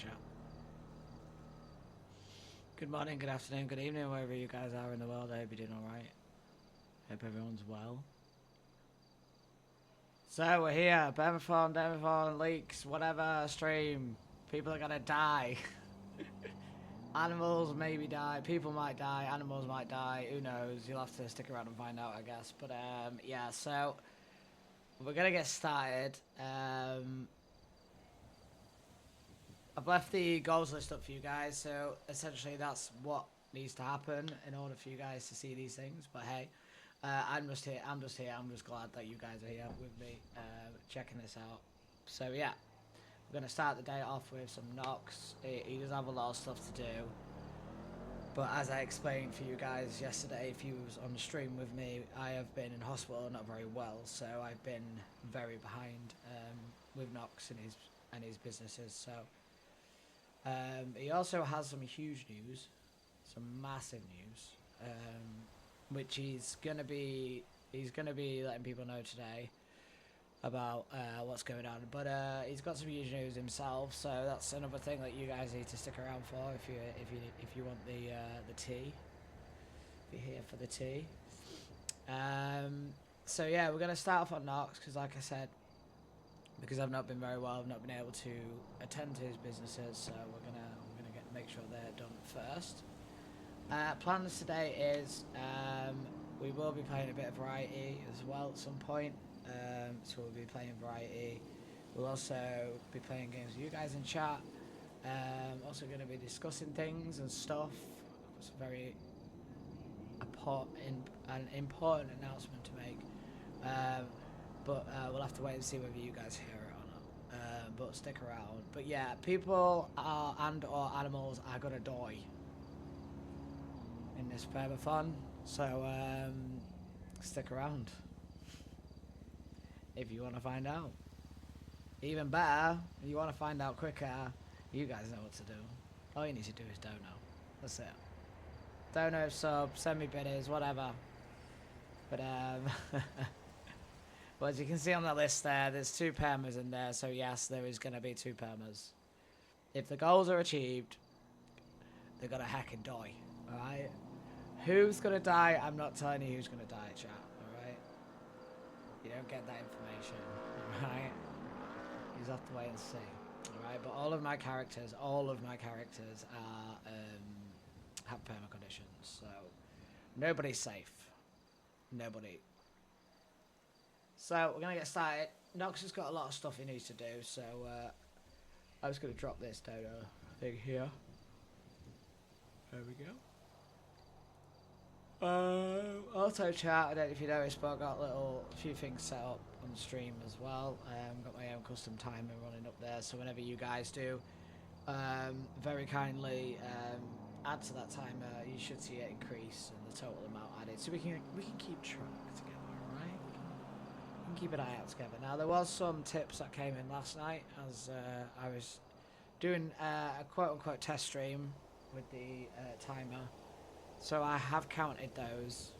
chat. Good morning, good afternoon, good evening, wherever you guys are in the world. I hope you're doing alright. Hope everyone's well. So we're here, Permathon, leaks, whatever, stream. People are gonna die. Animals maybe die, people might die, animals might die, who knows. You'll have to stick around and find out, I guess. But yeah, so we're gonna get started. I've left the goals list up for you guys, so essentially that's what needs to happen in order for you guys to see these things. But hey, I'm just here. I'm just glad that you guys are here with me, checking this out. So yeah, we're gonna start the day off with some Knox. He does have a lot of stuff to do, but as I explained for you guys yesterday, if you was on the stream with me, I have been in hospital, not very well, so I've been very behind with Knox and his businesses. So. He also has some huge news, some massive news, which he's gonna be letting people know today about what's going on. But he's got some huge news himself, so that's another thing that you guys need to stick around for if you want the tea. If you're here for the tea. So yeah, we're gonna start off on Knox because, like I said, because I've not been very well, I've not been able to attend to his businesses, so we're gonna make sure they're done first. Plans today is we will be playing a bit of variety as well at some point. So we'll be playing variety. We'll also be playing games with you guys in chat. Also going to be discussing things and stuff. It's a very important announcement to make. But we'll have to wait and see whether you guys hear it or not. But stick around. But yeah, people or animals are gonna die in this Permathon. So stick around if you want to find out. Even better, if you want to find out quicker, you guys know what to do. All you need to do is dono. That's it. Dono, sub, send me biddies, whatever. But well, as you can see on the list there's 2 permas in there, so yes, there is going to be 2 permas. If the goals are achieved, they're going to heckin' die, alright? Who's going to die? I'm not telling you who's going to die, chat, alright? You don't get that information, alright? You just have to wait and see, alright? But all of my characters are, have perma conditions, so nobody's safe. Nobody. So we're gonna get started. Knox has got a lot of stuff he needs to do, so I'm just gonna drop this dodo thing here. There we go. Also chat, I don't know if you noticed, but I got a few things set up on the stream as well. Got my own custom timer running up there, so whenever you guys do, very kindly add to that timer, you should see it increase and the total amount added, so we can keep track together. Keep an eye out together. Now, there was some tips that came in last night as I was doing a quote-unquote test stream with the timer, so I have counted those,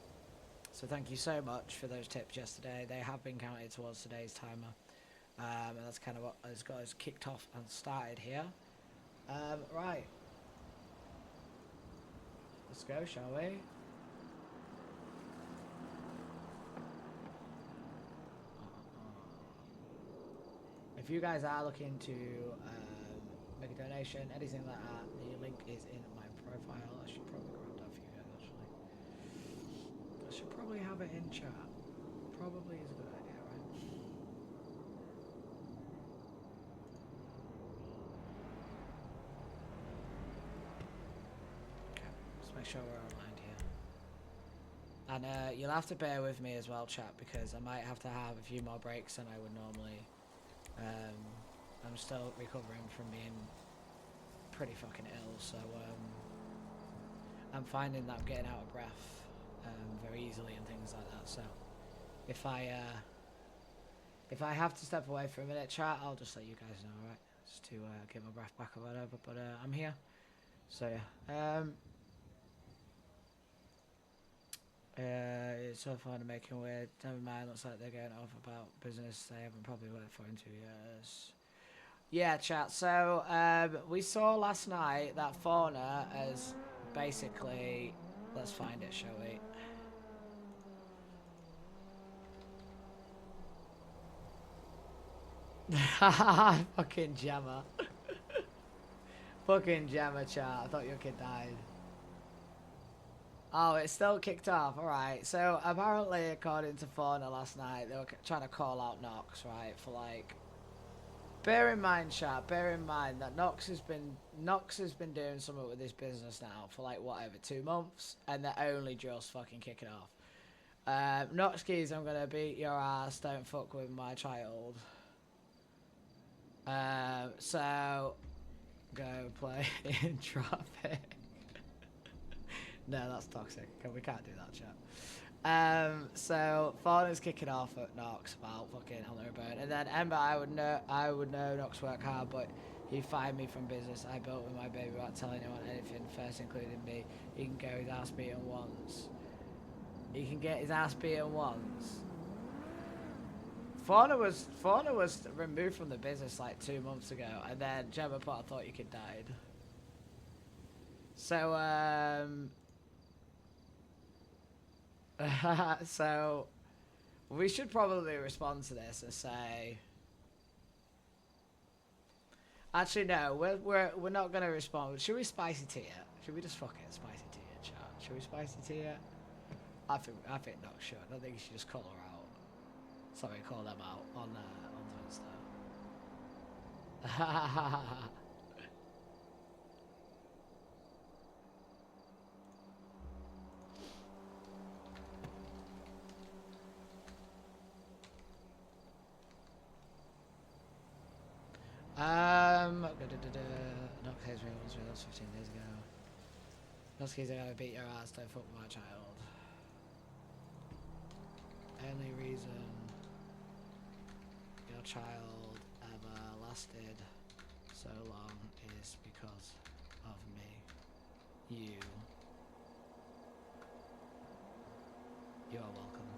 so thank you so much for those tips yesterday. They have been counted towards today's timer, and that's kind of what has got us kicked off and started here. Right, let's go, shall we? If you guys are looking to make a donation, anything like that, the link is in my profile. I should probably grab that for you guys, actually. I should probably have it in chat. Probably is a good idea, right? Okay, let's make sure we're aligned here. And you'll have to bear with me as well, chat, because I might have to have a few more breaks than I would normally. I'm still recovering from being pretty fucking ill, so I'm finding that I'm getting out of breath very easily and things like that. So if I have to step away for a minute, chat, I'll just let you guys know, alright? Just to get my breath back or whatever. But I'm here, so yeah. It's so far to making weird. Never mind, looks like they're going off about business they haven't probably worked for in 2 years. Yeah, chat. So we saw last night that Fauna has basically. Let's find it, shall we? Fucking jammer. Fucking jammer, chat. I thought your kid died. Oh, it's still kicked off. Alright. So, apparently, according to Fauna last night, they were trying to call out Knox, right? For like. Bear in mind, chat. Bear in mind that Knox has been doing something with this business now for like whatever 2 months, and they're only just fucking kicking off. Knox keys, I'm gonna beat your ass. Don't fuck with my child. So go play in traffic. No, that's toxic. We can't do that, chat. So Fauna's kicking off at Knox about fucking on their bone, and then Ember, I would know Knox work hard, but he fired me from business I built with my baby without telling anyone anything, first including me. He can go his ass beaten once. He can get his ass beaten once. Fauna was removed from the business like 2 months ago, and then Gemma Potter thought your kid died. So so we should probably respond to this and say. Actually, no, we're not gonna respond. Should we spicy tea it? Should we just fucking spicy tea it, chat? Should we spicy tea it? I think Knox should. I think you should just call her out. Sorry, call them out on Insta. Knox Hayes was with us 15 days ago. Knox Hayes are gonna beat your ass, don't fuck with my child. Only reason your child ever lasted so long is because of me. You are welcome.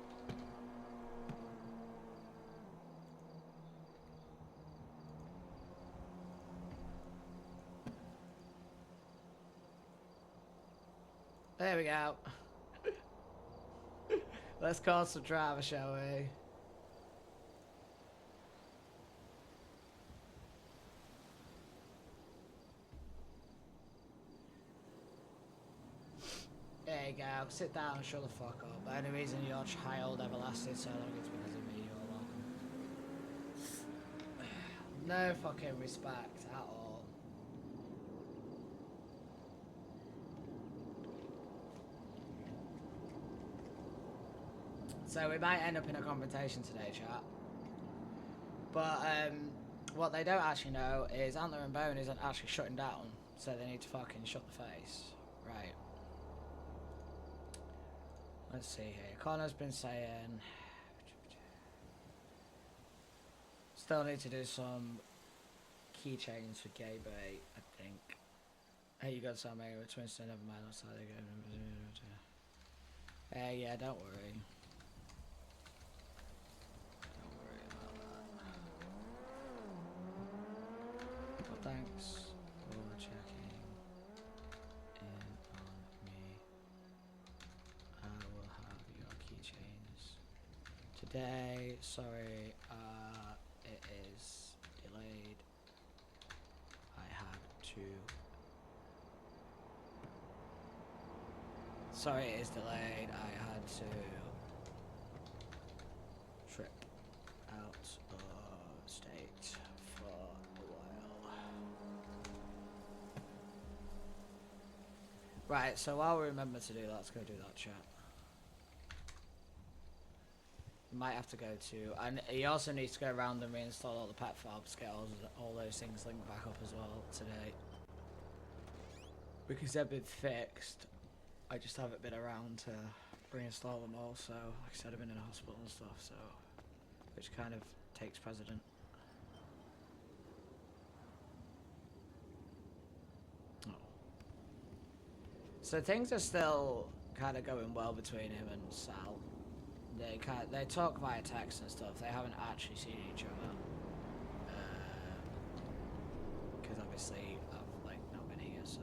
There we go. Let's cause some drama, shall we? There you go. Sit down and shut the fuck up. The only reason your child ever lasted so long is because of me. You're welcome. No fucking respect at all. So we might end up in a confrontation today, chat. But what they don't actually know is Antler and Bone isn't actually shutting down, so they need to fucking shut the face. Right. Let's see here. Connor's been saying... Still need to do some keychains for Gay Bay, I think. Hey, you got some with twins, so never mind. Outside they go. Yeah, don't worry. Don't worry about that. Well, thanks for checking in on me. I will have your keychains today. Sorry, it is delayed. I had to. Sorry, it is delayed. I had to trip out of state for a while. Right, so while we remember to do that, let's go do that chat. Might have to go to, and he also needs to go around and reinstall all the pet fobs, get all those things linked back up as well today. Because they've been fixed. I just haven't been around to reinstall them all, so like I said, I've been in a hospital and stuff, so which kind of takes precedent. Oh. So things are still kind of going well between him and Sal. They talk via text and stuff. They haven't actually seen each other. because obviously I've like not been here, so.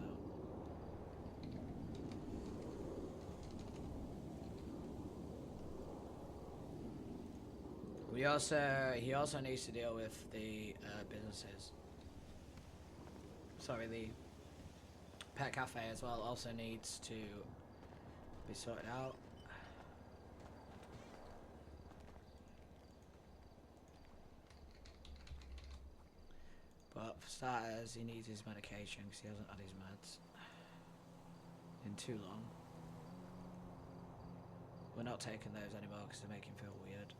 He also needs to deal with the businesses. Sorry, the pet cafe as well also needs to be sorted out. But for starters, he needs his medication because he hasn't had his meds in too long. We're not taking those anymore because they make him feel weird.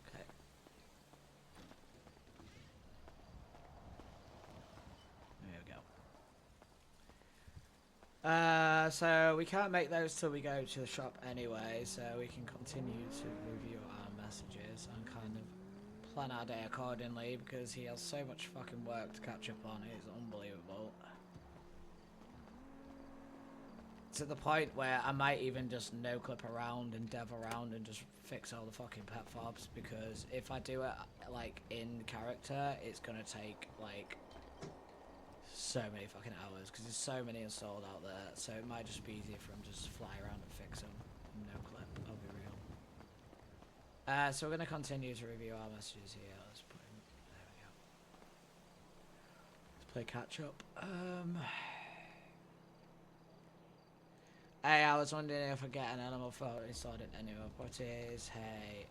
Okay. There we go. So we can't make those till we go to the shop anyway, so we can continue to review our messages and kind of plan our day accordingly because he has so much fucking work to catch up on. It's unbelievable. To the point where I might even just no clip around and dev around and just fix all the fucking pet fobs, because if I do it like in character, it's gonna take like so many fucking hours because there's so many installed out there. So it might just be easier for him to just fly around and fix them. No clip, I'll be real. So we're gonna continue to review our messages here. Let's put in, there we go. Let's play catch up. Hey, I was wondering if I get an animal photo installed in any of what is. Hey,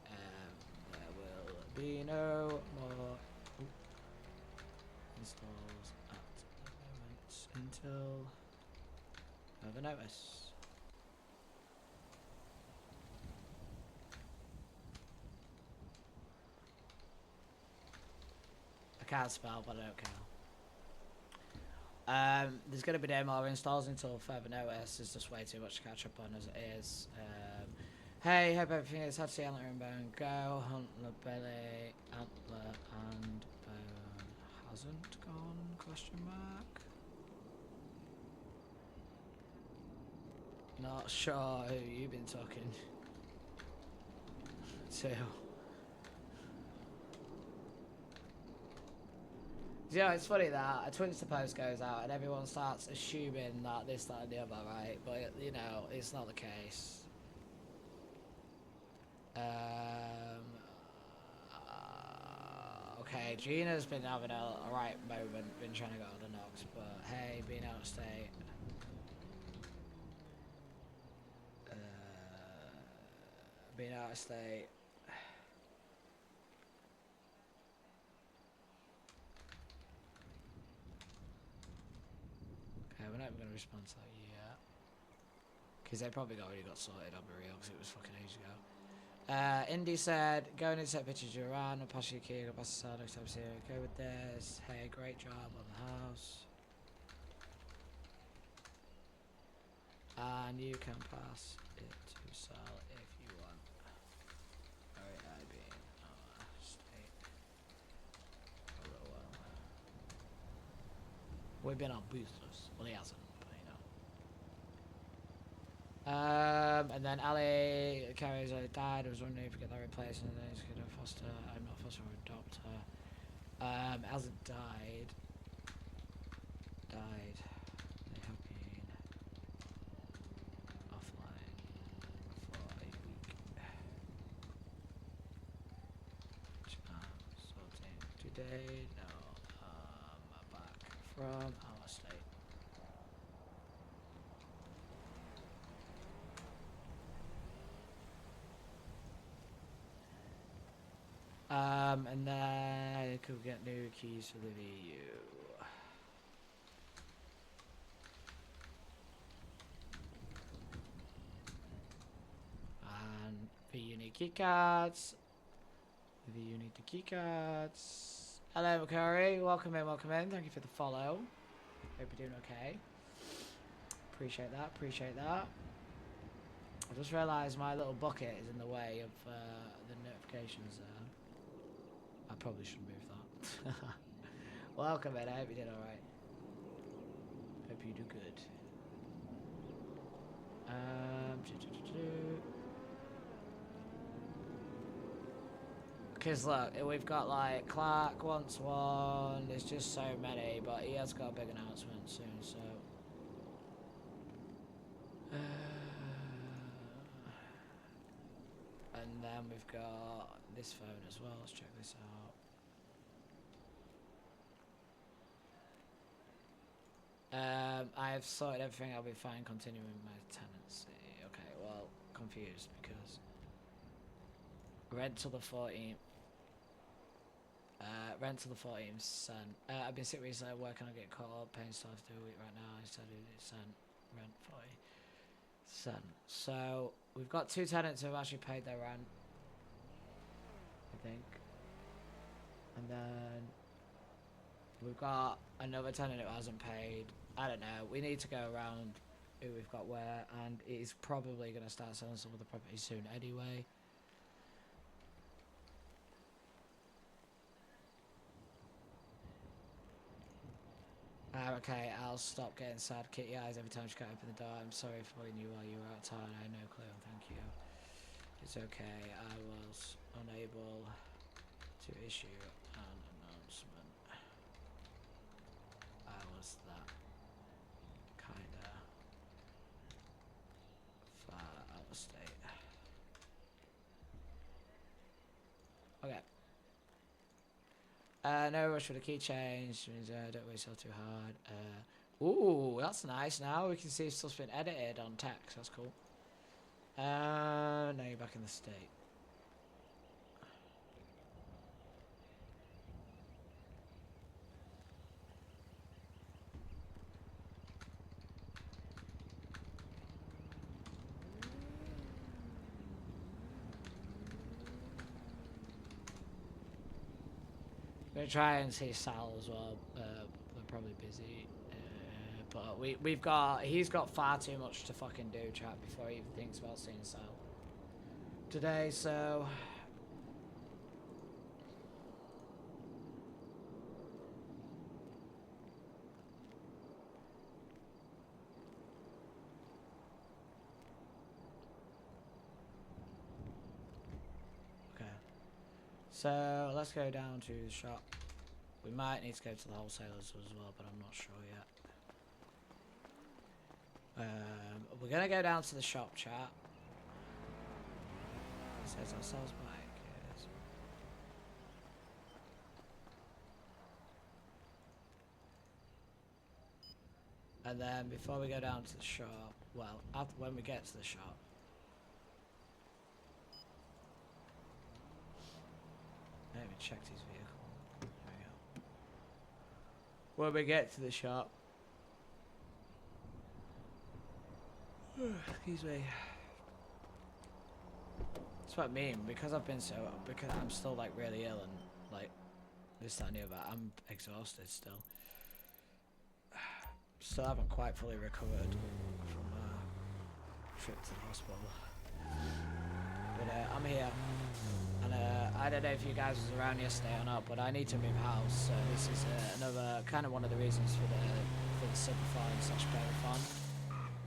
there will be no more installs at the moment until further notice. I can't spell, but I don't care. There's going to be no more installs until further notice. There's just way too much to catch up on as it is. Hey, hope everything is. Had to see Antler and Bone go. Antler, Belly, Antler and Bone hasn't gone? Question mark. Not sure who you've been talking to. Yeah, it's funny that a Twinster post goes out and everyone starts assuming that this, that, and the other, right? But you know, it's not the case. Okay, Gina's been having a right moment, been trying to go to Knox, but hey, being out of state. Being out of state. Okay, we're not even going to respond to that yet. Because they probably already got sorted, I'll be real, because it was fucking ages ago. Indy said, go and insert pictures of your Iran, I'll pass you a key, I'll pass the next time, go with this. Hey, great job on the house. And you can pass it to Sal if you want. Alright, I've been state for a little while. We've been on boosters. Well, he hasn't, but you know. And then Ali carries died. I was wondering if we get that replaced, and then he's gonna foster. I'm not foster or adopt her. Hasn't died. Died. They have been offline for a week. Which I'm sorting today. No, back from our state. And then I could get new keys for the VU. And VU need keycards. VU need the keycards. Hello, McCurry. Welcome in, welcome in. Thank you for the follow. Hope you're doing okay. Appreciate that, appreciate that. I just realised my little bucket is in the way of the notifications there. I probably should move that. Welcome in, I hope you did alright. Hope you do good. Because look, we've got like Clark wants one. There's just so many, but he has got a big announcement soon. So, and then we've got this phone as well. Let's check this out. I have sorted everything. I'll be fine continuing my tenancy. Okay, well, confused because rent till the 14th. Rent till the 14th sent. I've been sick recently working on getting caught up, paying stuff to do a week right now. I said it sent rent 40 cent. So we've got 2 tenants who have actually paid their rent, I think. And then we've got another tenant who hasn't paid. I don't know. We need to go around who we've got where, and he's probably going to start selling some of the properties soon anyway. Okay, I'll stop getting sad kitty eyes every time she can't open the door. I'm sorry for calling you while you were out of town. I had no clue. Thank you. It's okay. I was unable to issue an announcement. I was that kinda far out of state. Okay. No rush for the key change. Don't waste yourself too hard. Ooh, that's nice. Now we can see stuff's been edited on text. That's cool. Now you're back in the state. I'm gonna try and see Sal as well. We're probably busy, but he's got far too much to fucking do, chat, before he even thinks about seeing Sal today. So okay. So let's go down to the shop. We might need to go to the wholesalers as well, but I'm not sure yet. We're gonna go down to the shop, chat. It says ourselves bike. Yes. And then before we go down to the shop, well, when we get to the shop, let me check his vehicle. There we go. When we get to the shop, excuse me. That's what I mean, because I'm still like really ill and like this, that and the other, I'm exhausted still. Still haven't quite fully recovered from a trip to the hospital. But I'm here. And I don't know if you guys was around yesterday or not, but I need to move house. So this is another kind of one of the reasons for the Subathon / Permathon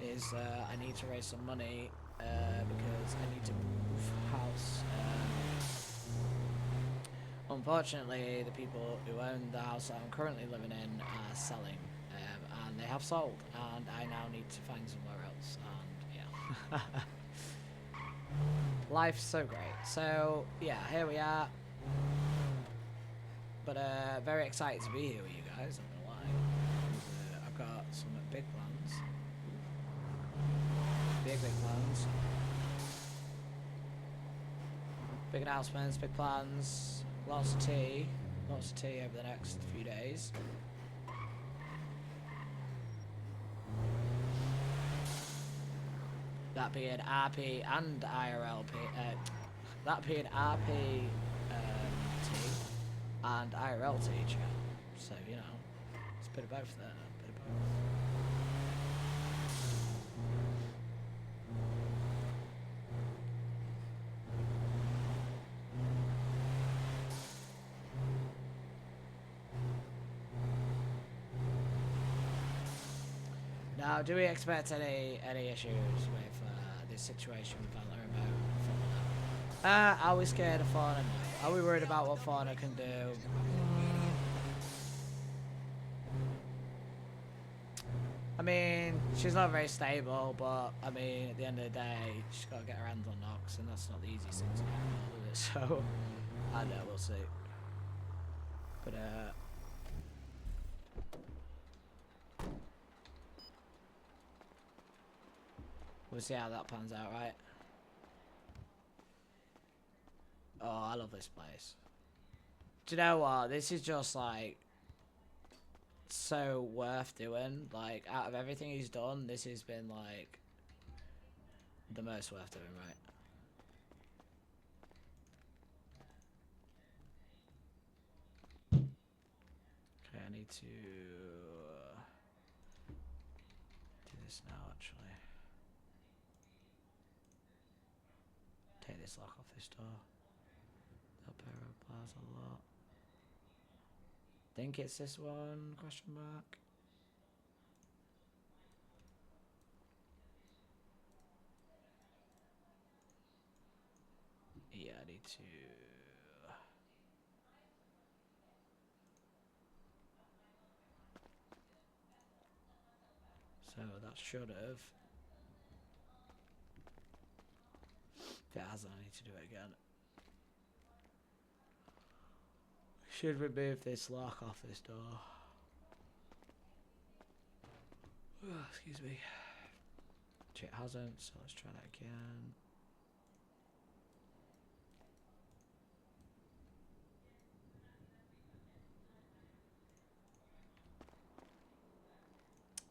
is I need to raise some money because I need to move house. Unfortunately, the people who own the house that I'm currently living in are selling, and they have sold, and I now need to find somewhere else. And yeah. Life's so great. So yeah, here we are. But very excited to be here with you guys, I'm not gonna lie. I've got some big plans. Big plans. Big announcements, big plans, lots of tea over the next few days. That being RP and IRLP, that being RP tea and IRL tea, chat. So, you know, it's a bit of both there, a bit of both. Now, do we expect any issues with this situation with Valor Remote? Are we scared of Fauna? Are we worried about what Fauna can do? I mean, she's not very stable, but I mean, at the end of the day, she's got to get her hands on Knox, and that's not the easiest thing to do, is it? So, I don't know, we'll see. But, we'll see how that pans out, right? Oh, I love this place. Do you know what? This is just, like, so worth doing. Like, out of everything he's done, this has been, like, the most worth doing, right? Okay, I need to do this now, actually. Take this lock off this door. That pair applies a lot. Think it's this one? Question mark. Yeah, I need to. So that should have. If it hasn't, I need to do it again. Should remove this lock off this door. Excuse me. It hasn't, so let's try that again.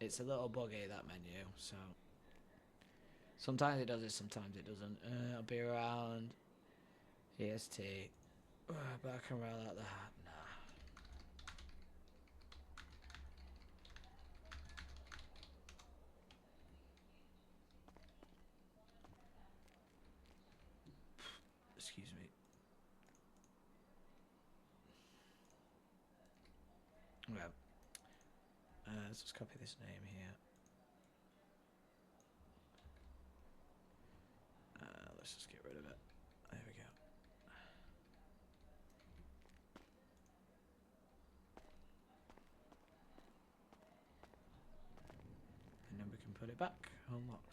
It's a little buggy, that menu, so sometimes it does it, sometimes it doesn't. I'll be around EST. But I can roll out the hat. Nah. Excuse me. Okay. Let's just copy this name here. Let's just get rid of it. There we go. And then we can put it back. Unlocked.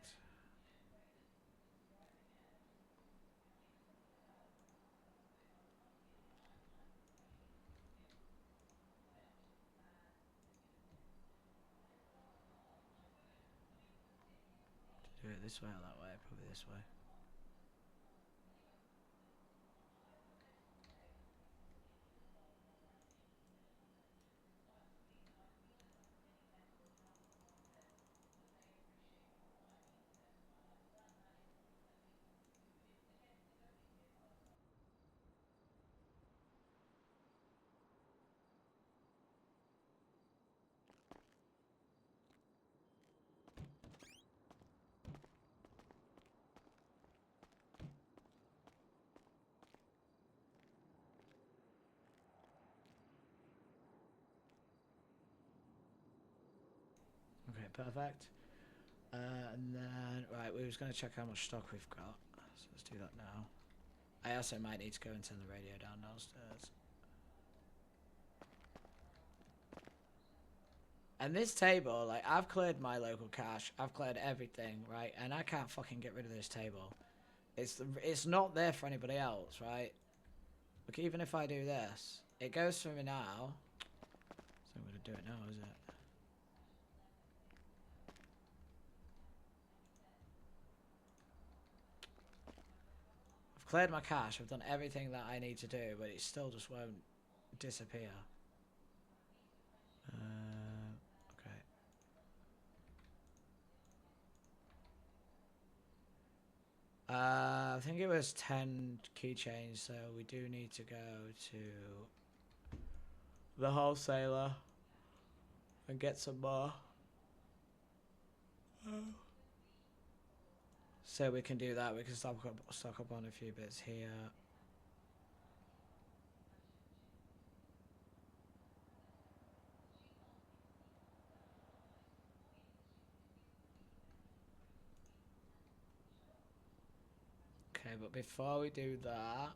Do it this way or that way? Probably this way. Okay, perfect. And then, right, we was going to check how much stock we've got. So let's do that now. I also might need to go and turn the radio down downstairs. And this table, like, I've cleared my local cache. I've cleared everything, right? And I can't fucking get rid of this table. It's not there for anybody else, right? Look, even if I do this, it goes for me now. So I'm going to do it now, is it? I've cleared my cache. I've done everything that I need to do, but it still just won't disappear. Okay. I think it was 10 keychains, so we do need to go to the wholesaler and get some more. So we can do that. We can stock up on a few bits here. Okay, but before we do that,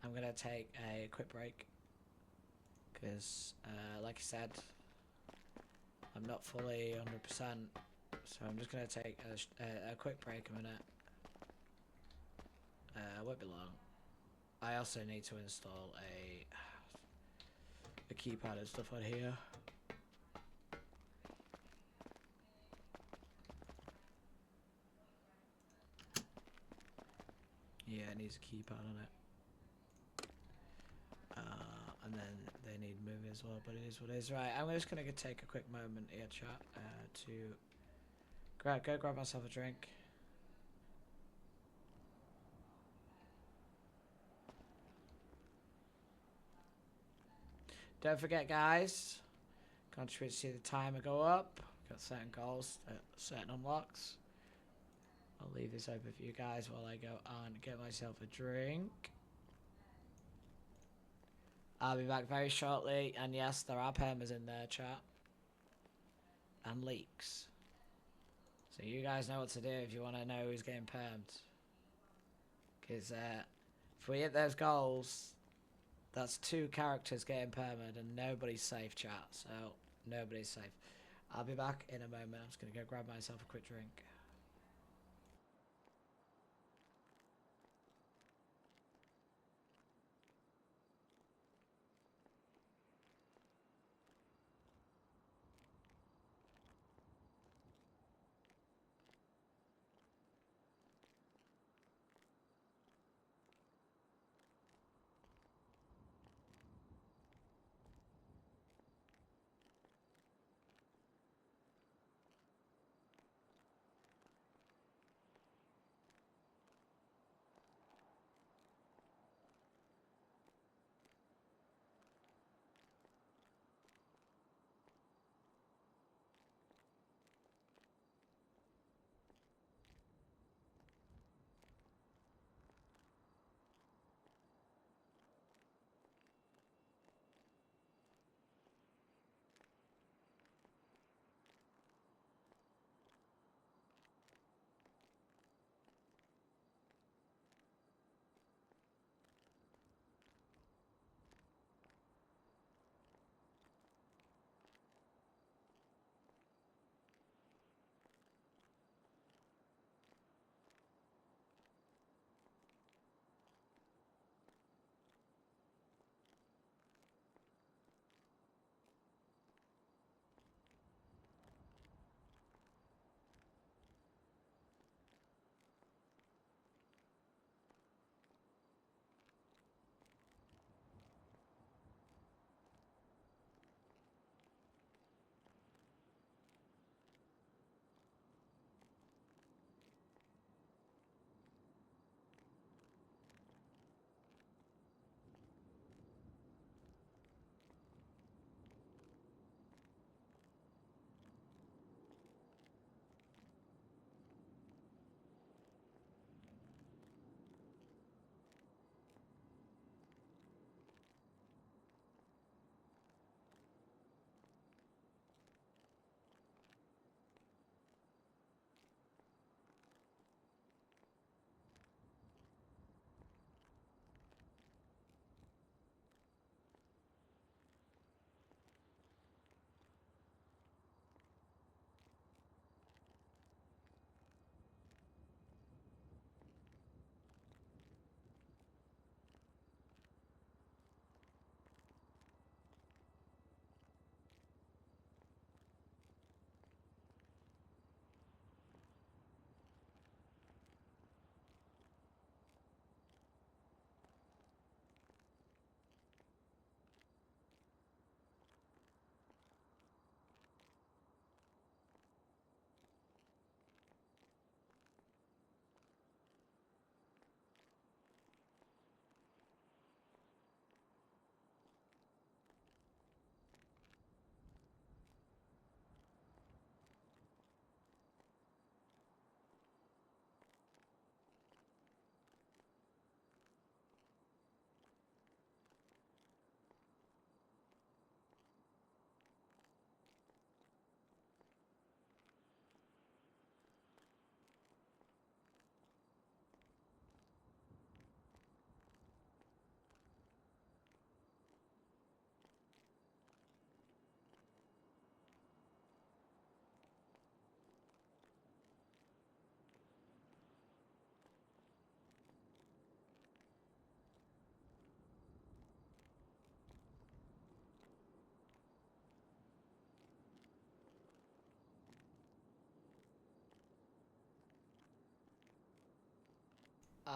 I'm gonna take a quick break because, like I said, I'm not fully 100%, so I'm just gonna take a quick break a minute. Won't be long. I also need to install a keypad and stuff on here. Yeah, it needs a keypad on it. And then they need movie as well, but it is what it is. Right, I'm just gonna take a quick moment here, chat, to go grab myself a drink. Don't forget, guys, contribute to see the timer go up. Got certain goals, certain unlocks. I'll leave this open for you guys while I go and get myself a drink. I'll be back very shortly, and yes, there are permas in there, chat. And leaks. So you guys know what to do if you want to know who's getting permed. Because if we hit those goals, that's 2 characters getting permed, and nobody's safe, chat. So nobody's safe. I'll be back in a moment. I'm just going to go grab myself a quick drink.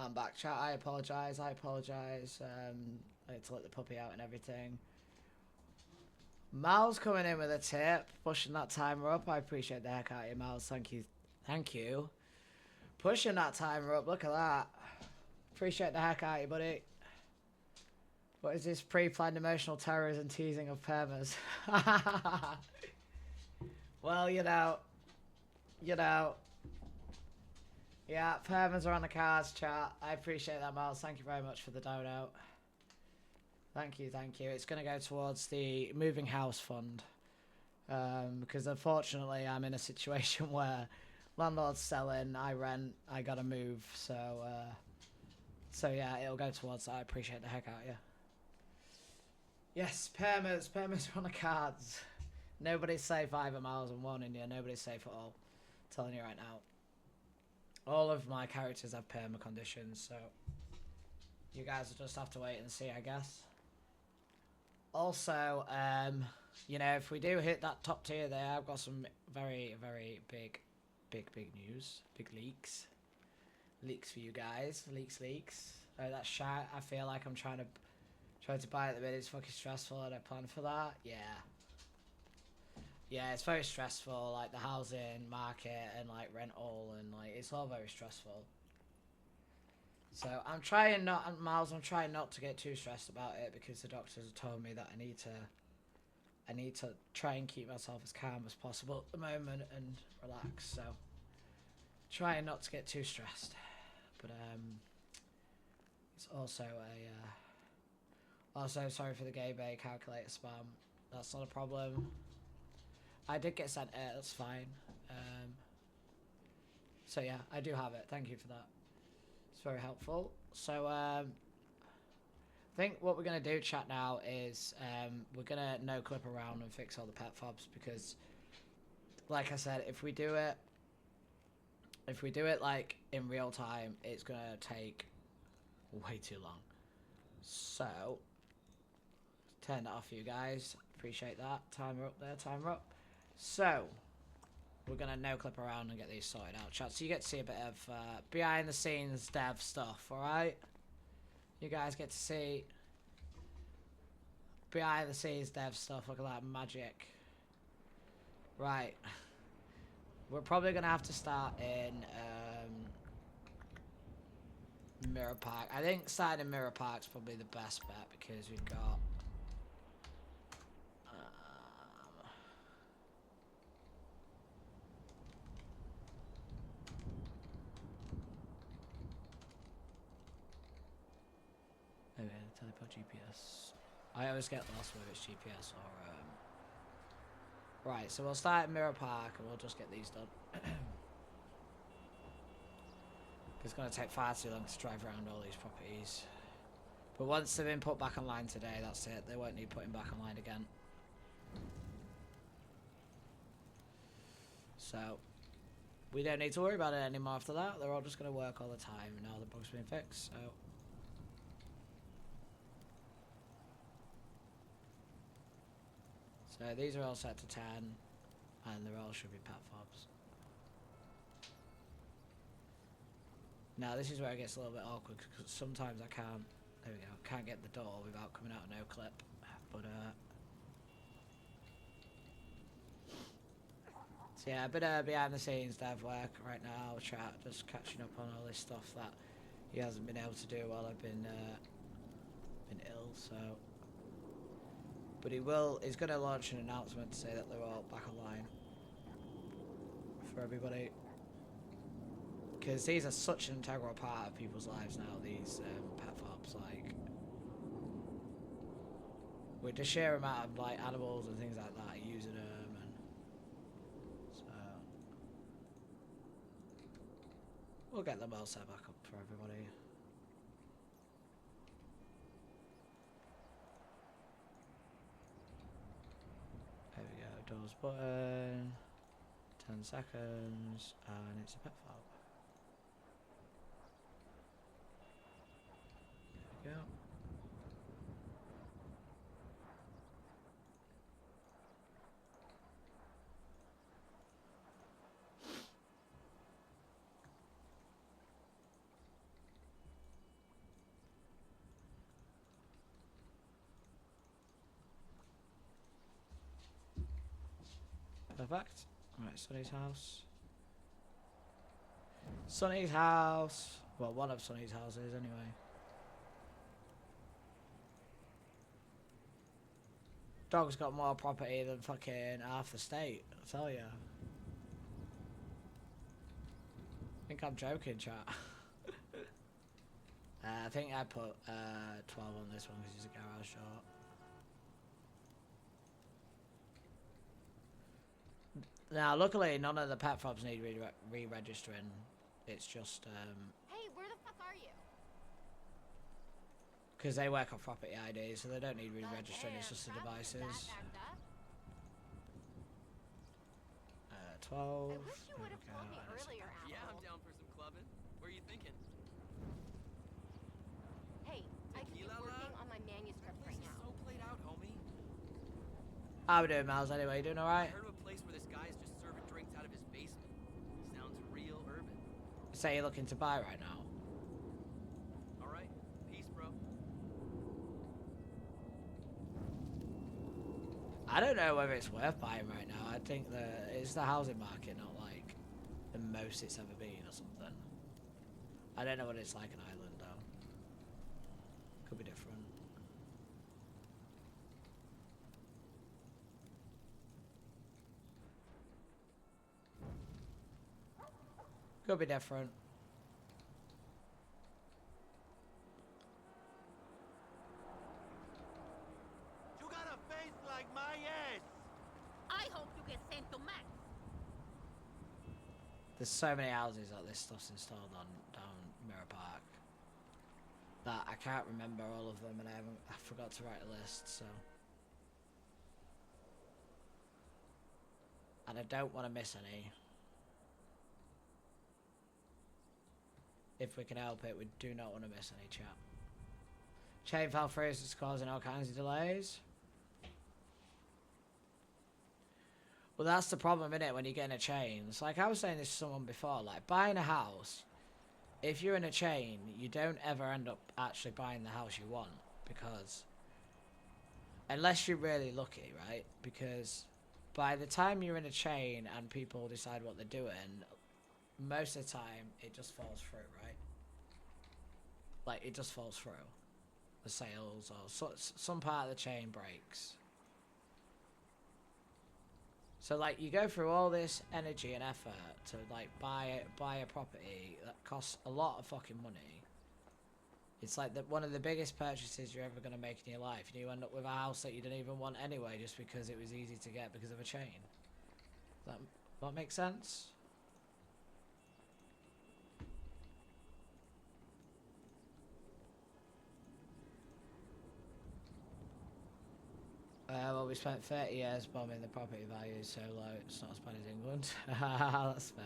I'm back, chat. I apologise. I apologise. I had to let the puppy out and everything. Mal's coming in with a tip, pushing that timer up. I appreciate the heck out of you, Miles. Thank you. Thank you. Pushing that timer up. Look at that. Appreciate the heck out of you, buddy. What is this pre-planned emotional terrorism teasing of permas? Well, you know. Yeah, permas are on the cards, chat. I appreciate that, Miles. Thank you very much for the dono. Thank you, thank you. It's going to go towards the moving house fund. Because unfortunately, I'm in a situation where landlord's selling, I rent, I got to move. So yeah, it'll go towards that. I appreciate the heck out of you. Yes, permas are on the cards. Nobody's safe either, Miles. I'm warning you. Nobody's safe at all. I'm telling you right now. All of my characters have perma conditions, so you guys will just have to wait and see, I guess. Also, you know, if we do hit that top tier there, I've got some very, very big news. Big leaks. Leaks for you guys. Leaks. Oh, that shite. I feel like I'm trying to buy it at the minute. It's fucking stressful. I don't plan for that. Yeah, it's very stressful, like the housing market and like rental and like it's all very stressful. So I'm trying not to get too stressed about it because the doctors have told me that I need to try and keep myself as calm as possible at the moment and relax. So trying not to get too stressed. But it's also also sorry for the gay bay calculator spam. That's not a problem. I did get sent it, that's fine. So yeah, I do have it. Thank you for that. It's very helpful. So I think what we're going to do, chat, now is we're going to no-clip around and fix all the pet fobs because, like I said, if we do it like in real time, it's going to take way too long. So, turn that off for you guys. Appreciate that. Timer up there, timer up. So, we're going to no-clip around and get these sorted out, chat. So you get to see a bit of behind-the-scenes dev stuff, alright? You guys get to see behind-the-scenes dev stuff. Look at that magic. Right. We're probably going to have to start in Mirror Park. I think starting in Mirror Park's probably the best bet because we've got... Maybe teleport GPS. I always get lost whether it's GPS or... Right, so we'll start at Mirror Park and we'll just get these done. It's going to take far too long to drive around all these properties. But once they've been put back online today, that's it. They won't need putting back online again. So, we don't need to worry about it anymore after that. They're all just going to work all the time and now the bug's been fixed, so... So these are all set to 10, and they all should be pet fobs. Now this is where it gets a little bit awkward, because sometimes I can't, there we go, can't get the door without coming out of no clip, but so yeah, a bit of behind the scenes dev work right now, chat, just catching up on all this stuff that he hasn't been able to do while I've been ill, so... But he's going to launch an announcement to say that they're all back online for everybody. Because these are such an integral part of people's lives now, these pet fobs. Like, with the sheer amount of like animals and things like that using them, and so we'll get them all set back up for everybody. There we go, doors button, 10 seconds, and it's a pet fob. There we go. Perfect. Right, Sonny's house. Sonny's house. Well, one of Sonny's houses, anyway. Dog's got more property than fucking half the state, I tell ya. I think I'm joking, chat. I think I put 12 on this one because he's a garage short. Now, luckily, none of the pet fobs need re-registering. It's just Hey, where the fuck are you? because they work on property ID, so they don't need re-registering. It's just the devices. 12. I wish you would have told me earlier, asshole. Yeah, I'm down for some clubbing. What are you thinking? Hey, I could be working on my manuscript right now. So played out, homie. How we doing, Miles? Anyway, you doing alright? I heard of a place where this guy's just serving drinks out of his basement. Sounds real urban. Say you're looking to buy right now. All right, peace, bro. I don't know whether it's worth buying right now. I think it's the housing market not like the most it's ever been or something. I don't know what it's like in Ireland though. Could be different. Could be different. You got a face like my ass. I hope you get sent to Max. There's so many houses that this stuff's installed on down Mirror Park that I can't remember all of them, and I forgot to write a list, so. And I don't want to miss any. If we can help it, we do not want to miss any, chat. Chain file freeze is causing all kinds of delays. Well, that's the problem, innit, when you get in a chain. It's like I was saying this to someone before, like buying a house, if you're in a chain, you don't ever end up actually buying the house you want, because unless you're really lucky, right? Because by the time you're in a chain and people decide what they're doing, most of the time it just falls through, right? Like it just falls through. The sales or some part of the chain breaks. So like you go through all this energy and effort to like buy a property that costs a lot of fucking money. It's like one of the biggest purchases you're ever going to make in your life, and you end up with a house that you didn't even want anyway, just because it was easy to get because of a chain. That makes sense? Well, we spent 30 years bombing the property value, so like, it's not as bad as England. That's fair.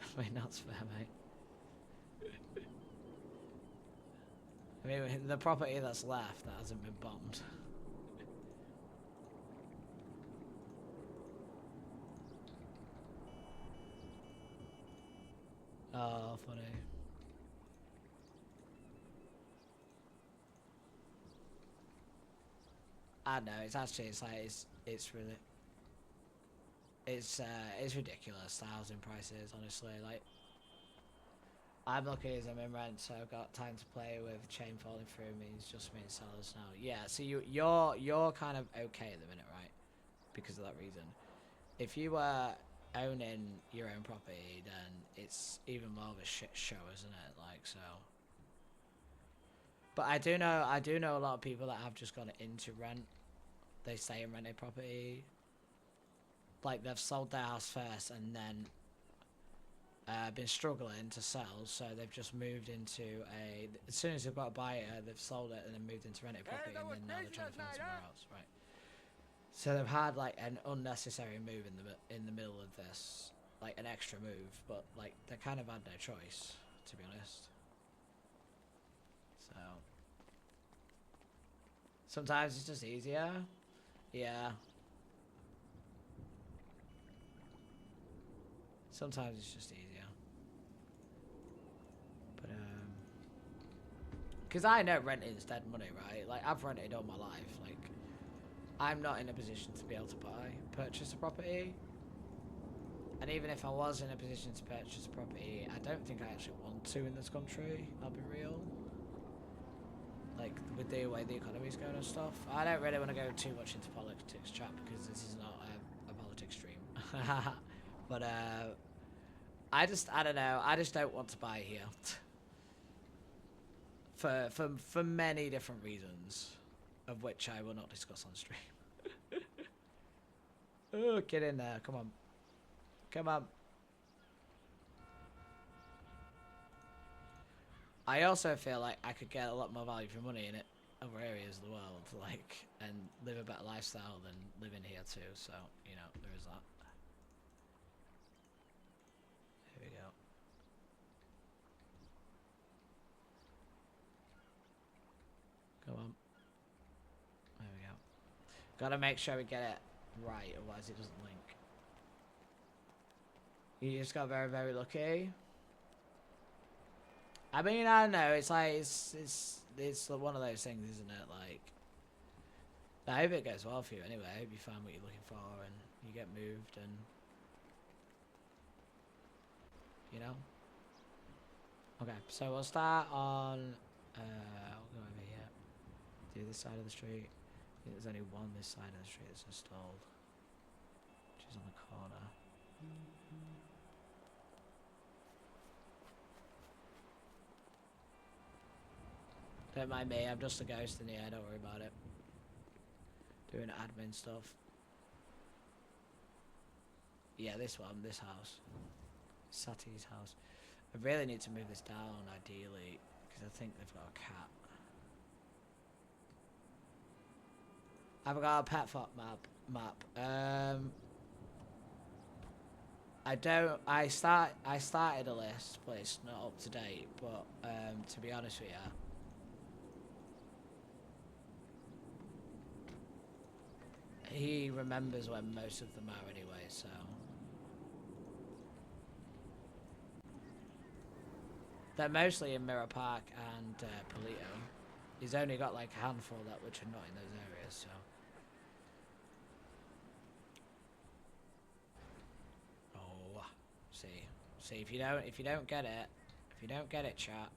I mean, that's fair, mate. I mean, the property that's left that hasn't been bombed. Oh, funny. I know, it's actually, it's like, it's really, it's ridiculous, the housing prices, honestly, like, I'm lucky as I'm in rent, so I've got time to play with chain falling through means just me and sellers now. Yeah, so you're kind of okay at the minute, right? Because of that reason. If you were owning your own property, then it's even more of a shit show, isn't it? Like, so. But I do know a lot of people that have just gone into rent. They stay in rented property. Like they've sold their house first and then been struggling to sell, so they've just moved into as soon as they've got a buyer, they've sold it and then moved into rented property, and then now they're trying to find somewhere else, right? So they've had like an unnecessary move in the middle of this, like an extra move, but like they kind of had no choice, to be honest. So sometimes it's just easier. Yeah. Sometimes it's just easier. But because I know renting's dead money, right? Like I've rented all my life. Like I'm not in a position to be able to purchase a property. And even if I was in a position to purchase a property, I don't think I actually want to in this country. I'll be real. Like, with the way the economy's going and stuff. I don't really want to go too much into politics, chat, because this is not a politics stream. But, I don't know. I just don't want to buy here. For many different reasons, of which I will not discuss on stream. Oh, get in there. Come on. Come on. I also feel like I could get a lot more value for money in other areas of the world, like, and live a better lifestyle than living here too. So, you know, there is that. Here we go. Come on. There we go. Gotta make sure we get it right, otherwise it doesn't link. You just got very, very lucky. I mean, I don't know. It's like it's one of those things, isn't it? Like, I hope it goes well for you. Anyway, I hope you find what you're looking for and you get moved and you know. Okay, so we'll start on. We'll go over here. Do this side of the street. I think there's only one this side of the street that's installed, which is on the corner. Don't mind me, I'm just a ghost in the air, don't worry about it. Doing admin stuff. Yeah, this house. Sati's house. I really need to move this down, ideally, because I think they've got a cat. I've got a pet fop map. I started a list, but it's not up to date, but to be honest with you, he remembers when most of them are anyway, so. They're mostly in Mirror Park and Polito. He's only got like a handful that which are not in those areas, so. Oh, see if you don't get it, chat.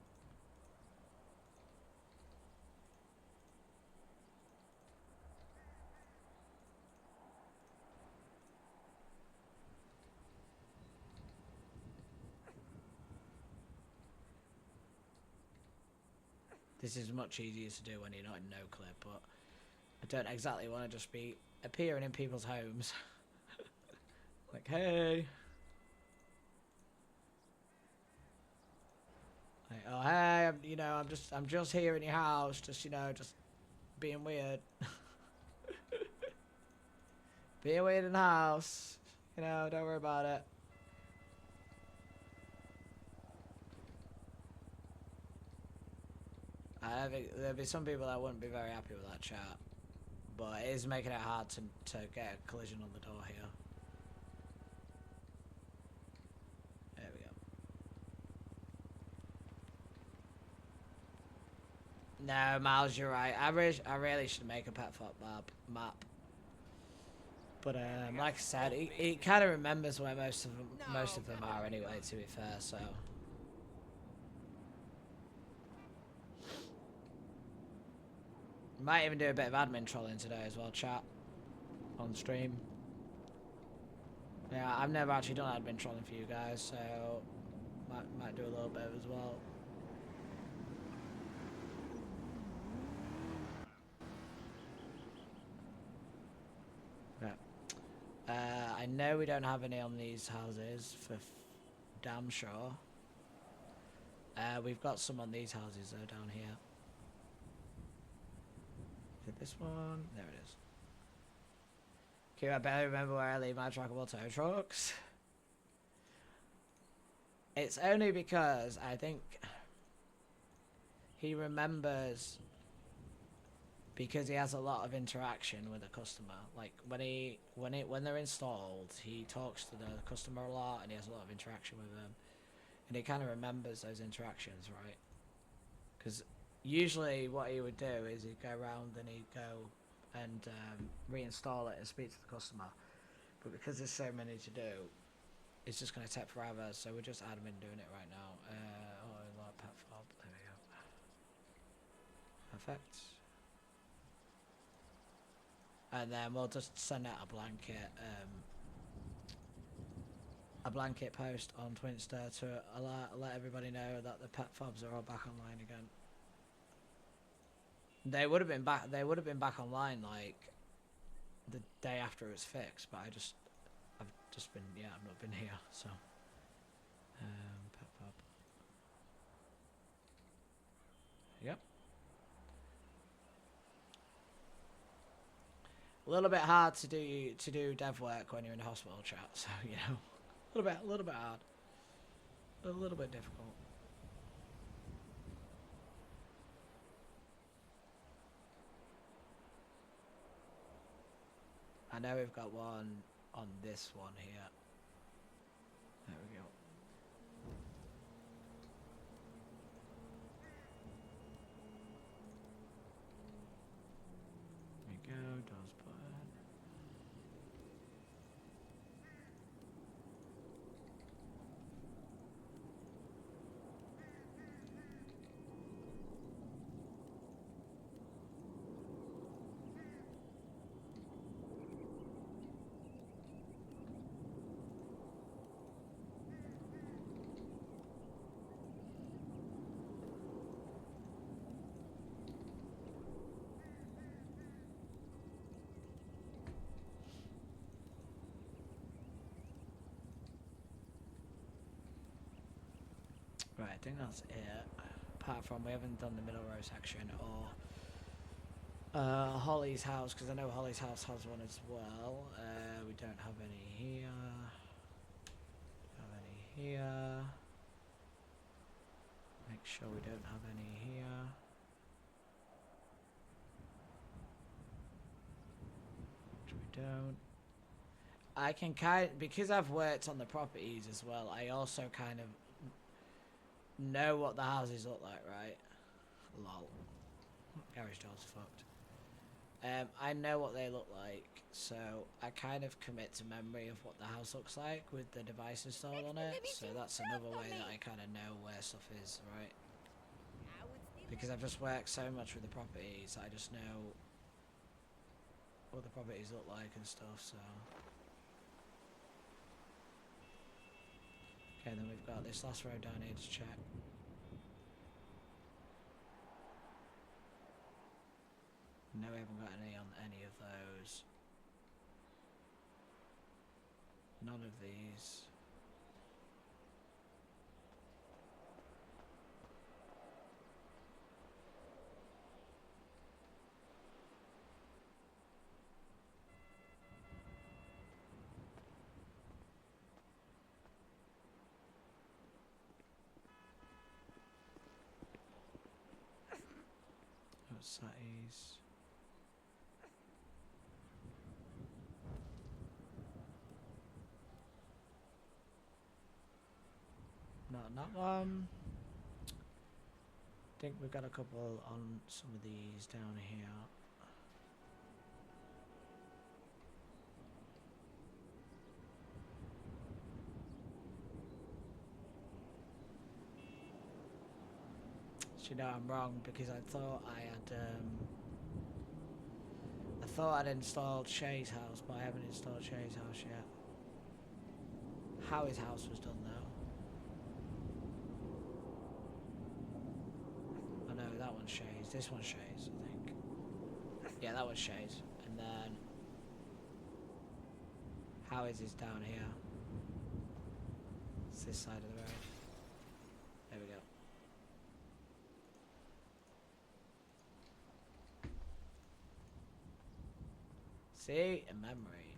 This is much easier to do when you're not in no clip, but I don't exactly want to just be appearing in people's homes. Like, hey. Like, oh, hey, I'm just here in your house, just being weird. Being weird in the house. Don't worry about it. I think there'll be some people that wouldn't be very happy with that chat, but it is making it hard to get a collision on the door here. There we go. No, Miles, you're right. I really should make a pet fop map. But like I said, it kind of remembers where most of them are anyway. To be fair, so. Might even do a bit of admin trolling today as well, chat. On stream. Yeah, I've never actually done admin trolling for you guys, so might do a little bit as well. Yeah. I know we don't have any on these houses for damn sure. We've got some on these houses though down here. Is it this one? There it is. Okay, I better remember where I leave my trackable tow trucks. It's only because I think he remembers because he has a lot of interaction with the customer. Like when they're installed, he talks to the customer a lot and he has a lot of interaction with them, and he kind of remembers those interactions, right? Because usually what he would do is he'd go around and he'd go, and reinstall it and speak to the customer. But because there's so many to do, it's just going to take forever. So we're just admin doing it right now. Like pet fob. There we go. Perfect. And then we'll just send out a blanket post on Twinster to let everybody know that the pet fobs are all back online again. They would have been back. They would have been back online like the day after it was fixed. But I've just been I've not been here. So pet fob. Yep. A little bit hard to do dev work when you're in a hospital chat. So a little bit hard, a little bit difficult. I know we've got one on this one here. There we go. There we go, doors button. Right, I think that's it. Apart from we haven't done the middle row section or Holly's house, because I know Holly's house has one as well. We don't have any here. Make sure we don't have any here. Which we don't. I can because I've worked on the properties as well, I also kind of know what the houses look like, right? Lol. Garage door's fucked. I know what they look like, so I kind of commit to memory of what the house looks like with the device installed on it, so that's another way that I kind of know where stuff is, right? Because I've just worked so much with the properties, I just know what the properties look like and stuff, so... Okay, then we've got this last row down here to check. No, we haven't got any on any of those. None of these. What's that is? Not on that one. I think we've got a couple on some of these down here. So, I'm wrong because I thought I had I thought I'd installed Shay's house, but I haven't installed Shay's house yet. Howie's house was done though. Oh no, that one's Shay's. This one's Shay's, I think. Yeah, that one's Shay's. And then Howie's is down here. It's this side of the road. There we go. See? A memory.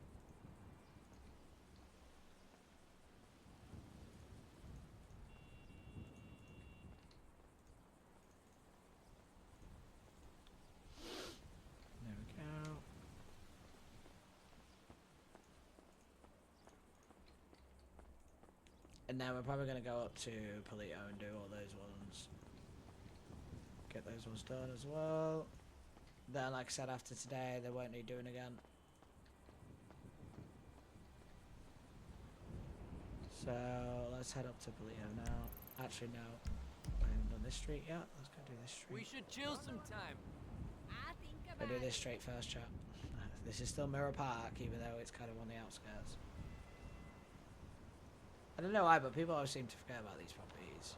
There we go. And now we're probably going to go up to Polito and do all those ones. Get those ones done as well. then, like I said, after today, they won't need doing again. So let's head up to Polito now. Actually, no, I haven't done this street yet. Let's go do this street. We should chill sometime. We'll do this straight first, chat. This is still Mirror Park, even though it's kind of on the outskirts. I don't know why, but people always seem to forget about these properties.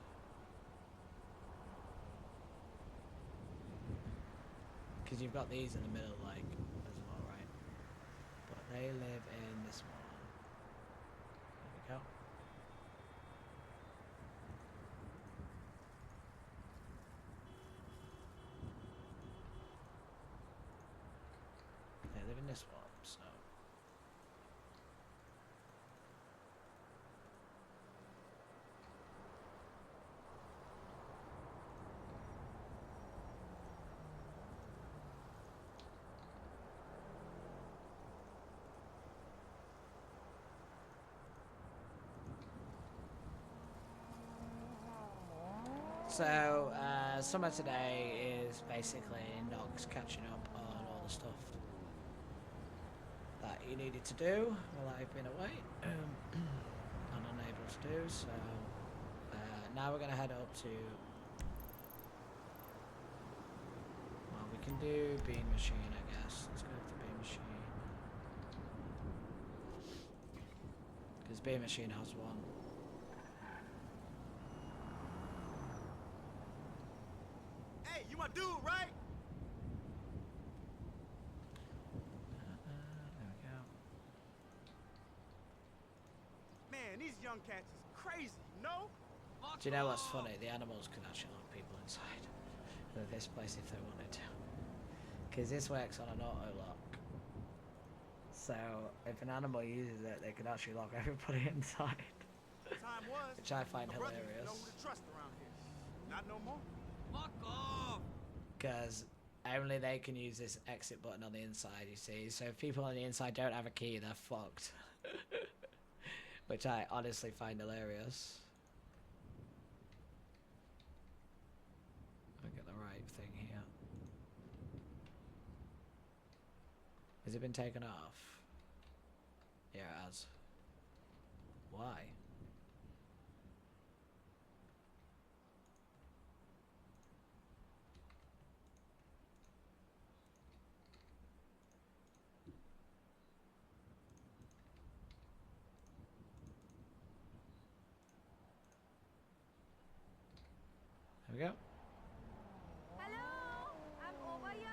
Because you've got these in the middle, like, as well, right? But they live in this one. There we go. They live in this one, so. So, summer today is basically Knox catching up on all the stuff that he needed to do while I've been away and unable to do. So, now we're going to head up to. Well, we can do Bean Machine, I guess. Let's go to the Bean Machine. Because Bean Machine has one. Hey, you my dude, right? There we go. Man, these young cats is crazy, you know? Do you know what's funny? The animals can actually lock people inside of this place if they wanted to. Because this works on an auto lock. So if an animal uses it, they can actually lock everybody inside. Time was. Which I find my brother used to hilarious. know who to trust around here. Not no more. Fuck off! Because only they can use this exit button on the inside, you see. So if people on the inside don't have a key, they're fucked. Which I honestly find hilarious. I'll get the right thing here. Has it been taken off? Yeah, it has. Why? There we go. Hello, I'm over here.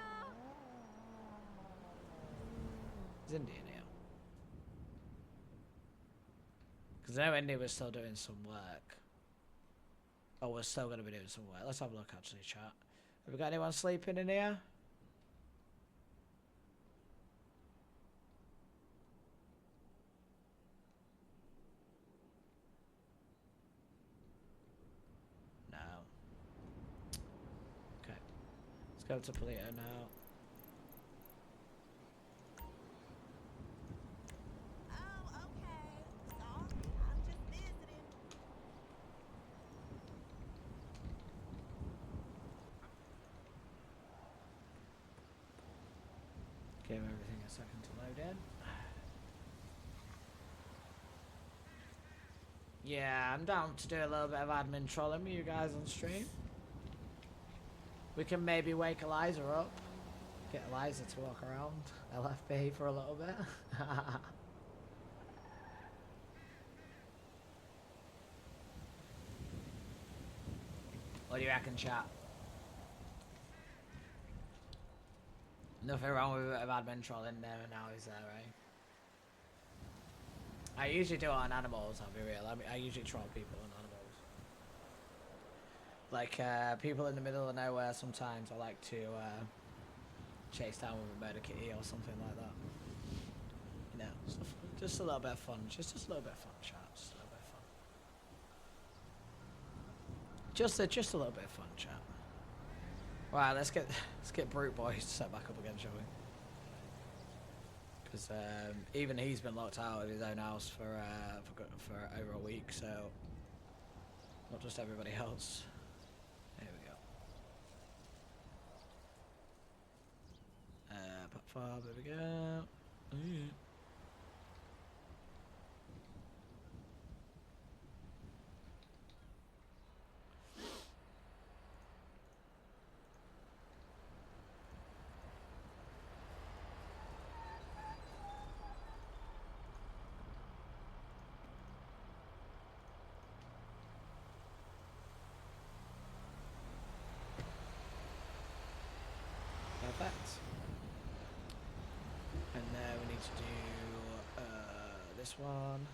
Is India now? Because I know India was still doing some work. Oh, we're still going to be doing some work. Let's have a look, actually, chat. Have we got anyone sleeping in here? No. Okay. Let's go to Polito now. Oh, okay. Sorry, I'm just visiting. Give everything a second to load in. Yeah, I'm down to do a little bit of admin trolling with you guys on stream. We can maybe wake Eliza up. Get Eliza to walk around LFB for a little bit. What do you reckon, chat? Nothing wrong with a bit of admin trolling there and now, is there, right? I usually do it on animals, I'll be real. I usually troll people on animals. Like, people in the middle of nowhere sometimes I like to chase down with a murder kitty or something like that. You know, stuff, just a little bit of fun. Just a little bit of fun, chat. Just a little bit of fun. Just a little bit of fun, chat. Right, let's get Brute Boy set back up again, shall we? Because even he's been locked out of his own house for over a week, so not just everybody else. Here we go. far. There we go. Yeah. Perfect. And then we need to do this one.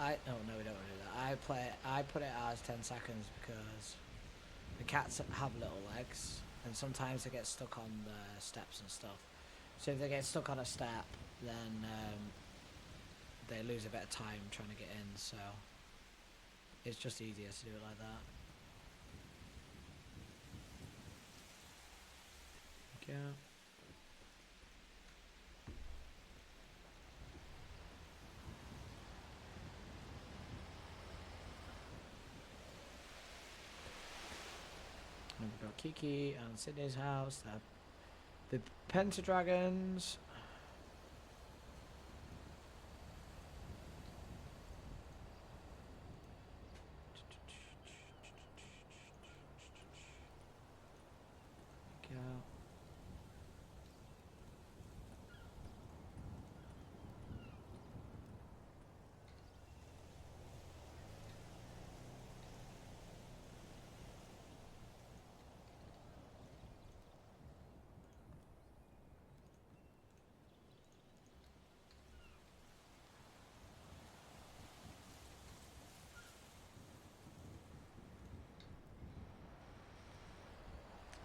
Oh no, we don't want to do that. I put it as 10 seconds because the cats have little legs and sometimes they get stuck on the steps and stuff. So if they get stuck on a step, then they lose a bit of time trying to get in. So it's just easier to do it like that. Okay. And we've got Kiki and Sydney's house. The Pentadragons. Go.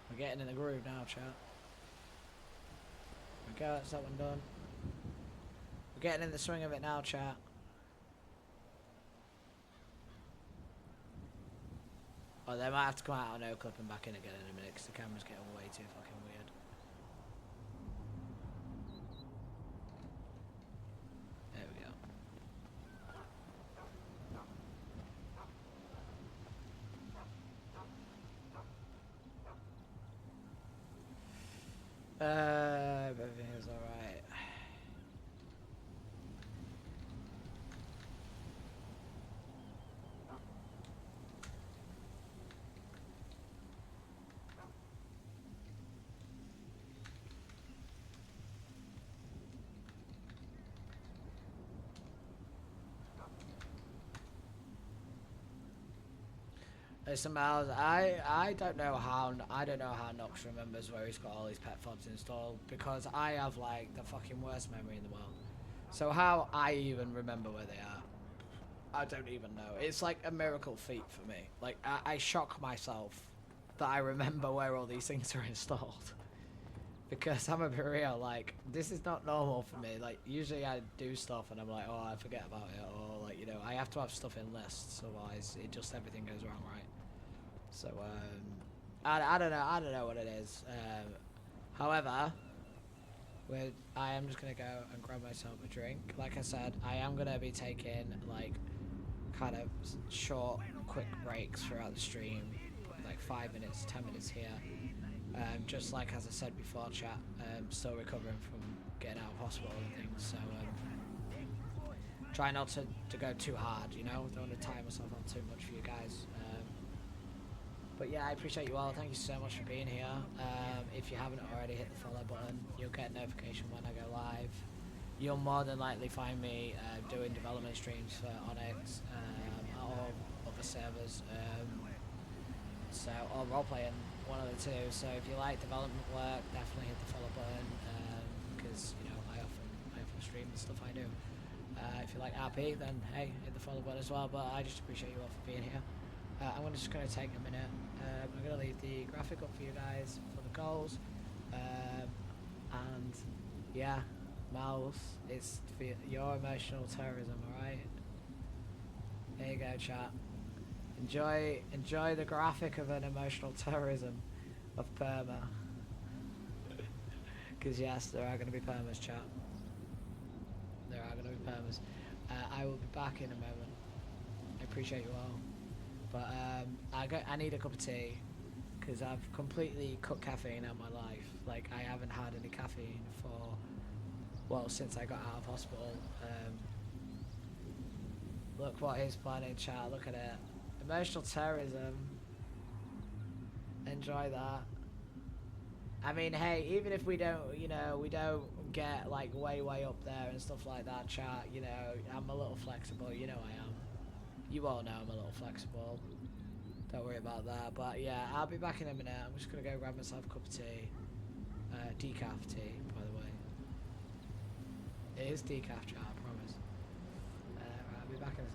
We're getting in the groove now, chat. We go, that's that one done. We're getting in the swing of it now, chat. Oh, they might have to come out on no clip and back in again in a minute because the camera's getting way too fucking weird. There we go. Everything is alright. Listen, Miles, I don't know how Knox remembers where he's got all these pet fobs installed because I have like the fucking worst memory in the world. So how I even remember where they are, I don't even know. It's like a miracle feat for me. Like I shock myself that I remember where all these things are installed. Because I'm a bit real, like this is not normal for me. Like usually I do stuff and I'm like, oh, I forget about it, or like, you know, I have to have stuff in lists, otherwise it just everything goes wrong, right? So I don't know what it is. However, I am just gonna go and grab myself a drink. Like I said, I am gonna be taking like kind of short, quick breaks throughout the stream, like 5 minutes, 10 minutes here. Just like as I said before, chat, still recovering from getting out of hospital and things. So try not to go too hard, you know. Don't want to tie myself on too much for you guys. But yeah, I appreciate you all. Thank you so much for being here. If you haven't already, hit the follow button. You'll get a notification when I go live. You'll more than likely find me doing development streams for Onyx or other servers. Or role-playing, one of the two. So if you like development work, definitely hit the follow button because you know I often stream the stuff I do. If you like RP, then hey, hit the follow button as well. But I just appreciate you all for being here. I'm just going to take a minute. I'm going to leave the graphic up for you guys for the goals. And yeah, Miles, it's for your emotional terrorism, alright? There you go, chat. Enjoy the graphic of an emotional terrorism of Perma. Because yes, there are going to be permas, chat. There are going to be permas. I will be back in a moment. I appreciate you all. But I need a cup of tea. Because I've completely cut caffeine out of my life. Like, I haven't had any caffeine for, well, since I got out of hospital. Look what he's planning, chat. Look at it. Emotional terrorism. Enjoy that. I mean, hey, even if we don't, you know, we don't get, like, way up there and stuff like that, chat, you know, I'm a little flexible. You know I am. You all know I'm a little flexible. Don't worry about that. But yeah, I'll be back in a minute. I'm just gonna go grab myself a cup of tea. Decaf tea, by the way. It is decaf, chat, I promise. Right, I'll be back in a moment.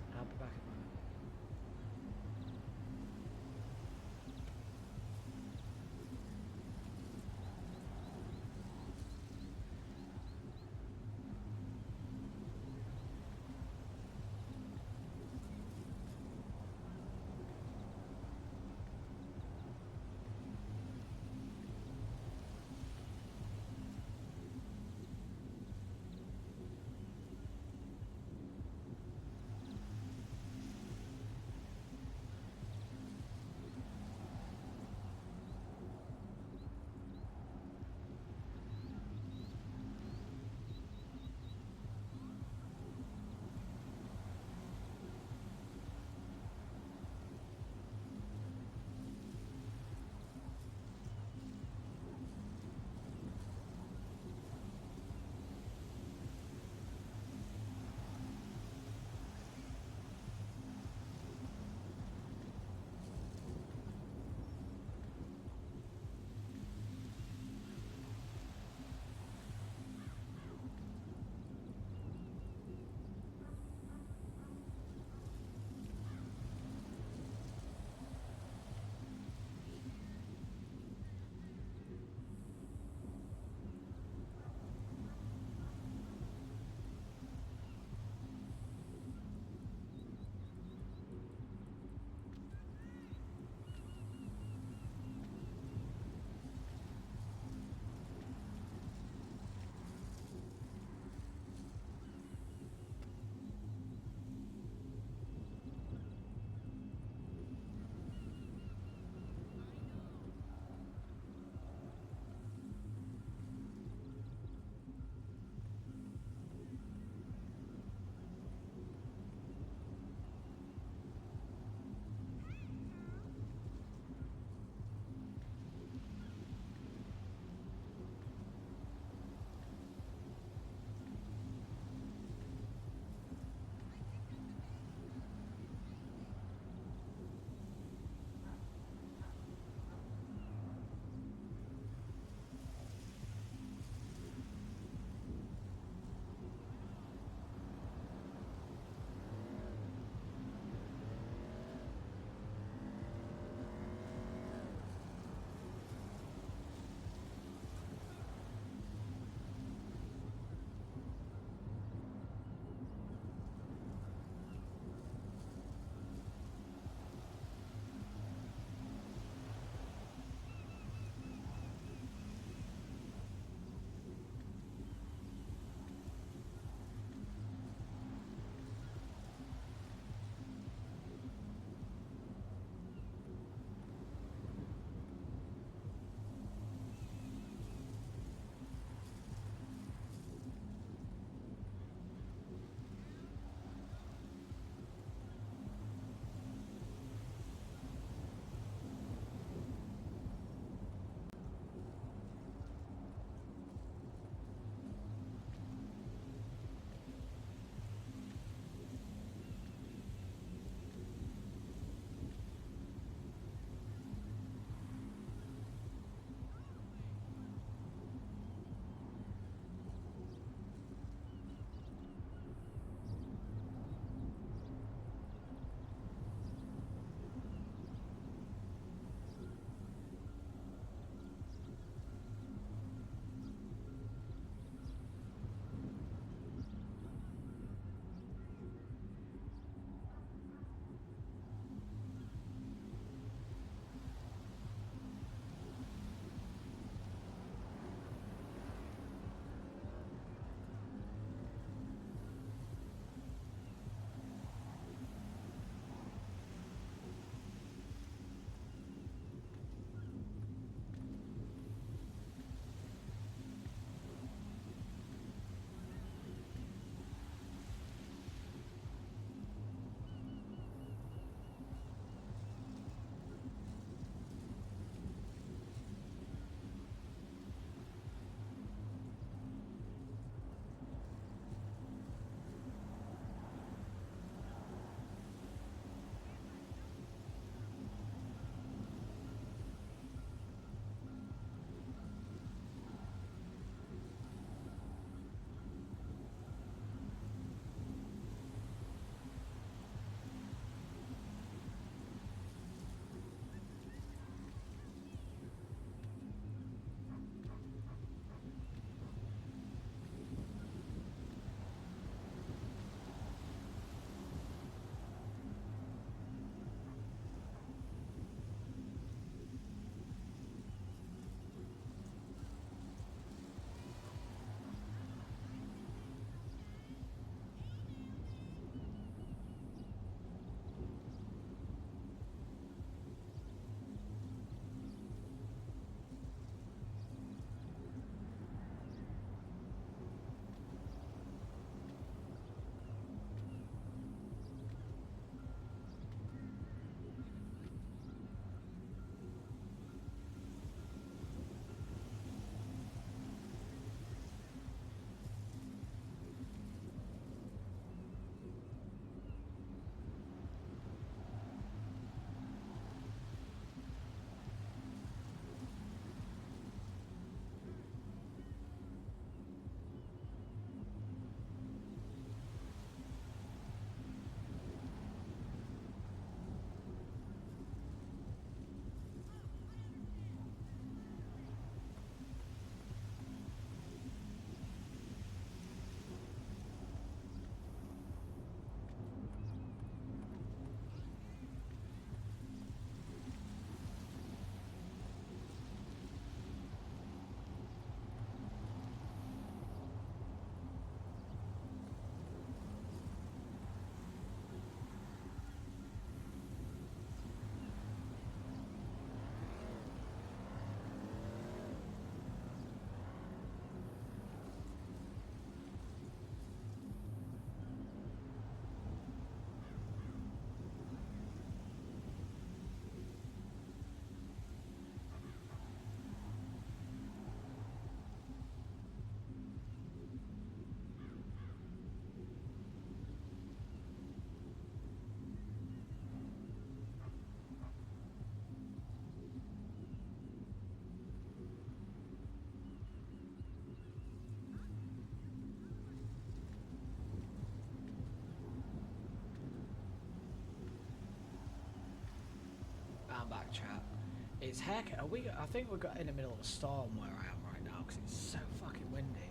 It's heck. Are we? I think we're in the middle of a storm where I am right now because it's so fucking windy.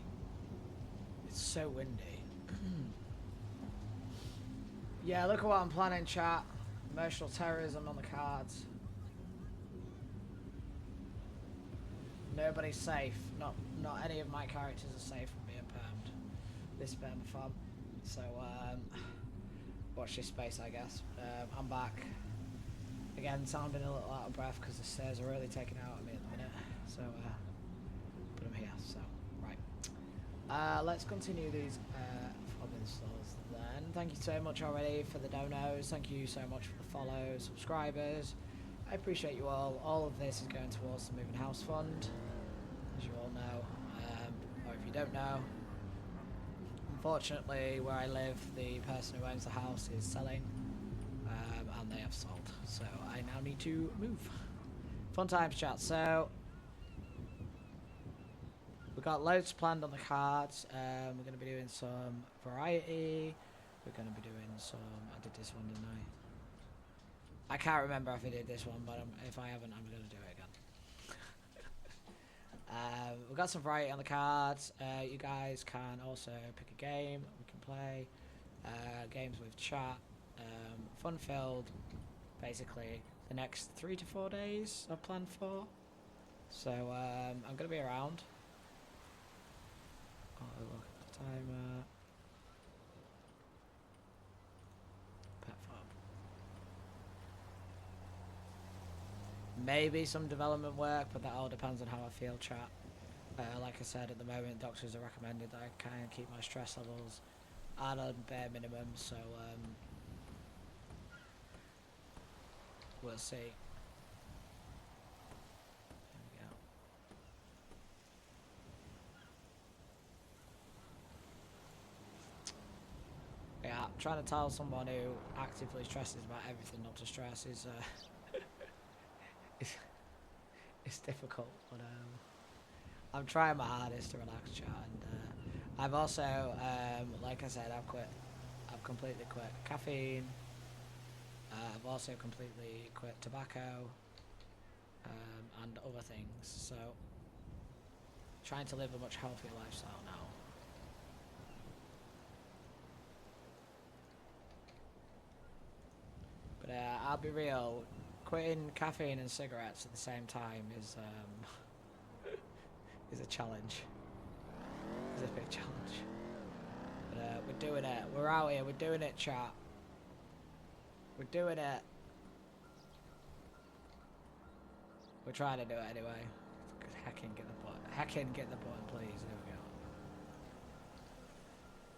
It's so windy. Yeah, look at what I'm planning, chat. Emotional terrorism on the cards. Nobody's safe. Not any of my characters are safe from being permed. This Permathon. So watch this space, I guess. I'm back. Again, sounding a little out of breath because the stairs are really taking out of me at the minute. So but I'm here. So right. Let's continue these fob installs then. Thank you so much already for the donos. Thank you so much for the follows, subscribers. I appreciate you all. All of this is going towards the Moving House Fund, as you all know. Or if you don't know, unfortunately, where I live, the person who owns the house is selling, and they have sold. So I now need to move. Fun times, chat. So we've got loads planned on the cards. We're going to be doing some variety. We're going to be doing some... I did this one, didn't I? I can't remember if I did this one, but if I haven't, I'm going to do it again. We've got some variety on the cards. You guys can also pick a game we can play. Games with chat. Fun-filled. Basically, the next 3 to 4 days I've planned for. So I'm going to be around. Oh, look at the timer. Pet farm. Maybe some development work, but that all depends on how I feel, chat. Like I said, at the moment, doctors are recommended that I kind of keep my stress levels at a bare minimum, so we'll see. There we go. Yeah, trying to tell someone who actively stresses about everything not to stress is it's difficult, but I'm trying my hardest to relax, chat, and I've also, like I said, I've completely quit caffeine. I've also completely quit tobacco and other things, so trying to live a much healthier lifestyle now. But I'll be real, quitting caffeine and cigarettes at the same time is a challenge. It's a big challenge. But we're doing it. We're out here. We're doing it, chat. We're doing it. We're trying to do it anyway. Heck in, get the button. Heck in, get the button, please. There we go.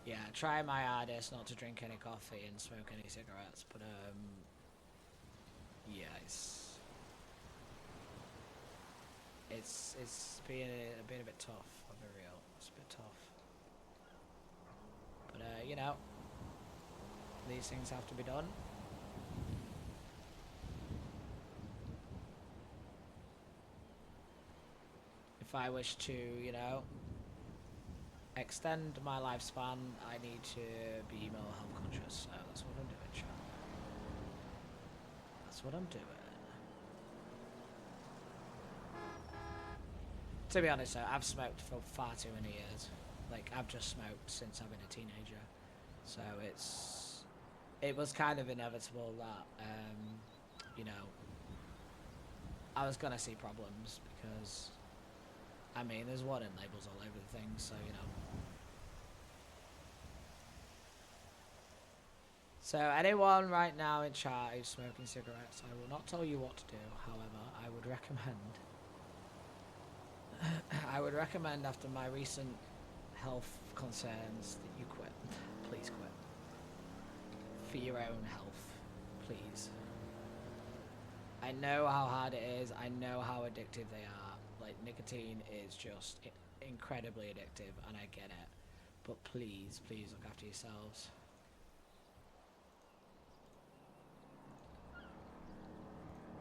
Yeah, try my hardest not to drink any coffee and smoke any cigarettes, but yeah, it's been a bit tough. I'll be real. It's a bit tough. But you know, these things have to be done. If I wish to, you know, extend my lifespan, I need to be more health conscious. So that's what I'm doing, chat. That's what I'm doing. To be honest, though, I've smoked for far too many years. Like, I've just smoked since I've been a teenager. So it was kind of inevitable that, you know, I was gonna see problems because, I mean, there's warning labels all over the thing, so, you know. So anyone right now in chat who's smoking cigarettes, I will not tell you what to do. However, I would recommend after my recent health concerns that you quit. Please quit. For your own health, please. I know how hard it is. I know how addictive they are. Like, nicotine is just incredibly addictive, and I get it. But please, please look after yourselves.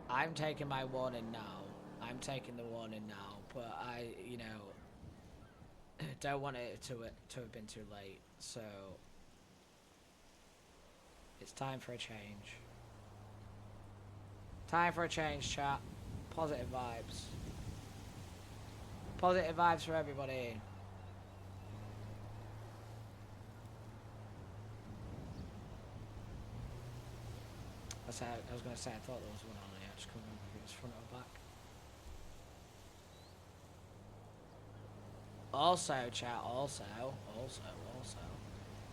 I'm taking my warning now. I'm taking the warning now, but I, you know, don't want it to have been too late. So it's time for a change. Time for a change, chat. Positive vibes. Positive vibes for everybody. I was going to say, I thought there was one on here. I just couldn't remember if it was front or back. Also, chat, also,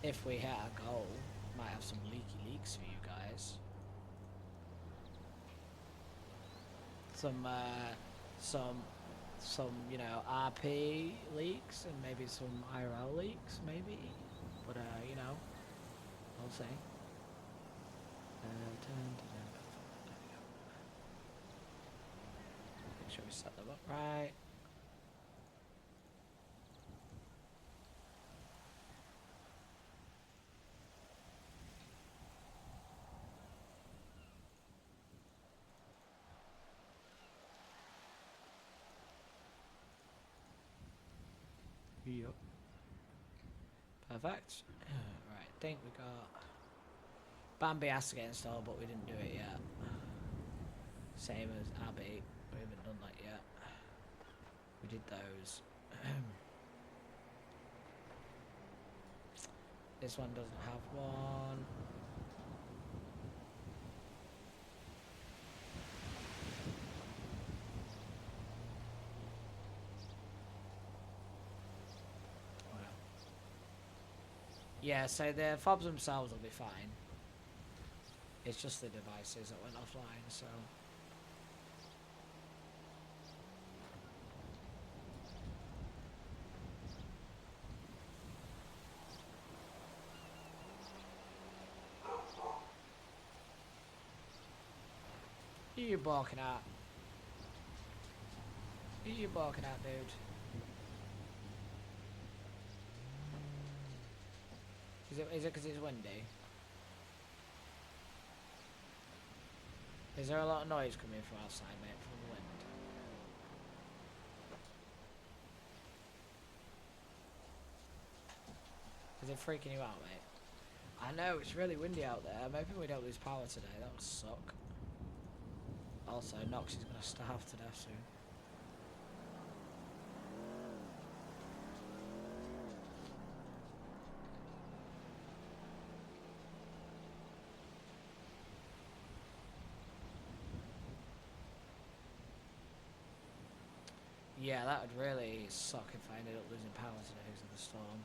if we hit our goal, might have some leaky leaks for you guys. Some, you know, RP leaks and maybe some IRL leaks, maybe. But, you know, we'll see. Make sure we set them up right. Yep. Perfect. Right, I think we got Bambi has to get installed, but we didn't do it yet. Same as Abby, we haven't done that yet. We did those. This one doesn't have one. Yeah, so the fobs themselves will be fine. It's just the devices that went offline, so. Who you barking at? Who you barking at, dude? Is it because it's windy? Is there a lot of noise coming from outside, mate, from the wind? Is it freaking you out, mate? I know, it's really windy out there. Maybe we don't lose power today. That would suck. Also, Knox is going to starve to death soon. Yeah, that would really suck if I ended up losing power today because of the storm.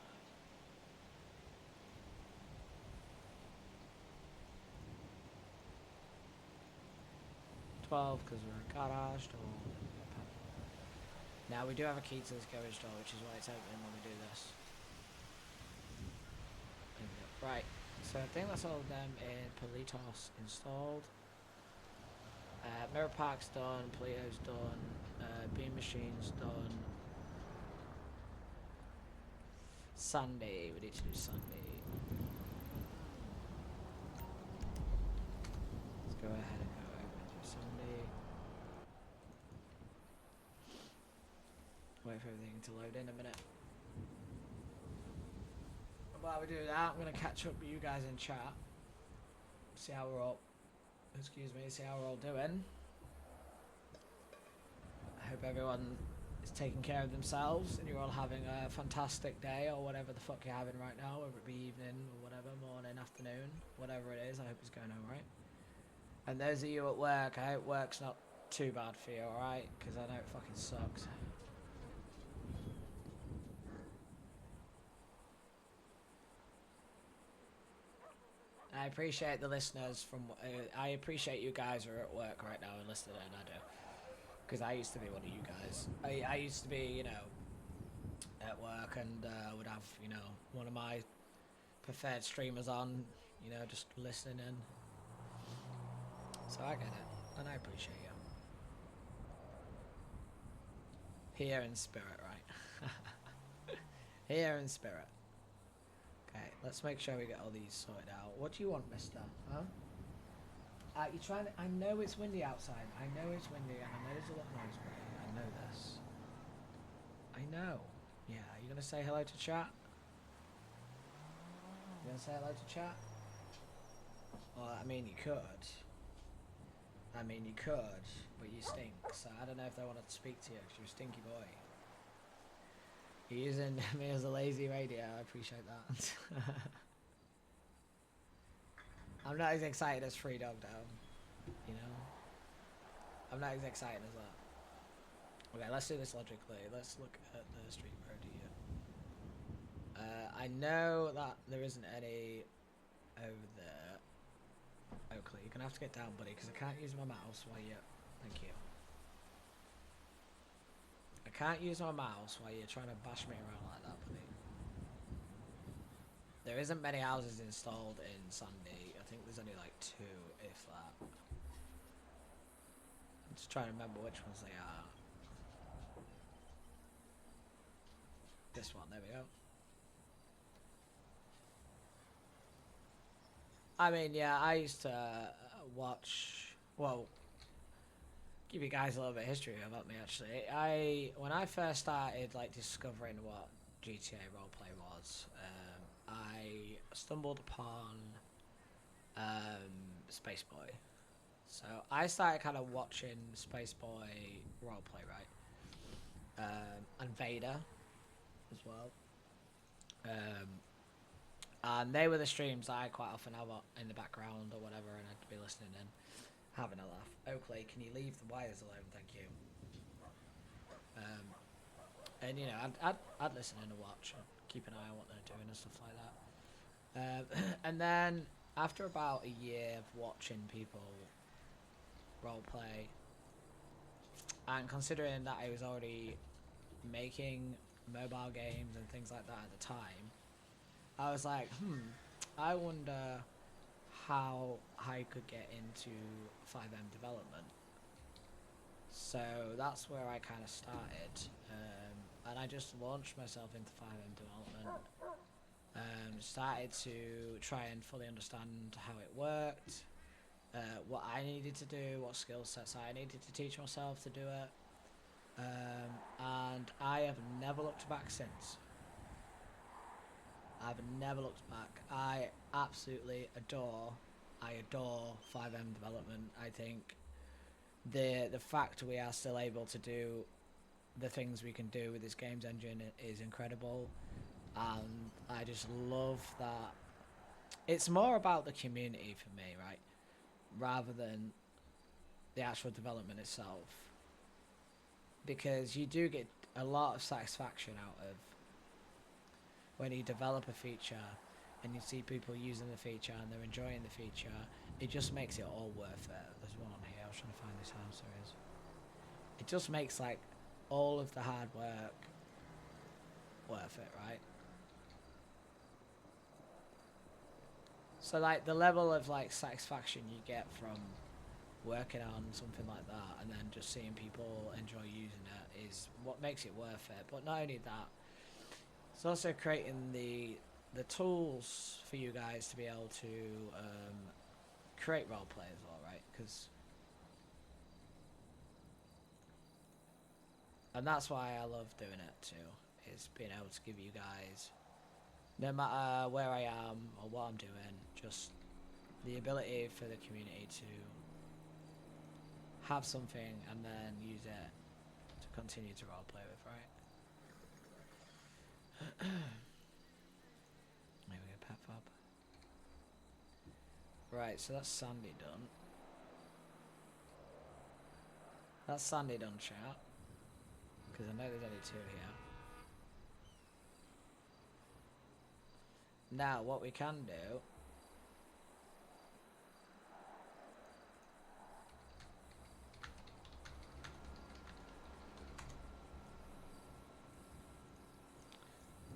Because we're a garage door. Now we do have a key to this garage door, which is why it's open when we do this. Right, so I think that's all of them in Politos installed. Mirror Park's done, Polito's done, Beam Machine's done. Sunday, we need to do Sunday. Let's go ahead and go over and do Sunday. Wait for everything to load in a minute. While we do that, I'm going to catch up with you guys in chat. See how we're all... Excuse me, see how we're all doing. I hope everyone is taking care of themselves and you're all having a fantastic day or whatever the fuck you're having right now, whether it be evening or whatever, morning, afternoon, whatever it is. I hope it's going alright. And those of you at work, I hope work's not too bad for you, alright? Because I know it fucking sucks. I appreciate the listeners from. I appreciate you guys who are at work right now and listening, and I do, because I used to be one of you guys. I used to be, you know, at work and would have, you know, one of my preferred streamers on, you know, just listening in. So I get it, and I appreciate you. Here in spirit, right? Here in spirit. Okay, let's make sure we get all these sorted out. What do you want, mister? Huh? You're trying to... I know it's windy outside. I know it's windy, and I know there's a lot of noise making. I know this. I know. Yeah, are you going to say hello to chat? You going to say hello to chat? Well, I mean, you could. I mean, you could, but you stink. So I don't know if they want to speak to you because you're a stinky boy. You're using me as a lazy radio. I appreciate that. I'm not as excited as Free Dog though. You know? I'm not as excited as that. Okay, let's do this logically. Let's look at the street road here. I know that there isn't any over there. Oakley, you're gonna have to get down, buddy, because I can't use my mouse while you... Thank you. I can't use my mouse while you're trying to bash me around like that, buddy. There isn't many houses installed in Sandy. I think there's only like 2, if that. I'm just trying to remember which ones they are. This one, there we go. I mean, yeah, I used to watch, well, give you guys a little bit of history about me, actually. When I first started, like, discovering what GTA roleplay was, I stumbled upon Space Boy. So I started kind of watching Space Boy roleplay, right? And Vader as well. And they were the streams that I quite often have in the background or whatever, and I'd be listening and having a laugh. Oakley, can you leave the wires alone? Thank you. And you know, I'd listen and watch and keep an eye on what they're doing and stuff like that. And then after about a year of watching people roleplay, and considering that I was already making mobile games and things like that at the time, I was like, I wonder how I could get into 5M development. So that's where I kind of started, and I just launched myself into 5M development. Started to try and fully understand how it worked, what I needed to do, what skill sets I needed to teach myself to do it, and I have never looked back since. I've never looked back. I absolutely adore 5M development. I think the fact we are still able to do the things we can do with this games engine is incredible, and I just love that it's more about the community for me, right, rather than the actual development itself, because you do get a lot of satisfaction out of when you develop a feature and you see people using the feature and they're enjoying the feature. It just makes it all worth it. There's one on here. I was trying to find this house. There is. It just makes like all of the hard work worth it, right? So like the level of like satisfaction you get from working on something like that and then just seeing people enjoy using it is what makes it worth it. But not only that, it's also creating the tools for you guys to be able to create roleplay as well, right? And that's why I love doing it too, is being able to give you guys, no matter where I am or what I'm doing, just the ability for the community to have something and then use it to continue to roleplay with, right? Maybe a pet fob. Right, so that's Sandy done. That's Sandy done, chat. Because I know there's only 2 here. Now, what we can do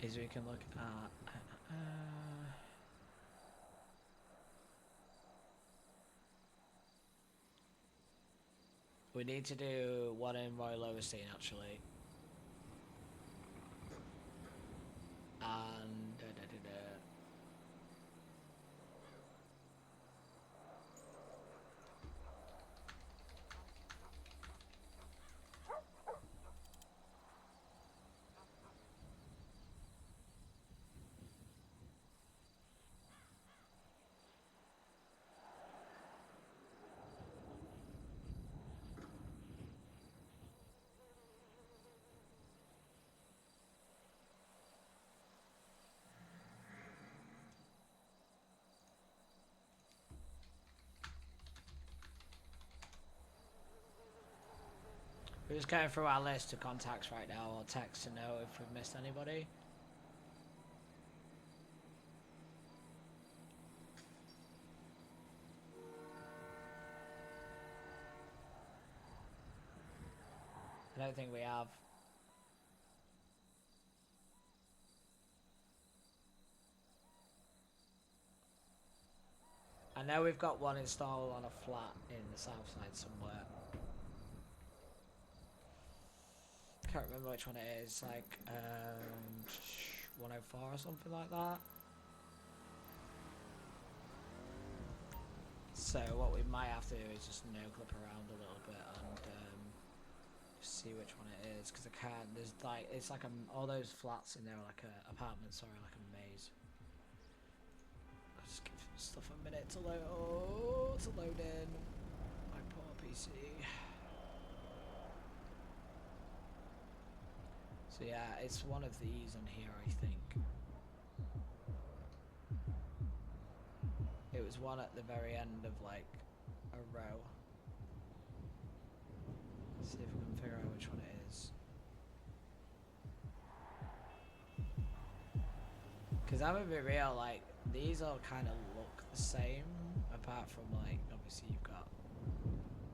is we can look at we need to do one in Royal Overstein actually, and We're just going through our list of contacts right now, or text to know if we've missed anybody. I don't think we have. I know we've got one installed on a flat in the south side somewhere. Can't remember which one it is, like 104 or something like that. So what we might have to do is just no clip around a little bit and see which one it is, because I can't. There's like it's like all those flats in there are like apartments, sorry, like a maze. I'll just give stuff a minute to load. Oh, to load in. My poor PC. So yeah, it's one of these on here, I think. It was one at the very end of like a row. Let's see if we can figure out which one it is. Because I'm gonna be real, like these all kind of look the same, apart from like obviously you've got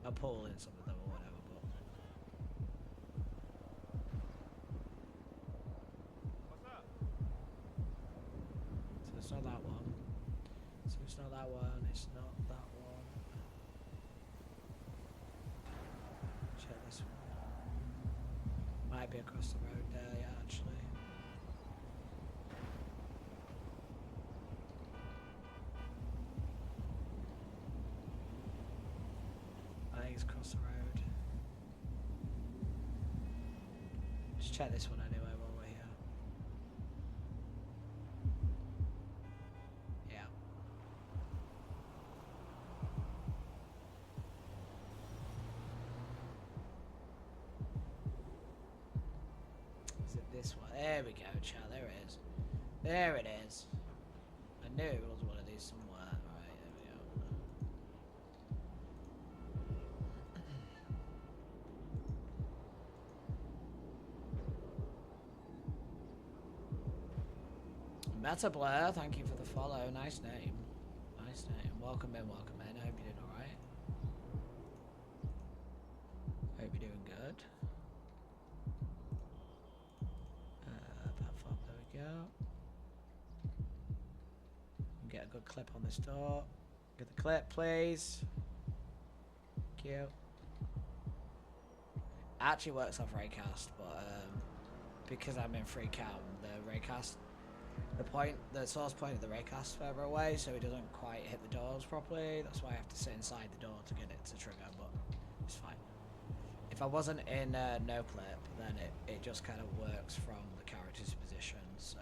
a pool in some of them or whatever. But What's up? so it's not that one. So it's not that one. It's not that one. Check this one. Might be across the road there, yeah, actually. I think it's across the road. Just check this one anyway while we're here. Yeah. Is it this one? There we go, chat. There it is. There it is. I knew it was one of these somewhere. Right, there we go. Meta Blair, thank you for the follow. Nice name. Nice name. Welcome in, welcome in. I hope you're doing alright. Hope you're doing good. Platform, there we go. Get a good clip on this door. Get the clip, please. Thank you. Actually works off Raycast, but because I'm in free cam, the Raycast, the source point of the Raycast further away, so it doesn't quite hit the doors properly. That's why I have to sit inside the door to get it to trigger, but it's fine. If I wasn't in no clip, then it just kind of works from the character's position, so.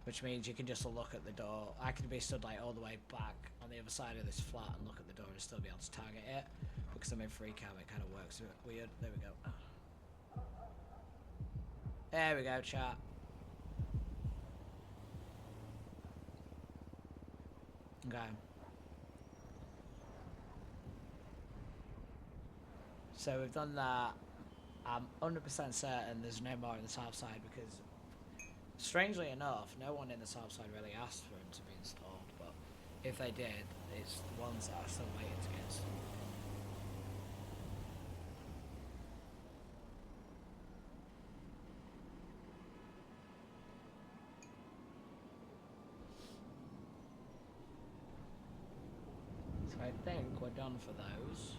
Which means you can just look at the door. I could be stood like all the way back on the other side of this flat and look at the door and still be able to target it. Because I'm in free cam, it kind of works a bit weird. There we go. There we go, chat. Okay. So we've done that. I'm 100% certain there's no more on the south side because, strangely enough, no one in the south side really asked for them to be installed, but if they did, it's the ones that are still waiting to get installed. So I think we're done for those.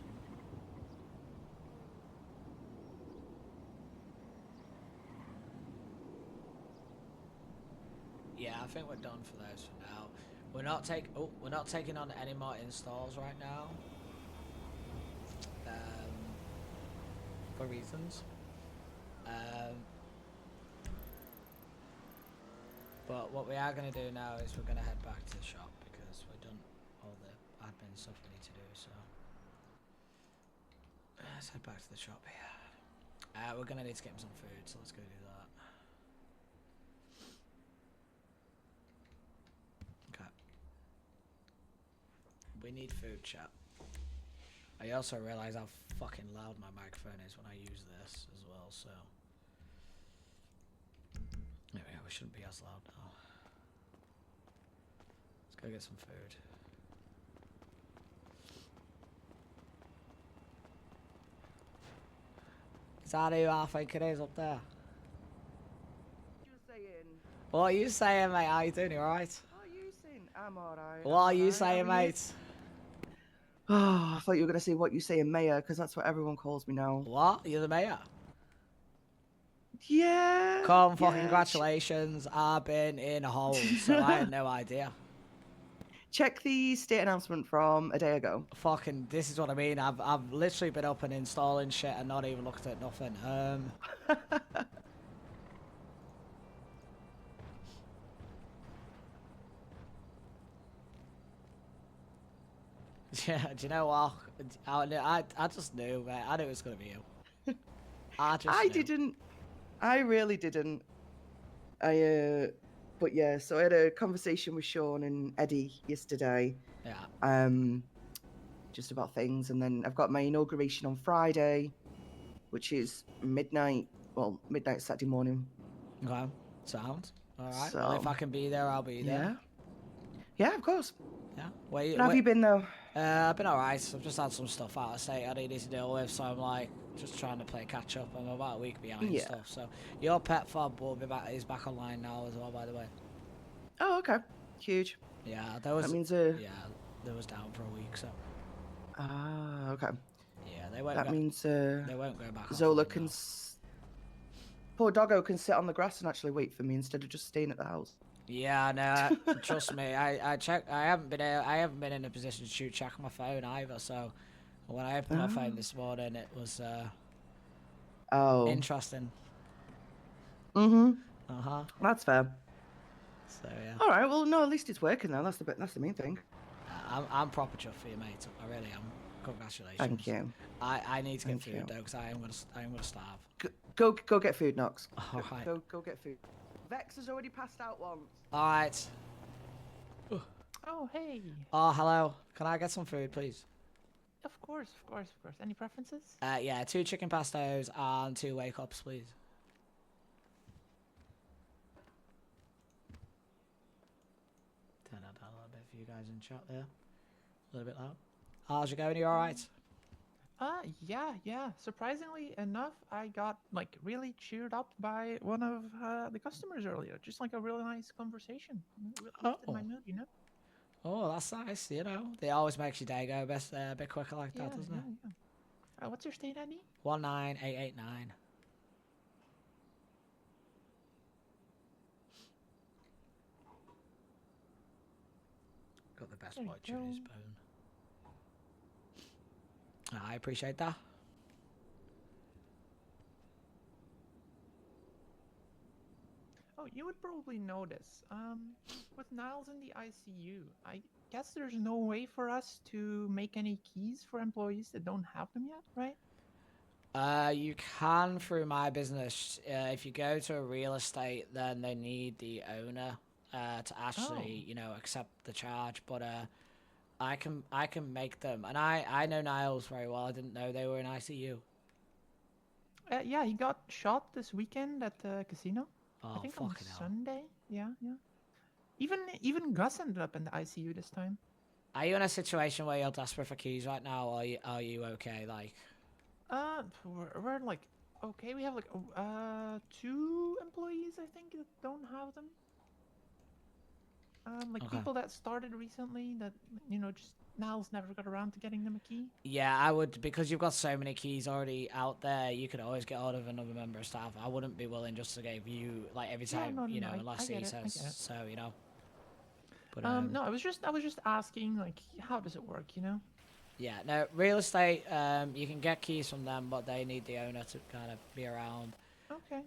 Yeah, I think we're done for those for now. We're not taking on any more installs right now. For reasons. But what we are going to do now is we're going to head back to the shop because we've done all the admin stuff we need to do. So let's head back to the shop here. We're going to need to get him some food, so let's go do that. We need food, chat. I also realise how fucking loud my microphone is when I use this as well, so... Anyway, we shouldn't be as loud now. Let's go get some food. Is that who I think it is up there? You saying? What are you saying, mate? How you doing? You alright? What are you saying? I'm alright. What are you saying, mate? Oh, I thought you were gonna say what you saying, Mayor, because that's what everyone calls me now. What? You're the mayor? Yeah. Come, fucking yeah. congratulations. I've been in a hole, so I had no idea. Check the state announcement from a day ago. Fucking, this is what I mean. I've literally been up and installing shit and not even looked at nothing. Yeah, do you know what? I just knew, mate. I knew it was gonna be you. I knew. Didn't. I really didn't. But yeah, so I had a conversation with Sean and Eddie yesterday. Yeah. Just about things, and then I've got my inauguration on Friday, which is midnight. Well, midnight Saturday morning. Okay. Sound. All right. So, Well, if I can be there, I'll be there. Yeah. Yeah, of course. Yeah. Wait. How have you been though? I've been alright. I've just had some stuff out of state I needed to deal with, so I'm like just trying to play catch up. I'm about a week behind stuff. So your pet fob will be back. Is back online now as well, by the way. Oh, okay. Huge. Yeah, there was. That means Yeah, there was down for a week, so. Ah, okay. Yeah, they won't. That means they won't go back. Zola can. Poor doggo can sit on the grass and actually wait for me instead of just staying at the house. Yeah, no, trust me. I checked. I haven't been in a position to check my phone either. So when I opened my phone this morning, it was interesting. That's fair. So yeah. All right. Well, no. At least it's working now. That's the main thing. I'm proper chuffed for you, mate. I really am. Congratulations. Thank you. I need to get food though, because I am gonna starve. Go get food, Knox. All right. Go get food. Vex has already passed out once. All right. Oh, hey. Oh, hello. Can I get some food, please? Of course. Any preferences? Yeah, 2 chicken pastos and 2 wake ups, please. Turn that down a little bit for you guys in chat there. A little bit loud. How's it going? You all right? Yeah. Surprisingly enough, I got like really cheered up by one of the customers earlier. Just like a really nice conversation. Really lifted my mood, you know? Oh, that's nice. You know, they always makes your day go a bit quicker like that, doesn't it? Yeah. What's your state ID? 19889. Got the best watch in his bone. I appreciate that. Oh, you would probably know this. With Niles in the ICU, I guess there's no way for us to make any keys for employees that don't have them yet, right? You can through my business. If you go to a real estate, then they need the owner to actually, accept the charge. But I can make them, and I know Niles very well. I didn't know they were in ICU. Yeah, he got shot this weekend at the casino. Oh, I think on fucking hell. Sunday. Yeah. Even Gus ended up in the ICU this time. Are you in a situation where you're desperate for keys right now, or are you okay? Like, we're like okay. We have like 2 employees, I think, that don't have them. People that started recently that just Niles never got around to getting them a key. Yeah, I would, because you've got so many keys already out there. You could always get hold of another member of staff. I wouldn't be willing just to give you like every time, unless he says so, But no, I was just asking, like, how does it work, Yeah, no, real estate. You can get keys from them, but they need the owner to kind of be around. Okay.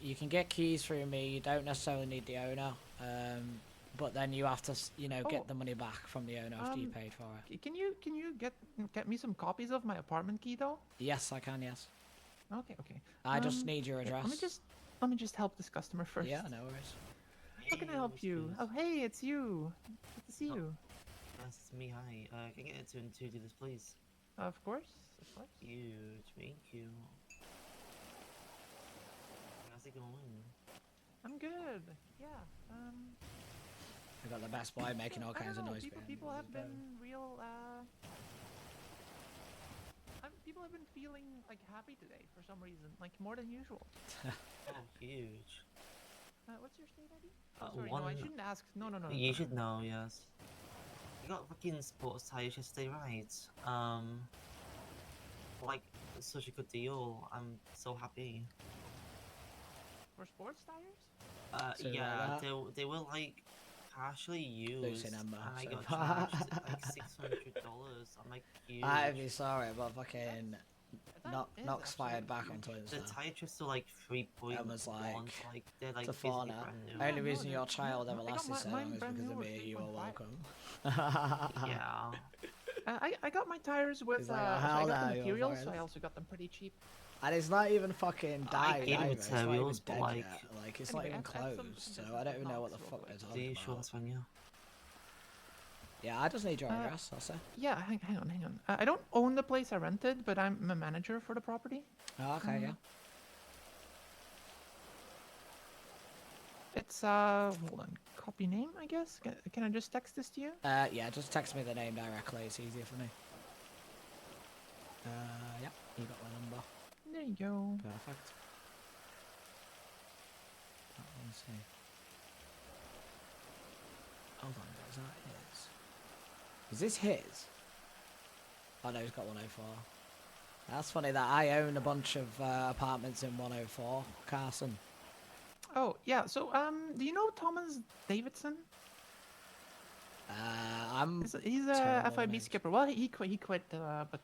You can get keys through me. You don't necessarily need the owner. But then you have to, get the money back from the owner after you paid for it. Can you get me some copies of my apartment key though? Yes, I can. Yes. Okay. I just need your address. Let me just help this customer first. Yeah, no worries. How can I help you? Oh, hey, it's you. Good to see you. Yes, it's me. Hi. Can I get to do this, please? Of course, of course. Huge. Thank you. How's it going? I'm good. Yeah. We got the best boy making all I kinds don't of know. noise. People, behind people you, have it's better. been real. People have been feeling like happy today for some reason, like more than usual. Oh, huge. What's your state ID? Oh, sorry, no, I One. shouldn't ask. No. You should know, yes. You got fucking sports tires yesterday, right? Like such a good deal. I'm so happy. For sports tires? So like Yeah, that. they were like partially used, Losing Ember, and I so got far. charged like $600. I'm like, huge. I'd be sorry, but fucking That is Knox fired absolutely back huge. onto The Insta. tire chips are like 3.1, Emma's like, like they're like it's a basically fauna. brand new. Only no, reason they're- your child no, ever I got lasted so mine long is brand because new of were me. You are 3.5. welcome. Yeah. I got my tires with. He's like, So "Oh, I hell got no, the you're materials, so fired." I also got them pretty cheap. And it's not even fucking I died get either. the It's not even materials, but dead like, yet. Like, it's not Anyway, even I have closed, some so business I don't with even know what the Knox real fuck quick. they're do talking you show about. this one, yeah? Yeah, I just need your Uh, address, I'll say. Yeah, hang on. I don't own the place I rented, but I'm a manager for the property. Oh, okay, yeah. It's hold on, copy name, I guess. Can I just text this to you? Yeah, just text me the name directly. It's easier for me. Yeah, you got my number. There you go. Perfect. Let's see. Hold on, is that his? Is this his? Oh no, he's got 104. That's funny that I own a bunch of apartments in 104, Carson. Oh yeah. So do you know Thomas Davidson? I'm He's a terrible with FIB names. skipper. Well, he quit, but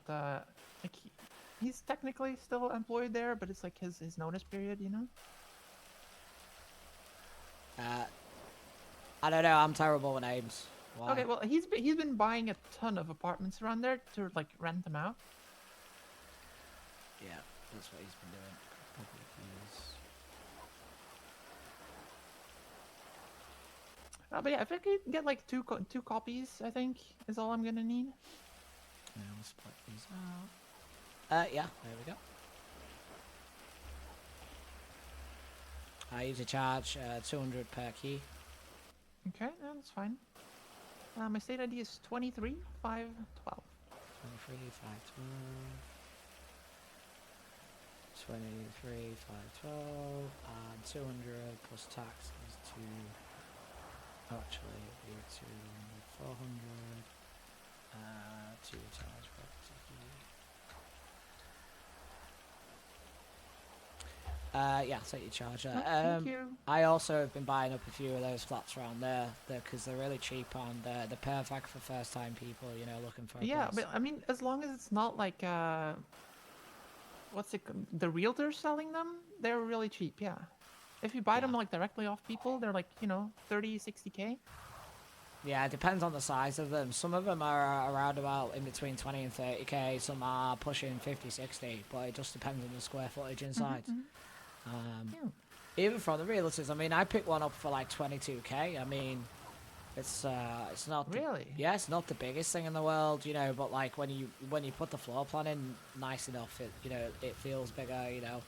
like he's technically still employed there, but it's like his notice period, you know. I don't know. I'm terrible with names. Why? Okay, well he's been buying a ton of apartments around there to like rent them out. Yeah, that's what he's been doing. Public use. But yeah, if I could get like two copies, I think is all I'm gonna need. Yeah, we'll split these out. Yeah, there we go. I usually charge 200 per key. Okay, yeah, that's fine. My state ID is 23 512. 23, 512. 23, 512. And 200 plus tax is 2. Actually, it'd be 400. 2 times yeah, take your charger. Thank you. I also have been buying up a few of those flats around there because they're really cheap and they're perfect for first time people, you know, looking for a Yeah, place. but I mean, as long as it's not like what's it? The realtors selling them, they're really cheap. Yeah, if you buy them Yeah. like directly off people, they're like 30, 60K. Yeah, it depends on the size of them. Some of them are around about in between 20 and 30k. Some are pushing 50, 60, but it just depends on the square footage inside. Yeah. Even from the realtors, I mean, I picked one up for like 22k. I mean, it's not Really? yeah, it's not the biggest thing in the world, you know. But like when you put the floor plan in nice enough, it feels bigger, you know,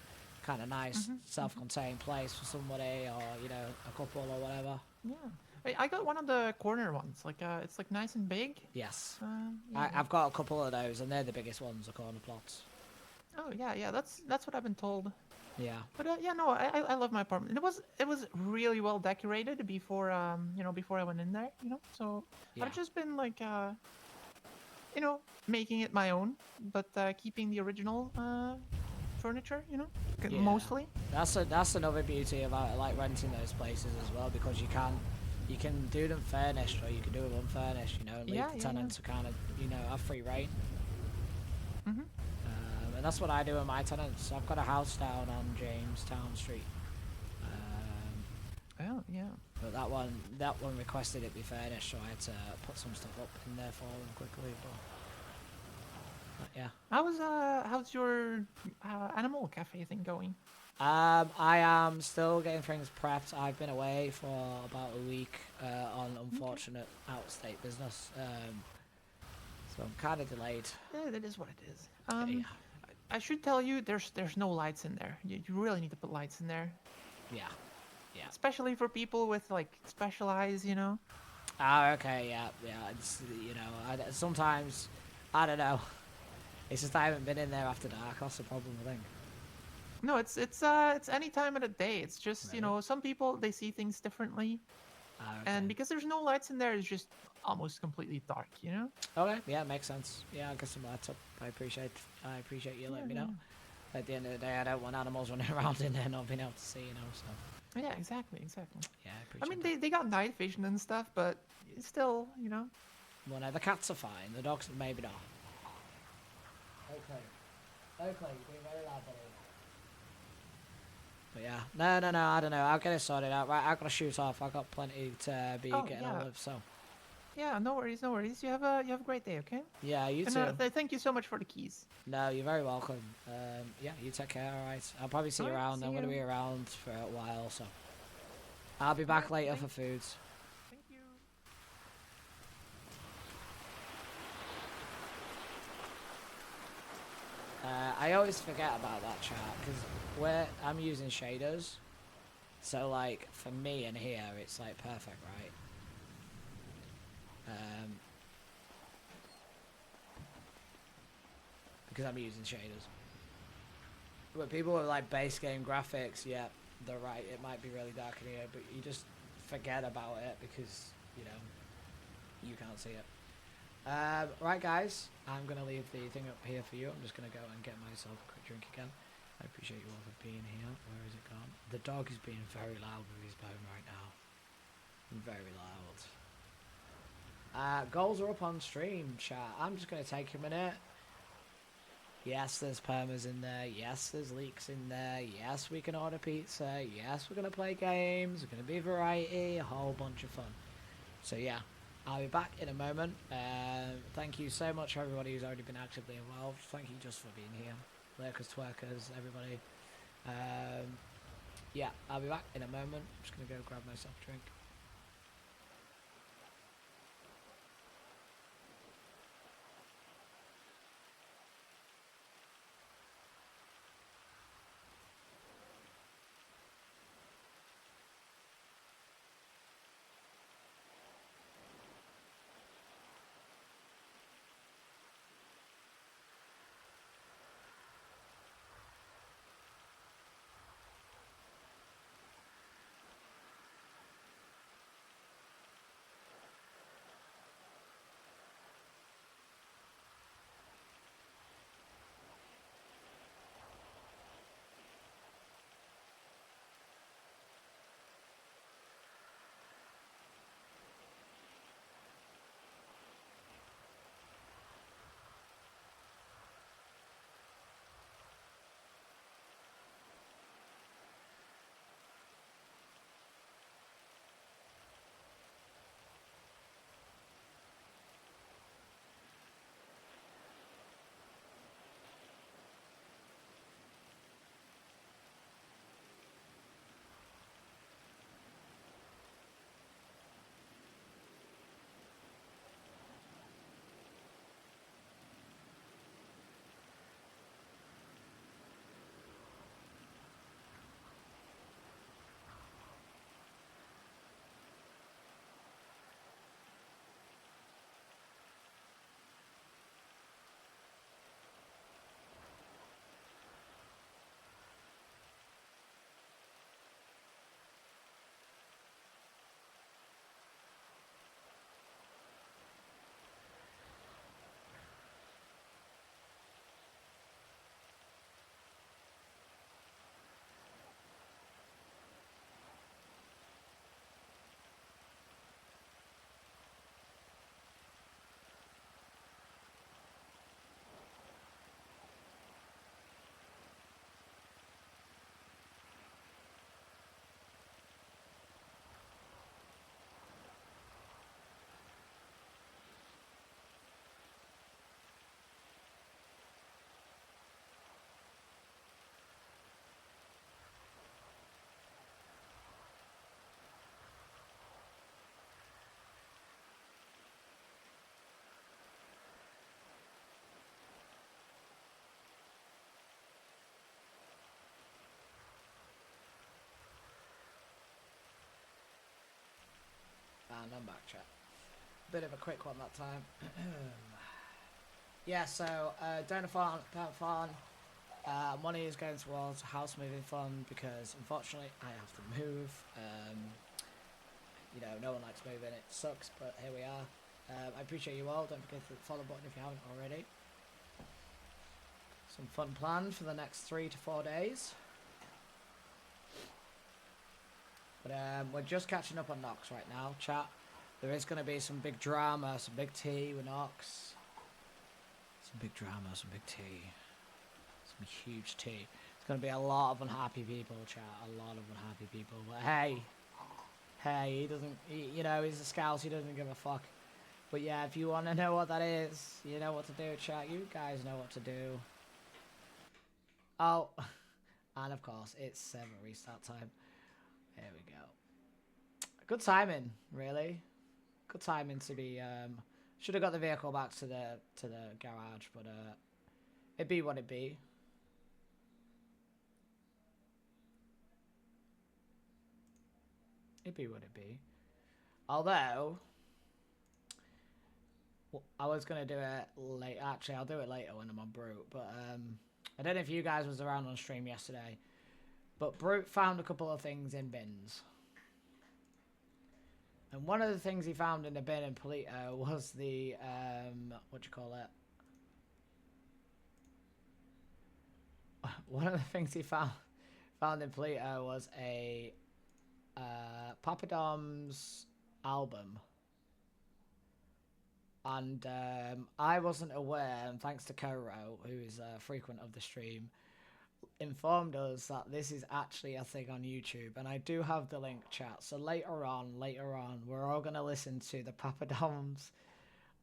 kind of nice, self-contained place for somebody or a couple or whatever. Yeah. I got one of the corner ones. Like it's like nice and big. Yes, Yeah. I've got a couple of those, and they're the biggest ones, the corner plots. Oh yeah. That's what I've been told. Yeah. But yeah, no, I love my apartment. It was really well decorated before before I went in there, So Yeah. I've just been like making it my own, but keeping the original furniture, Yeah. mostly. That's another beauty about like renting those places as well, because you can do them furnished or you can do them unfurnished, and leave the tenants to kind of have free reign. And that's what I do with my tenants. I've got a house down on Jamestown Street. Oh yeah. But that one requested it be furnished, so I had to put some stuff up in there for them quickly. But yeah. How's your animal cafe thing going? I am still getting things prepped. I've been away for about a week on unfortunate out-of-state business, so I'm kind of delayed. Yeah, that is what it is. Yeah. I should tell you, there's no lights in there. You really need to put lights in there, Yeah. Yeah. especially for people with like special eyes, you know. Ah, okay, yeah. It's, you know, sometimes, I don't know. It's just I haven't been in there after dark. That's the problem, I think. No, it's any time of the day. It's just, you Really? know, some people they see things differently, Ah, okay. and because there's no lights in there, it's just almost completely dark, you know. Okay, yeah, makes sense. Yeah, I'll get some lights up. I appreciate you letting me know. At the end of the day, I don't want animals running around in there not being able to see, you know, so. Yeah, exactly. Yeah, I I appreciate mean, that. they got night vision and stuff, but still, you know. Well, no, the cats are fine. The dogs, maybe not. Okay. You're being very loud, buddy. But yeah, no, I don't know. I'll get it sorted out. Right, I've got to shoot off. I've got plenty to be Oh, getting yeah. hold of, so. Yeah, no worries. You have a great day, okay? Yeah, you And too. thank you so much for the keys. No, you're very welcome. Yeah, you take care, alright? I'll probably see you Alright, around. see I'm going to you. be around for a while, so. I'll be back Alright, later thank- for foods. Thank you. I always forget about that chat because I'm using shaders, so like for me in here it's like perfect, right? Because I'm using shaders. But people with like base game graphics, yeah, they're right. It might be really dark in here, but you just forget about it because you know you can't see it. Right, guys, I'm gonna leave the thing up here for you. I'm just gonna go and get myself a quick drink again. I appreciate you all for being here. Where is it gone? The dog is being very loud with his bone right now. Very loud. Goals are up on stream, chat. I'm just gonna take a minute. Yes, there's permas in there. Yes, there's leaks in there. Yes, we can order pizza. Yes, we're gonna play games. There's gonna be variety, a whole bunch of fun. So yeah, I'll be back in a moment. Thank you so much, everybody who's already been actively involved. Thank you just for being here, lurkers, twerkers, everybody. Yeah, I'll be back in a moment. I'm just gonna go grab myself a drink. And I'm back, chat. Bit of a quick one that time. Yeah, so Permathon. Money is going towards house moving fund because unfortunately I have to move. You know, no one likes moving. It sucks, but here we are. I appreciate you all. Don't forget to hit the follow button if you haven't already. Some fun planned for the next 3 to 4 days. But we're just catching up on Knox right now, chat. There is going to be some big drama, some big tea with Knox. Some big drama, some big tea. Some huge tea. It's going to be a lot of unhappy people, chat. A lot of unhappy people. But hey, he doesn't, you know, he's a scout. He doesn't give a fuck. But yeah, if you want to know what that is, you know what to do, chat. You guys know what to do. Oh, and of course, it's 7 restart time. There we go. Good timing, really. Good timing to be. Should have got the vehicle back to the garage, but it be what it be. It be what it be. Although, I was gonna do it late. Actually, I'll do it later when I'm on Brute. But I don't know if you guys was around on stream yesterday, but Brute found a couple of things in bins. And one of the things he found in the bin in Polito was the, what do you call it? One of the things he found in Polito was a Papa Dom's album. And I wasn't aware, and thanks to Koro, who is a frequent of the stream, informed us that this is actually a thing on YouTube, and I do have the link, chat. So later on, we're all gonna listen to the Papa Dom's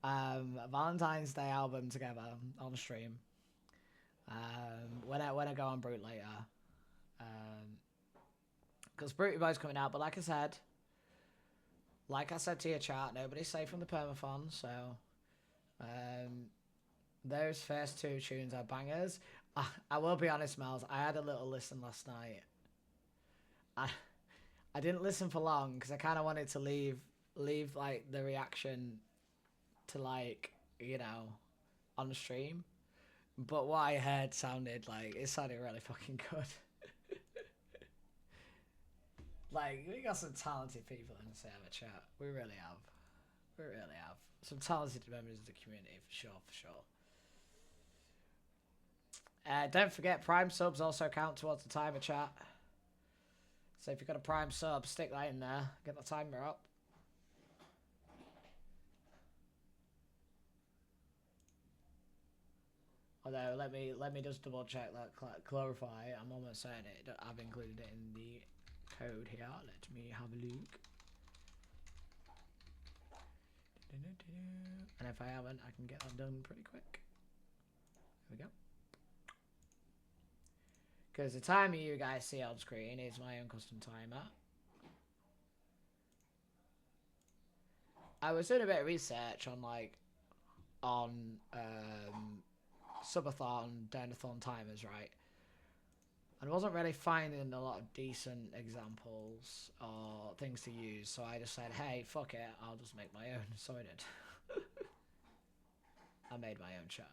Valentine's Day album together on stream. When I go on Brute later, because Brute Boy's coming out. But like I said to your chat, nobody's safe from the Permathon. So those first 2 tunes are bangers. I will be honest, Miles. I had a little listen last night. I didn't listen for long because I kind of wanted to leave like the reaction to, like, you know, on the stream. But what I heard sounded really fucking good. Like, we got some talented people in the server, chat. We really have. Some talented members of the community, for sure. Don't forget, Prime subs also count towards the timer, chat. So if you've got a Prime sub, stick that in there. Get the timer up. Although, let me just double check that, clarify. I'm almost certain I've included it in the code here. Let me have a look. And if I haven't, I can get that done pretty quick. There we go. Because the timer you guys see on screen is my own custom timer. I was doing a bit of research on subathon, donathon timers, right? And I wasn't really finding a lot of decent examples or things to use, so I just said, hey, fuck it, I'll just make my own. So I did. I made my own chat.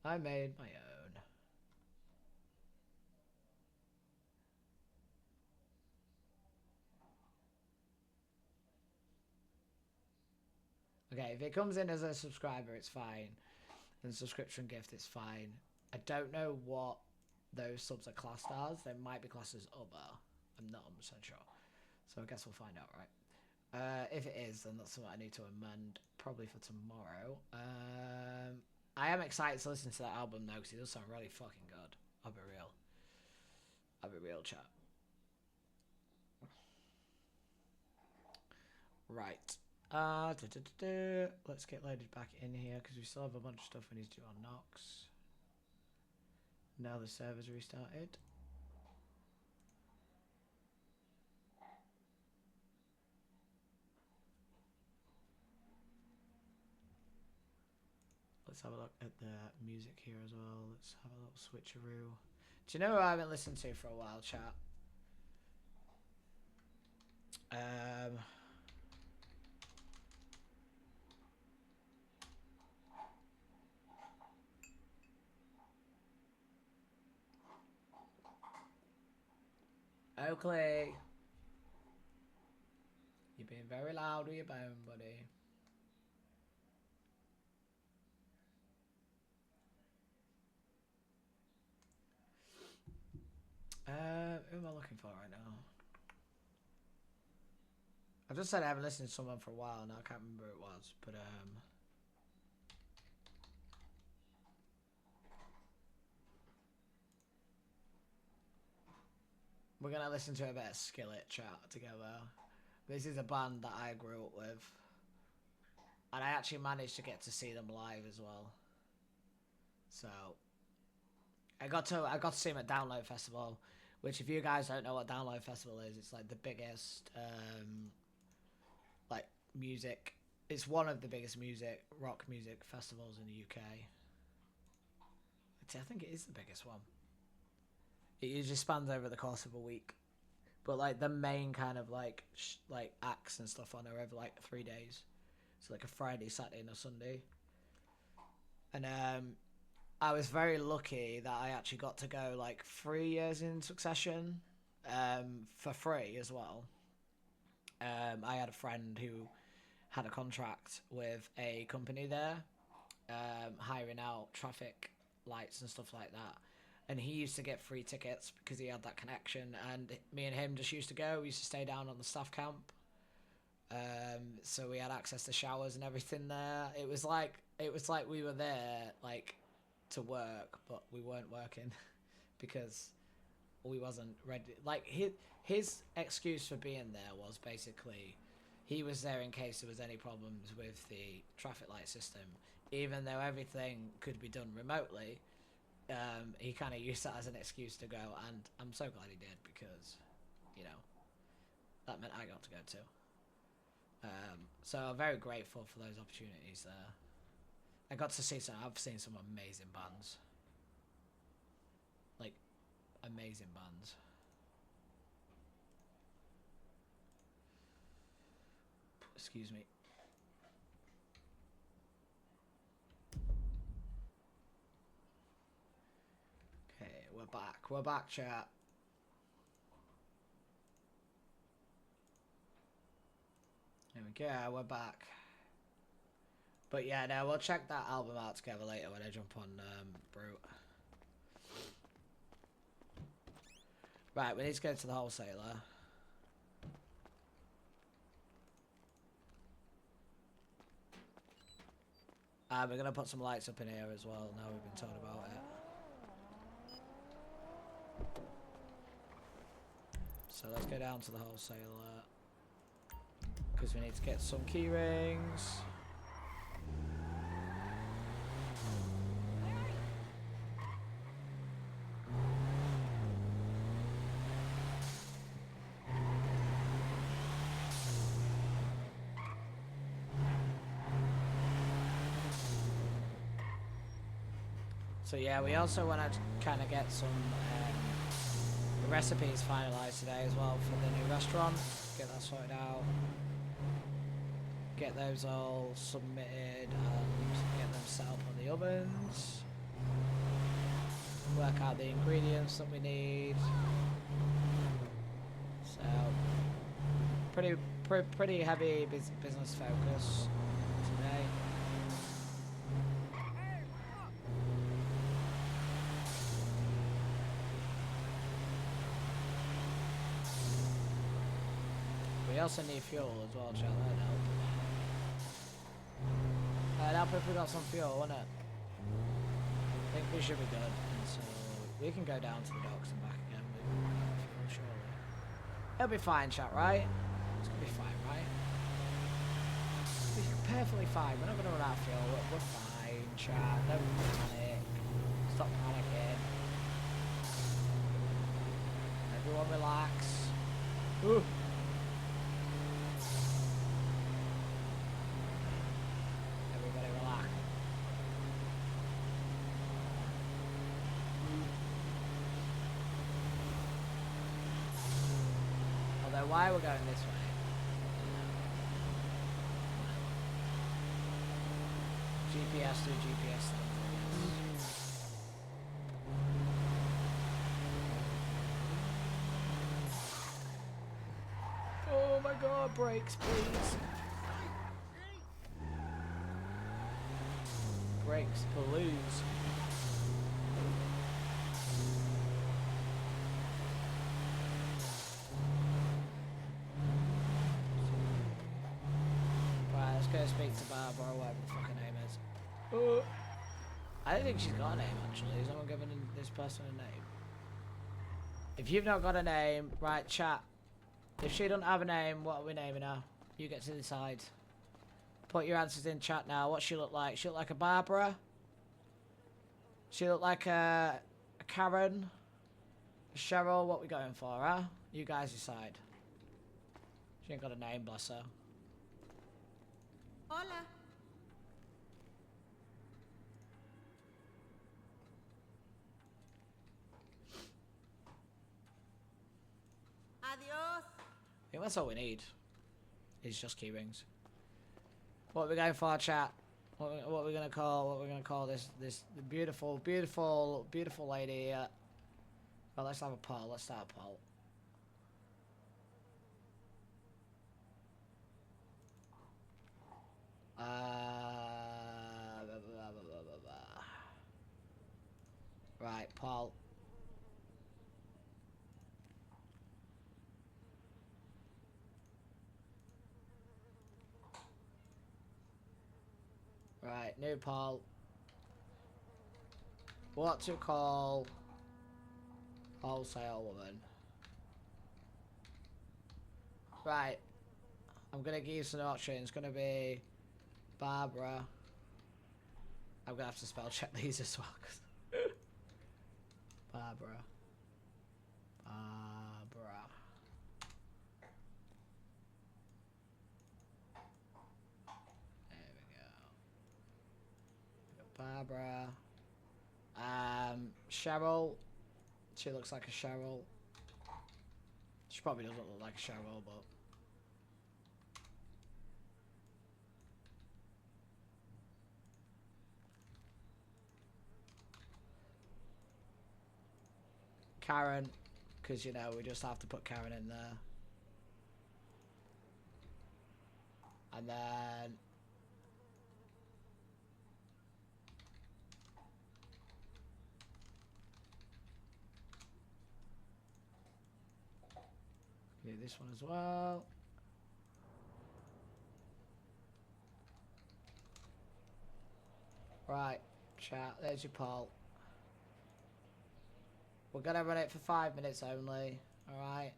I made my own. Okay, if it comes in as a subscriber, it's fine. And subscription gift, it's fine. I don't know what those subs are classed as. They might be classed as other. I'm not 100% sure. So I guess we'll find out, right? If it is, then that's something I need to amend probably for tomorrow. I am excited to listen to that album though, because it does sound really fucking good. I'll be real, chat. Right. Let's get loaded back in here because we still have a bunch of stuff we need to do on Knox. Now the server's restarted. Let's have a look at the music here as well. Let's have a little switcheroo. Do you know who I haven't listened to for a while, chat? Oakley. You're being very loud with your bone, buddy. Who am I looking for right now? I just said I haven't listened to someone for a while now. I can't remember who it was, but we're gonna listen to a bit of Skillet chat together. This is a band that I grew up with, and I actually managed to get to see them live as well. So I got to see them at Download Festival, which, if you guys don't know what Download Festival is, it's like the biggest like music. It's one of the biggest rock music festivals in the UK. I think it is the biggest one. It usually spans over the course of a week, but like the main kind of like acts and stuff on are over like 3 days. So like a Friday, Saturday, and a Sunday. And I was very lucky that I actually got to go like 3 years in succession, for free as well. I had a friend who had a contract with a company there, hiring out traffic lights and stuff like that. And he used to get free tickets because he had that connection. And me and him just used to go. We used to stay down on the staff camp. So we had access to showers and everything there. It was like we were there like to work, but we weren't working because we wasn't ready. Like his excuse for being there was basically he was there in case there was any problems with the traffic light system, even though everything could be done remotely. He kind of used that as an excuse to go, and I'm so glad he did because, you know, that meant I got to go too. So I'm very grateful for those opportunities there. I got to see I've seen some amazing bands. Like, amazing bands. Excuse me. Okay, we're back, chat. There we go, we're back. But yeah, no, we'll check that album out together later when I jump on Brute. Right, we need to go to the wholesaler. We're going to put some lights up in here as well, now we've been told about it. So let's go down to the wholesaler, because we need to get some key rings. So yeah, we also want to kind of get some recipes finalised today as well for the new restaurant. Get that sorted out. Get those all submitted and get them set up on the ovens. Work out the ingredients that we need. So pretty heavy business focus today. We also need fuel as well, chat. That'd help. That'd help if we got some fuel, wouldn't it? I think we should be good. And so we can go down to the docks and back again with fuel, surely. It'll be fine, chat, right? It's gonna be fine, right? We're perfectly fine. We're not gonna run out of fuel. We're fine, chat. Don't panic. Stop panicking. Everyone relax. Ooh. Why we're going this way? GPS through GPS things. my god, brakes, please. Brakes, please. Right, let's go speak to Barbara, or whatever the fucking name is. I don't think she's got a name, actually. Is no one giving this person a name? If you've not got a name, right, chat. If she doesn't have a name, what are we naming her? You get to decide. Put your answers in chat now. What she look like? She look like a Barbara? She look like a Karen? A Cheryl? What we going for, huh? You guys decide. She ain't got a name, bless her. Hola. Adios. I think that's all we need. Is just key rings. What are we going for, chat? What are we gonna call this beautiful lady? Well, let's have a poll. Let's start a poll. Right, poll. Right, new poll. What to call wholesale woman? Right. I'm gonna give you some options. It's gonna be Barbara. I'm gonna have to spell check these as well. Barbara. There we go. Barbara. Cheryl. She looks like a Cheryl. She probably doesn't look like a Cheryl, but. Karen, because you know we just have to put Karen in there, and then do this one as well. Right, chat. There's your poll. We're gonna run it for 5 minutes only. All right.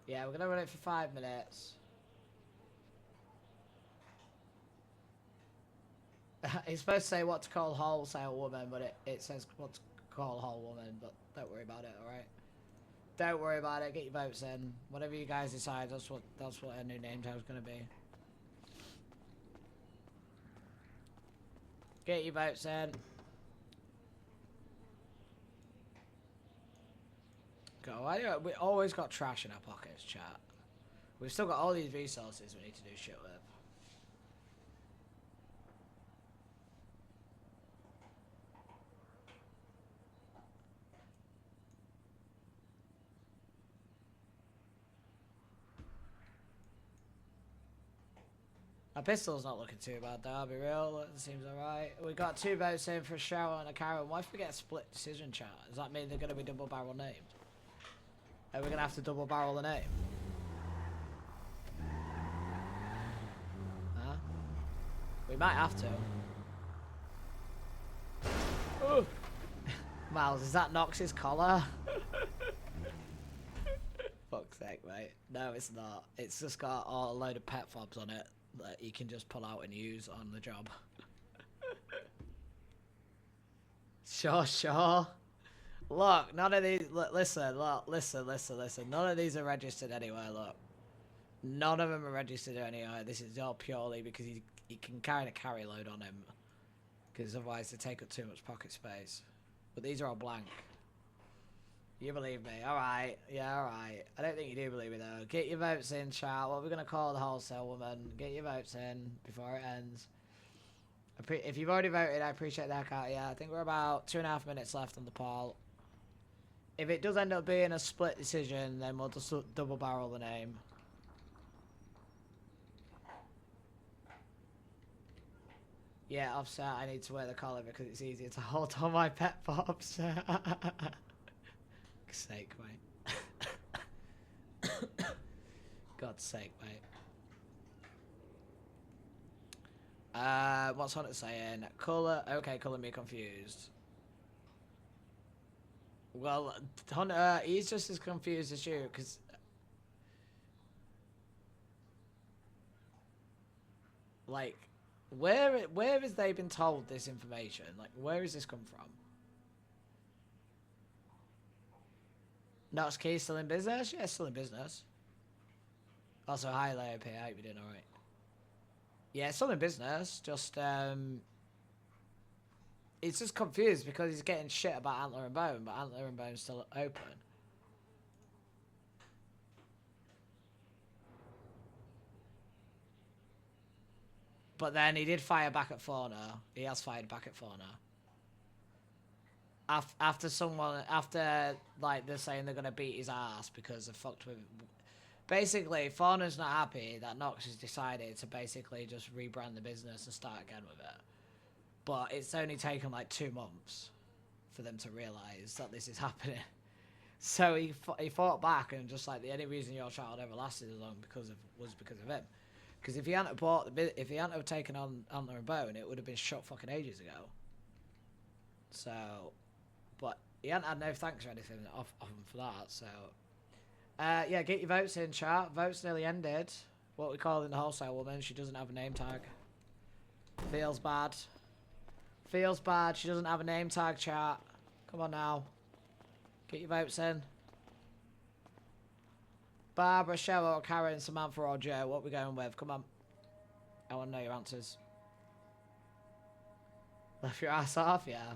Yeah, we're gonna run it for 5 minutes. It's supposed to say what to call wholesale woman, but it says what to call whole woman, but don't worry about it, alright? Don't worry about it, get your votes in. Whatever you guys decide, that's what our new name tag's gonna be. Get your votes in. Go, we always got trash in our pockets, chat. We've still got all these resources we need to do shit with. My pistol's not looking too bad though, I'll be real. It seems alright. We got 2 votes in for a Cheryl and a Karen. What if we get a split decision, chat? Does that mean they're going to be double barrel named? Are we going to have to double barrel the name? Huh? We might have to. Oh. Miles, is that Knox's collar? Fuck's sake, mate. No, it's not. It's just got a load of pet fobs on it that you can just pull out and use on the job. Sure. Look, none of these. Look, listen. None of these are registered anywhere. Look, none of them are registered anywhere. This is all purely because he can kind of carry load on him, because otherwise they take up too much pocket space. But these are all blank. You believe me? All right. Yeah, all right. I don't think you do believe me though. Get your votes in, chat. What are we gonna call the wholesale woman? Get your votes in before it ends. If you've already voted, I appreciate the heck out of you. I think we're about 2.5 minutes left on the poll. If it does end up being a split decision, then we'll just double barrel the name. Yeah, offset, I need to wear the collar because it's easier to hold on my pet pops. Sake, mate. God's sake, mate. What's Hunter saying? Colour, okay, colour me confused. Well, Hunter, he's just as confused as you, because... Like, where has they been told this information? Like, where has this come from? Knox Key still in business? Yeah, still in business. Also, hi, Leo P. I hope you're doing alright. Yeah, still in business. Just, he's just confused because he's getting shit about Antler and Bone, but Antler and Bone's still open. But then he did fire back at Fauna. He has fired back at Fauna. After like they're saying they're gonna beat his ass because they fucked with. Basically, Fauna's not happy that Knox has decided to basically just rebrand the business and start again with it. But it's only taken like 2 months for them to realise that this is happening. So he fought back and just like the only reason your child ever lasted as long was because of him. Because if he hadn't if he hadn't have taken on Antler and Bone, it would have been shot fucking ages ago. So, but he hadn't had no thanks or anything off him for that. So, yeah, get your votes in, chat. Votes nearly ended. What we call in the wholesale woman, she doesn't have a name tag. Feels bad. Feels bad. She doesn't have a name tag, chat. Come on now. Get your votes in. Barbara, Cheryl, Karen, Samantha, or Joe. What are we going with? Come on. I want to know your answers. Left your ass off, yeah.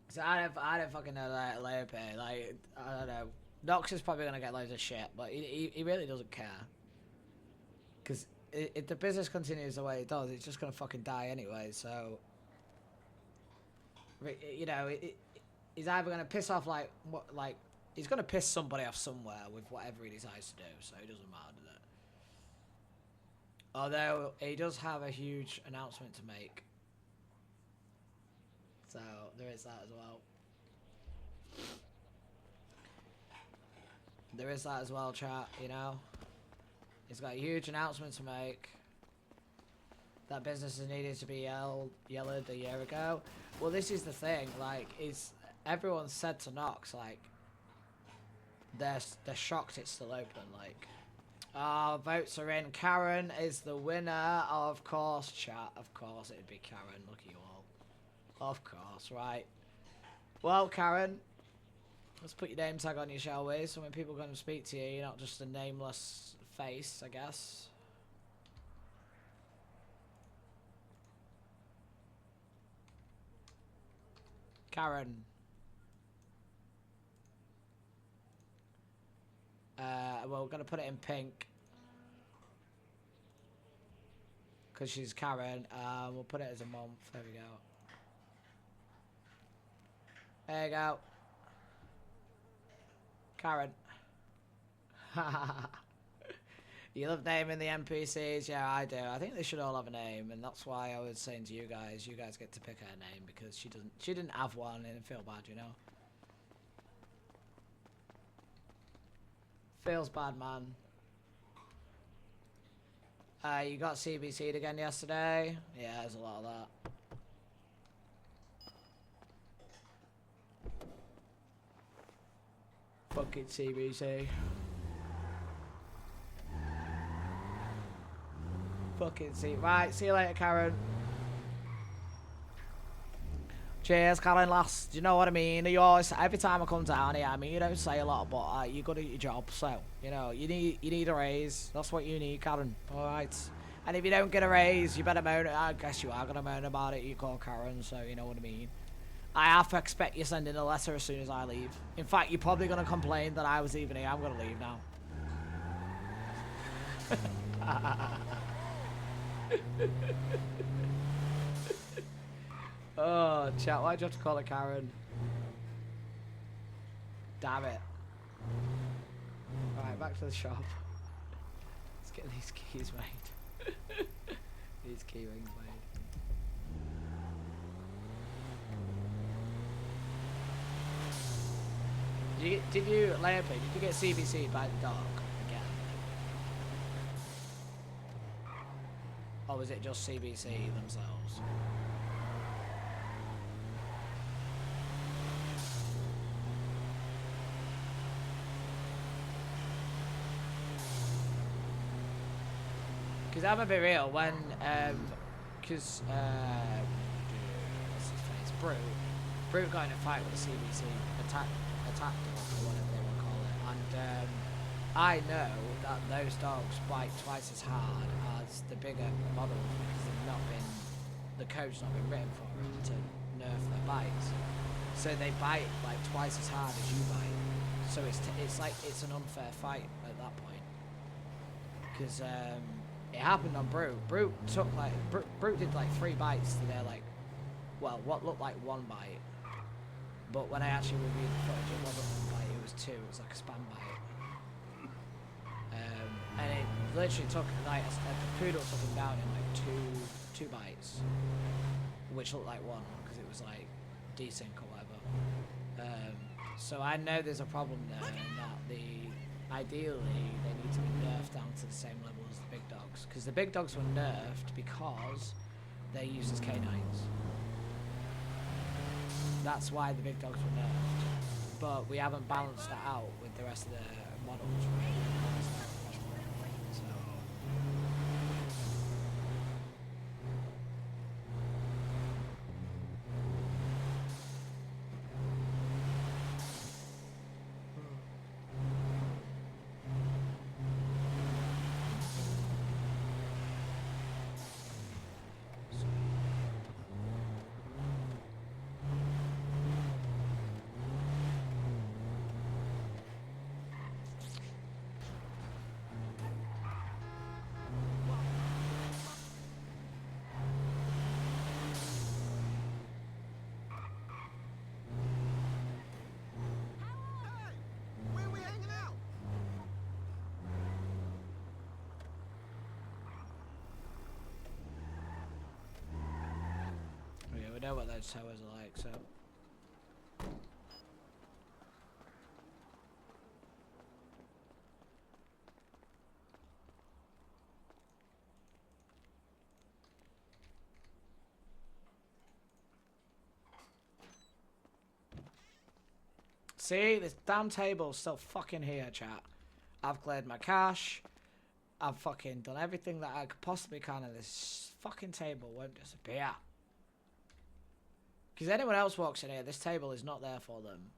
So I don't fucking know that Leope. Like, I don't know. Knox is probably gonna get loads of shit, but he really doesn't care. Because if the business continues the way it does, it's just gonna fucking die anyway. So, you know, he's either gonna piss off he's gonna piss somebody off somewhere with whatever he decides to do. So it doesn't matter, does it? Although he does have a huge announcement to make. So there is that as well. There is that as well, chat, you know. He's got a huge announcement to make. That businesses needed to be yelled a year ago. Well, this is the thing, like, everyone said to Knox, like, they're shocked it's still open, like. Votes are in. Karen is the winner, of course, chat. Of course it'd be Karen, look at you all. Of course, right. Well, Karen, let's put your name tag on you, shall we? So when people come and speak to you, you're not just a nameless face, I guess. Karen. Well, we're going to put it in pink. Because she's Karen. We'll put it as a month. There we go. There you go. Karen. You love naming the NPCs? Yeah, I do. I think they should all have a name, and that's why I was saying to you guys get to pick her name, because she didn't have one, and it feel bad, you know? Feels bad, man. You got CBC'd again yesterday? Yeah, there's a lot of that. Fucking CBC. Fucking C. Right, see you later, Karen. Cheers, Karen, lass. Do you know what I mean? You always, every time I come down here, I mean, you don't say a lot, but you got to do your job. So, you know, you need a raise. That's what you need, Karen. All right. And if you don't get a raise, you better moan. I guess you are gonna moan about it. You call Karen, so you know what I mean. I have to expect you sending a letter as soon as I leave. In fact, you're probably gonna complain that I was leaving here. I'm gonna leave now. Oh, chat, why'd you have to call her Karen? Damn it. Alright, back to the shop. Let's get these keys made. These key rings made. Did you, Leopold, did you get CBC'd by the dog again? Or was it just CBC themselves? Because I'm a bit real when, because, what's his face, Brute got in a fight with the CBC, attacked dog or whatever they want to call it, and I know that those dogs bite twice as hard as the bigger models because they've not been, the code's not been written for them to nerf their bites. So they bite like twice as hard as you bite. So it's like, it's an unfair fight at that point. Because, it happened on Brute. Brute took like, Brute did like 3 bites to their like, well, what looked like 1 bite. But when I actually reviewed the footage, it wasn't 1 bite, it was 2. It was like a spam bite. And it literally took, like, the poodle took him down in like two bites. Which looked like 1, because it was like desync or whatever. So I know there's a problem there, and that ideally they need to be nerfed down to the same level as the big dogs. Because the big dogs were nerfed because they're used as canines. That's why the big dogs were nerfed. But we haven't balanced that out with the rest of the models. So. Where we hanging out? Yeah, we know what those towers are like, so. See, this damn table's still fucking here, chat. I've cleared my cache. I've fucking done everything that I could possibly can, and this fucking table won't disappear. Because anyone else walks in here, this table is not there for them.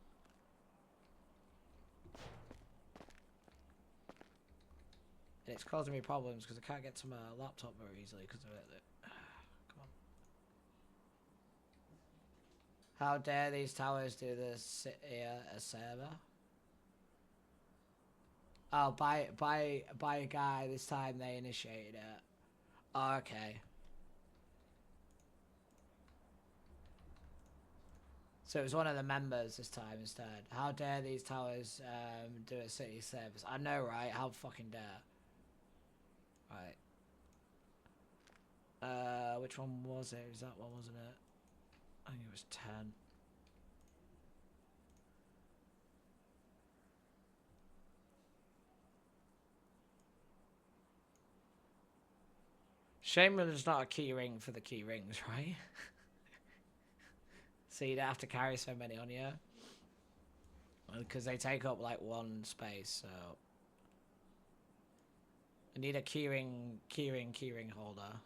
And it's causing me problems because I can't get to my laptop very easily because of it. Come on. How dare these towers do this sit here a server? Oh, by a guy this time they initiated it. Oh, okay. So it was one of the members this time instead. How dare these towers do a city service? I know, right? How fucking dare. Right. Which one was it? It was that one, wasn't it? I think it was 10. Shame there's not a key ring for the key rings, right? So you don't have to carry so many on you. Because they take up like 1 space, so. I need a keyring holder.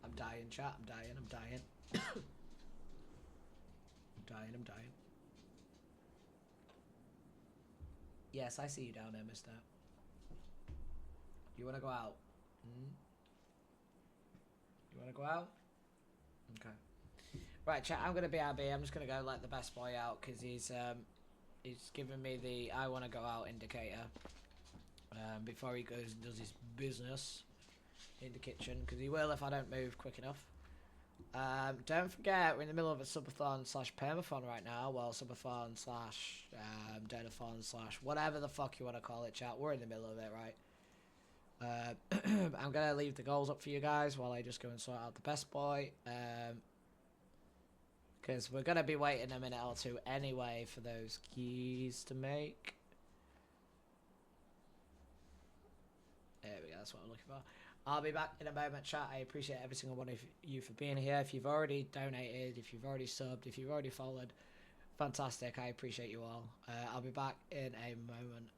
I'm dying, chat. I'm dying. I'm dying. Yes, I see you down there, mister. You wanna go out? Hmm? You wanna go out? Okay. Right, chat. I'm gonna BRB. I'm just gonna go let the best boy out because he's giving me the I want to go out indicator before he goes and does his business in the kitchen, because he will if I don't move quick enough. Don't forget, we're in the middle of a subathon slash permathon right now. Well, subathon slash donathon slash whatever the fuck you want to call it, chat. We're in the middle of it, right? I'm gonna leave the goals up for you guys while I just go and sort out the best boy. Because we're gonna be waiting a minute or two anyway for those keys to make. There we go, that's what I'm looking for. I'll be back in a moment, chat. I appreciate every single one of you for being here. If you've already donated, if you've already subbed, if you've already followed, fantastic. I appreciate you all. I'll be back in a moment.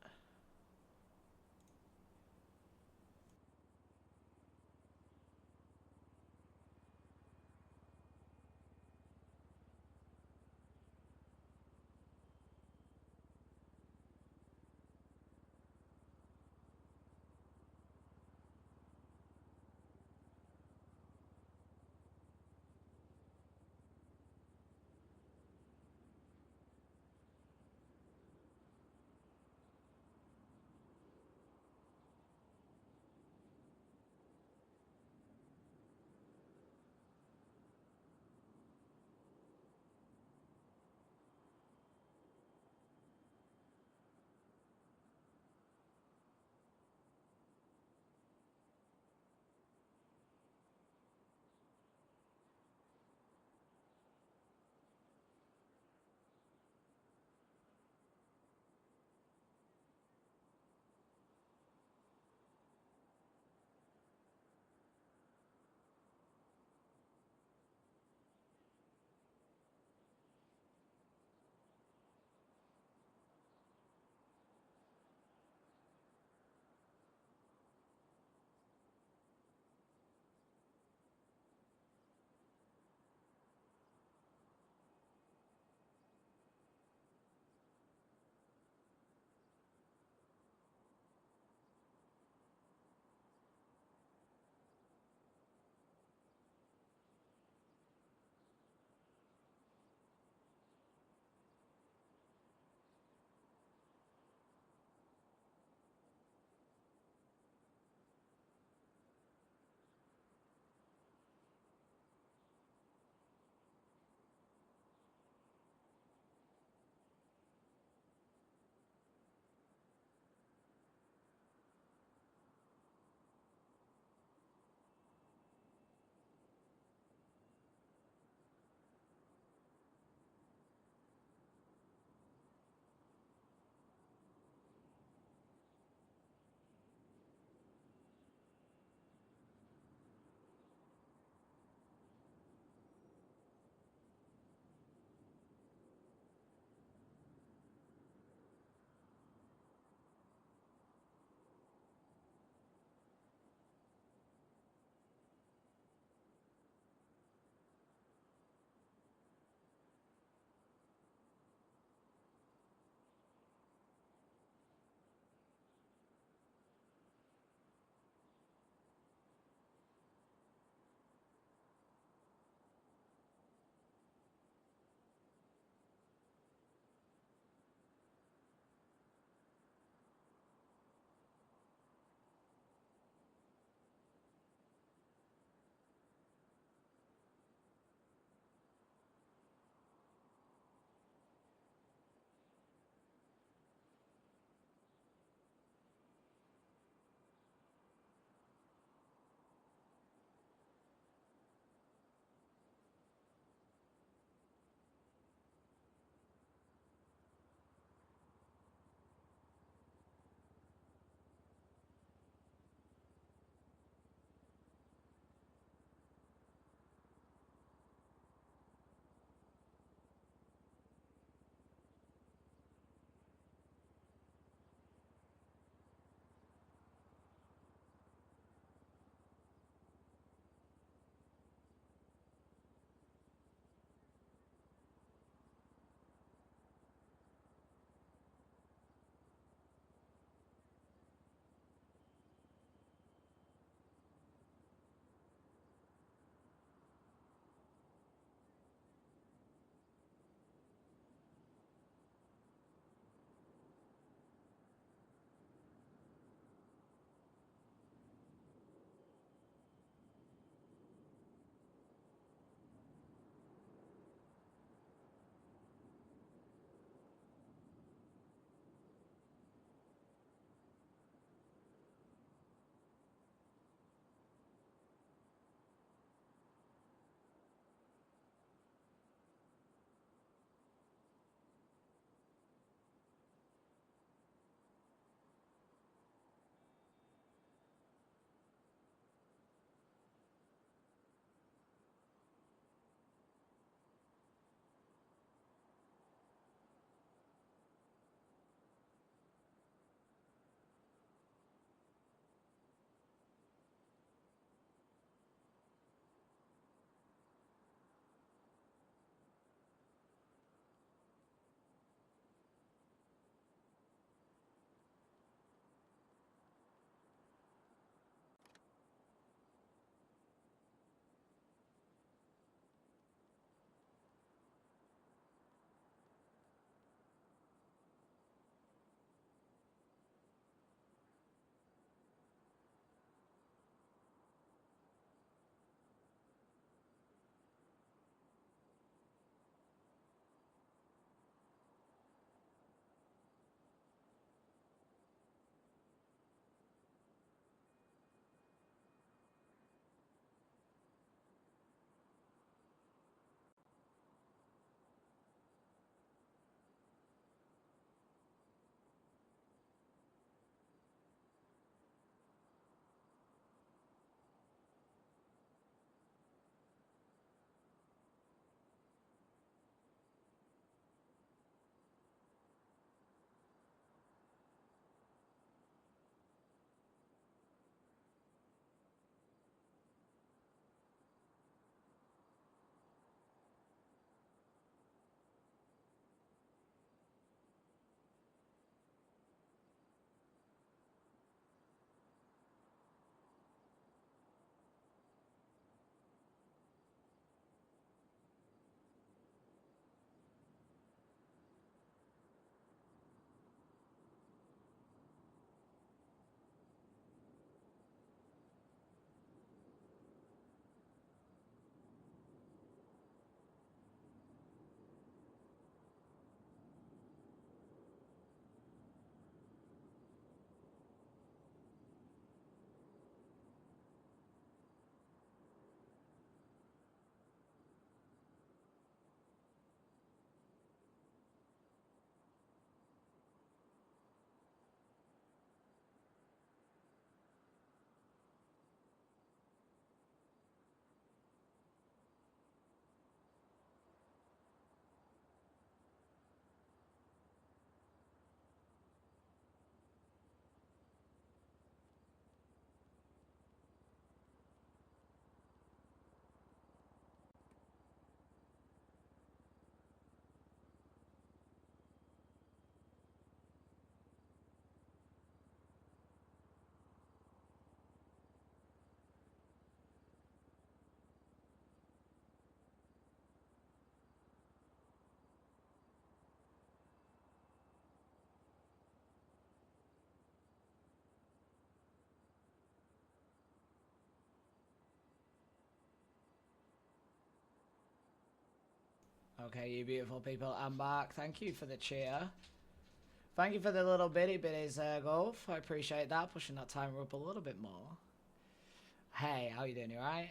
Okay, you beautiful people, I'm back. Thank you for the cheer. Thank you for the little bitties, Golf. I appreciate that, pushing that timer up a little bit more. Hey, how you doing? You alright?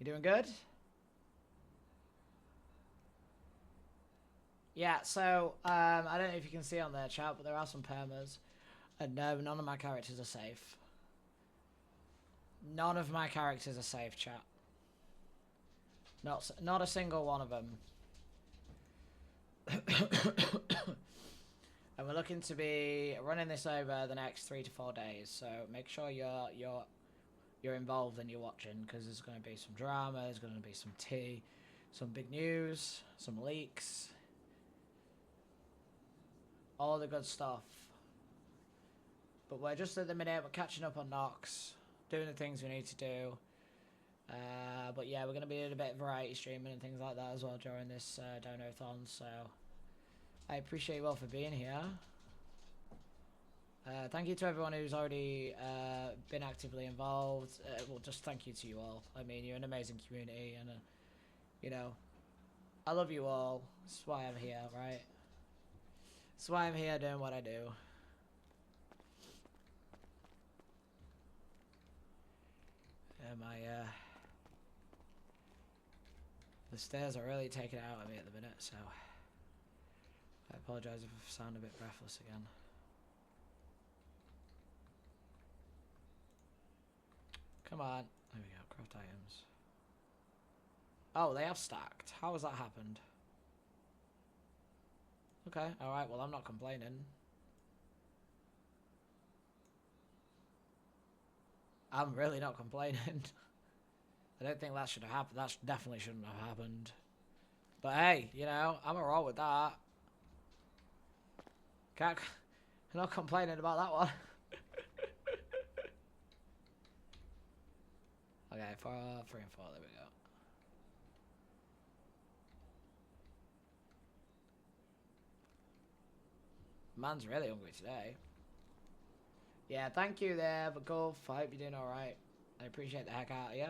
You doing good? Yeah, so, I don't know if you can see on there, chat, but there are some permas. And no, none of my characters are safe. None of my characters are safe, chat. Not a single one of them. And we're looking to be running this over the next 3 to 4 days. So make sure you're involved and you're watching, because there's going to be some drama, there's going to be some tea, some big news, some leaks, all the good stuff. But we're just at the minute, we're catching up on Knox, doing the things we need to do. But yeah, we're going to be doing a bit of variety streaming and things like that as well during this Dono-thon, so I appreciate you all for being here. Thank you to everyone who's already been actively involved. Well, just thank you to you all. I mean, you're an amazing community, and you know, I love you all. That's why I'm here, right? That's why I'm here doing what I do. The stairs are really taking it out of me at the minute, so I apologise if I sound a bit breathless again. Come on. There we go. Craft items. Oh, they have stacked. How has that happened? Okay, alright, well, I'm not complaining. I'm really not complaining. I don't think that should have happened. That definitely shouldn't have happened. But hey, you know, I'm alright with that. I'm not complaining about that one. Okay, 4, 3, and 4, there we go. Man's really hungry today. Yeah, thank you there, but Golf, I hope you're doing alright. I appreciate the heck out of you.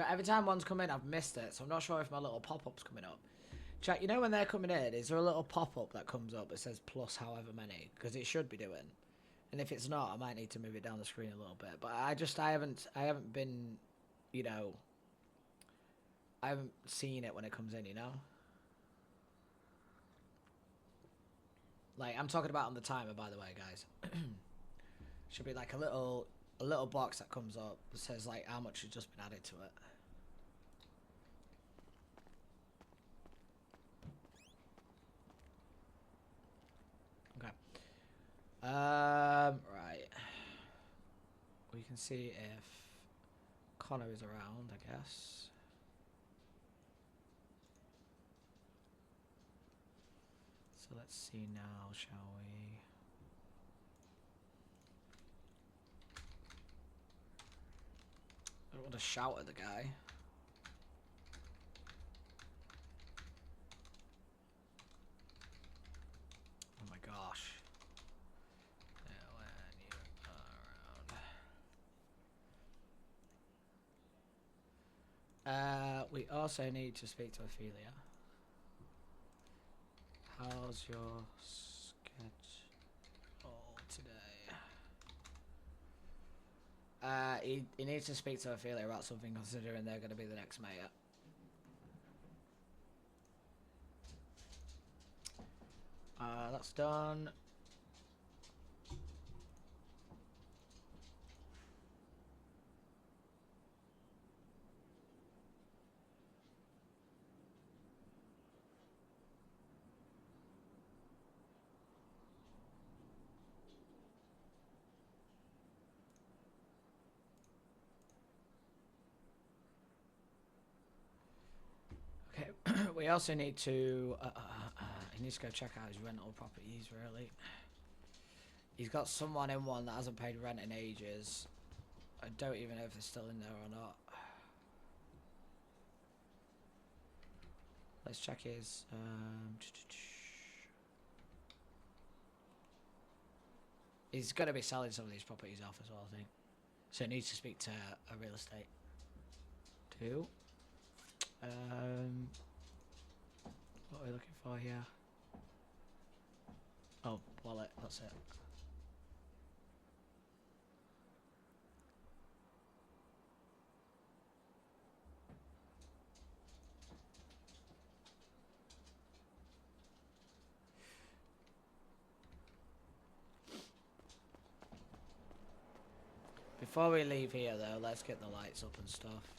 Every time one's come in, I've missed it, so I'm not sure if my little pop-up's coming up. Chat, you know when they're coming in, is there a little pop-up that comes up that says plus however many? Because it should be doing. And if it's not, I might need to move it down the screen a little bit. But I haven't been, you know, I haven't seen it when it comes in, you know? Like, I'm talking about on the timer, by the way, guys. Should be like a little box that comes up that says, like, how much has just been added to it. Okay. Right. We can see if Connor is around, I guess. So let's see now, shall we? I don't want to shout at the guy. Oh my gosh. Yeah, when you are around. We also need to speak to Ophelia. How's your schedule today? He needs to speak to Ophelia about something, considering they're going to be the next mayor. That's done. Okay, we also need to, he needs to go check out his rental properties, really. He's got someone in one that hasn't paid rent in ages. I don't even know if they're still in there or not. Let's check his, he's going to be selling some of these properties off as well, I think. So he needs to speak to a real estate 2. What are we looking for here? Oh, wallet, that's it. Before we leave here though, let's get the lights up and stuff.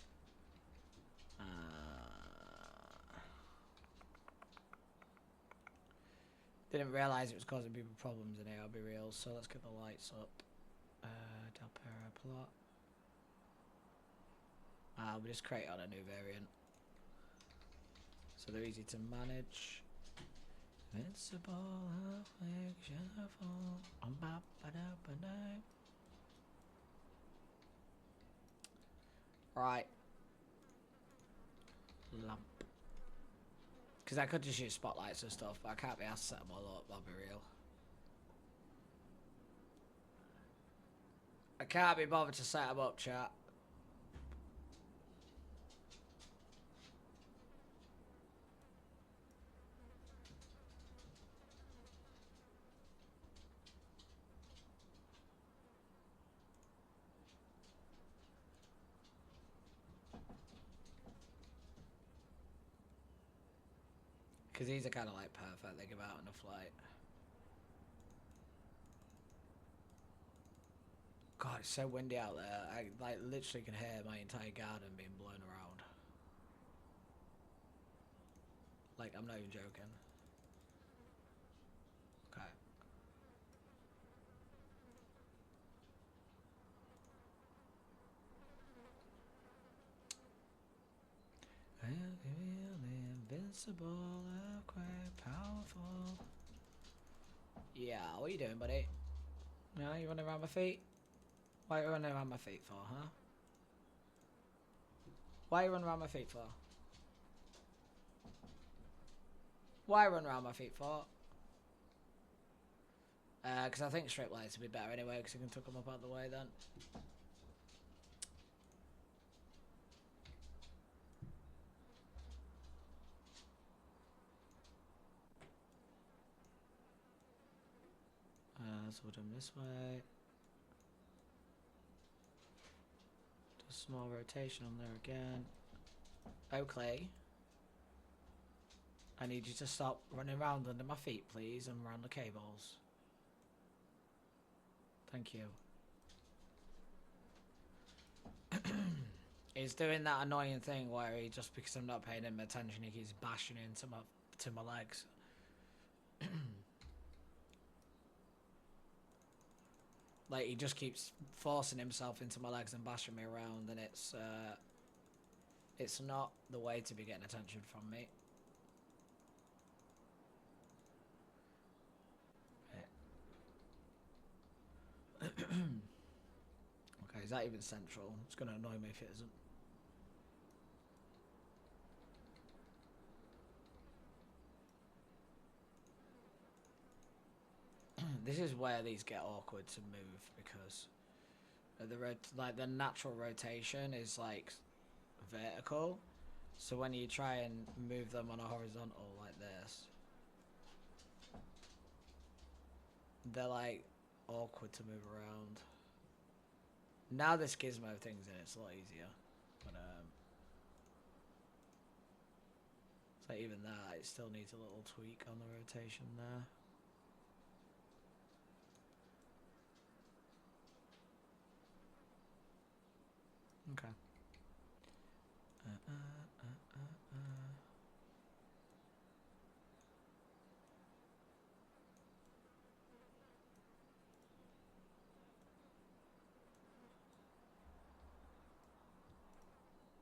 Didn't realise it was causing people problems in here, I'll be real, so let's get the lights up. Del Perro plot. We just create on a new variant. So they're easy to manage. Invincible, right. Lamp. Because I could just use spotlights and stuff, but I can't be asked to set them all up, I'll be real. I can't be bothered to set them up, chat. Because these are kind of like perfect, they give out on a flight. God, it's so windy out there. I like literally can hear my entire garden being blown around. Like, I'm not even joking. Okay. Invincible, quite powerful. Yeah, what are you doing, buddy? No, you running around my feet? Why are you running around my feet for, huh? Why are you running around my feet for? Why run around my feet for? Because I think strip lights would be better anyway, because you can tuck them up out of the way then. So we'll do them this way. Do a small rotation on there again. Okay. I need you to stop running around under my feet, please, and around the cables. Thank you. He's doing that annoying thing where he, just because I'm not paying him attention, he keeps bashing into my legs. Like, he just keeps forcing himself into my legs and bashing me around, and it's not the way to be getting attention from me. Okay, is that even central? It's gonna annoy me if it isn't. This is where these get awkward to move because the natural rotation is like vertical, so when you try and move them on a horizontal like this, they're like awkward to move around. Now this gizmo thing's in, it's a lot easier, but so even that, it still needs a little tweak on the rotation there. Okay.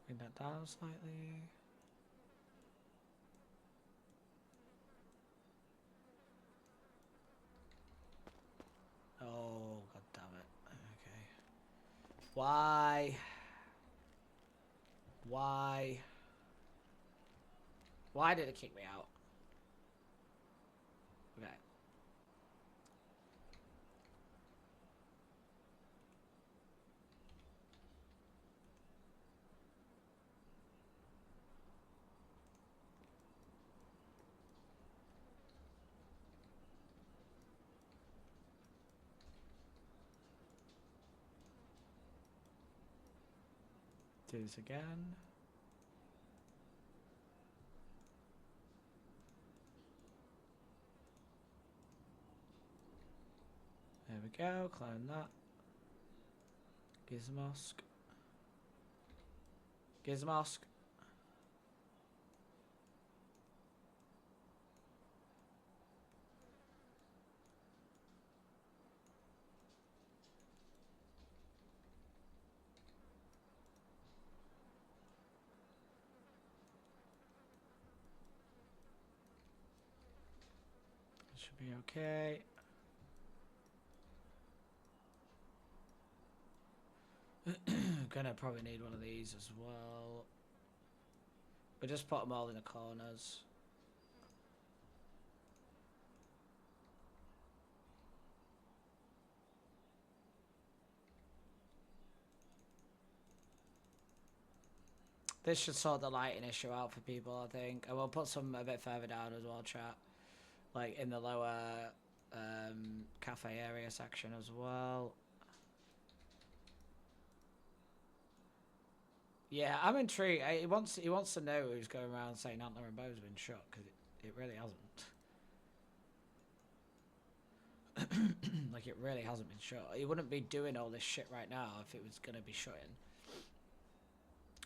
Bring that down slightly. Oh, god damn it. Okay. Why? Why? Why did it kick me out? Okay. Do this again. There we go, climb that. Gizmosk. Gizmosk. Should be okay. Gonna probably need one of these as well. But just put them all in the corners. This should sort the lighting issue out for people, I think. And we'll put some a bit further down as well, chat. Like in the lower cafe area section as well. Yeah, I'm intrigued. He wants to know who's going around saying Antler and Bo's been shot, because it really hasn't. Like, it really hasn't been shot. He wouldn't be doing all this shit right now if it was going to be shutting.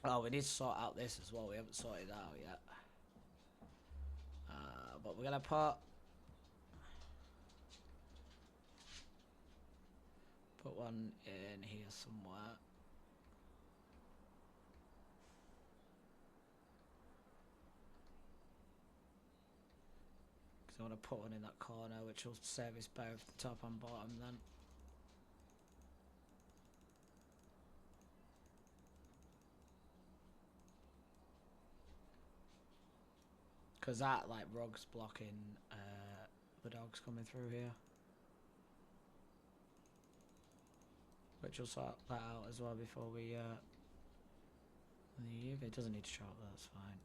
Oh, we need to sort out this as well. We haven't sorted it out yet. But we're going to put one in here somewhere. Because I want to put one in that corner, which will service both the top and bottom then. Because that, like, rug's blocking the dogs coming through here. Which will sort that out as well before we leave. It doesn't need to show up, that's fine.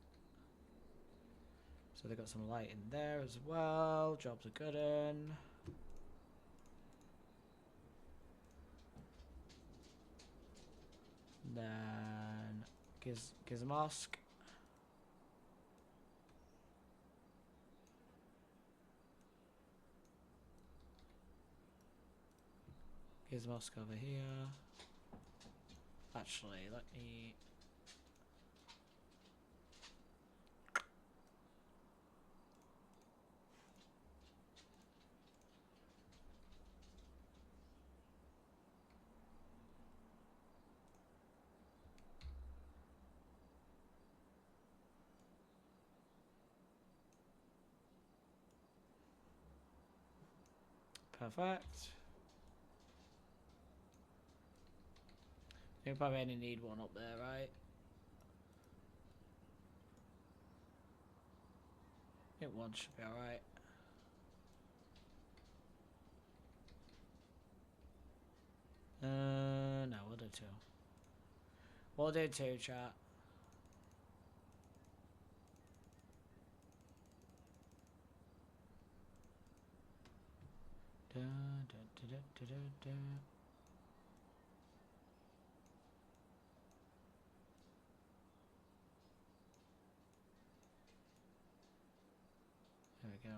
So they've got some light in there as well. Job's a good one. Then Gizmosk. Gizmosk over here. Actually, let me... Perfect. You probably only need one up there, right? I think one should be alright. No, we'll do two. We'll do two, chat. Da, da, da, da, da, da. There we go.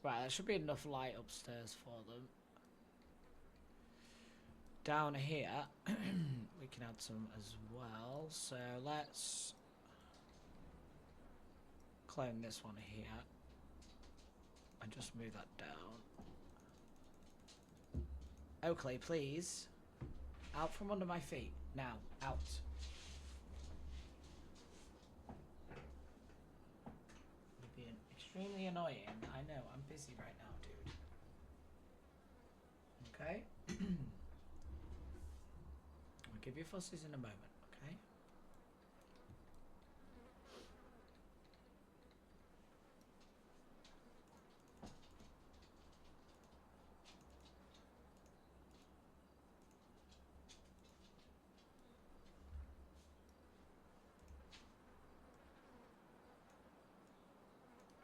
Right, there should be enough light upstairs for them. Down here, we can add some as well. So let's clone this one here and just move that down. Oakley, please. Out from under my feet. Now, out. You're being extremely annoying. I know, I'm busy right now, dude. Okay? I'll give you fussies in a moment, okay?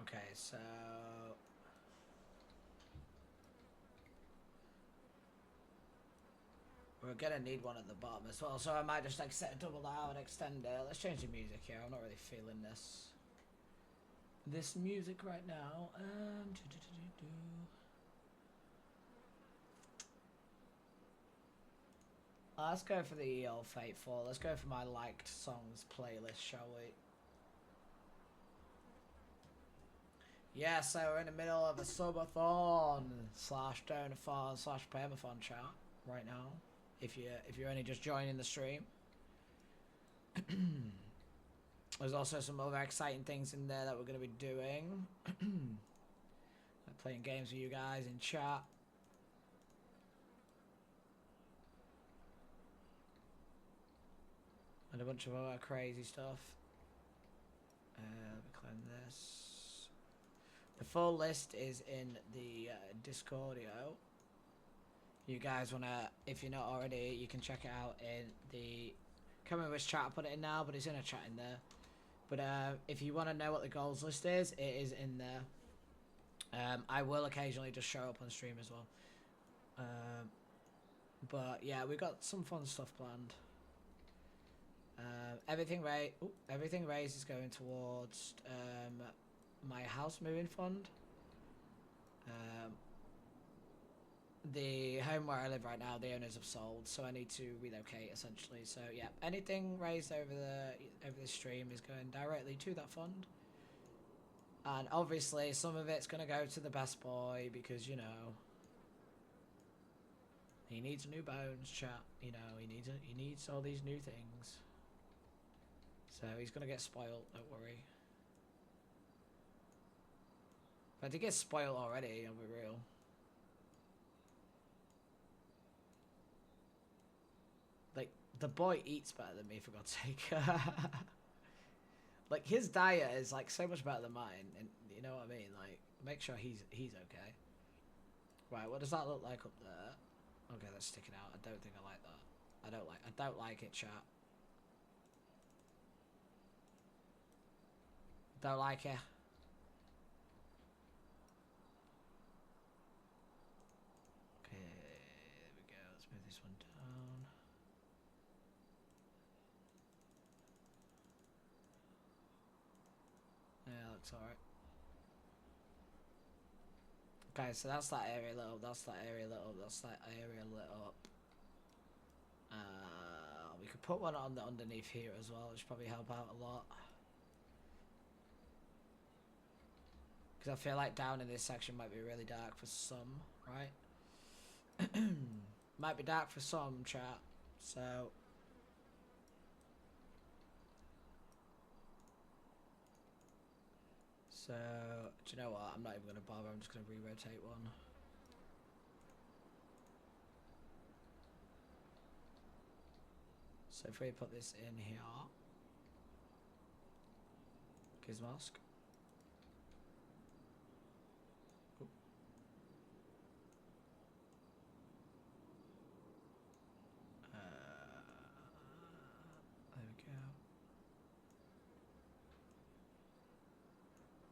Okay, so We're gonna need one at the bottom as well, so I might just like set a double that and extend it. Let's change the music here. I'm not really feeling this music right now. Let's go for the old Fateful. Let's go for my liked songs playlist, shall we? Yeah, so we're in the middle of a subathon slash donathon slash permathon chat right now. If you're only just joining the stream. There's also some other exciting things in there that we're going to be doing. Like playing games with you guys in chat. And a bunch of other crazy stuff. Let me claim this. The full list is in the Discordio. You guys wanna, if you're not already, you can check it out in the, can't remember which chat I put it in now, but it's in a chat in there. But if you want to know what the goals list is, it is in there. I will occasionally just show up on stream as well. But yeah, we got some fun stuff planned. Everything raised is going towards my house moving fund. The home where I live right now, the owners have sold, so I need to relocate essentially. So yeah, anything raised over the stream is going directly to that fund. And obviously some of it's gonna go to the best boy because, you know, he needs new bones, chat. You know, he needs all these new things. So he's gonna get spoiled, don't worry. But he gets spoiled already, I'll be real. Like, the boy eats better than me, for God's sake. Like, his diet is, like, so much better than mine, and you know what I mean? Like, make sure he's okay. Right, what does that look like up there? Okay, that's sticking out. I don't think I like that. I don't like it, chat. Don't like it. Okay, there we go. Let's move this one down. Yeah, looks alright. Okay, so that's that area lit up, that's that area lit up, that's that area lit up. We could put one on the underneath here as well, which probably help out a lot. Because I feel like down in this section might be really dark for some, right? Might be dark for some, chat, so... So, do you know what? I'm not even going to bother. I'm just going to re-rotate one. So if we put this in here, Gizmask. There we go.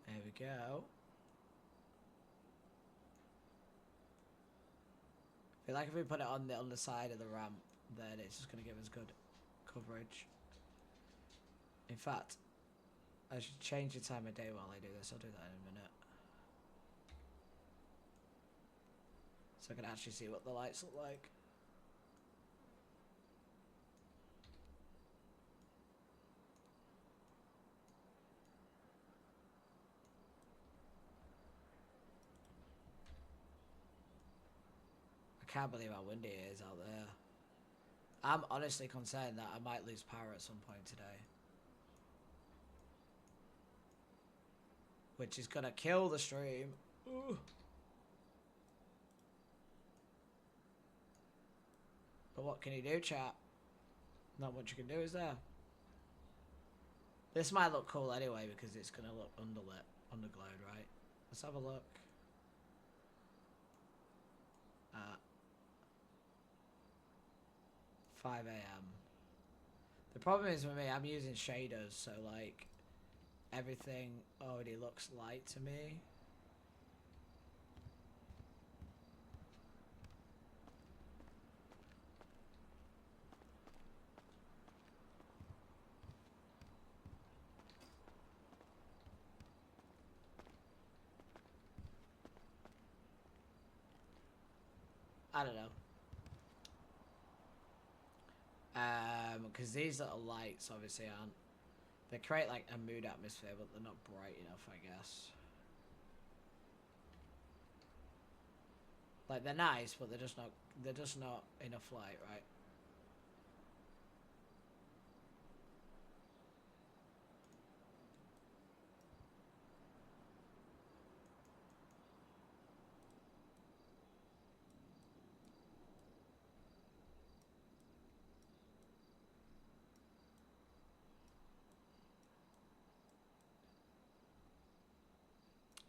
There we go. I feel like if we put it on the underside of the ramp, then it's just going to give us good coverage. In fact, I should change the time of day while I do this. I'll do that in a minute. So I can actually see what the lights look like. I can't believe how windy it is out there. I'm honestly concerned that I might lose power at some point today. Which is gonna kill the stream. Ooh. But what can you do, chat? Not much you can do, is there? This might look cool anyway because it's gonna look underlit, underglowed, right? Let's have a look. 5 AM. The problem is with me, I'm using shaders, so like everything already looks light to me. I don't know. Because these little lights obviously aren't. They create like a mood atmosphere, but they're not bright enough, I guess. Like they're nice, but they're just not. They're just not enough light, right?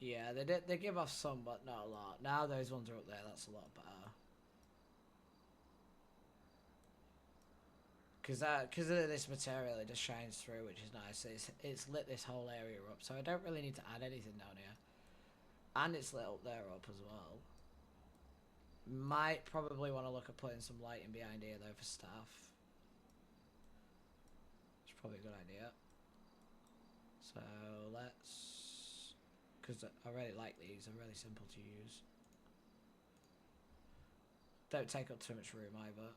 Yeah, they give off some, but not a lot. Now those ones are up there. That's a lot better. Because of this material, it just shines through, which is nice. It's lit this whole area up, so I don't really need to add anything down here. And it's lit up there up as well. Might probably want to look at putting some lighting behind here though for staff. It's probably a good idea. So let's, because I really like these. They're really simple to use. Don't take up too much room either.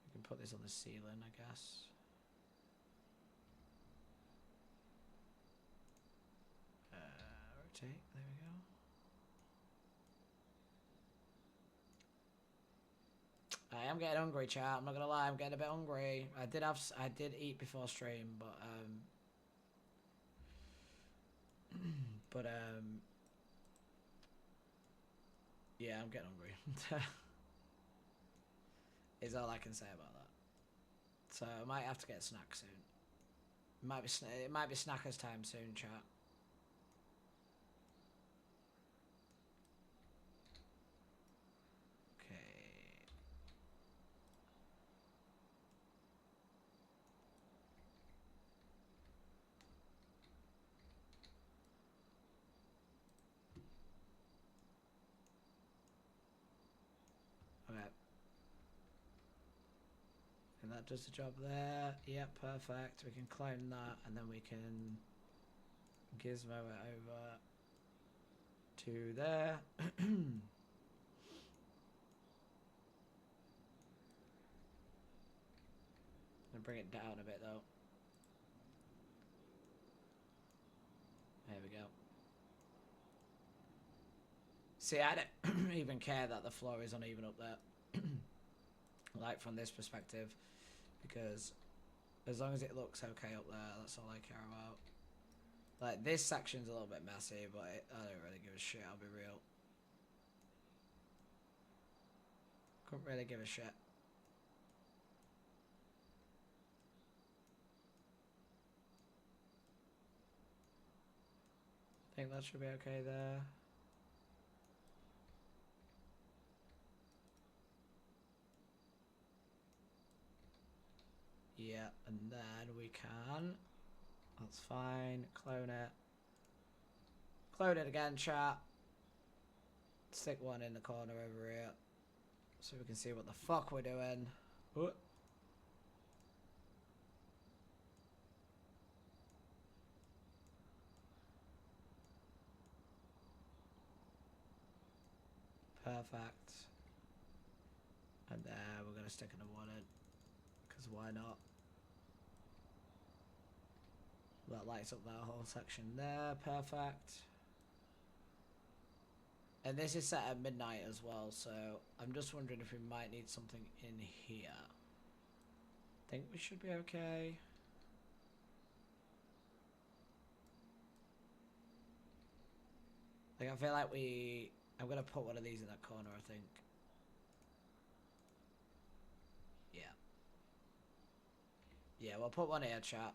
We can put this on the ceiling, I guess. Rotate. There we go. I am getting hungry, chat. I'm not gonna lie. I'm getting a bit hungry. I did eat before stream, but yeah, I'm getting hungry. Is all I can say about that. So I might have to get a snack soon. It might be snackers time soon, chat. Okay. Okay. And that does the job there. Yep, perfect. We can clone that, and then we can gizmo it over to there. And bring it down a bit though. There we go. See, I don't even care that the floor is uneven up there. Like from this perspective, because as long as it looks okay up there, that's all I care about. Like this section's a little bit messy, but I don't really give a shit, I'll be real. Couldn't really give a shit. I think that should be okay there. Yeah, and then we can. That's fine. Clone it. Clone it again, chat. Stick one in the corner over here, so we can see what the fuck we're doing. Ooh. Perfect. And there, we're going to stick another one in. Because why not? That lights up that whole section there. Perfect. And this is set at midnight as well, so I'm just wondering if we might need something in here. Think we should be okay. Like, I feel like I'm going to put one of these in that corner, I think. Yeah. Yeah, we'll put one here, chat.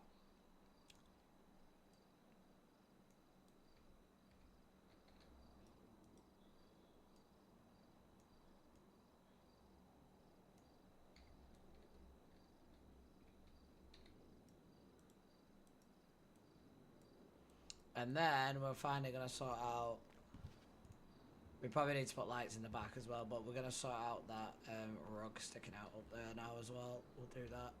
And then we're finally going to sort out... We probably need to put lights in the back as well, but we're going to sort out that rug sticking out up there now as well. We'll do that.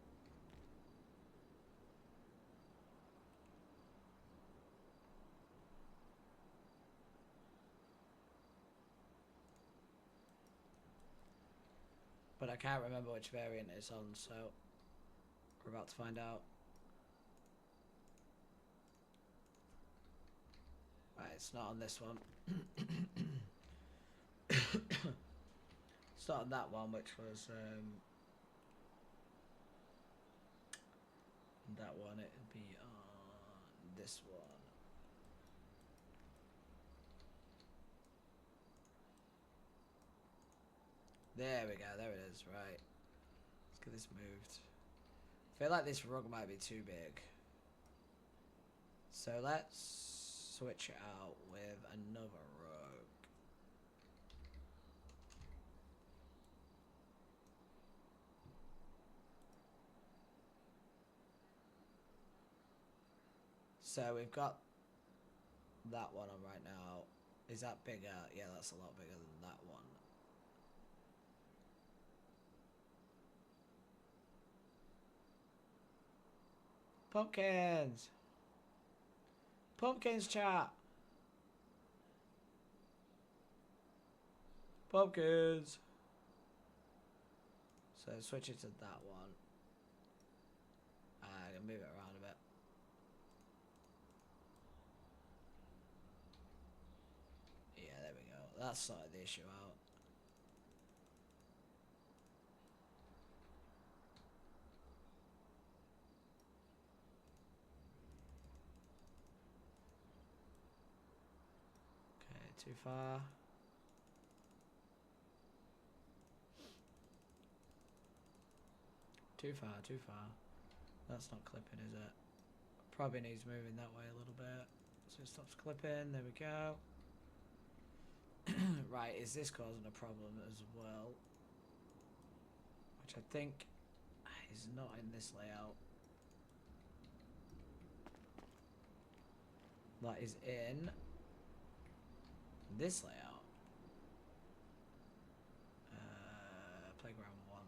I can't remember which variant it's on, so we're about to find out. Right, it's not on this one. It's not on that one, which was that one. It'd be on this one. There we go. There it is. Right. Let's get this moved. I feel like this rug might be too big. So let's switch it out with another rug. So we've got that one on right now. Is that bigger? Yeah, that's a lot bigger than that one. Pumpkins! Pumpkins, chat! Pumpkins! So switch it to that one. I can move it around a bit. Yeah, there we go. That's sorted the issue out. Okay, too far. Too far, too far. That's not clipping, is it? Probably needs moving that way a little bit. So it stops clipping. There we go. Right, is this causing a problem as well? Which I think is not in this layout. That is in this layout. Playground 1.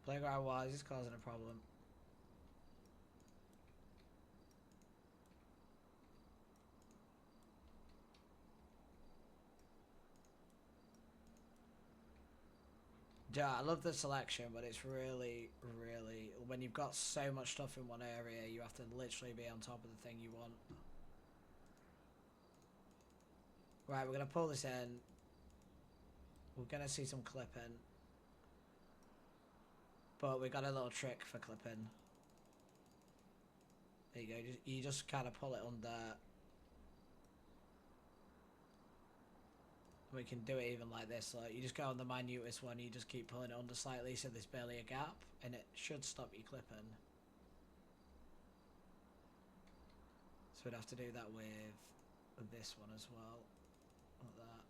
Playground 1, is this causing a problem? Yeah, I love the selection, but it's really, really... When you've got so much stuff in one area, you have to literally be on top of the thing you want. Right, we're going to pull this in. We're going to see some clipping. But we got a little trick for clipping. There you go. You just kind of pull it under. We can do it even like this. Like you just go on the minutest one. You just keep pulling it under slightly so there's barely a gap. And it should stop you clipping. So we'd have to do that with this one as well. Like that.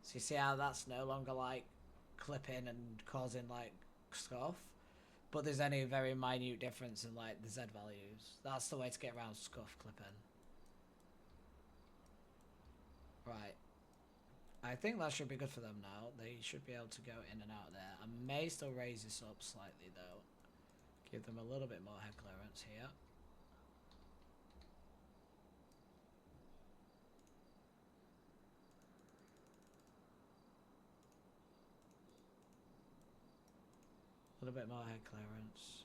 So you see how that's no longer like clipping and causing like scuff, but there's only a very minute difference in like the Z values. That's the way to get around scuff clipping. Right. I think that should be good for them now. They should be able to go in and out there. I may still raise this up slightly though. Give them a little bit more head clearance here. A little bit more head clearance.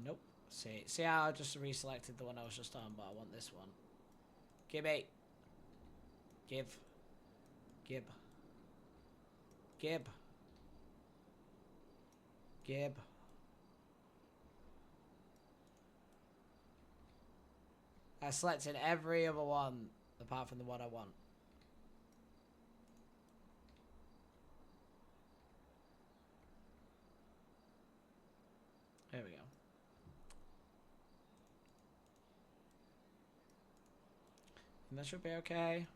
Nope. See how I just reselected the one I was just on, but I want this one. Gibby. Gib. Gib. Gib. Gib. I selected every other one apart from the one I want. There we go. And that should be okay.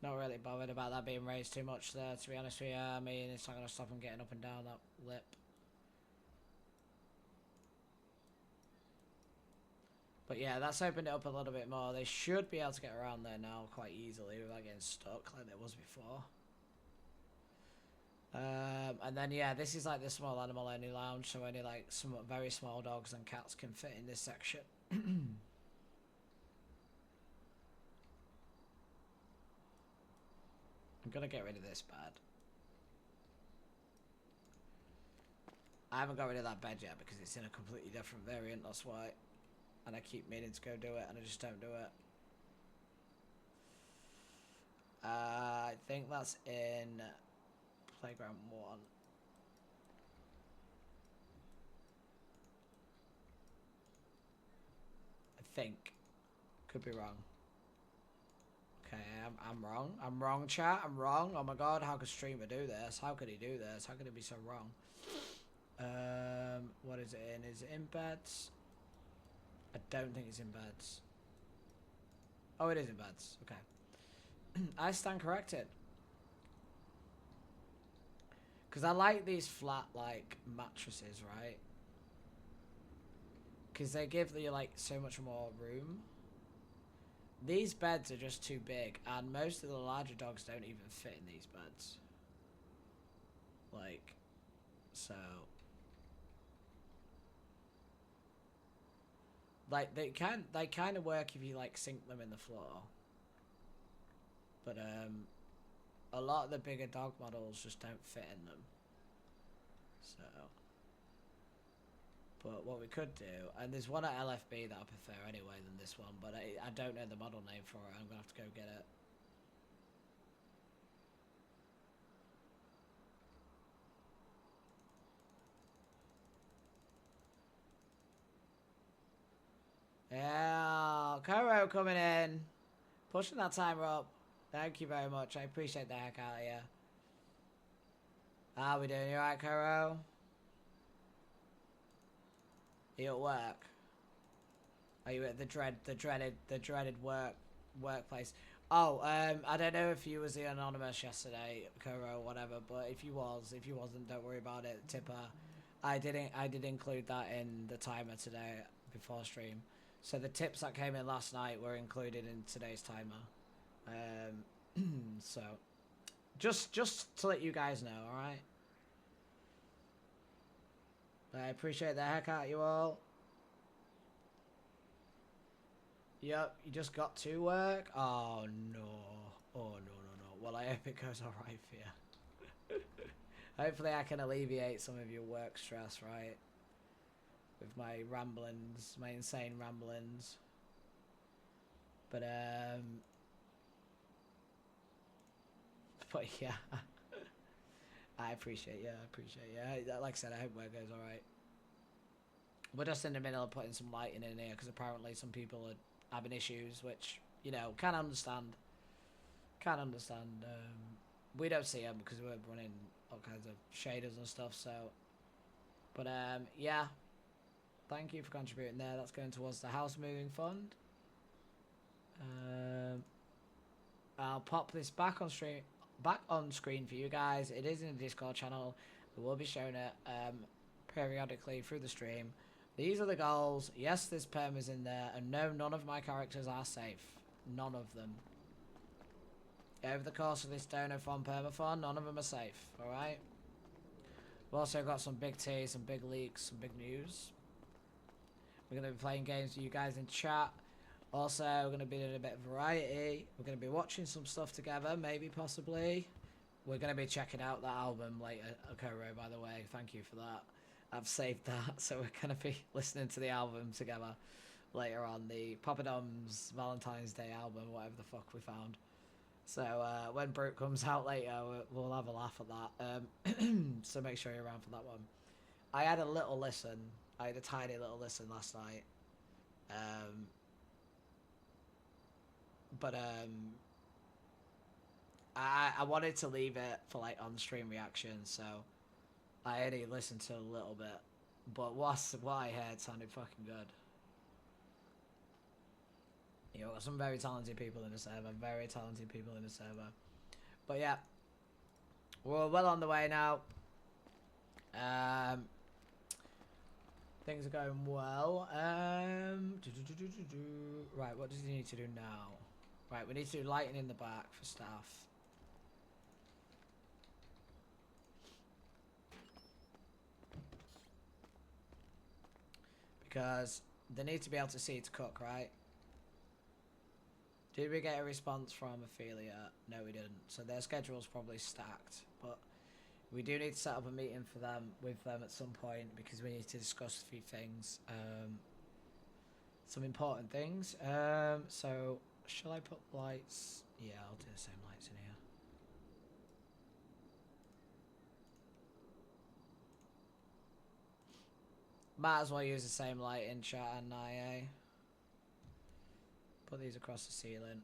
Not really bothered about that being raised too much there, to be honest with you. I mean, it's not going to stop him getting up and down that lip. But yeah, that's opened it up a little bit more. They should be able to get around there now quite easily without getting stuck like there was before. And then yeah, this is like the small animal only lounge, so only like some very small dogs and cats can fit in this section. I'm gonna get rid of this bed. I haven't got rid of that bed yet because it's in a completely different variant, that's why. And I keep meaning to go do it and I just don't do it. I think that's in Playground 1. I think. Could be wrong. Okay, I'm wrong. I'm wrong, chat. I'm wrong. Oh my god, how could streamer do this? How could he do this? How could it be so wrong? What is it in? Is it in beds? I don't think it's in beds. Oh, it is in beds. Okay. I stand corrected. Because I like these flat, like, mattresses, right? Because they give you, like, so much more room. These beds are just too big, and most of the larger dogs don't even fit in these beds. Like, so... Like, they kind of work if you, like, sink them in the floor. But, a lot of the bigger dog models just don't fit in them. So... But what we could do, and there's one at LFB that I prefer anyway than this one, but I don't know the model name for it. I'm going to have to go get it. Yeah, Koro coming in. Pushing that timer up. Thank you very much. I appreciate the heck out of you. How are we doing? You alright, Koro? Are you at work? Are you at the dreaded workplace? Oh, I don't know if you was the anonymous yesterday, Koro, or whatever, but if you wasn't, don't worry about it. Tipper, I did include that in the timer today before stream. So the tips that came in last night were included in today's timer. So just to let you guys know, all right? I appreciate the heck out of you all. Yep, you just got to work? Oh, no. Oh, no. Well, I hope it goes alright for you. Hopefully I can alleviate some of your work stress, right? With my ramblings, my insane ramblings. But yeah. I appreciate you. Like I said, I hope work goes alright. We're just in the middle of putting some lighting in here because apparently some people are having issues, which, you know, can understand. We don't see them because we're running all kinds of shaders and stuff, so. But, yeah. Thank you for contributing there. That's going towards the house moving fund. I'll pop this back on screen for you guys. It is in the Discord channel. We will be showing it periodically through the stream. These are the goals. Yes, this perm is in there, and no, none of my characters are safe. None of them. Over the course of this Dono Farm Permathon, none of them are safe. All right. We've also got some big tea, some big leaks, some big news. We're going to be playing games with you guys in chat. Also, we're going to be doing a bit of variety. We're going to be watching some stuff together, maybe, possibly. We're going to be checking out that album later, Okoro, by the way. Thank you for that. I've saved that, so we're going to be listening to the album together later on. The Papa Dom's Valentine's Day album, whatever the fuck we found. So, when Brute comes out later, we'll have a laugh at that. So make sure you're around for that one. I had a little listen. I had a tiny little listen last night. But I wanted to leave it for like on stream reaction, so I only listened to a little bit. But what I heard sounded fucking good. You know, some very talented people in the server, But yeah, we're well on the way now. Things are going well. Right, what does he need to do now? Right, we need to do lighting in the back for staff. Because they need to be able to see to cook, right? Did we get a response from Ophelia? No, we didn't. So their schedule's probably stacked. But we do need to set up a meeting for them with them at some point because we need to discuss a few things. Some important things. So shall I put lights? Yeah, I'll do the same lights in here. Might as well use the same light in chat and IA. Put these across the ceiling.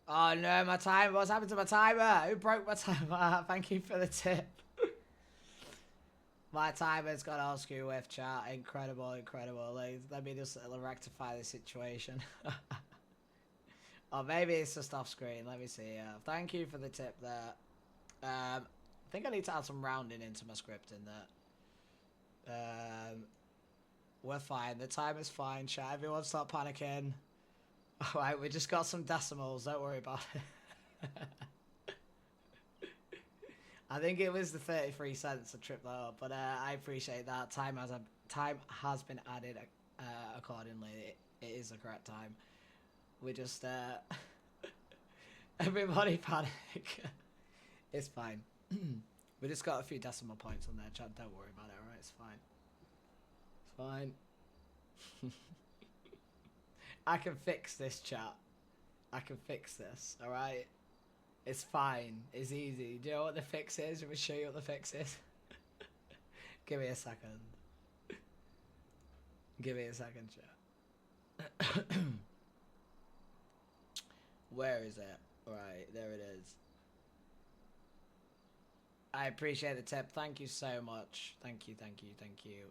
Oh no, my timer. What's happened to my timer? Who broke my timer? Thank you for the tip. My timer's got all screw with chat. Incredible, incredible. Let me just rectify the situation. Or maybe it's just off screen. Let me see. Thank you for the tip there. I think I need to add some rounding into my script in there. We're fine. The timer's fine, chat. Everyone stop panicking. Alright, we just got some decimals. Don't worry about it. I think it was the 33 cents to trip that up, but I appreciate that. Time has been added accordingly. It is the correct time. We just everybody panic. It's fine. We just got a few decimal points on there, chat. Don't worry about it. All right, it's fine. It's fine. I can fix this, chat. I can fix this. All right. It's fine. It's easy. Do you know what the fix is? Let me show you what the fix is. Give me a second. Give me a second, chat. Where is it? Right, there it is. I appreciate the tip. Thank you so much. Thank you, thank you, thank you.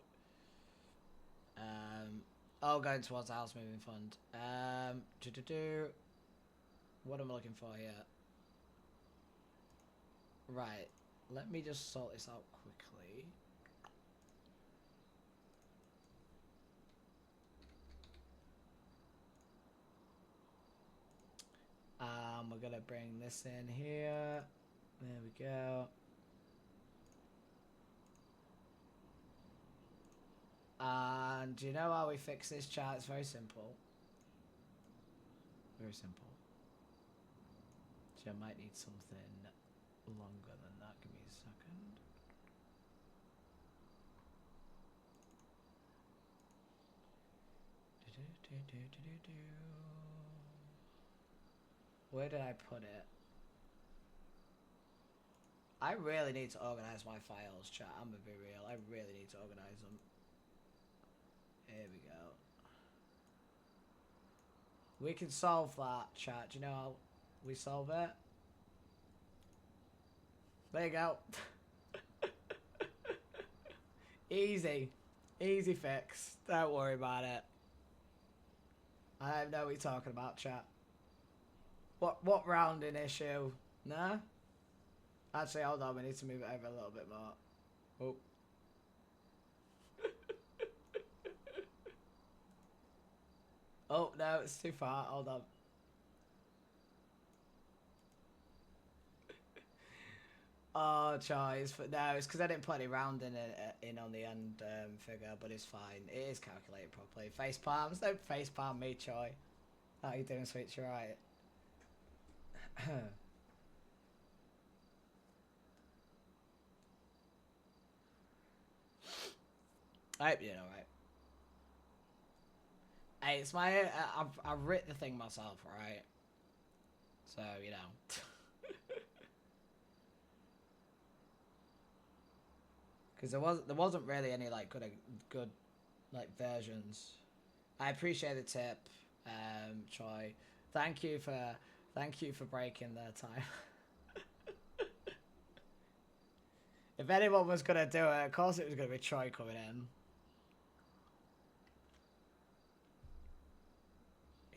Oh, going towards the house moving fund. What am I looking for here? Right, let me just sort this out quickly. We're gonna bring this in here. There we go. And do you know how we fix this, chat? It's very simple. Very simple. So I might need something longer than that. Give me a second. Where did I put it? I really need to organize my files, chat. I'm gonna be real. I really need to organize them. Here we go. We can solve that, chat. Do you know how we solve it? There you go. Easy. Easy fix. Don't worry about it. I know what you're talking about, chat. What rounding issue? Nah? Actually, hold on. We need to move it over a little bit more. Oh. Oh, no, it's too far. Hold on. Oh, choice. No, it's because I didn't put any rounding in on the end figure, but it's fine. It is calculated properly. Face palms. Don't face palm me, Choi. How you doing, sweet? You right? I hope you're alright. Hey, it's my. I've written the thing myself, right? So you know. Because there wasn't really any like good like versions. I appreciate the tip, Troy. Thank you for breaking their time. If anyone was gonna do it, of course it was gonna be Troy coming in.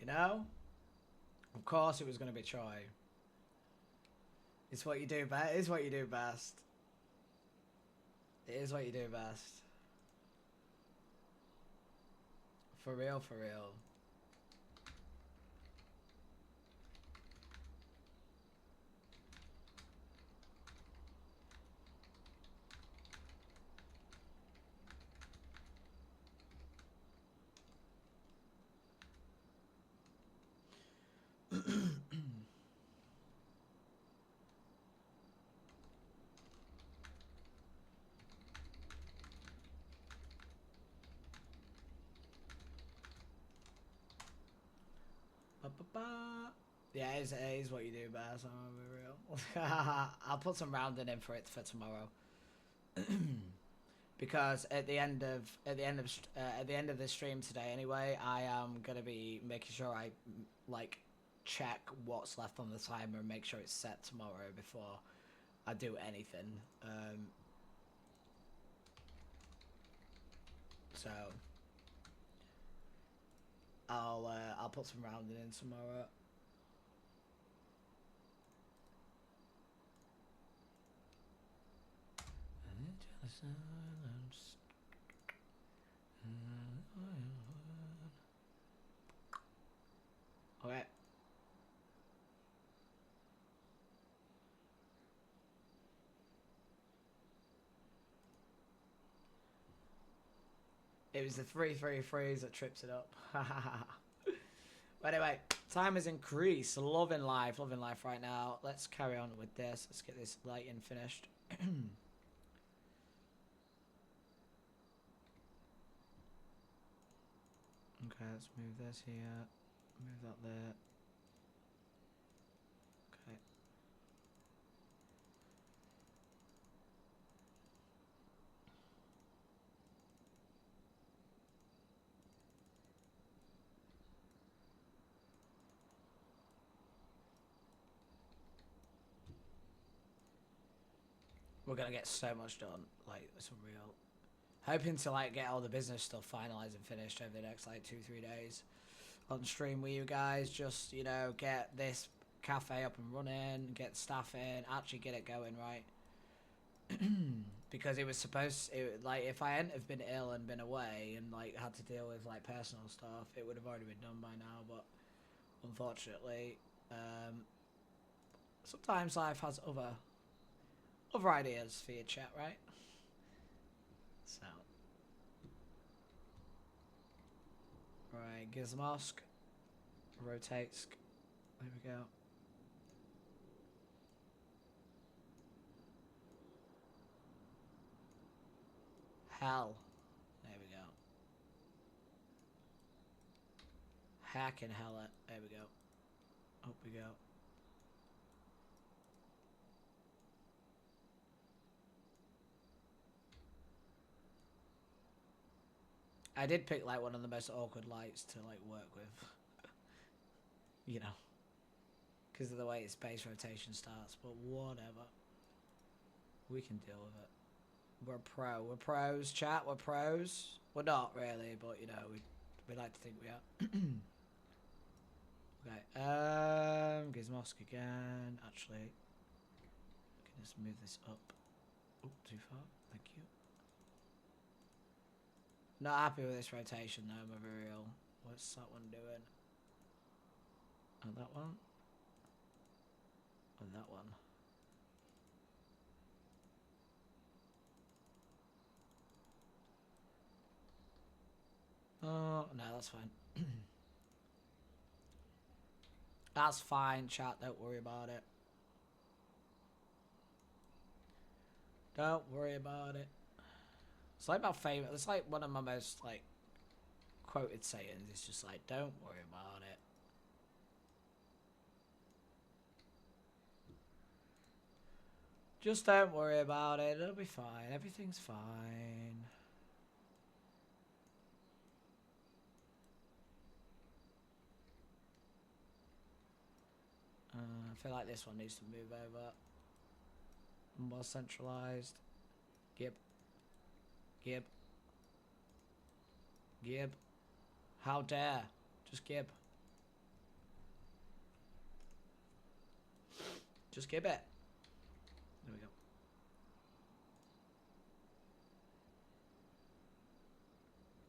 You know? Of course it was gonna be Troy. It's what you do best. It's what you do best. It is what you do best. For real, for real. Ba-ba-ba. Yeah, it is what you do best. I'm gonna be real. I'll put some rounding in for it for tomorrow. Because at the end of this stream today, anyway, I am gonna be making sure I like check what's left on the timer and make sure it's set tomorrow before I do anything. So I'll put some rounding in tomorrow. Okay. It was the 333s that trips it up. But anyway, time has increased. Loving life right now. Let's carry on with this. Let's get this lighting finished. Okay, let's move this here. Move that there. Okay. We're gonna get so much done. Like, it's unreal. Hoping to like get all the business stuff finalized and finished over the next like 2-3 days on stream with you guys. Just, you know, get this cafe up and running, get staff in, actually get it going right. Because it was supposed, like, if I hadn't have been ill and been away and like had to deal with like personal stuff, it would have already been done by now. But unfortunately, sometimes life has other ideas for your chat, right? So, right, Gizmosk, rotates. There we go. Hell, there we go. Hack and hell it. There we go. Up we go. I did pick like one of the most awkward lights to like work with. You know, because of the way its base rotation starts, but whatever. We can deal with it. We're pros, chat, we're pros. We're not really, but you know, we like to think we are. Okay, Gizmosk again. Actually, I can just move this up. Oh, too far. Thank you. Not happy with this rotation though, I'm very real. What's that one doing? Oh, that one? And that one. Oh, no, that's fine. That's fine, chat, don't worry about it. Don't worry about it. It's like my favorite, it's like one of my most, like, quoted sayings. It's just like, don't worry about it. Just don't worry about it, it'll be fine. Everything's fine. I feel like this one needs to move over. More centralized. Gib. Gib. Gib. How dare. Just gib. Just gib it. There we go.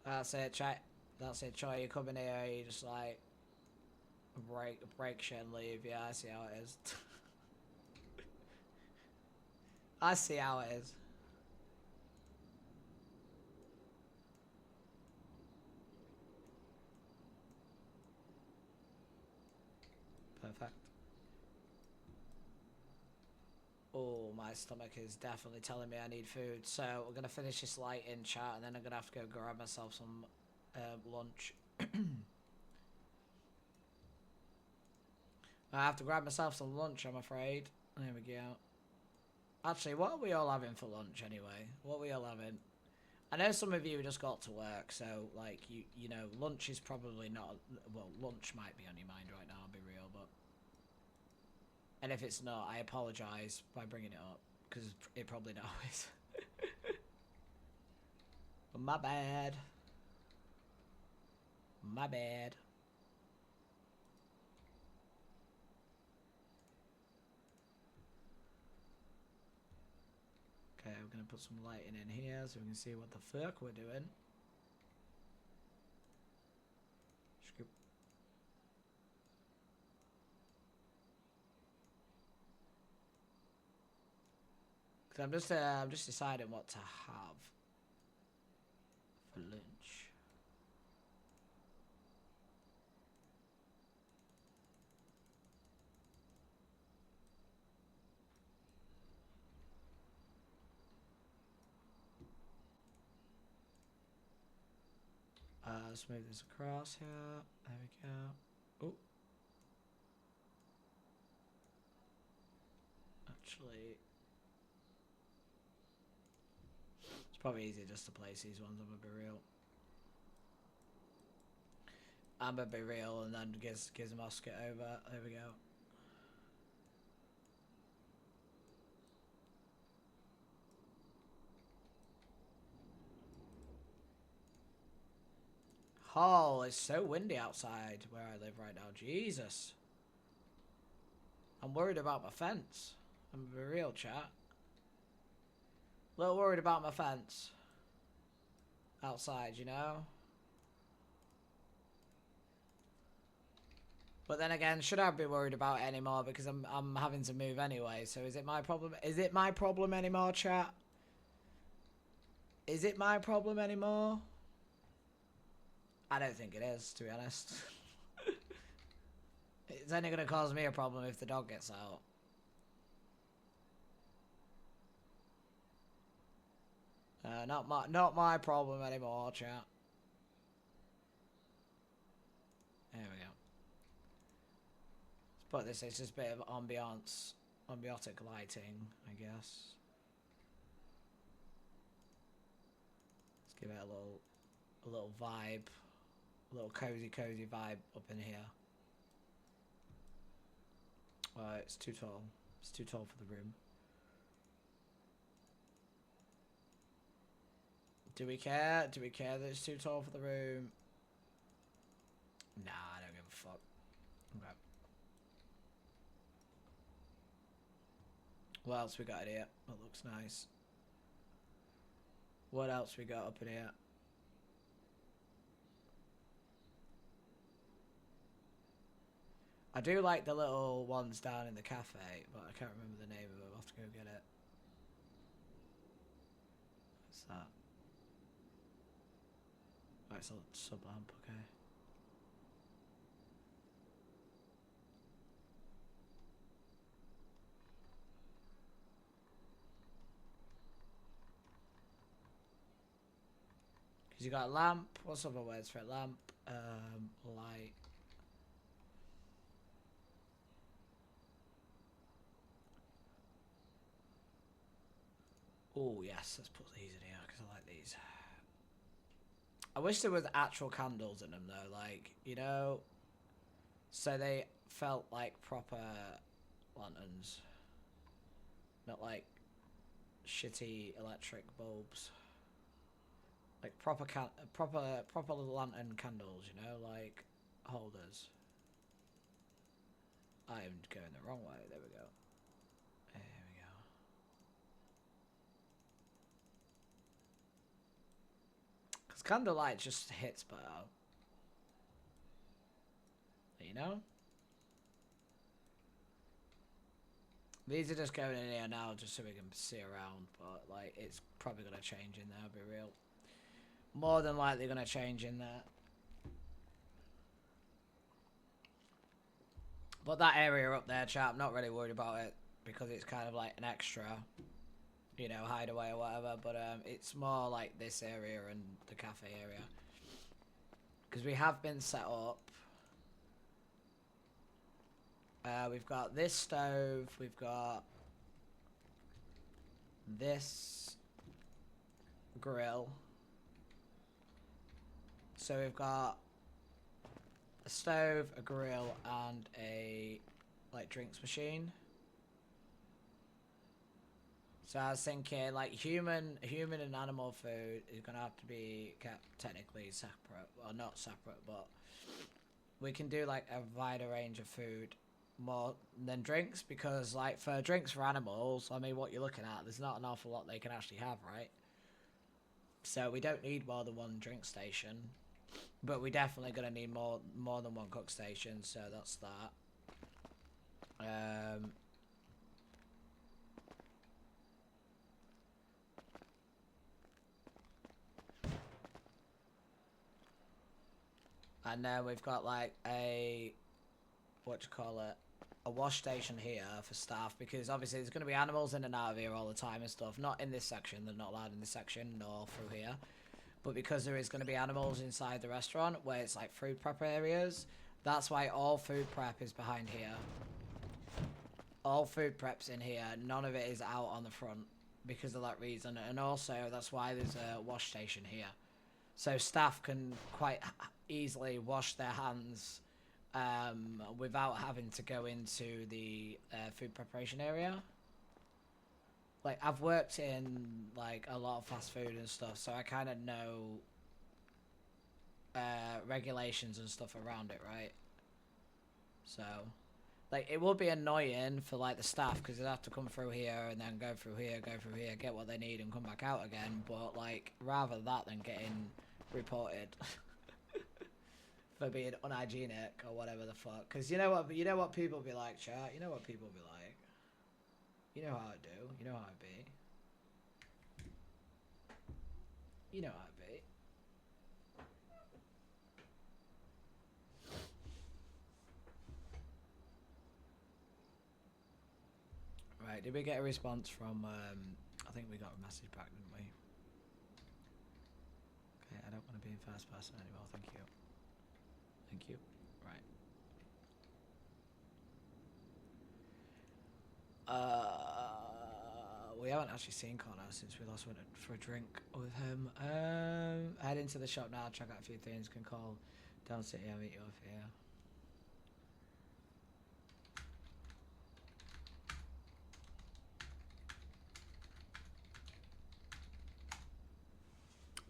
That's it, chat. That's it, Troy. You come in here, you just like break shit and leave. Yeah, I see how it is. I see how it is. Perfect. Oh, my stomach is definitely telling me I need food. So we're gonna finish this light in chat, and then I'm gonna have to go grab myself some lunch. I have to grab myself some lunch, I'm afraid. There we go. Actually, what are we all having for lunch anyway? What are we all having? I know some of you just got to work, so like you know, lunch is probably not. Well, lunch might be on your mind right now. I'll be real, but and if it's not, I apologise by bringing it up because it probably not is. But my bad. My bad. Okay, we're gonna put some lighting in here so we can see what the fuck we're doing. Scoop. Cause I'm just deciding what to have for lunch. Let's move this across here. There we go. Oh. Actually, it's probably easier just to place these ones. I'm gonna be real. I'm gonna be real, and then Gizmos get over. There we go. Oh, it's so windy outside where I live right now. Jesus. I'm worried about my fence. I'm gonna be real, chat. A little worried about my fence. Outside, you know? But then again, should I be worried about it anymore? Because I'm having to move anyway. So is it my problem? Is it my problem anymore, chat? Is it my problem anymore? I don't think it is, to be honest. It's only gonna cause me a problem if the dog gets out. Not my problem anymore, chat. There we go. Let's put this. It's just a bit of ambiotic lighting, I guess. Let's give it a little vibe, a little cozy vibe up in here. It's too tall. It's too tall for the room. Do we care? Do we care that it's too tall for the room? Nah, I don't give a fuck. Okay. What else we got in here? That looks nice. What else we got up in here? I do like the little ones down in the cafe, but I can't remember the name of them. I'll have to go get it. What's that? Oh, it's a sub lamp, okay. Because you got lamp. What's other words for it? Lamp, light. Oh, yes, let's put these in here because I like these. I wish there was actual candles in them though, like, you know, so they felt like proper lanterns, not like shitty electric bulbs. Like proper lantern candles, you know, like holders. I'm going the wrong way. There we go. There we go. It's kind of like just hits better. You know? These are just going in here now just so we can see around, but like it's probably gonna change in there, I'll be real. More than likely gonna change in there. But that area up there, chat, I'm not really worried about it because it's kind of like an extra, you know, hideaway or whatever, but it's more like this area and the cafe area. Because we have been set up. We've got this stove, we've got this grill. So we've got a stove, a grill, and a like drinks machine. So I was thinking like human and animal food is gonna have to be kept technically separate. Well, not separate, but we can do like a wider range of food more than drinks, because like for drinks for animals, I mean, what you're looking at, there's not an awful lot they can actually have, right? So we don't need more than one drink station, but we're definitely gonna need more than one cook station. So that's that. And then we've got like a a wash station here for staff, because obviously there's going to be animals in and out of here all the time and stuff. Not in this section, they're not allowed in this section nor through here, but because there is going to be animals inside the restaurant where it's like food prep areas, that's why all food prep is behind here. All food prep's in here, none of it is out on the front because of that reason. And also that's why there's a wash station here, so staff can quite easily wash their hands without having to go into the food preparation area. Like, I've worked in like a lot of fast food and stuff, so I kind of know regulations and stuff around it, right? So like it would be annoying for like the staff because they'd have to come through here and then go through here, get what they need and come back out again, but like rather that than getting reported for being unhygienic or whatever the fuck. Because you know what people be like, chat. You know what people be like. You know how I do. You know how I be. You know how I be. Right, did we get a response from, I think we got a message back, didn't we? Okay, I don't want to be in first person anymore, thank you. Thank you. Right. We haven't actually seen Connor since we last went for a drink with him. Head into the shop now, check out a few things, can call down city, I'll meet you off here.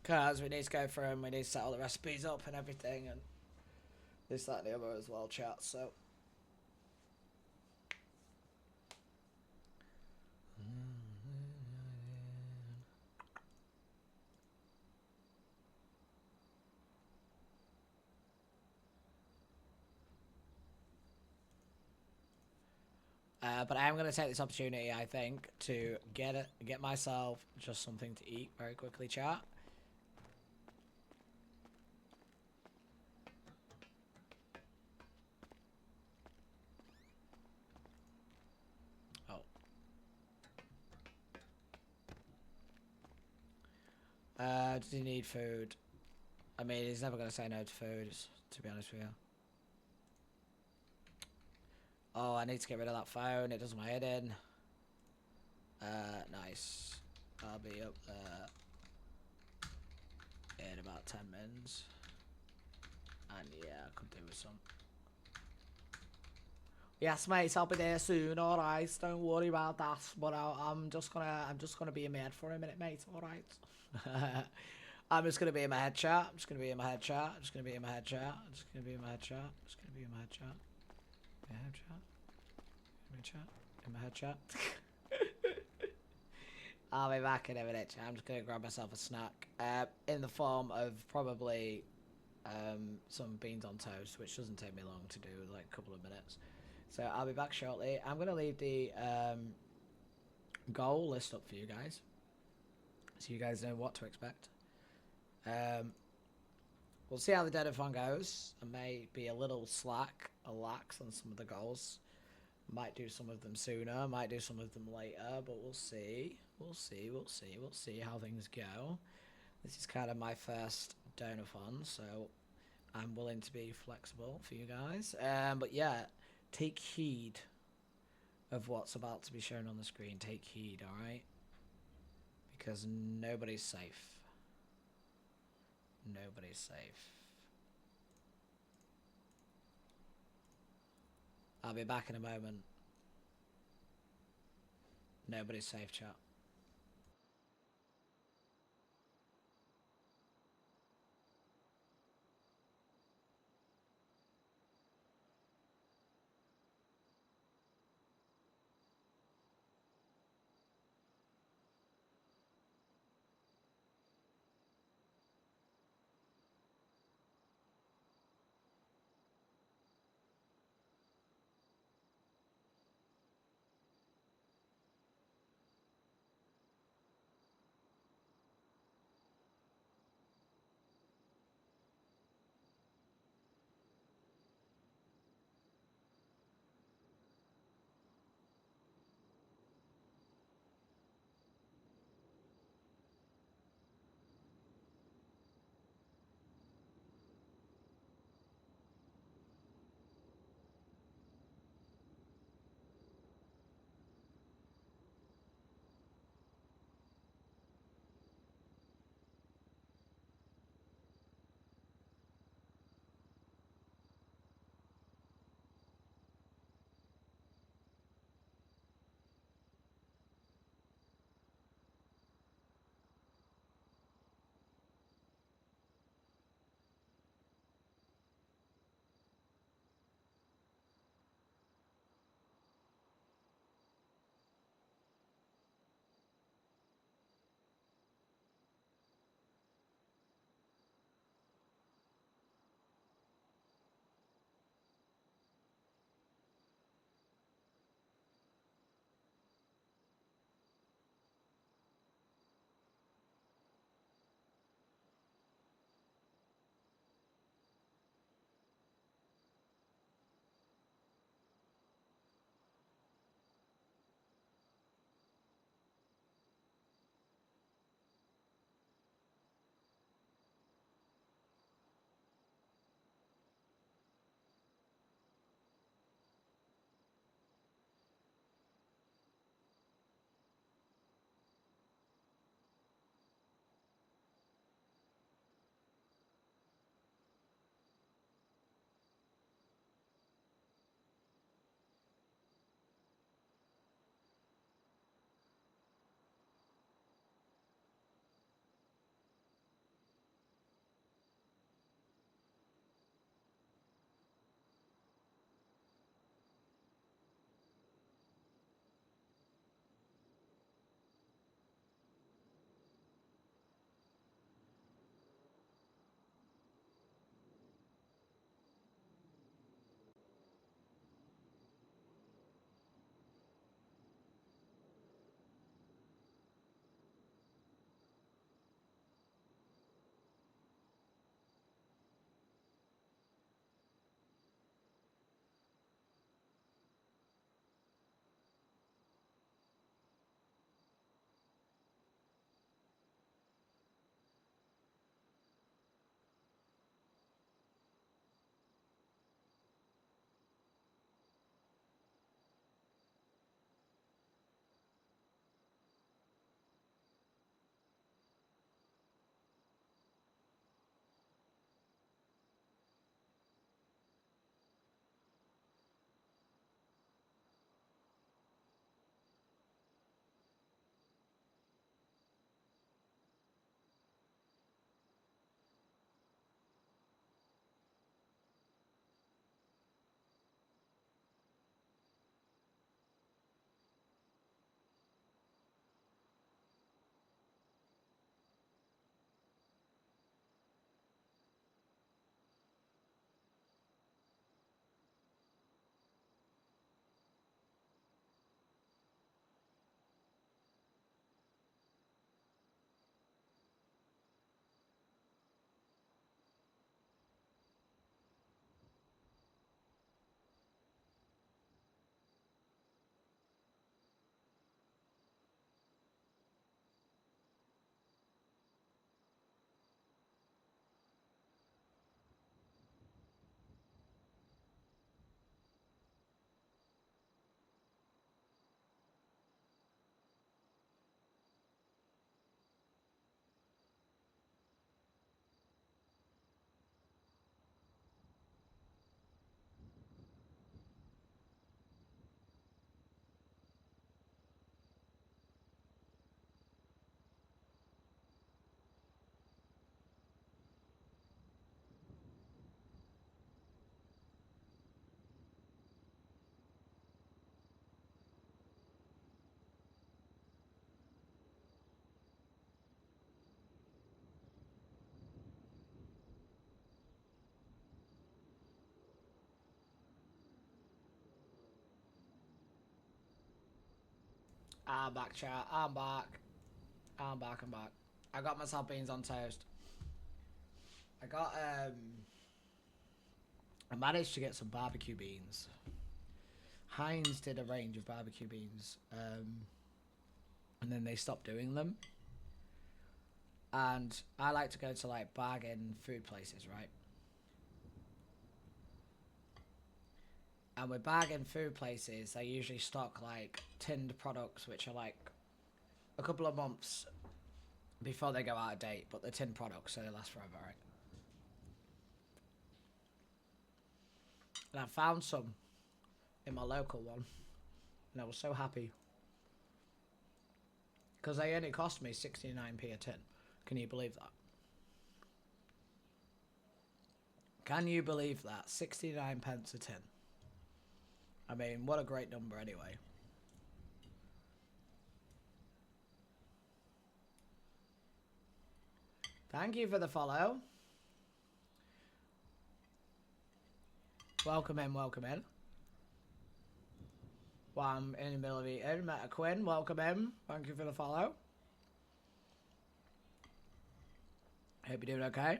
Because we need to go through and we need to set all the recipes up and everything, and this, that, and the other as well, chat, so. But I am going to take this opportunity, I think, to get myself just something to eat very quickly, chat. Does he need food? I mean, he's never going to say no to food, to be honest with you. Oh, I need to get rid of that phone. It does my head in. Nice. I'll be up there in about 10 minutes. And yeah, I could do with some. Yes, mate, I'll be there soon. All right, don't worry about that. But I'm just gonna be a maid for a minute, mate. All right. I'm just gonna be in my head chat. I'm just gonna be in my head chat. I'm just gonna be in my head chat. I'm just gonna be in my head chat. I'm just gonna be in my head chat. My head chat. In my chat. In my head chat. I'll be back in a minute. I'm just gonna grab myself a snack, in the form of probably some beans on toast, which doesn't take me long to do, like a couple of minutes. So I'll be back shortly. I'm gonna leave the goal list up for you guys, so you guys know what to expect. We'll see how the Deadathon goes. I may be a little lax on some of the goals. Might do some of them sooner, might do some of them later, but we'll see. We'll see how things go. This is kind of my first Donathon, so I'm willing to be flexible for you guys. But yeah, take heed of what's about to be shown on the screen. Take heed, alright? Because nobody's safe. Nobody's safe. I'll be back in a moment. Nobody's safe, chat. I'm back, chat. I'm back. I'm back. I got myself beans on toast. I managed to get some barbecue beans. Heinz did a range of barbecue beans, and then they stopped doing them. And I like to go to like bargain food places, right? And with bargain food places, they usually stock like tinned products, which are like a couple of months before they go out of date, but they're tinned products, so they last forever, right? And I found some in my local one, and I was so happy because they only cost me 69p a tin. Can you believe that? Can you believe that? 69 pence a tin. I mean, what a great number anyway. Thank you for the follow. Welcome in, welcome in. Well, I'm in the middle of eating. Meta Quinn, welcome in. Thank you for the follow. Hope you're doing okay.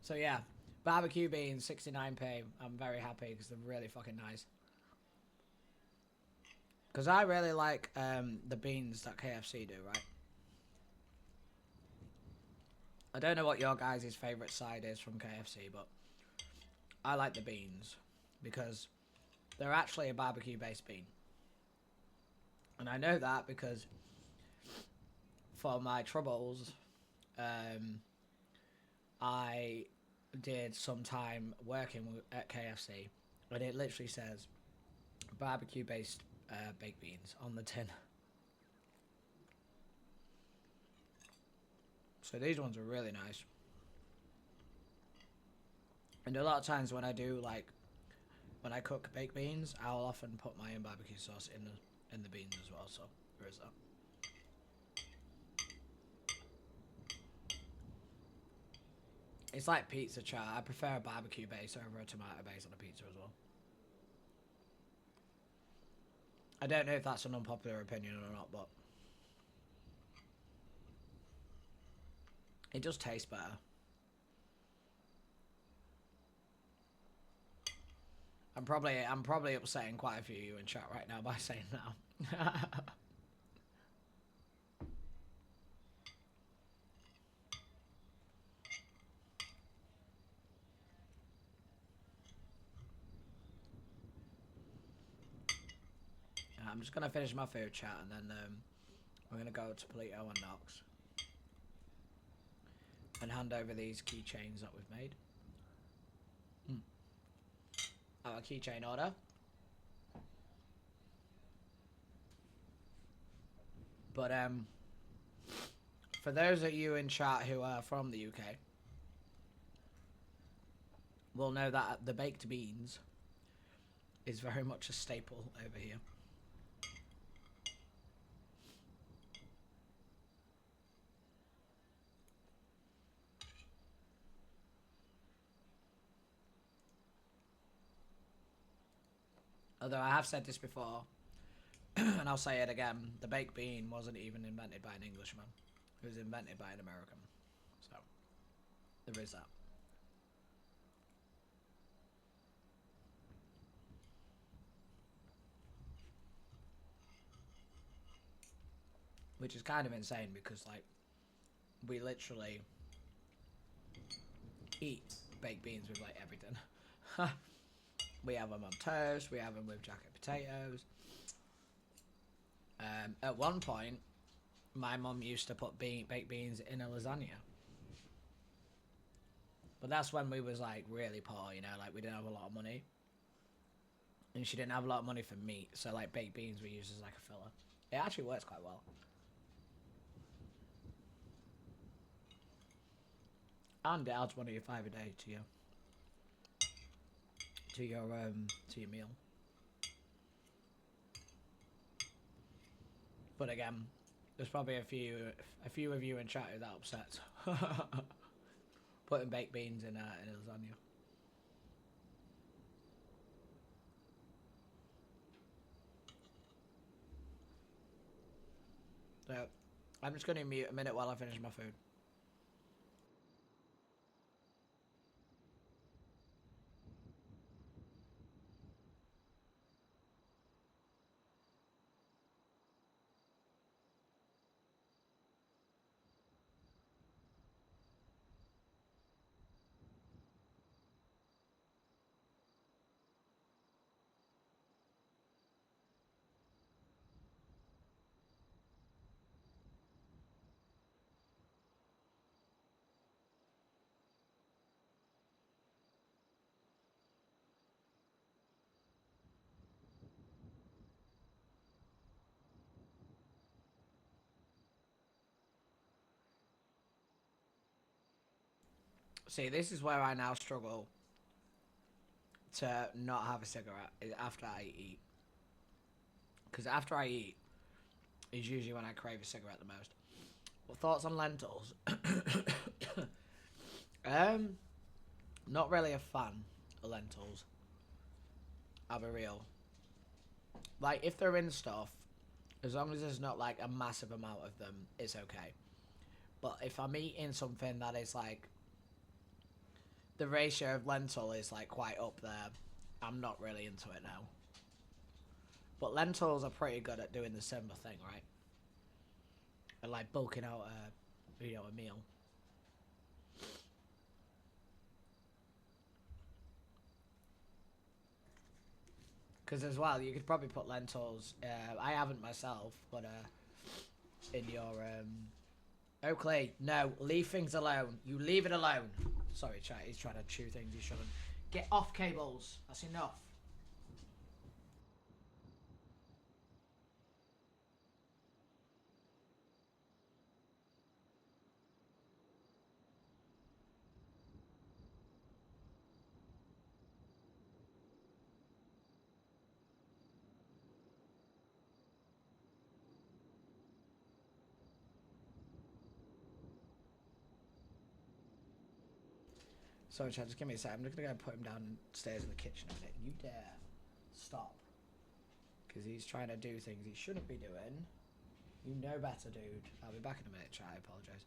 So yeah, barbecue beans, 69p. I'm very happy because they're really fucking nice. Because I really like the beans that KFC do, right? I don't know what your guys' favourite side is from KFC, but I like the beans because they're actually a barbecue-based bean. And I know that because for my troubles, I did some time working at KFC, and it literally says barbecue-based baked beans on the tin. So these ones are really nice. And a lot of times when I do, like, when I cook baked beans, I'll often put my own barbecue sauce in the beans as well, so there is that. It's like pizza, chat. I prefer a barbecue base over a tomato base on a pizza as well. I don't know if that's an unpopular opinion or not, but it does taste better. I'm probably upsetting quite a few of you in chat right now by saying that. I'm just gonna finish my food, chat, and then we're gonna go to Polito and Knox and hand over these keychains that we've made. Our keychain order. But for those of you in chat who are from the UK, will know that the baked beans is very much a staple over here. Although I have said this before, and I'll say it again, the baked bean wasn't even invented by an Englishman. It was invented by an American. So, there is that. Which is kind of insane because, like, we literally eat baked beans with, like, everything. We have them on toast, we have them with jacket potatoes. At one point, my mum used to put baked beans in a lasagna. But that's when we was, like, really poor, you know, like, we didn't have a lot of money. And she didn't have a lot of money for meat, so, like, baked beans we used as, like, a filler. It actually works quite well. And it adds one of your $5 a day to your meal. But again, there's probably a few of you in chat who that upsets. Putting baked beans in a lasagna. No, I'm just going to mute a minute while I finish my food. See, this is where I now struggle to not have a cigarette after I eat. Because after I eat is usually when I crave a cigarette the most. Well, thoughts on lentils? Not really a fan of lentils. I'll be real. Like, if they're in stuff, as long as there's not, like, a massive amount of them, it's okay. But if I'm eating something that is, like, the ratio of lentil is, like, quite up there, I'm not really into it now. But lentils are pretty good at doing the similar thing, right? And, like, bulking out a meal. Because as well, you could probably put lentils. I haven't myself, but in your Oakley, no, leave things alone. You leave it alone. Sorry, chat. He's trying to chew things he shouldn't. Get off cables. That's enough. Sorry, chat. Just give me a sec. I'm just gonna go put him downstairs in the kitchen a minute. You dare stop? Because he's trying to do things he shouldn't be doing. You know better, dude. I'll be back in a minute, chat. I apologise.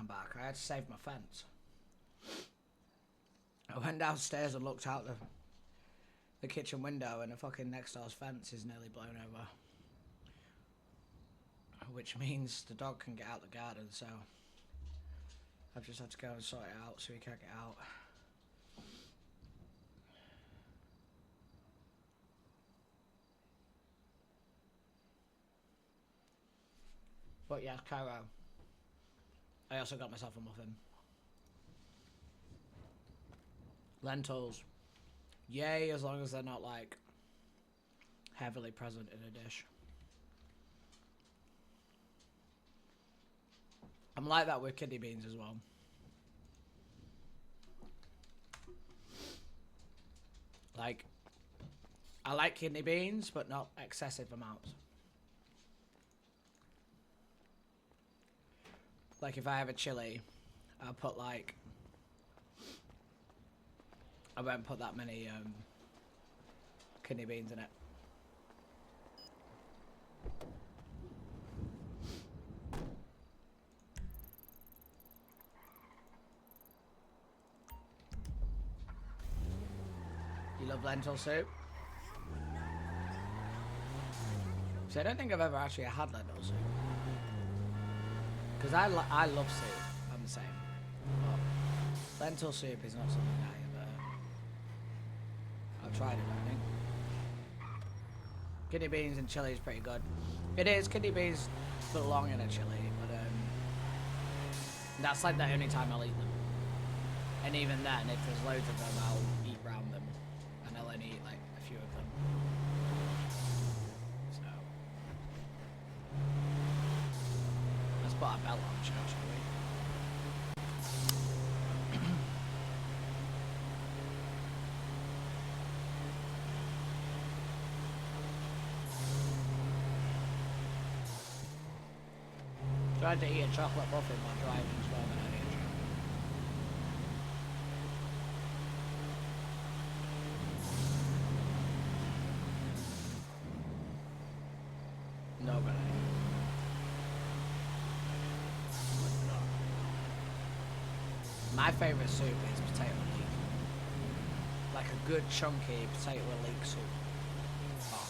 I'm back. I had to save my fence. I went downstairs and looked out the kitchen window, and the fucking next door's fence is nearly blown over. Which means the dog can get out the garden, so I've just had to go and sort it out so he can't get out. But yeah, Cairo. I also got myself a muffin. Lentils. Yay, as long as they're not like heavily present in a dish. I'm like that with kidney beans as well. Like, I like kidney beans, but not excessive amounts. Like if I have a chili, I'll put like, I won't put that many kidney beans in it. You love lentil soup? See, I don't think I've ever actually had lentil soup. Because I love soup. I'm the same. But lentil soup is not something I've tried it, I think. Kidney beans and chili is pretty good. It is, kidney beans belong in a chili, but that's like the only time I'll eat them. And even then, if there's loads of them, I'll eat round them. And I'll only eat like a few of them. So let's put our belt on, shall we? Tried to eat a chocolate muffin while driving as well, but I didn't. No, but my favourite soup is potato and leek. Like a good chunky potato and leek soup. Oh.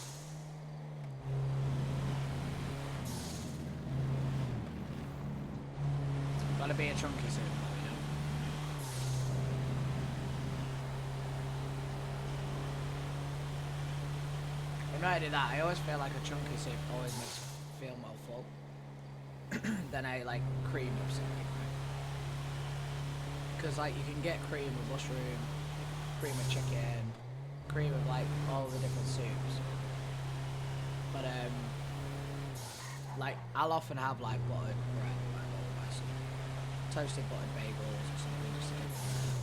Gotta be a chunky soup, you know. When I do that, I always feel like a chunky soup always makes me feel more full than a like cream of something, right? Because like you can get cream of mushroom, cream of chicken, cream of like all the different soups. But like I'll often have like buttered bread, toasted buttered bagels or something just to get from there.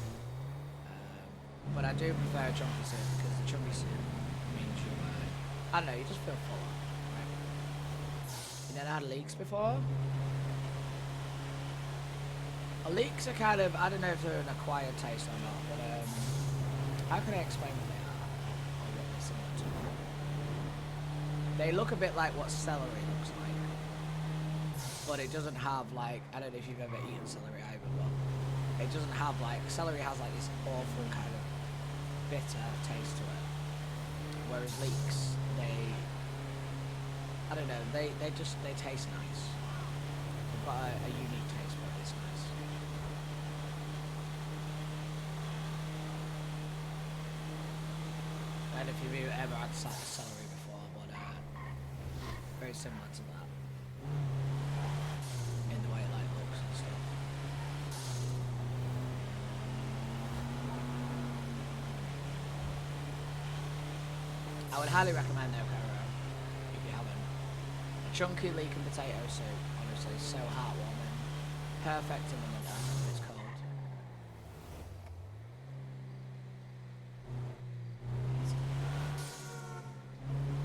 But I do prefer a chunky soup because the chunky soup means you, I don't know, you just feel fuller, right? You never had leeks before? Leeks are kind of, I don't know if they're an acquired taste or not, but how can I explain what they are? Or what they're similar to? They look a bit like what celery looks like. But it doesn't have like, I don't know if you've ever eaten celery either, but it doesn't have like, celery has like this awful kind of bitter taste to it. Whereas leeks, I don't know, they taste nice. They've got a unique taste, but it's nice. And if you've ever had celery before, but very similar to that. In the way it like looks and stuff. I would highly recommend though, Cairo, if you haven't. A chunky leek and potato soup, honestly, so heartwarming. Perfect in the winter when it's cold.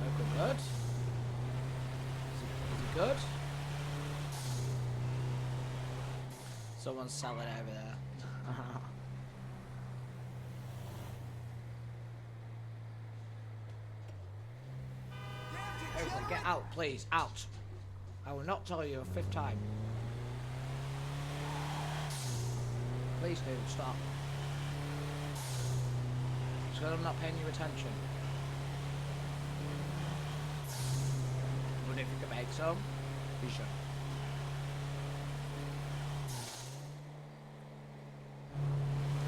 Local good. Is it good? Someone's selling over there. Everybody, get out, please. Out. I will not tell you a fifth time. Please do, stop. Just because I'm not paying you attention. But if you can make some, you should.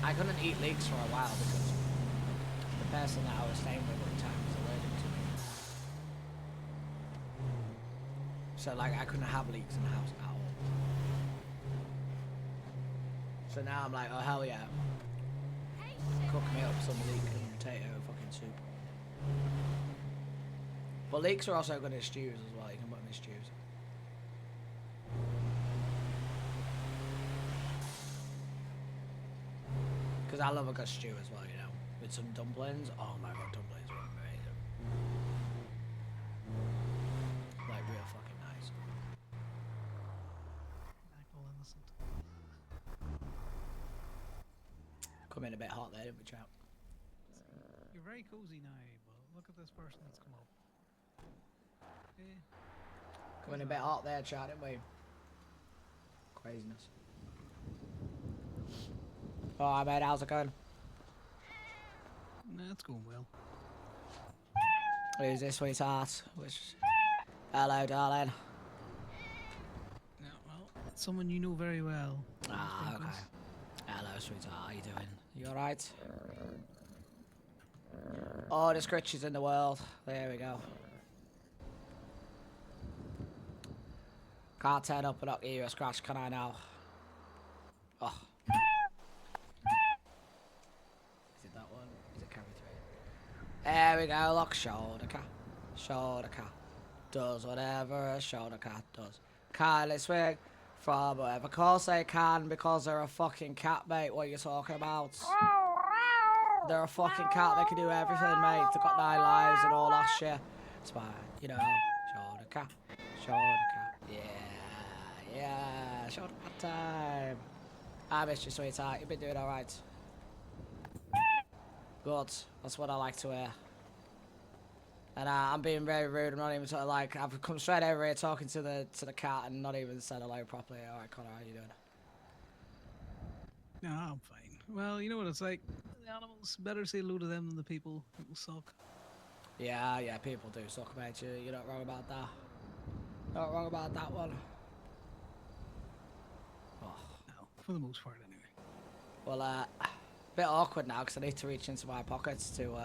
I couldn't eat leeks for a while because the person that I was staying with at the time was allergic to me. So like I couldn't have leeks in the house at all. So now I'm like, oh hell yeah. Cook me up some leek and potato fucking soup. But leeks are also good in stews as well, you can put them in stews. Because I love a good stew as well, you know. With some dumplings. Oh my god, dumplings are amazing. Like real fucking nice. Michael Innocent. Come in a bit hot there, didn't we, chap? You're very cozy now, but look at this person that's come up. Come in a bit hot there, chat, didn't we? Craziness. Alright, mate, how's it going? Nah, it's going well. Who's this sweetheart? Hello, darling. Yeah, well, someone you know very well. Ah, okay. Hello, sweetheart. How you doing? You alright? Oh, the scritches in the world. There we go. Can't turn up and not give you a scratch, can I now? Oh. Is it that one? Is it carry 3? There we go, look, shoulder cat. Shoulder cat. Does whatever a shoulder cat does. Kindly swing from whatever. Of course they can, because they're a fucking cat, mate. What are you talking about? They're a fucking cat, they can do everything, mate. They've got 9 lives and all that shit. It's fine, you know. Shoulder cat. Shoulder cat. Yeah, shoulder cat time. I missed you, sweetheart. You've been doing alright. Good. That's what I like to hear. And I'm being very rude. I'm not even sort of like, I've come straight over here talking to the cat and not even said hello properly. Alright, Connor, how you doing? No, I'm fine. Well, you know what it's like. The animals, better say hello to them than the people. People suck. Yeah, people do suck, mate. You're not wrong about that. Not wrong about that one. Oh. No, for the most part, anyway. Well, bit awkward now because I need to reach into my pockets to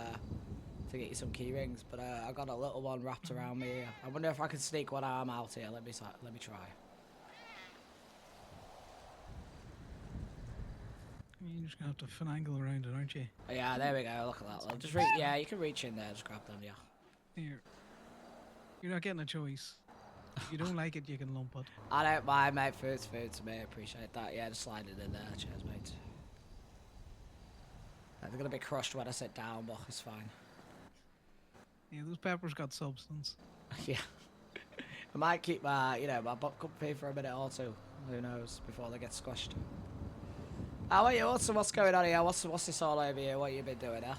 get you some key rings, but I got a little one wrapped around me here. I wonder if I can sneak one arm out here. Let me try. You're just gonna have to finagle around it, aren't you? Yeah, there we go. Look at that. Well, just yeah, you can reach in there, just grab them. Yeah. Here. You're not getting a choice. If you don't like it, you can lump it. I don't mind, mate. Food's food to me. I appreciate that. Yeah, just slide it in there. Cheers, mate. They're gonna be crushed when I sit down, but it's fine. Yeah, those peppers got substance. Yeah. I might keep my, my butt comfy for a minute or two. Who knows? Before they get squished. How are you? What's going on here? What's this all over here? What you been doing, huh?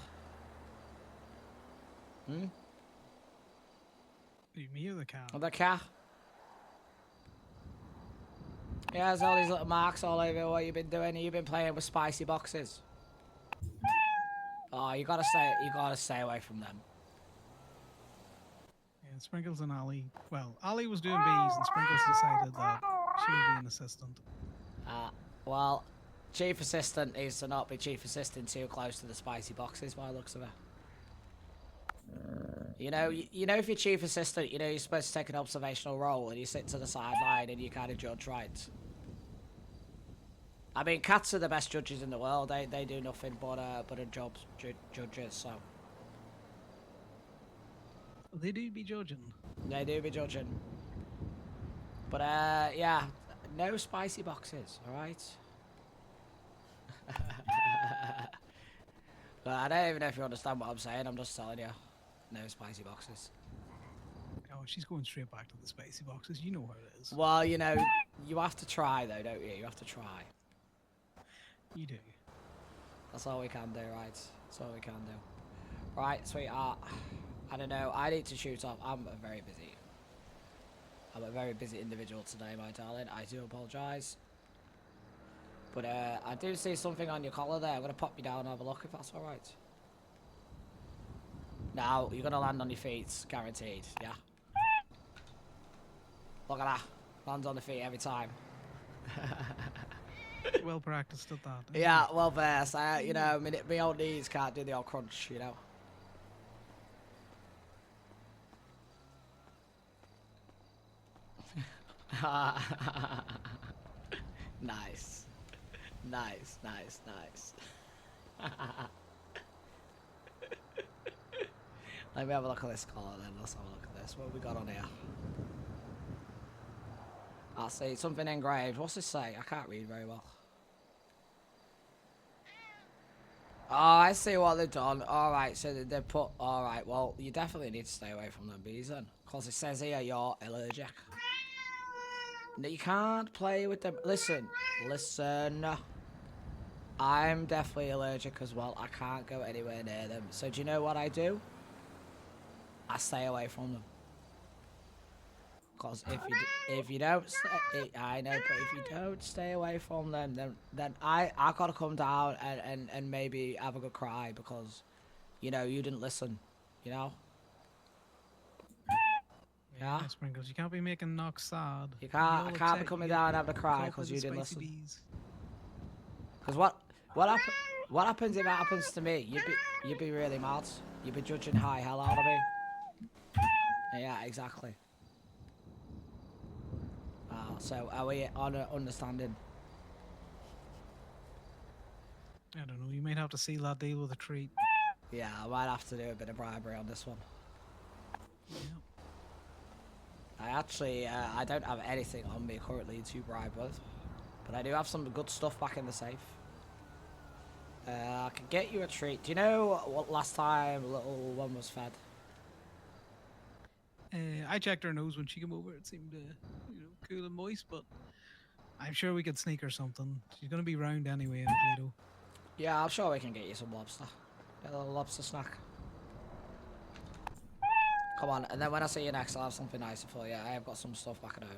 Me or the cat? The cat. Yeah, there's all these little marks all over here. What you been doing? You been playing with spicy boxes? Oh, you gotta stay away from them. Yeah, Sprinkles and Ollie. Well, Ollie was doing bees, and Sprinkles decided that she would be an assistant. Well, chief assistant needs to not be chief assistant too close to the spicy boxes by the looks of it. You know, if you're chief assistant, you're supposed to take an observational role and you sit to the sideline and you kind of judge, right? I mean, cats are the best judges in the world. They do nothing but a judges. So They do be judging. they do be judging. But yeah, no spicy boxes, all right? But I don't even know if you understand what I'm saying. I'm just telling you, no spicy boxes. Oh, she's going straight back to the spicy boxes. You know how it is. Well, you have to try though, don't you? You have to try. You do. That's all we can do, right? That's all we can do. Right, sweetheart. I don't know. I need to shoot off. I'm a very busy individual today, my darling. I do apologise. But I do see something on your collar there. I'm gonna pop you down and have a look if that's all right. Now you're gonna land on your feet, guaranteed. Yeah. Look at that. Lands on the feet every time. Well practiced at that. isn't Yeah, it? well versed. You know, my old knees can't do the old crunch, you know. Nice. Nice, nice, nice. Let me have a look at this collar then. Let's have a look at this. What have we got on here? I see something engraved. What's this say? I can't read very well. Oh, I see what they've done. Alright, so they've put... Alright, well, you definitely need to stay away from them bees then. Because it says here you're allergic. No, you can't play with them. Listen. Listen. I'm definitely allergic as well. I can't go anywhere near them. So do you know what I do? I stay away from them. Because if you don't, I know, but if you don't stay away from them, then I gotta come down and maybe have a good cry because, you know, you didn't listen, you know. Yeah. Sprinkles, you can't be making Knox sad. You can't. I You'll can't be upset, coming you down get and having a cry caught by because the you didn't spicy listen. bees. Because what happens if it happens to me? You'd be really mad. You'd be judging high hell out of me. Yeah, exactly. So are we on a understanding? I don't know, you might have to seal that deal with a treat. Yeah, I might have to do a bit of bribery on this one. Yeah. I actually, I don't have anything on me currently to bribe with, but I do have some good stuff back in the safe. I can get you a treat. Do you know what last time little one was fed? I checked her nose when she came over. It seemed, cool and moist, but I'm sure we could sneak her something. She's going to be round anyway in Toledo. Yeah, I'm sure we can get you some lobster. Get a little lobster snack. Come on, and then when I see you next, I'll have something nicer for you. I have got some stuff back at home.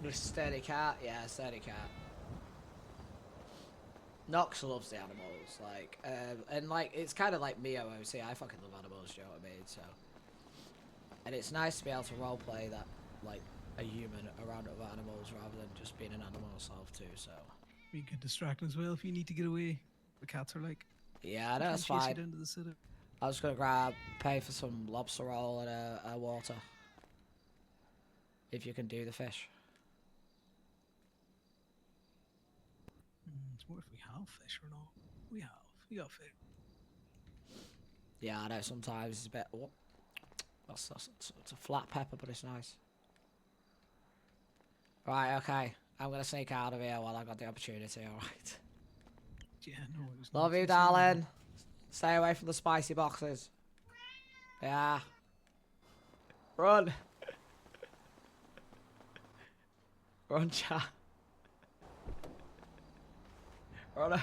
The sturdy cat? Yeah, sturdy cat. Knox loves the animals, like, and like, it's kind of like me OOC. I fucking love animals, you know what I mean? So, and it's nice to be able to roleplay that, like, a human around other animals rather than just being an animal myself too. So, We could distract as well if you need to get away. The cats are like, yeah, trying that's to chase fine. you down to the city. I was gonna pay for some lobster roll and a water. If you can do the fish. It's more if we have fish or not. We got fish. Yeah, I know sometimes it's a bit. Oh, it's a flat pepper, but it's nice. Right, okay. I'm gonna sneak out of here while I got the opportunity. All right. Yeah, no, it was Love you, darling. Stay away from the spicy boxes. Yeah. Run. Run, chat. Run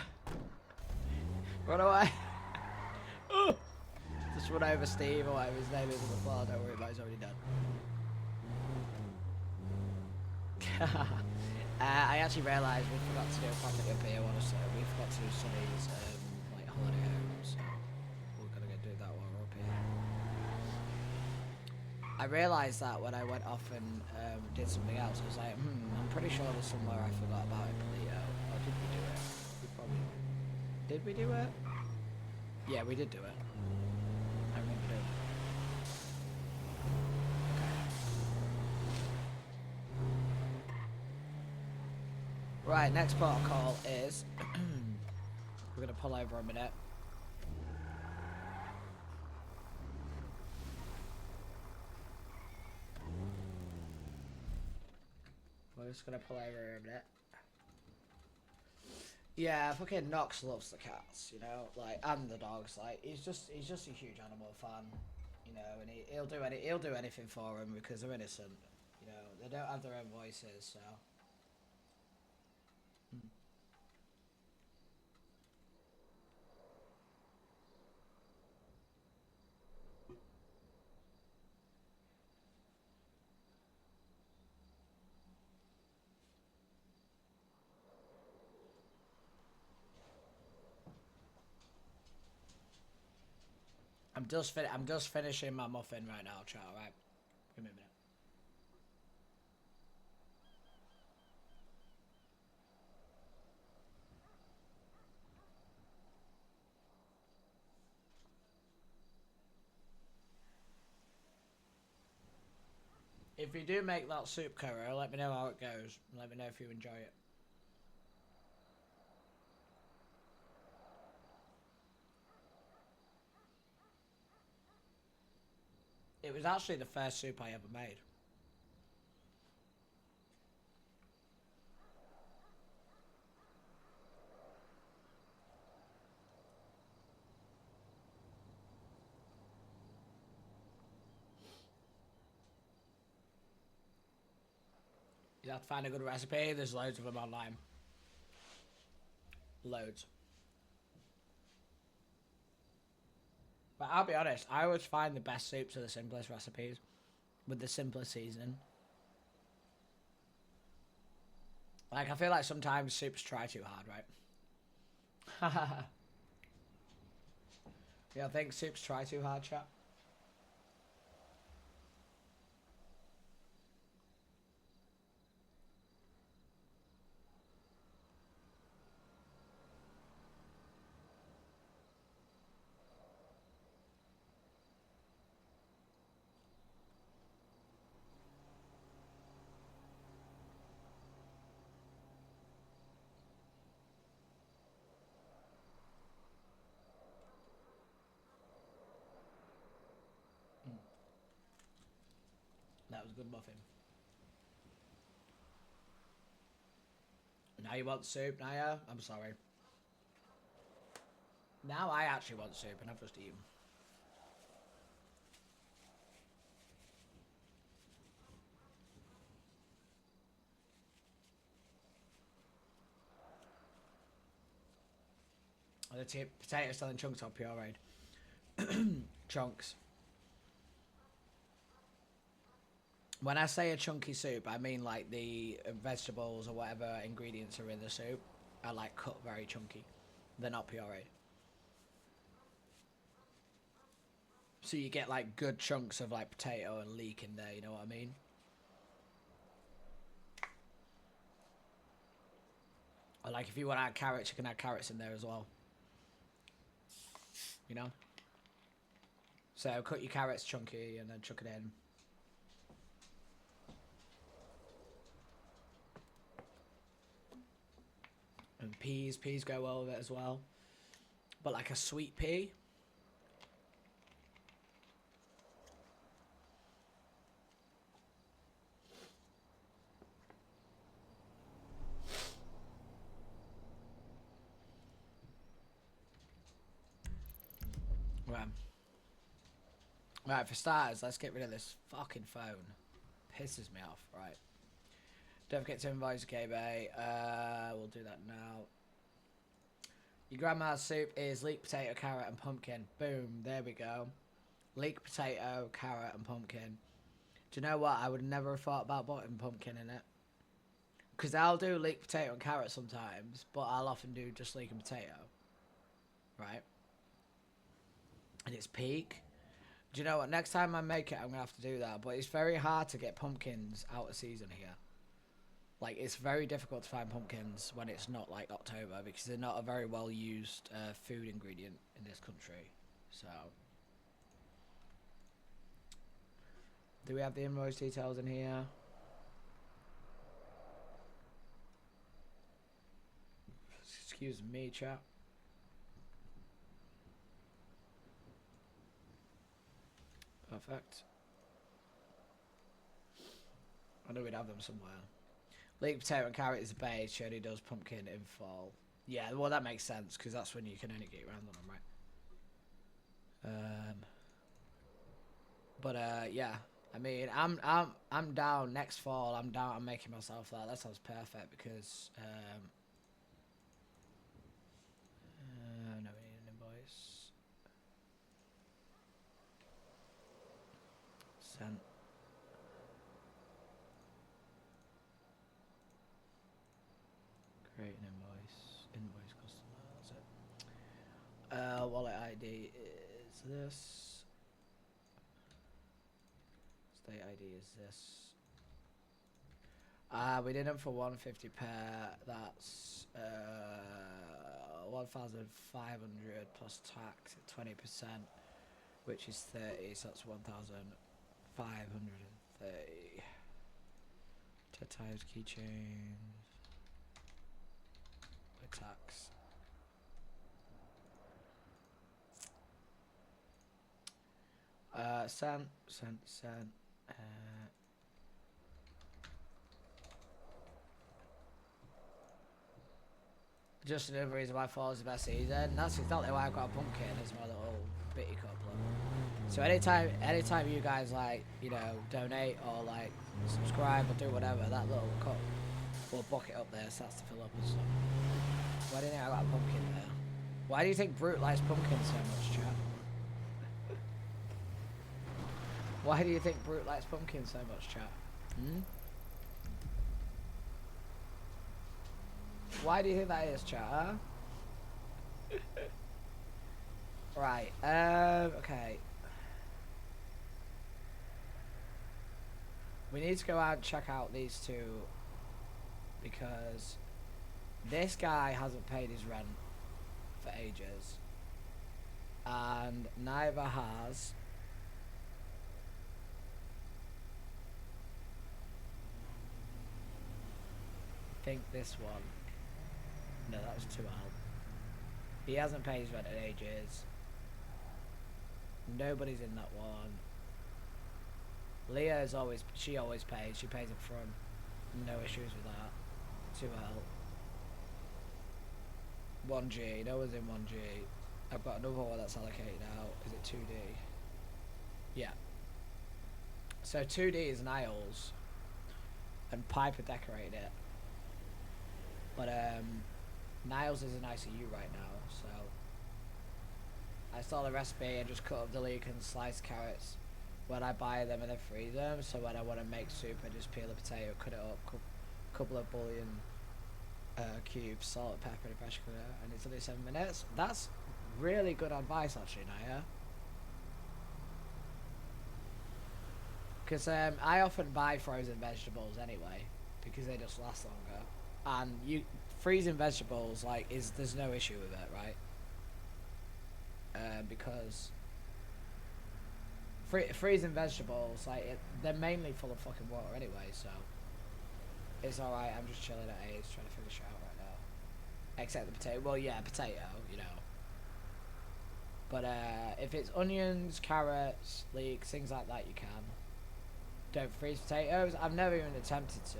away. Just run over Steve or whatever his name is on the floor. Don't worry about it, he's already done. I actually realised we forgot to do a property up here. We forgot to do Sunny's like holiday home, so we're gonna go do that while we're up here. I realised that when I went off and did something else. I was like, I'm pretty sure there's somewhere I forgot about in Polito. Or did we do it? We probably did. We do it? Yeah, we did do it. I remember doing it. Right, next protocol is we're gonna pull over a minute. We're just gonna pull over a minute. Yeah, fucking Knox loves the cats, you know, like, and the dogs. Like, he's just a huge animal fan, you know, and he'll do anything for them because they're innocent, you know. They don't have their own voices, so. I'm just finishing my muffin right now, chat. All right, give me a minute. If you do make that soup curry, let me know how it goes. Let me know if you enjoy it. It was actually the first soup I ever made. You have to find a good recipe. There's loads of them online. Loads. But I'll be honest, I always find the best soups are the simplest recipes with the simplest seasoning. Like, I feel like sometimes soups try too hard, right? Yeah, I think soups try too hard, chat. That was a good muffin. Now you want soup, Naya? I'm sorry. Now I actually want soup and I've just eaten. The potatoes still in chunks or pureed? Chunks. When I say a chunky soup, I mean like the vegetables or whatever ingredients are in the soup are like cut very chunky. They're not pureed. So you get like good chunks of like potato and leek in there, you know what I mean? Or like if you want to add carrots, you can add carrots in there as well. You know? So cut your carrots chunky and then chuck it in. And peas go well with it as well. But like a sweet pea. Right, for starters, let's get rid of this fucking phone. Pisses me off, right. Don't forget to invoice KB. We'll do that now. Your grandma's soup is leek potato, carrot, and pumpkin. Boom, there we go. Leek potato, carrot, and pumpkin. Do you know what? I would never have thought about putting pumpkin in it. Because I'll do leek potato and carrot sometimes, but I'll often do just leek and potato. Right? And it's peak. Do you know what? Next time I make it, I'm going to have to do that. But it's very hard to get pumpkins out of season here. Like, it's very difficult to find pumpkins when it's not, like, October. Because they're not a very well-used food ingredient in this country. So. Do we have the invoice details in here? Excuse me, chap. Perfect. I knew we'd have them somewhere. Leek potato and carrot is the base. She only does pumpkin in fall. Yeah, well that makes sense because that's when you can only get your hands on them, right? But yeah, I mean, I'm down next fall. I'm down. I'm making myself that. That sounds perfect because no, we need an invoice. Sent. Create an invoice customer, that's it. Wallet ID is this. state ID is this? We did them for 150 per. That's 1,500 plus tax at 20%, which is 30. So that's 1,530. To times keychains with tax. Cent. Just another reason why fall is the best season. That's exactly why I've got a pumpkin as my little bitty couplet. So anytime you guys like, you know, donate or like subscribe or do whatever, that little cup will bucket up there, starts to fill up and stuff. Why do you think I got a pumpkin there? Why do you think Brute likes pumpkins so much, chat? Why do you think Brute likes pumpkins so much, chat? Hmm? Why do you think that is, chat? Huh? Right. Okay. We need to go out and check out these two because this guy hasn't paid his rent for ages, and neither has I think this one. No, that was too old. He hasn't paid his rent in ages. Nobody's in that one. Leah's always, she always pays. She pays up front. No issues with that. 2L. 1G. No one's in 1G. I've got another one that's allocated out. Is it 2D? Yeah. So 2D is Niles. And Piper decorated it. But Niles is in ICU right now, so I saw the recipe and just cut up the leek and slice carrots when I buy them and then freeze them. So when I want to make soup, I just peel a potato, cut it up, couple of bouillon cubes, salt, pepper, and pressure cooker, and it's only 7 minutes. That's really good advice, actually, Naya. Because I often buy frozen vegetables anyway, because they just last longer. And you freezing vegetables, like, there's no issue with it, right? Because freezing vegetables, like, they're mainly full of fucking water anyway, so it's alright. I'm just chilling at A's trying to figure shit out right now. Except the potato. Well, yeah, potato, you know. But if it's onions, carrots, leeks, things like that, you can. Don't freeze potatoes. I've never even attempted to.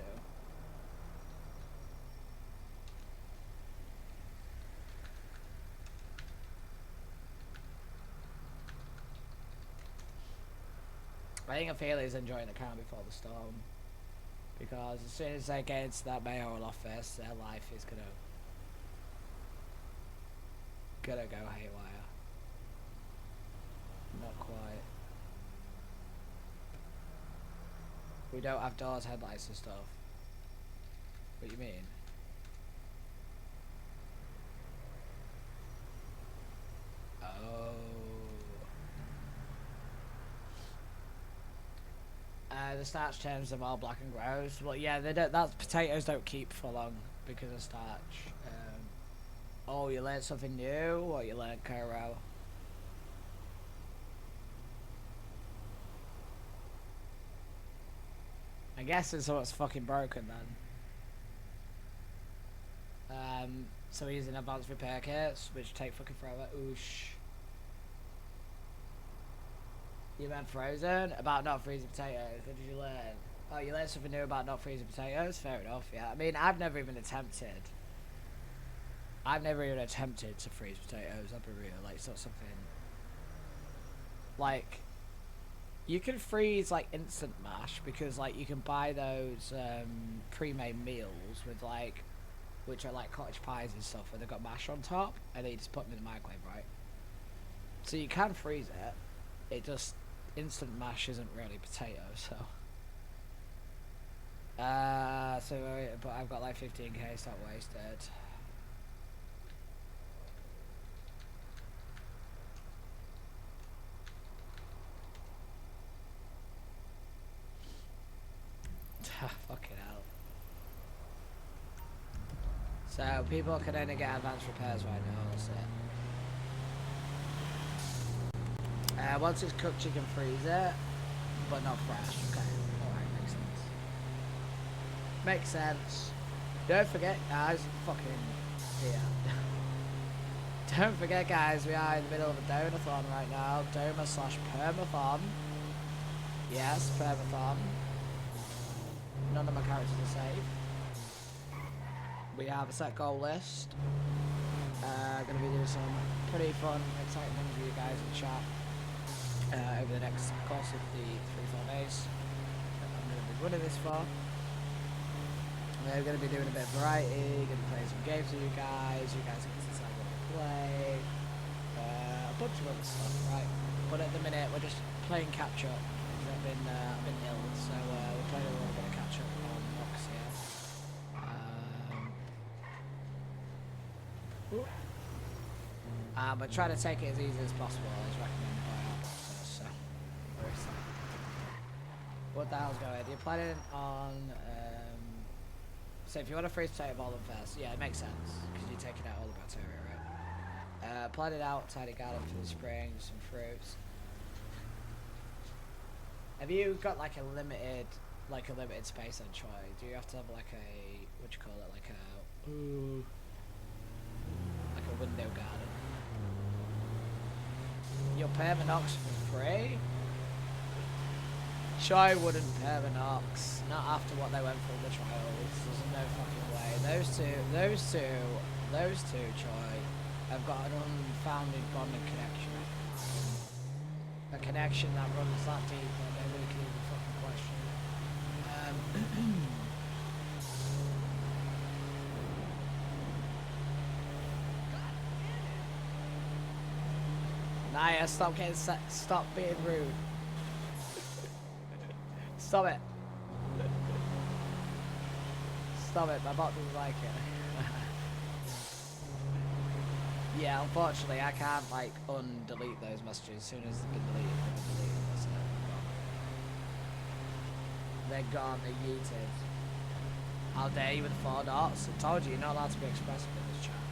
I think Ophelia's enjoying the calm before the storm, because as soon as they get into that mayoral office, their life is gonna go haywire. Not quite. We don't have doors, headlights and stuff. What do you mean? Oh. The starch turns them all black and gross. Well, yeah, they don't. That potatoes don't keep for long because of starch. Oh, you learned something new. What you learned, Cairo? I guess it's what's fucking broken then. So we're using advanced repair kits, which take fucking forever. Oosh. You meant frozen? About not freezing potatoes. What did you learn? Oh, you learned something new about not freezing potatoes? Fair enough, yeah. I mean, I've never even attempted to freeze potatoes, I'll be real. Like, it's not something... Like, you can freeze, like, instant mash, because, like, you can buy those pre-made meals with, like, which are, like, cottage pies and stuff, where they've got mash on top, and then you just put them in the microwave, right? So you can freeze it. It just... Instant mash isn't really potato, so... but I've got, like, 15k, it's not wasted. So people can only get advanced repairs right now, that's it. Once it's cooked, you can freeze it, but not fresh. Okay, alright, makes sense. Makes sense. Don't forget, guys, fucking, yeah. Don't forget, guys, we are in the middle of a donathon right now. Doma/Permathon. Yes, Permathon. None of my characters are safe. We have a set goal list. Gonna be doing some pretty fun, exciting things with you guys in the chat over the next course of the 3-4 days. I'm gonna be running this for. We're gonna be doing a bit of variety, gonna be playing some games with you guys get to decide what to play. A bunch of other stuff, right? But at the minute we're just playing catch up. I've been ill, so we're playing a little bit of catch up on Knox here. But try to take it as easy as possible as recommended by our doctors, so we're excited. What the hell's going on? You're planning on so if you want to freeze potato ball them first, yeah, it makes sense because you're taking out all the bacteria, right? Plan it out, tidy garden for the spring, some fruits. Have you got like a limited space on Troy? Do you have to have like a, what do you call it, like a window garden? You'll Knox for free? Troy wouldn't Knox, not after what they went through in the trials. There's no fucking way. Those two, Troy, have got an unfounded bonding connection. A connection that runs that deep that nobody can even fucking question. Naya, stop being rude. Stop it. Stop it, my bot doesn't like it. Yeah, unfortunately I can't like undelete those messages as soon as they've been deleted, they're deleted. So they're gone, they're yeeted. How dare you with 4 dots? I told you, you're not allowed to be expressive in this chat.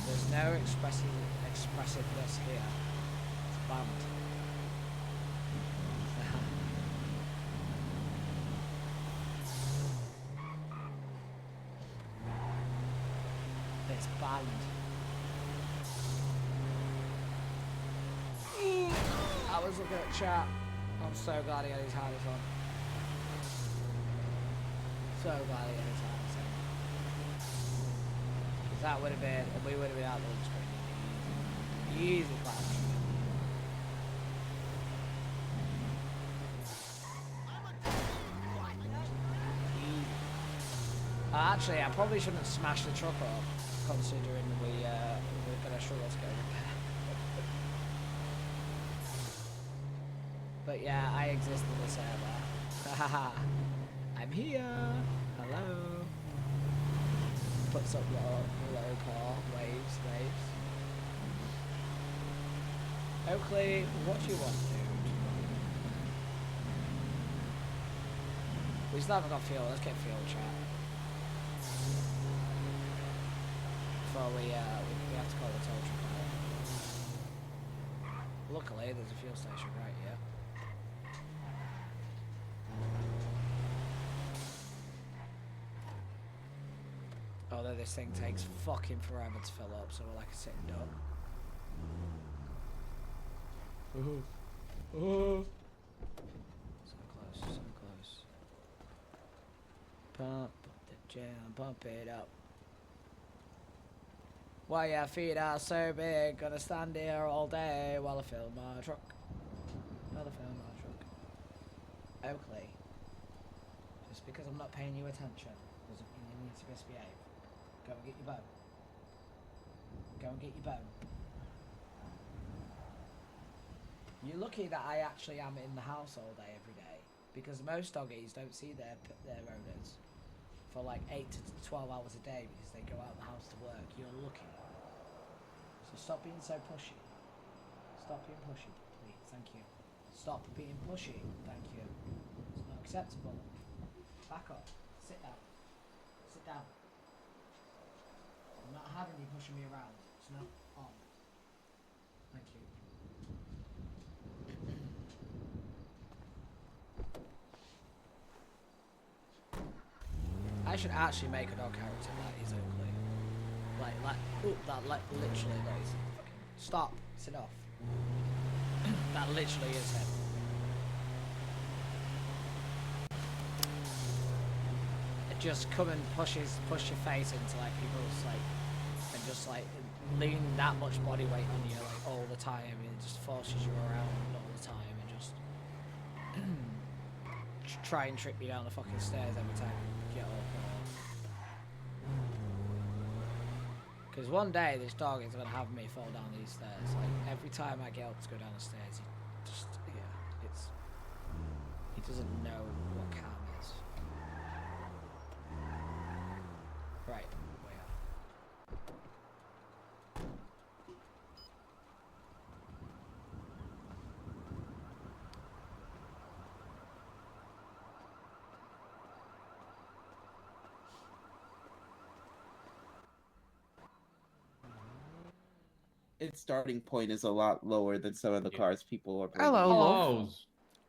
There's no expressiveness here. It's banned. It's banned. I was looking at chat. I'm so glad he had his harness on. So glad he had his harness on. Because that would have been, we would have been out of the screen. Easy clap. Actually, I probably shouldn't smash the truck up, considering we're gonna struggle to get a repair. But yeah, I exist in the server. Haha. I'm here. Hello. Puts up low car. Waves. Oakley, what do you want, dude? We still haven't got fuel. Let's get fuel, chat. Before we have to call the tow truck out. Luckily, there's a fuel station right here. Although this thing takes fucking forever to fill up, so we're like a sitting duck. So close. Pump the jam, pump it up. Why your feet are so big, gonna stand here all day while I fill my truck. Oakley, just because I'm not paying you attention doesn't mean you need to misbehave. Go and get your bone. You're lucky that I actually am in the house all day every day, because most doggies don't see their owners for like 8 to 12 hours a day because they go out the house to work. You're lucky. So stop being so pushy. Please. Thank you. Stop being pushy. Thank you. It's not acceptable. Back up. Sit down. having you pushing me around. It's not on. Thank you. I should actually make a dog character that is Oakley. That literally is. Stop. It's enough. That literally is him. It just come and push your face into like people's like, and just like lean that much body weight on you like all the time, and it just forces you around all the time, and just try and trip you down the fucking stairs every time you get up. Because one day this dog is gonna have me fall down these stairs. Like every time I get up to go down the stairs, he doesn't know what calm is. Right, way up. Its starting point is a lot lower than some of the cars people are bringing. Hello, love.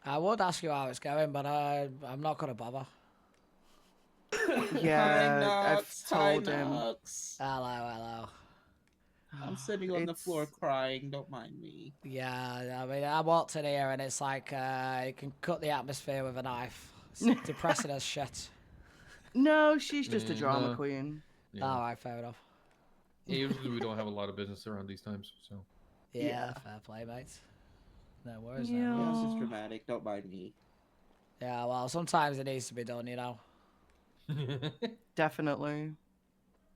I would ask you how it's going, but I'm not gonna bother. Yeah, I've told him. Hello. I'm sitting on the floor crying. Don't mind me. Yeah, I mean, I walked in here and it's like you can cut the atmosphere with a knife. It's depressing as shit. No, she's just a drama queen. Yeah. All right, fair enough. Yeah, usually we don't have a lot of business around these times, so. Yeah, fair play, mate. No worries. Yeah. No It's worries. just dramatic. Don't mind me. Yeah, well, sometimes it needs to be done, you know. Definitely.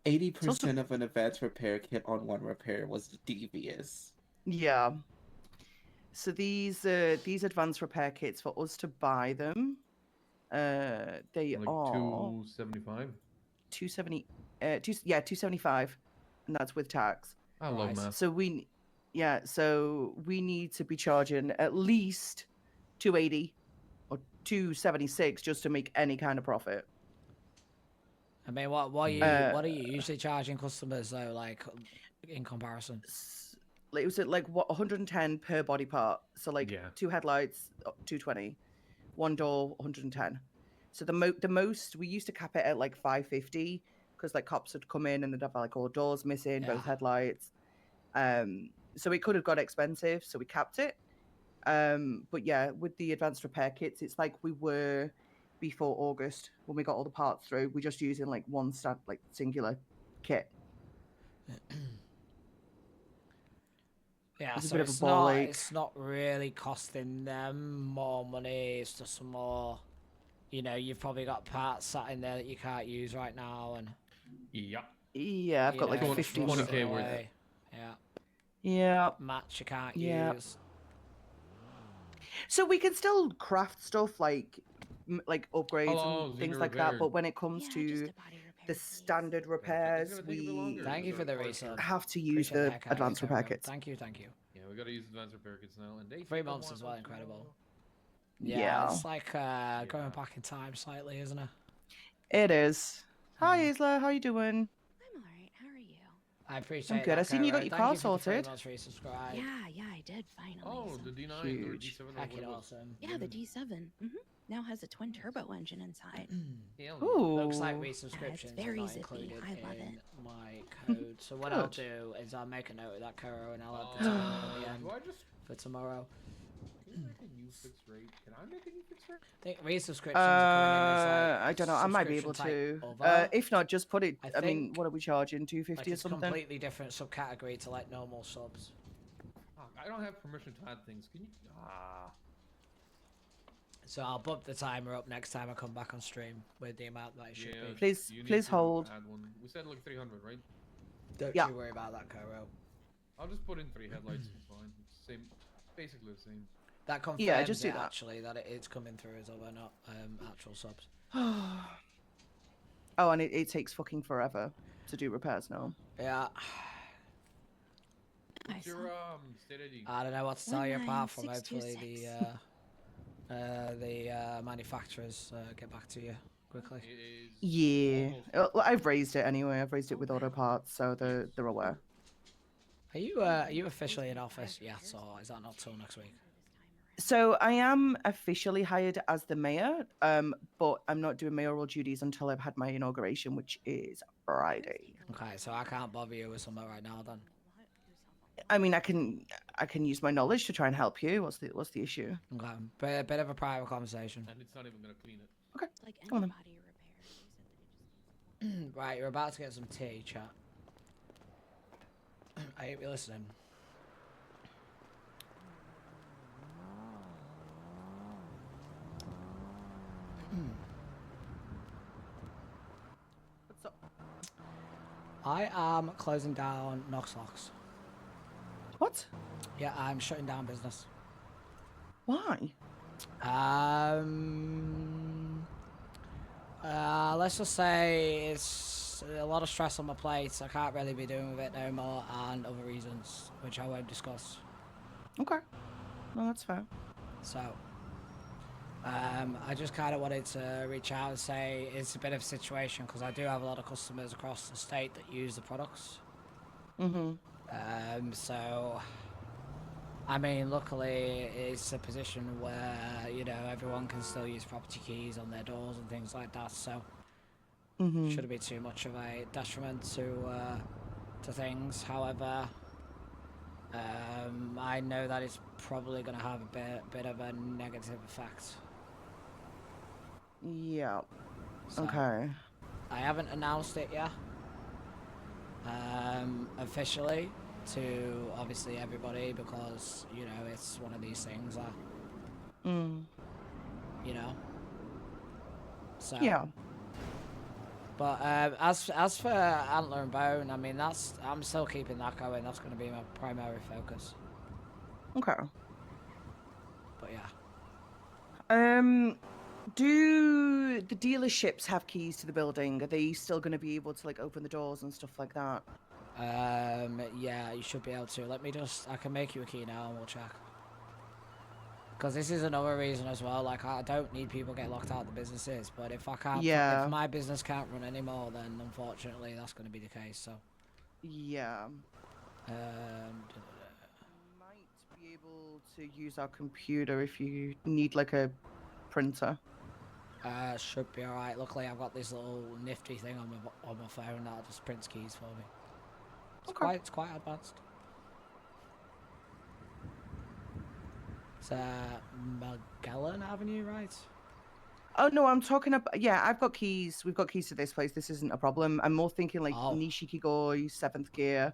80% of an advanced repair kit on one repair was devious. Yeah. So these advanced repair kits, for us to buy them, they Like are 275. 275, and that's with tax. I love math. So we need to be charging at least 280 or 276 just to make any kind of profit. I mean, what are you usually charging customers though, like in comparison? It was at like 110 per body part. So like two headlights, 220, one door, 110. So the most we used to cap it at like 550 because like cops would come in and they'd have like all doors missing, both headlights. So it could have got expensive, so we capped it. But yeah, with the advanced repair kits, it's like we were before August when we got all the parts through. We're just using like one singular kit. Yeah, It's a so bit of a it's ball not ache. it's not really costing them more money. It's just more, you know, you've probably got parts sat in there that you can't use right now, and Yeah, I've got like 50 20K worth. Yeah. Match you can't Yeah. use. So we can still craft stuff like upgrades Hello, and things Xena like that, Repaired. but when it comes to the standard repairs, we Thank you for the resub. have to use Appreciate the haircut, advanced Karen. repair kits. Thank you. Yeah, we gotta use advanced repair kits now, and they 3 months as well, incredible. Yeah, Yeah. it's like going back in time slightly, isn't it? It is. Hi, Isla. How you doing? I'm alright. How are you? I appreciate I'm good. that, I seen you got Karen. your Thank car you for the 3 sorted. months resubscribe. Yeah, I did finally. Oh, the D9 or Huge. D7 or Heck, what it was. awesome. Yeah, the D7. Now has a twin turbo engine inside. Hell yeah. Ooh. Looks like Yeah, it's resubscriptions are very not zippy. included I love in it. my code. So what I'll Good. do is I'll make a note of that, Karo, and I'll add the time at the end Do I just for tomorrow. can you make a new fixed rate? Can I make a new fixed rate? I think resubscriptions are coming in as like I don't know. I might be able subscription to. type other. If not, just put it. I I mean, think, what are we charging? like 250 or it's something? completely different subcategory to like normal subs. Oh, I don't have permission to add things. Can you? So I'll bump the timer up next time I come back on stream with the amount that it should Yeah, be. Please- you need please to hold. Add one. We said like 300, right? Don't Yeah. you worry about that, Karo. I'll just put in 3 headlights. It's fine. It's same, basically the same. That confirms Yeah, just do it, that. actually that it is coming through as well, not actual subs. Oh, and it takes fucking forever to do repairs now. Yeah. What's your state ID? I don't know what to tell you apart from 19626. hopefully the manufacturers get back to you quickly. It is Yeah, almost I've raised it anyway. I've raised it with auto parts, so they're aware. Are you officially in office yet, or is that not till next week? So I am officially hired as the mayor, but I'm not doing mayoral duties until I've had my inauguration, which is Friday. Okay, so I can't bother you with something right now then. I mean, I can use my knowledge to try and help you. What's the issue? Okay, bit of a private conversation. and it's not even gonna clean it. Okay, Like come on any then. body repair, you said that it just needs Right, you're about to get some tea, chat. I hope you're listening. What's up? I am closing down Knox. What? Yeah, I'm shutting down business. Why? Let's just say it's a lot of stress on my plate. I can't really be doing with it no more, and other reasons, which I won't discuss. Okay. No, that's fair. So, I just kind of wanted to reach out and say it's a bit of a situation because I do have a lot of customers across the state that use the products. So, I mean, luckily it's a position where, you know, everyone can still use property keys on their doors and things like that, so shouldn't be too much of a detriment to things. However, I know that it's probably going to have a bit of a negative effect. Yeah. So, Okay. I haven't announced it yet, officially, to obviously everybody, because, you know, it's one of these things that, you know, so. Yeah. But as for Antler and Bone, I mean, I'm still keeping that going. That's going to be my primary focus. Okay. But yeah. Do the dealerships have keys to the building? Are they still going to be able to like open the doors and stuff like that? Yeah, you should be able to. I can make you a key now and we'll check. Because this is another reason as well. Like, I don't need people get locked out of the businesses, but if if my business can't run anymore, then unfortunately that's going to be the case. So. Yeah. Might be able to use our computer if you need like a printer. Should be alright. Luckily, I've got this little nifty thing on my phone that just prints keys for me. It's quite advanced. It's Magellan Avenue, right? Oh no, I'm talking about. Yeah, I've got keys. We've got keys to this place. This isn't a problem. I'm more thinking like Nishikigoi, 7th gear.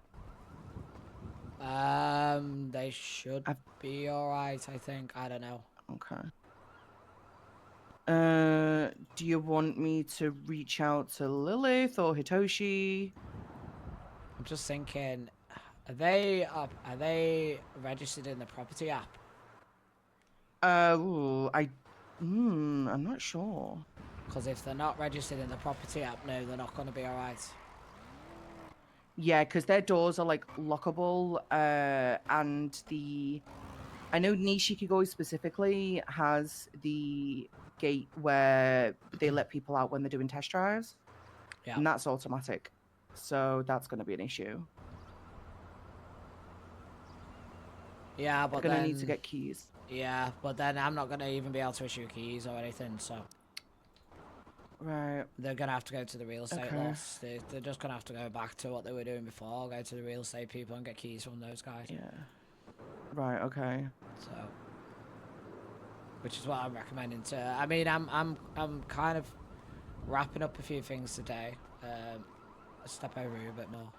They should be alright. I think. I don't know. Okay. Do you want me to reach out to Lilith or Hitoshi? I'm just thinking, are they registered in the property app? I'm not sure. Because if they're not registered in the property app, no, they're not going to be alright. Yeah, because their doors are like lockable, and I know Nishikigoi specifically has the gate where they let people out when they're doing test drives. Yeah. And that's automatic. So that's going to be an issue. Yeah, but they're going to need to get keys. Yeah, but then I'm not going to even be able to issue keys or anything, so. Right. They're going to have to go to the real estate loss. They're just going to have to go back to what they were doing before, go to the real estate people and get keys from those guys. Yeah. Right, okay. So. Which is what I'm recommending to. I mean, I'm kind of wrapping up a few things today. I'll step over you a bit more.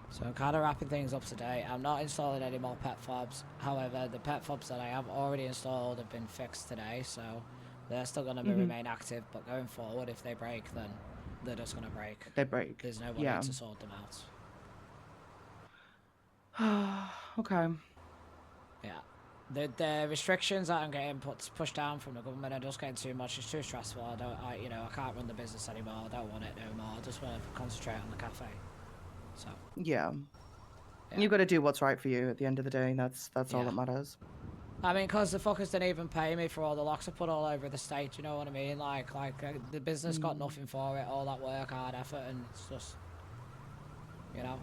So I'm kind of wrapping things up today. I'm not installing any more pet fobs. However, the pet fobs that I have already installed have been fixed today, so they're still going to remain active. But going forward, if they break, then they're just going to break. They break. There's no way to sort them out. Okay. Yeah. The restrictions that I'm getting pushed down from the government are just getting too much. It's too stressful. I can't run the business anymore. I don't want it no more. I just want to concentrate on the cafe. So. Yeah. You've got to do what's right for you at the end of the day. That's all that matters. I mean, because the fuckers didn't even pay me for all the locks I put all over the state, you know what I mean? Like the business got nothing for it, all that work, hard effort, and it's just, you know?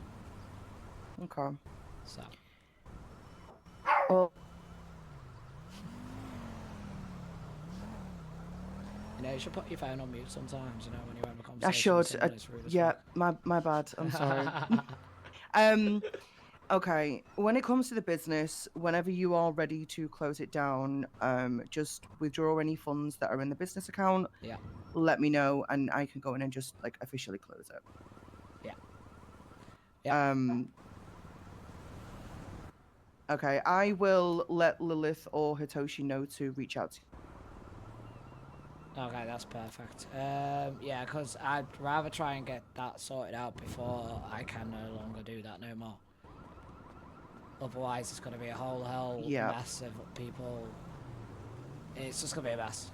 Okay. So. Well, You know, you should put your phone on mute sometimes, you know, when you have a conversation. I should. With someone, it's rude as Yeah, fuck. my bad. I'm sorry. Okay. When it comes to the business, whenever you are ready to close it down, just withdraw any funds that are in the business account. Yeah. Let me know, and I can go in and just like officially close it. Yeah. Yeah. Okay. I will let Lilith or Hitoshi know to reach out to you. Okay, that's perfect. Yeah, because I'd rather try and get that sorted out before I can no longer do that no more. Otherwise, it's going to be a whole hell mess of people. It's just going to be a mess.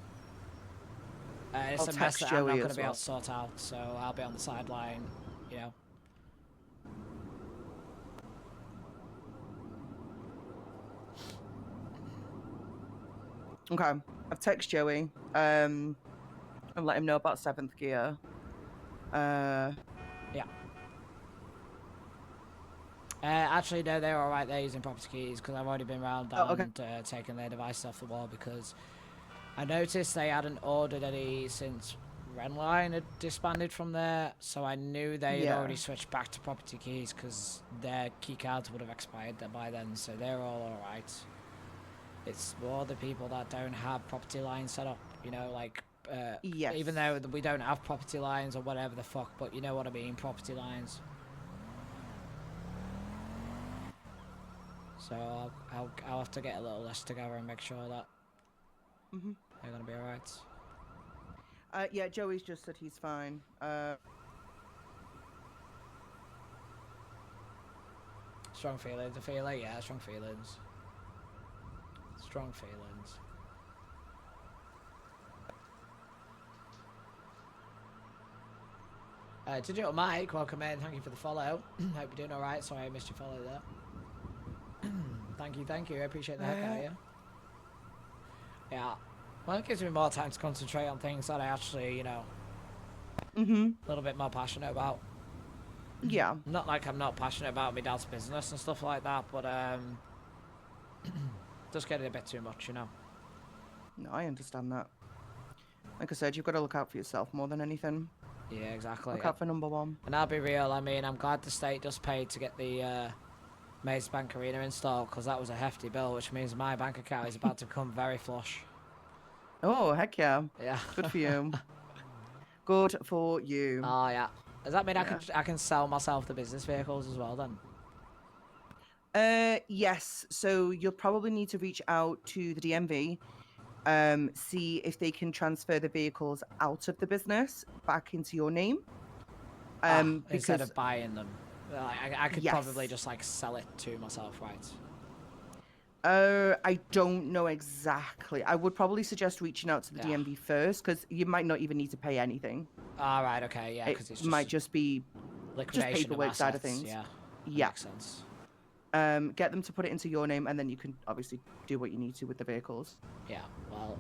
It's a mess that I'm not going to be able to sort out, so I'll be on the sideline, you know. Okay, I've texted Joey, and let him know about 7th gear. Yeah. Actually, no, they're alright, they're using property keys, because I've already been round and taken their devices off the wall, because I noticed they hadn't ordered any since Renline had disbanded from there, so I knew they had already switched back to property keys, because their key cards would have expired by then, so they're all alright. It's more the people that don't have property lines set up, you know, like, even though we don't have property lines or whatever the fuck, but you know what I mean, property lines. So I'll have to get a little list together and make sure that they're gonna be alright. Yeah, Joey's just said he's fine. Strong feelings, I feel like, yeah, strong feelings. Strong feelings. Digital Mike, welcome in. Thank you for the follow. Hope you're doing alright. Sorry I missed your follow there. Thank you. I appreciate the heck out of you. Yeah. Well, it gives me more time to concentrate on things that I actually, you know, a little bit more passionate about. Yeah. Not like I'm not passionate about my dad's business and stuff like that, but just getting a bit too much, you know. No, I understand that. Like I said, you've got to look out for yourself more than anything. Yeah, exactly. Look out for number one. And I'll be real, I mean, I'm glad the state just paid to get the Maze Bank Arena installed, because that was a hefty bill, which means my bank account is about to come very flush. Oh, heck yeah. Yeah. Good for you. Good for you. Oh, yeah. Does that mean I can sell myself the business vehicles as well, then? Yes. So you'll probably need to reach out to the DMV, see if they can transfer the vehicles out of the business back into your name. Instead of buying them. I could probably just, like, sell it to myself, right? I don't know exactly. I would probably suggest reaching out to the DMV first, because you might not even need to pay anything. All right, okay, yeah, because it's just might just be liquidation just paperwork of assets, side of things. Yeah, yeah. Makes sense. Get them to put it into your name, and then you can obviously do what you need to with the vehicles. Yeah, well,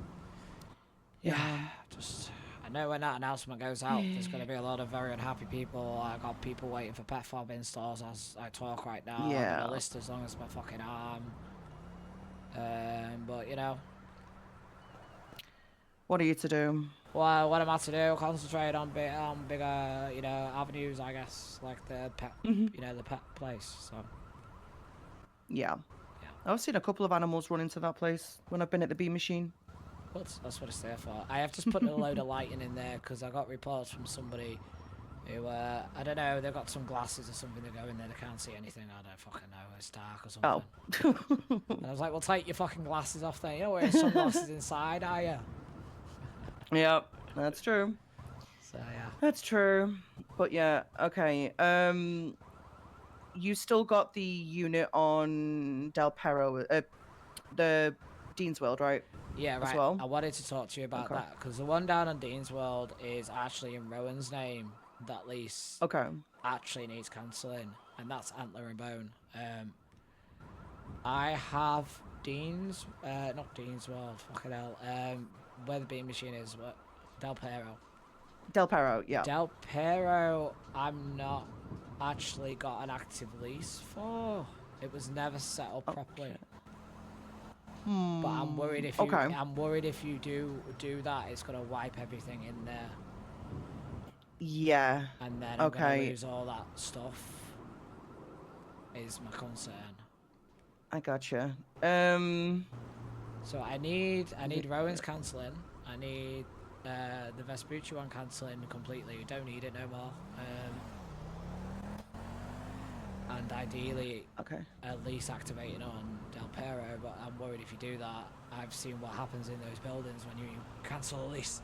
yeah, just I know when that announcement goes out, there's going to be a lot of very unhappy people. I got people waiting for pet fob installs as I talk right now. Yeah. I've got a list as long as my fucking arm. But you know, what are you to do? Well, what am I to do? Concentrate on bigger, you know, avenues, I guess, like the pet, you know, the pet place. So. Yeah. I've seen a couple of animals run into that place when I've been at the bee machine. That's what it's there for. I have just put a load of lighting in there because I got reports from somebody who, I don't know, they've got some glasses or something that go in there, they can't see anything, I don't fucking know, it's dark or something. Oh. And I was like, well, take your fucking glasses off then. You're wearing sunglasses inside, are you? Yeah, that's true. So, yeah. That's true. But yeah, okay. You still got the unit on Del Perro, the Dean's World, right? Yeah, right. As well? I wanted to talk to you about that because the one down on Dean's World is actually in Rowan's name. That lease actually needs cancelling, and that's Antler and Bone. I have Dean's, not Dean's World, fucking hell. Where the beam machine is, what? Del Perro. Del Perro, yeah. Del Perro, I'm not actually got an active lease for. It was never set up properly. But I'm worried if you, I'm worried if you do that, it's gonna wipe everything in there. Yeah. And then I'm gonna lose all that stuff. Is my concern. I gotcha. So I need Rowan's cancelling. I need the Vespucci one cancelling completely. You don't need it no more. And ideally, at least activating on Del Perro. But I'm worried if you do that, I've seen what happens in those buildings when you cancel a lease.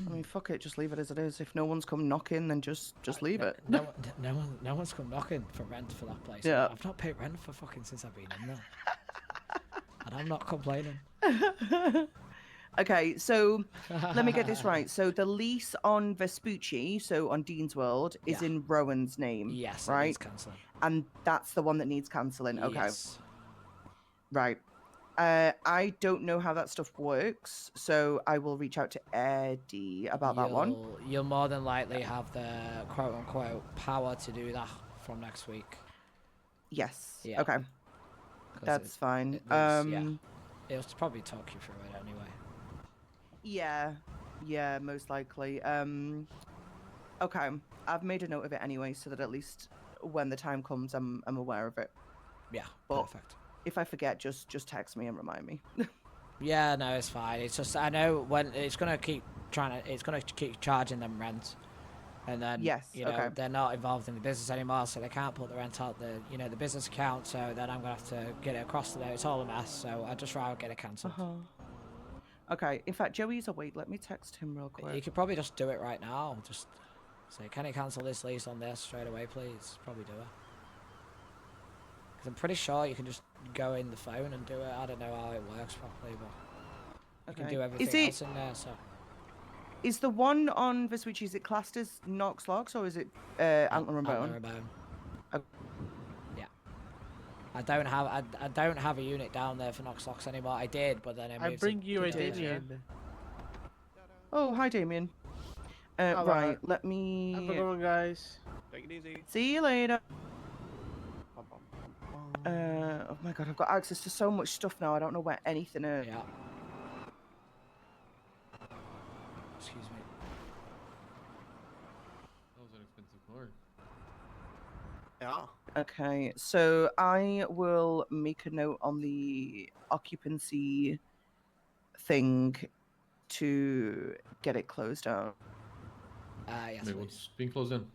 I mean, fuck it, just leave it as it is. If no one's come knocking, then just leave it. No one's come knocking for rent for that place. Yeah. I've not paid rent for fucking since I've been in there, and I'm not complaining. Okay, so let me get this right. So the lease on Vespucci, so on Dean's World, is in Rowan's name. Yes, right? it needs cancelling. And that's the one that needs cancelling. Okay. Yes. Right. I don't know how that stuff works, so I will reach out to Eddie about that one. You'll more than likely have the quote-unquote power to do that from next week. Yes. Yeah. Okay. That's fine. It'll probably talk you through it anyway. Yeah, most likely. Okay, I've made a note of it anyway, so that at least when the time comes, I'm aware of it. Yeah, but perfect. If I forget, just text me and remind me. Yeah, no, it's fine. It's just I know when it's gonna keep charging them rent, and then you know they're not involved in the business anymore, so they can't put the rent out the business account. So then I'm gonna have to get it across to there. It's all a mess. So I'd just rather get it cancelled. Okay. In fact, Joey's awake. Let me text him real quick. You could probably just do it right now. Just say, can you cancel this lease on this straight away, please? Probably do it. Because I'm pretty sure you can just go in the phone and do it. I don't know how it works properly, but you can do everything else in there. So is the one on Vespucci, is it classed as Knox Logs or is it Antler and Bone? Antler and Bone. Yeah. I don't have a unit down there for Knox Locks anymore. I did, but then I bring you a Damien. Oh, hi Damien. Right, let me. Have a good one, guys. Take it easy. See you later. Oh my god, I've got access to so much stuff now. I don't know where anything is. Yeah. Excuse me. That was an expensive car. Yeah. Okay, so I will make a note on the occupancy thing to get it closed out. Yes. Maybe it's being closed in.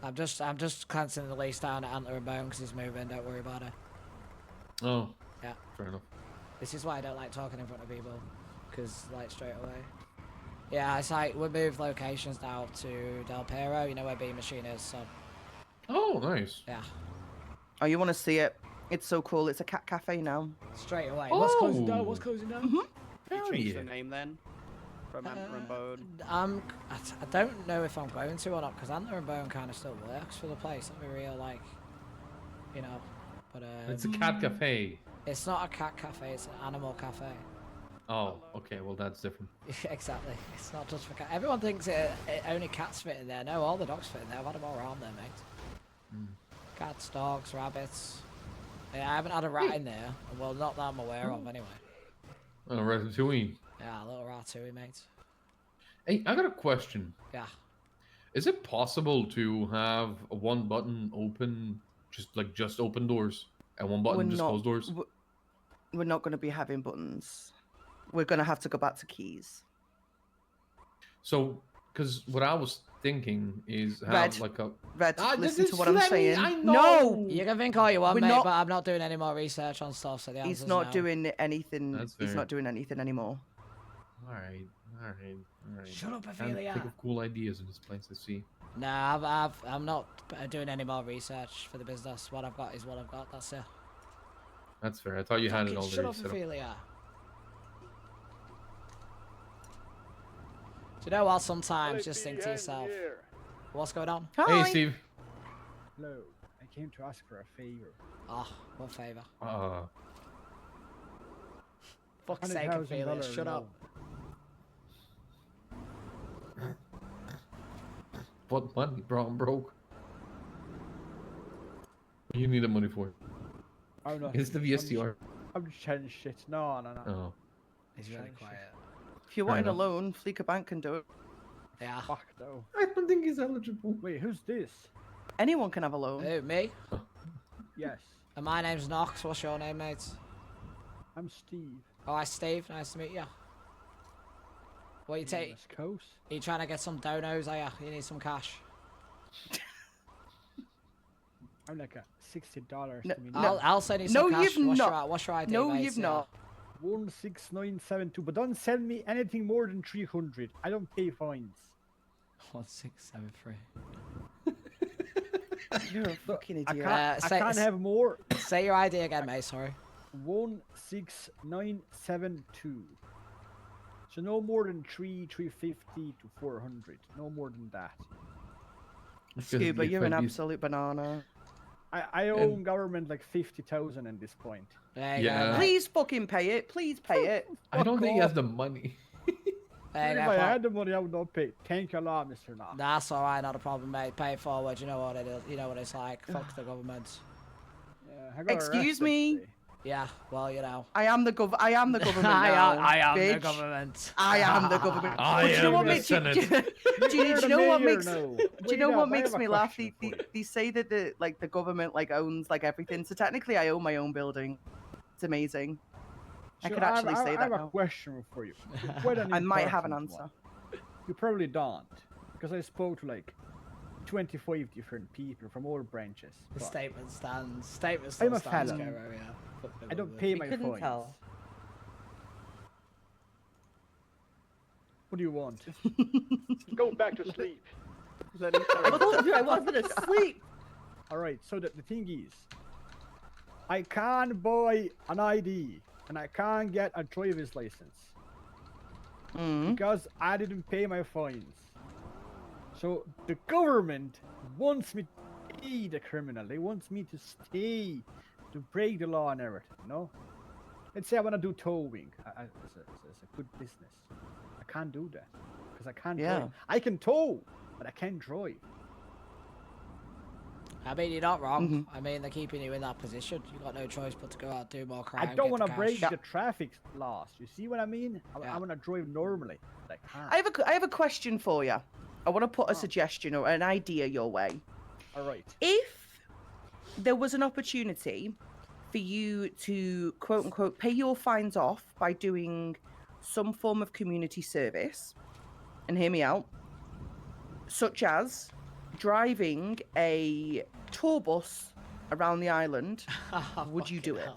I'm just cancelling the lease down at Antler and Bone because he's moving. Don't worry about it. Oh. Yeah. Fair enough. This is why I don't like talking in front of people, because like straight away. Yeah, it's like we moved locations now to Del Perro. You know where B Machine is, so. Oh, nice. Yeah. Oh, you want to see it? It's so cool. It's a cat cafe now. Straight away. Oh. What's closing down? What's closing down? You changed the name then? From Antler and Bone? I don't know if I'm going to or not, because Antler and Bone kind of still works for the place. Let me real, like, you know, but it's a cat cafe. It's not a cat cafe, it's an animal cafe. Oh, okay, well that's different. Exactly. It's not just for cat. Everyone thinks it only cats fit in there. No, all the dogs fit in there. I've had them all around there, mate. Cats, dogs, rabbits. Yeah, I haven't had a rat in there. Well, not that I'm aware of, anyway. Oh, Ratatouille. Yeah, a little ratatouille, mate. Hey, I got a question. Yeah. Is it possible to have a one button open, just open doors, and one button just close doors? We're not going to be having buttons. We're going to have to go back to keys. So, because what I was thinking is have like a... Red, listen to what I'm saying. No! You can think all you want, mate, but I'm not doing any more research on stuff, so the answer's He's not no. doing anything. That's He's fair. not doing anything anymore. Alright. Shut up, Can't Ophelia. think of cool ideas in this place, I see. Nah, I'm not doing any more research for the business. What I've got is what I've got, that's it. That's fair. I thought you had it already Shut up, set up. Ophelia. Do you know what? Sometimes just think to yourself, what's going on? Hey, Steve. Hello. I came to ask for a favor. Oh, what favour? fuck's sake, Ophelia, shut up. What money, bro? I'm broke. You need the money for it. Oh no. It's the VSTR. I'm just chatting shit. No. Oh. He's really quiet. If you're wanting a loan, Fleeca Bank can do it. Yeah. Fuck no. I don't think he's eligible. Wait, who's this? Anyone can have a loan. Who, me? Yes. And my name's Knox. What's your name, mate? I'm Steve. Oh, hi, Steve. Nice to meet you. What you take? West Coast. Are you trying to get some donos, are you? You need some cash. I'm like a $60 No, to me. I'll send you some cash. You've not. What's your ID, No, mate? you've not. 16972. But don't send me anything more than 300. I don't pay fines. 1673. You're a fucking idiot. I can't have more. Say your ID again, mate. Sorry. 16972. So no more than 350 to 400. No more than that. Scuba, you're an absolute banana. I owe government like 50,000 at this point. Yeah. Please fucking pay it. Please pay it. I don't think he has the money. If I had the money, I would not pay. Thank you a lot, Mr. Knox. That's all right, not a problem, mate. Pay it forward. You know what it is. You know what it's like. Fuck the government. Yeah, I got Excuse arrested me. today. Yeah, well, you know. I am the government I am bitch. the government. I am the government. I am the Senate. Do you know what makes? No. Do you know Wait what up, I makes have a me laugh? question for you. They say that the government owns everything. So technically, I own my own building. It's amazing. I So could actually say I that have a now. question for you. Quite an I might have an important answer. one. You probably don't, because I spoke to like 25 different people from all branches. The but statement stands. Statement I'm still a stands. felon. Cairo, yeah. Fuck the I don't government. pay my couldn't fines. tell. What do you want? Go back to sleep. I told you I wasn't asleep. All right. So the thing is, I can't buy an ID and I can't get a driver's license because I didn't pay my fines. So the government wants me to be the criminal. They want me to stay, to break the law and everything. No. Let's say I want to do towing. It's a good business. I can't do that because I can't drive. I can tow, but I can't drive. I mean, you're not wrong. I mean, they're keeping you in that position. You've got no choice but to go out and do more crime. I don't want to break the traffic laws. You see what I mean? I want to drive normally, but I can't. I have a question for you. I want to put a suggestion or an idea your way. All right. If there was an opportunity for you to quote unquote pay your fines off by doing some form of community service, and hear me out, such as driving a tour bus around the island, would you do it?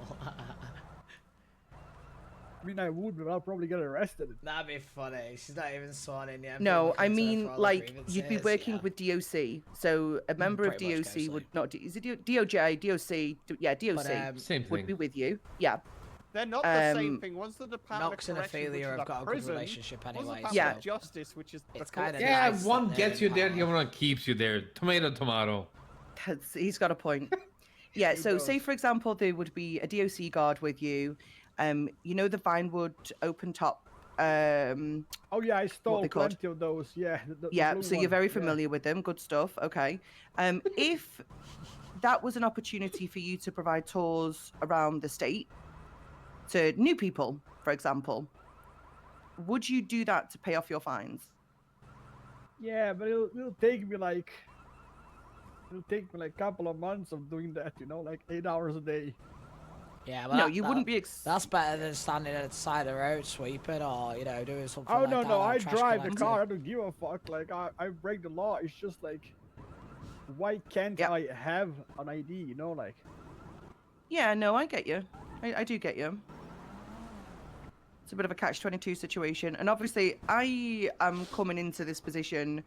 I mean, I would, but I'll probably get arrested. That'd be funny. She's not even sworn in yet. No, I mean, like, you'd be working with DOC. So a member of pretty much DOC would not... Is it DOJ, DOC? Yeah, DOC same would thing. be with you. Yeah. They're not the same thing. One's the Department Knox of and Correction, which Ophelia is have got a good prison. relationship One's the anyway. Department so- of Justice, which is It's the kind of court. Yeah, nice one that gets you there, they're the other one keeps you there. Tomato, tomato. He's got a point. Yeah, so does. say, for example, there would be a DOC guard with you. You know the Vinewood open top... Oh yeah, I stole they called? plenty of those. Yeah. The yeah, blue so you're one, very yeah. familiar with them. Good stuff. Okay. If that was an opportunity for you to provide tours around the state to new people, for example, would you do that to pay off your fines? Yeah, but it'll take me like a couple of months of doing that. You know, like 8 hours a day. Yeah, well, No, you wouldn't be. That's better than standing at the side of the road sweeping or, you know, doing something Oh like no, that. no, or I trash drive the collecting. car. I don't give a fuck. Like I break the law. It's just like, why can't I have an ID? You know, like. Yeah, no, I get you. I do get you. It's a bit of a catch-22 situation, and obviously, I am coming into this position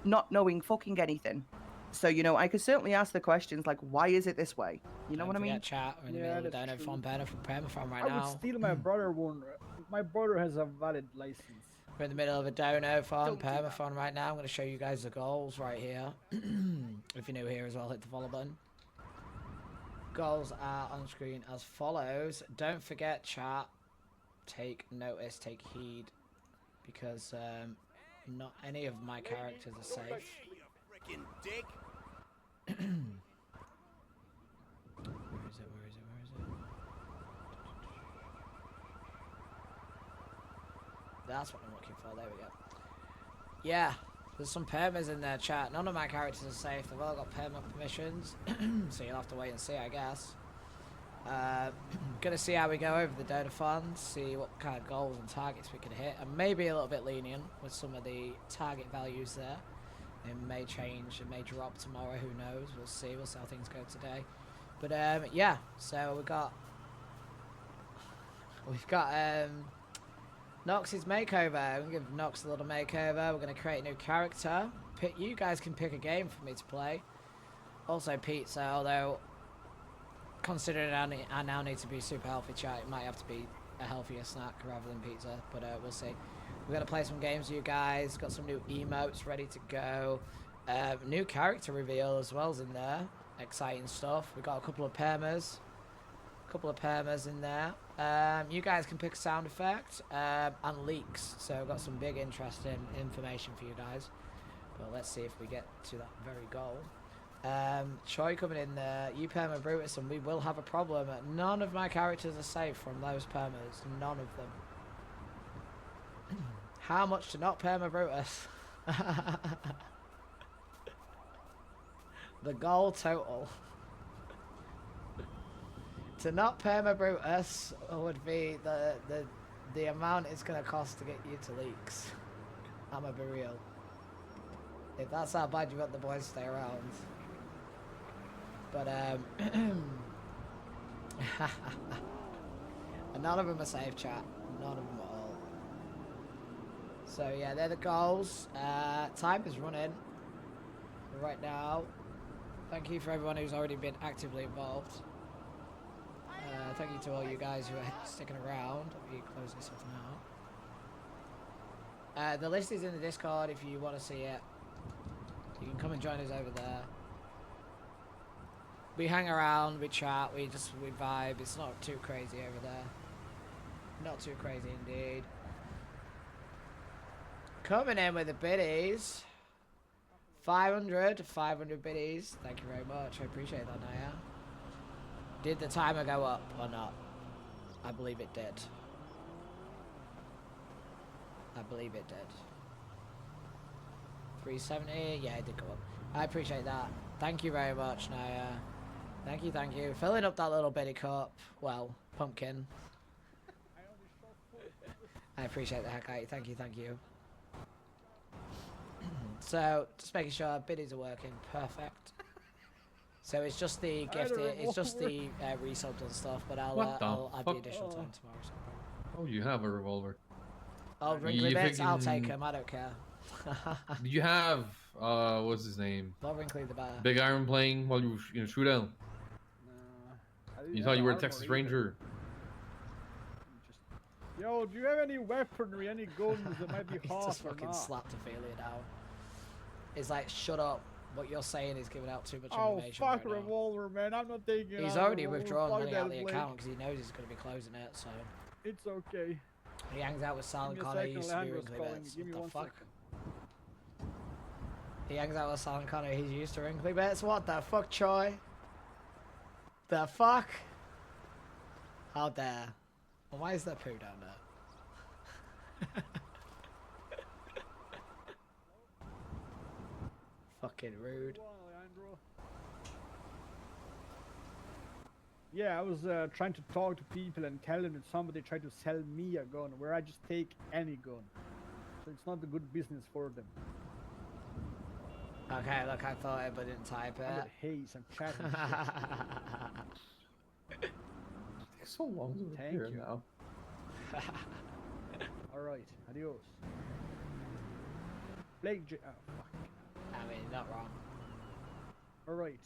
not knowing fucking anything. So, you know, I could certainly ask the questions like, why is it this way? You know Don't what I mean? forget Chat. We're in the Yeah, middle of that's Dono true. from Permathon right I now. would steal my brother one. My brother has a valid license. We're in the middle of a Dono farm, Don't do that. Permathon right now. I'm going to show you guys the goals right here. If you're new here as well, hit the follow button. Goals are on screen as follows. Don't forget, chat, take notice, take heed, because not any of my characters are safe. Freaking dick. Where is it? Where is it? Where is it? That's what I'm looking for. There we go. Yeah, there's some permas in there, chat. None of my characters are safe. They've all got perma permissions, so you'll have to wait and see, I guess. Gonna see how we go over the Dotathon, see what kind of goals and targets we can hit, and maybe a little bit lenient with some of the target values there. It may change, it may drop tomorrow, who knows, we'll see how things go today. But yeah, so we've got Knox's makeover. We're gonna give Knox a little makeover. We're gonna create a new character. You guys can pick a game for me to play. Also pizza, although considering I now need to be super healthy, chat, it might have to be a healthier snack rather than pizza, but we'll see. We're going to play some games with you guys, got some new emotes ready to go, new character reveal as well as in there, exciting stuff. We've got a couple of permas in there. You guys can pick a sound effect, and leaks, so we've got some big interesting information for you guys, but let's see if we get to that very goal. Choi coming in there, you perma Brutus, and we will have a problem. None of my characters are safe from those permas, none of them. How much to not perma Brutus? The goal total to not perma Brutus would be the amount it's going to cost to get you to leaks. I'ma be real. If that's how bad you want the boys to stay around. But and none of them are safe, chat. None of them at all. So yeah, they're the goals. Time is running right now. Thank you for everyone who's already been actively involved. Thank you to all you guys who are sticking around. Let me close this off now. The list is in the Discord if you want to see it. You can come and join us over there. We hang around, we chat, we vibe. It's not too crazy over there. Not too crazy indeed. Coming in with the biddies. 500 biddies. Thank you very much. I appreciate that, Naya. Did the timer go up or not? I believe it did. I believe it did. 370. Yeah, it did go up. I appreciate that. Thank you very much, Naya. Thank you, thank you. Filling up that little bitty cup. Well, pumpkin. I appreciate the heck out of you. Thank you, thank you. So, just making sure biddies are working. Perfect. So it's just the gifted, it's just the resubs and stuff, but I'll add the additional time tomorrow. So. Oh, you have a revolver. Oh, wrinkly bits? I'll take them, I don't care. Did you have, what's his name? Not wrinkly the better. Big Iron playing while you were in a shootout? You thought you were a Texas Ranger. Yo, do you have any weaponry, any guns that might be hot just or fucking not? slapped Ophelia down. It's like, shut up. What you're saying is giving out too much Oh, information. fuck right revolver, man. I'm not taking it. He's already withdrawn money out of the account because he knows he's going to be closing it, so. It's okay. He hangs out with Silent Connor. He used to do wrinkly bits. What the fuck? He hangs out with Silent Connor. He's used to wrinkly bits. What the fuck, Troy? The fuck? How dare? Well, why is there poo down there? Fucking rude. Yeah, I was trying to talk to people and tell them that somebody tried to sell me a gun, where I just take any gun. So it's not a good business for them. Okay, look, I thought it, but didn't type it. I'm with haze, I'm chatting shit. It's so long to Thank here you. now. Alright, adios. Blake J. Oh, fuck. I mean, not wrong. Alright.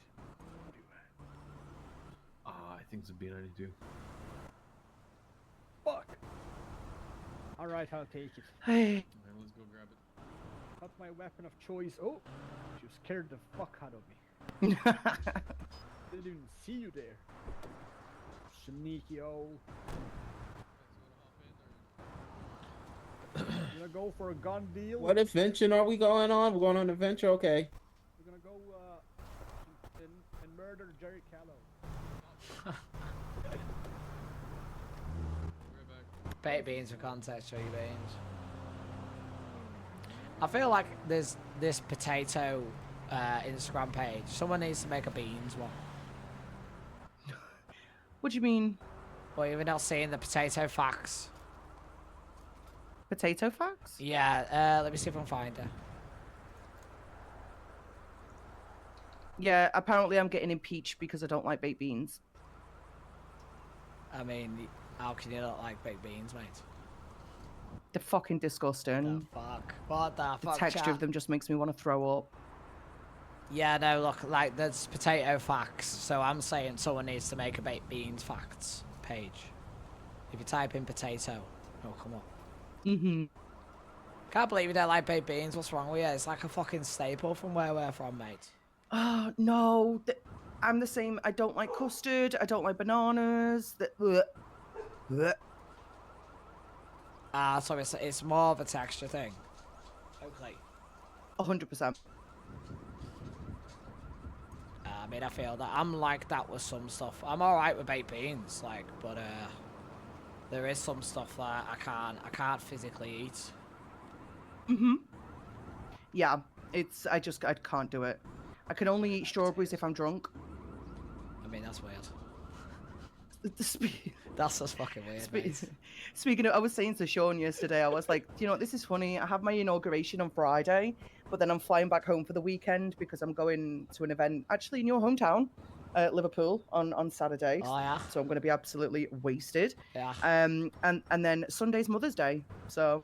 I think it's a B92. Fuck! Alright, I'll take it. Hey. Right, let's go grab it. That's my weapon of choice. Oh! You scared the fuck out of me. Didn't even see you there. Sneaky old. gonna go for a gun deal. What adventure are we going on? We're going on an adventure, okay. We're gonna go and murder Jerry Callow. Baked beans for context, chili beans. I feel like there's this potato Instagram page. Someone needs to make a beans one. What do you mean? Well, you've not seen the potato facts. Potato facts? Yeah, let me see if I can find her. Yeah, apparently I'm getting impeached because I don't like baked beans. I mean, how can you not like baked beans, mate? They're fucking disgusting. The fuck? What the fuck? The texture of them just makes me want to throw up. Yeah, no, look, like, there's potato facts, so I'm saying someone needs to make a baked beans facts page. If you type in potato, it'll come up. Mm-hmm. Can't believe you don't like baked beans. What's wrong with you? It's like a fucking staple from where we're from, mate. Oh, no. I'm the same. I don't like custard. I don't like bananas. So it's more of a texture thing. Okay. 100%. I mean, I feel that I'm like that with some stuff. I'm alright with baked beans, like, but there is some stuff that I can't physically eat. Mm-hmm. Yeah, I can't do it. I can only eat strawberries if I'm drunk. I mean, that's weird. That's just fucking weird, mate. Speaking of, I was saying to Sean yesterday, I was like, you know, this is funny. I have my inauguration on Friday, but then I'm flying back home for the weekend because I'm going to an event actually in your hometown, Liverpool, on Saturday. Oh, yeah. So I'm going to be absolutely wasted. Yeah. And then Sunday's Mother's Day. So.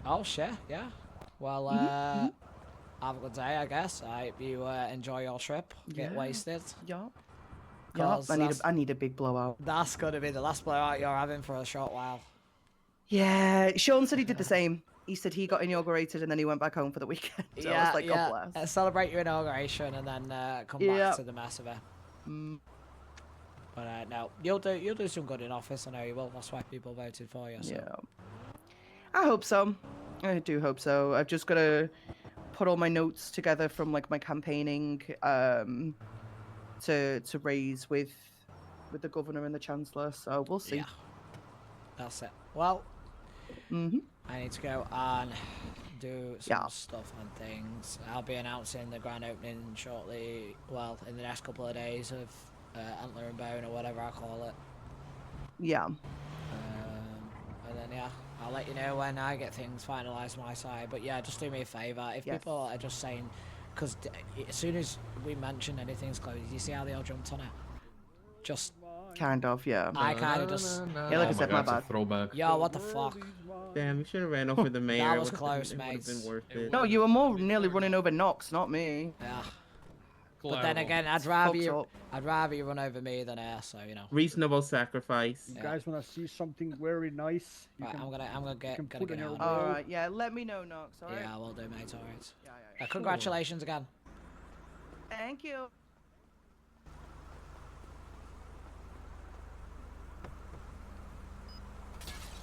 Oh shit, yeah. Well, have a good day, I guess. I hope you enjoy your trip. Get wasted. Yeah. Yeah, I need a big blowout. That's gonna be the last blowout you're having for a short while. Yeah, Sean said he did the same. He said he got inaugurated and then he went back home for the weekend. So I was like, God bless. Celebrate your inauguration and then come back to the mess of it. But no, you'll do some good in office. I know you will. That's why people voted for you. So. Yeah. I hope so. I do hope so. I've just got to put all my notes together from like my campaigning to raise with the governor and the chancellor. So we'll see. Yeah. That's it. Well, I need to go and do some stuff and things. I'll be announcing the grand opening shortly. Well, in the next couple of days of Antler and Bone or whatever I call it. Yeah. And then I'll let you know when I get things finalised my side. But yeah, just do me a favour. If people are just saying, because as soon as we mention anything's closed, you see how they all jumped on it? Just kind of, yeah. I kind of just. Yeah, like I said, my bad. Throwback. Yo, what the fuck? Damn, you should have ran over the mayor. That was close, mate. No, you were more nearly running over Knox, not me. Yeah. But then again, I'd rather you run over me than her, so you know. Reasonable sacrifice. You guys want to see something very nice? Right, I'm gonna get on. All right, yeah. Let me know, Knox. All right. Yeah, I will do, mate. All right. Yeah. Congratulations again. Thank you.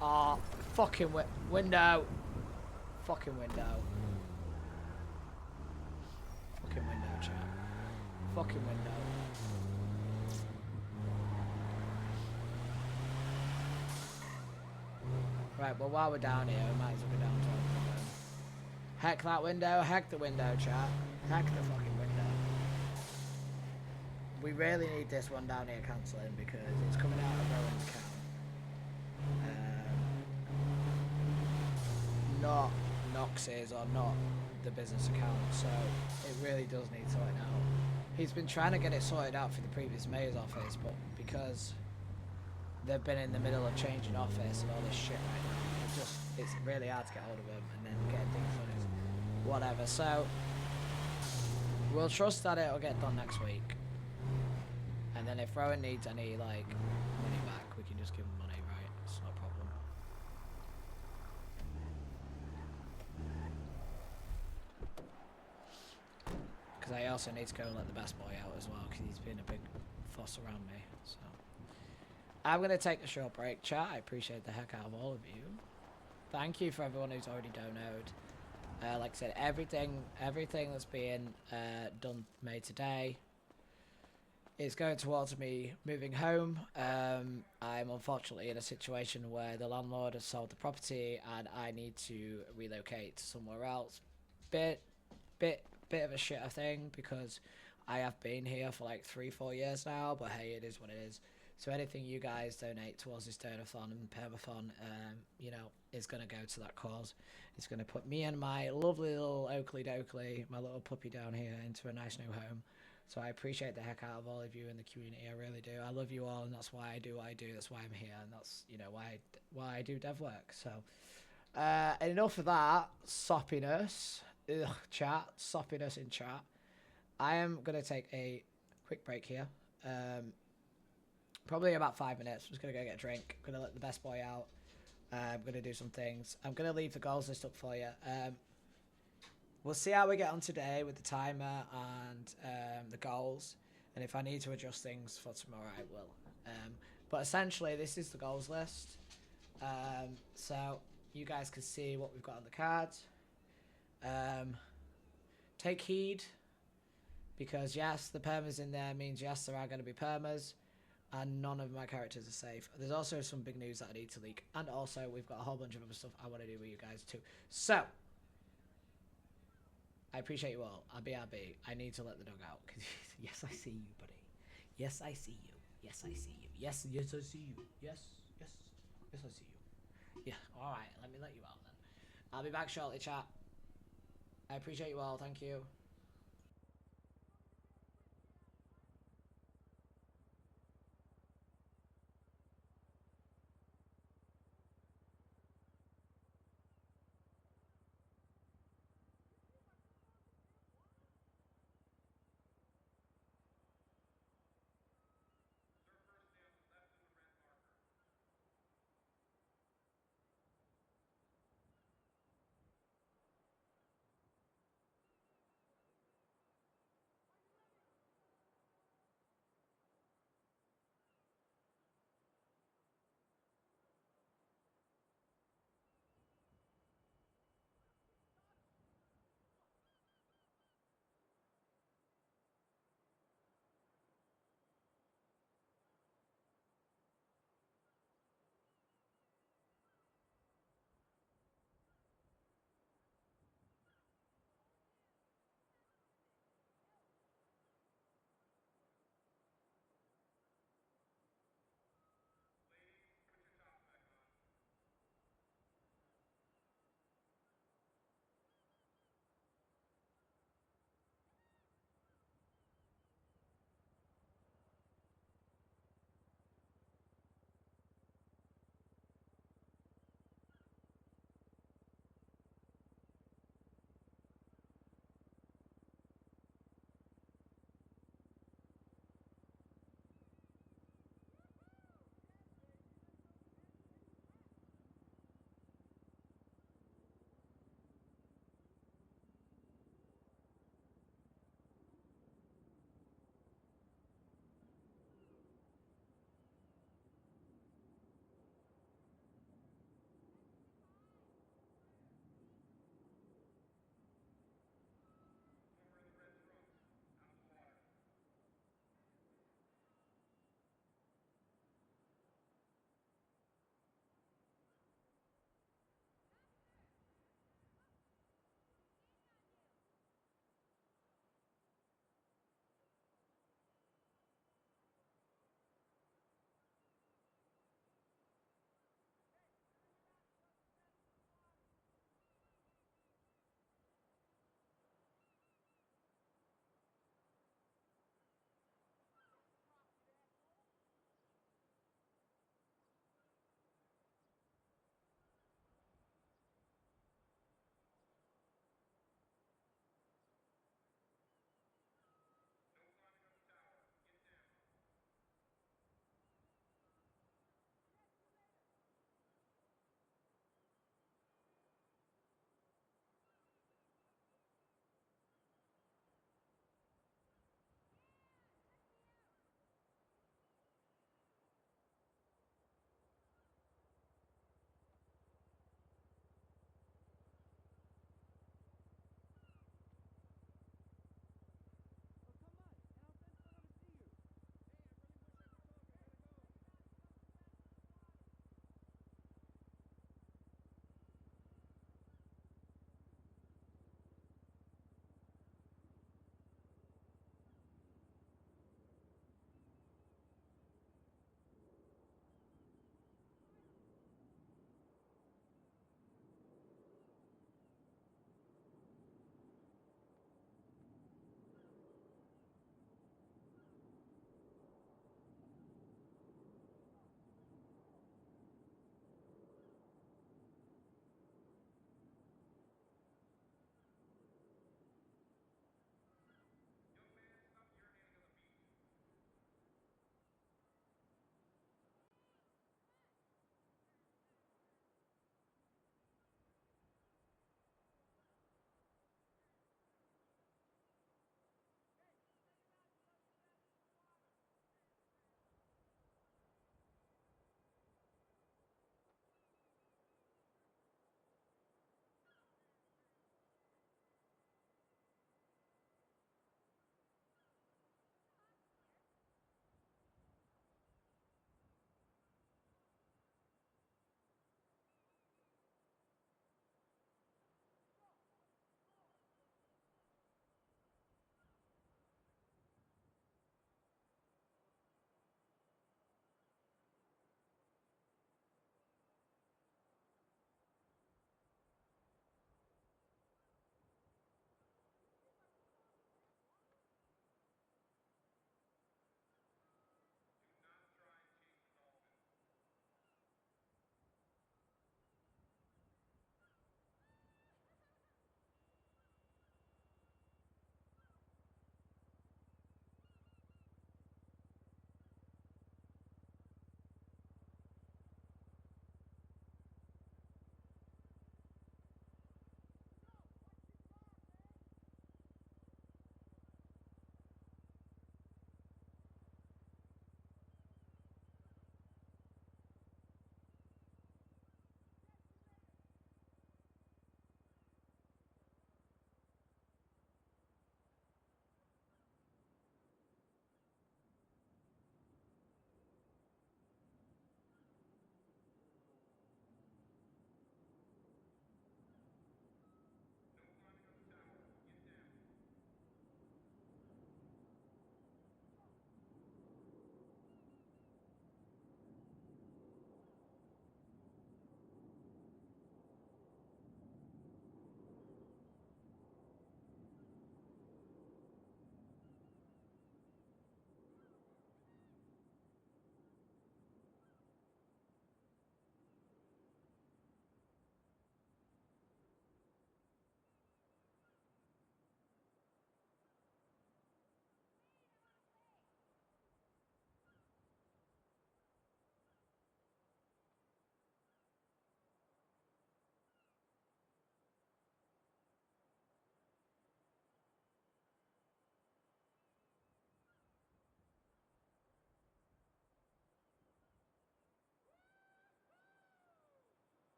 Oh, fucking window. Fucking window. Fucking window, chat. Fucking window. Right, well, while we're down here, we might as well go down to the window. Heck that window, heck the window, chat. Heck the fucking window. We really need this one down here cancelling because it's coming out of Rowan's account. Not Knox's or not the business account, so it really does need sorting out. He's been trying to get it sorted out for the previous mayor's office, but because they've been in the middle of changing office and all this shit right now, it's really hard to get hold of him and then getting things done is whatever. So we'll trust that it'll get done next week, and then if Rowan needs any like money back, we can just give him money, right? It's no problem. Because I also need to go and let the best boy out as well, because he's been a big fuss around me. So I'm going to take a short break, chat. I appreciate the heck out of all of you. Thank you for everyone who's already donated. Like I said, everything that's being made today is going towards me moving home. I'm unfortunately in a situation where the landlord has sold the property and I need to relocate to somewhere else. Bit of a shitter thing because I have been here for like 3-4 years now, but hey, it is what it is. So anything you guys donate towards this donathon and permathon, you know, is going to go to that cause. It's going to put me and my lovely little Oakley Dokley, my little puppy down here, into a nice new home. So I appreciate the heck out of all of you in the community. I really do. I love you all, and that's why I do what I do. That's why I'm here, and that's, you know, why I do dev work. So enough of that soppiness. Ugh, chat. Soppiness in chat. I am going to take a quick break here. Probably about 5 minutes. I'm just going to go get a drink. I'm going to let the best boy out. I'm going to do some things. I'm going to leave the goals list up for you. We'll see how we get on today with the timer and the goals. And if I need to adjust things for tomorrow, I will. But essentially, this is the goals list. So you guys can see what we've got on the cards. Take heed. Because yes, the permas in there means yes, there are going to be permas. And none of my characters are safe. There's also some big news that I need to leak. And also, we've got a whole bunch of other stuff I want to do with you guys too. So, I appreciate you all. RB. I need to let the dog out. Yes, I see you, buddy. Yes, I see you. Yes, I see you. Yes, I see you. Yes, I see you. Yeah, alright. Let me let you out then. I'll be back shortly, chat. I appreciate you all. Thank you.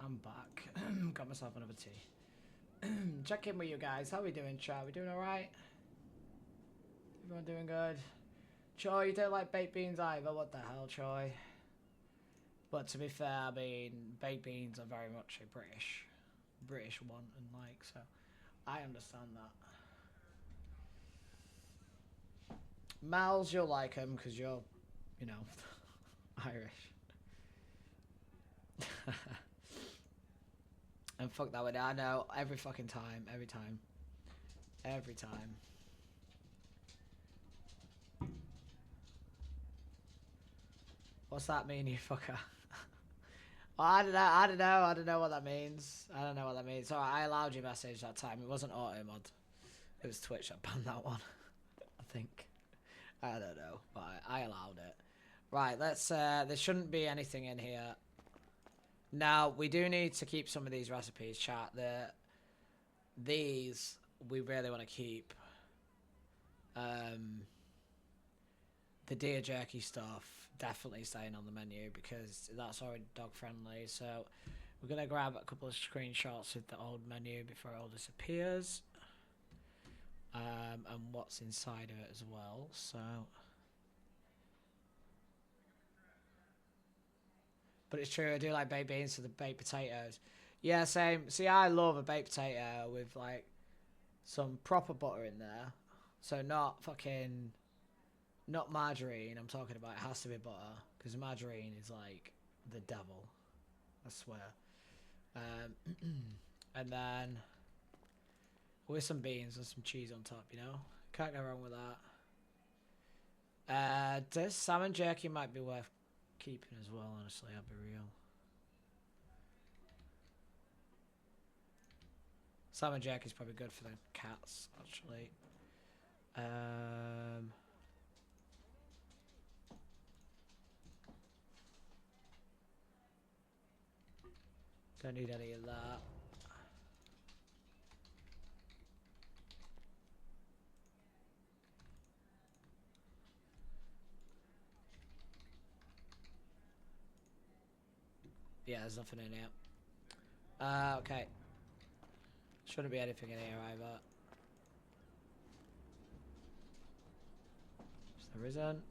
I'm back. Got myself another tea. Check in with you guys. How we doing, chat? We doing alright? Everyone doing good? Troy, you don't like baked beans either? What the hell, Troy? But to be fair, I mean, baked beans are very much a British one and like, so I understand that. Mal's, you'll like them because you're, you know, Irish. And fuck that with it. I know, every fucking time, every time. Every time. What's that mean, you fucker? Well, I don't know what that means. I don't know what that means. Alright, I allowed your message that time. It wasn't auto mod. It was Twitch that banned that one. I think. I don't know, but I allowed it. Right, let's there shouldn't be anything in here. Now, we do need to keep some of these recipes, chat. These we really want to keep. The deer jerky stuff definitely staying on the menu because that's already dog friendly. So we're gonna grab a couple of screenshots of the old menu before it all disappears, and what's inside of it as well. So, but it's true, I do like baked beans to the baked potatoes. Yeah, same. See, I love a baked potato with like some proper butter in there. So not fucking. Not margarine, I'm talking about. It has to be butter, because margarine is like the devil, I swear. And then with some beans and some cheese on top, you know? Can't go wrong with that. This salmon jerky might be worth keeping as well, honestly, I'll be real. Salmon jerky is probably good for the cats, actually. Don't need any of that. Yeah, there's nothing in here. Okay. Shouldn't be anything in here either. So there isn't.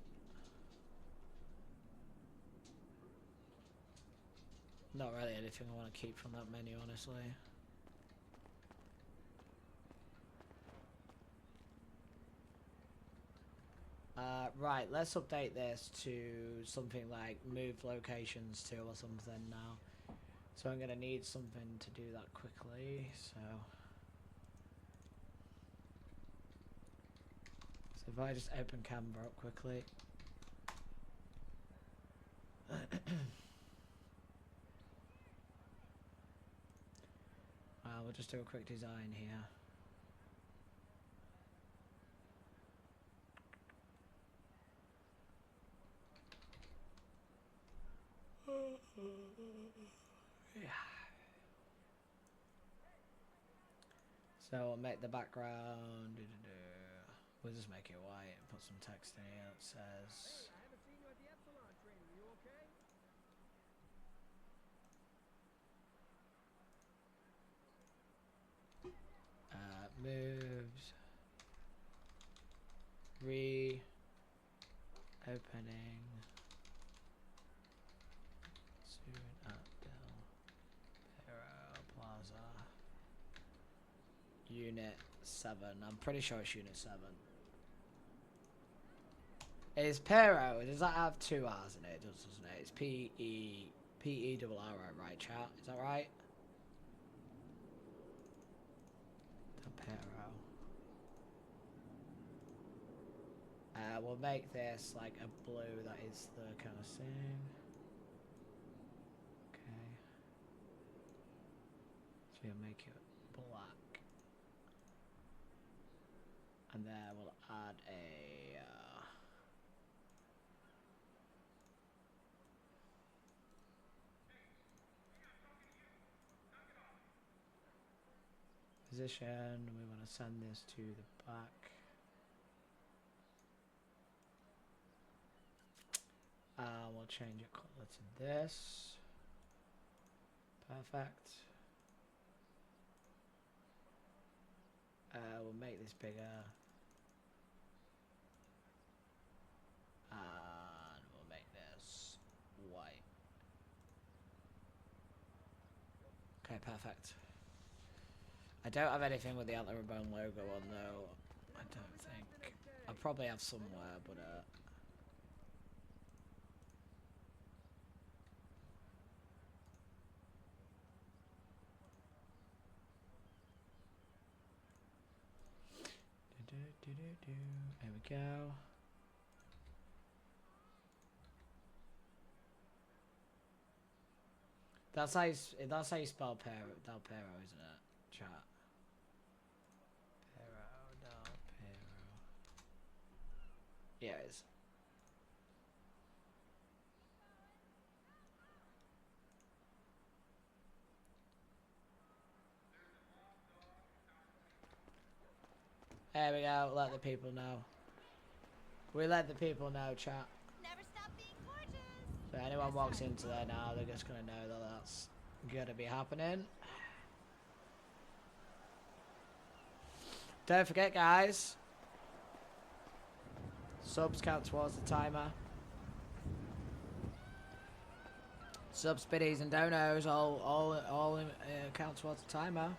Not really anything I want to keep from that menu, honestly. Right, let's update this to something like move locations to or something now. So I'm going to need something to do that quickly, so if I just open Canva up quickly. We'll just do a quick design here. Yeah. So I'll make the background. We'll just make it white and put some text in here that says. Moves. Reopening. Soon at Del Perro Plaza. Unit 7. I'm pretty sure it's Unit 7. Is Pero, does that have 2 R's in it? It does, doesn't it? It's P-E-R-R-O, right, chat? Is that right? Pero. We'll make this like a blue that is the kind of thing. Okay. So we'll make it black. And there we'll add a position. We want to send this to the back. We'll change it color to this. Perfect. We'll make this bigger. And we'll make this white. Okay, perfect. I don't have anything with the Antler and Bone logo on though. I don't think. I probably have somewhere, but there we go. That's how you spell Del Pero, isn't it? Chat. Del Pero. Yeah, it is. There we go. Let the people know. We let the people know, chat. Never stop being gorgeous. So anyone walks into there now, they're just gonna know that that's gonna be happening. Don't forget, guys. Subs count towards the timer. Subs, biddies, and donos all count towards the timer.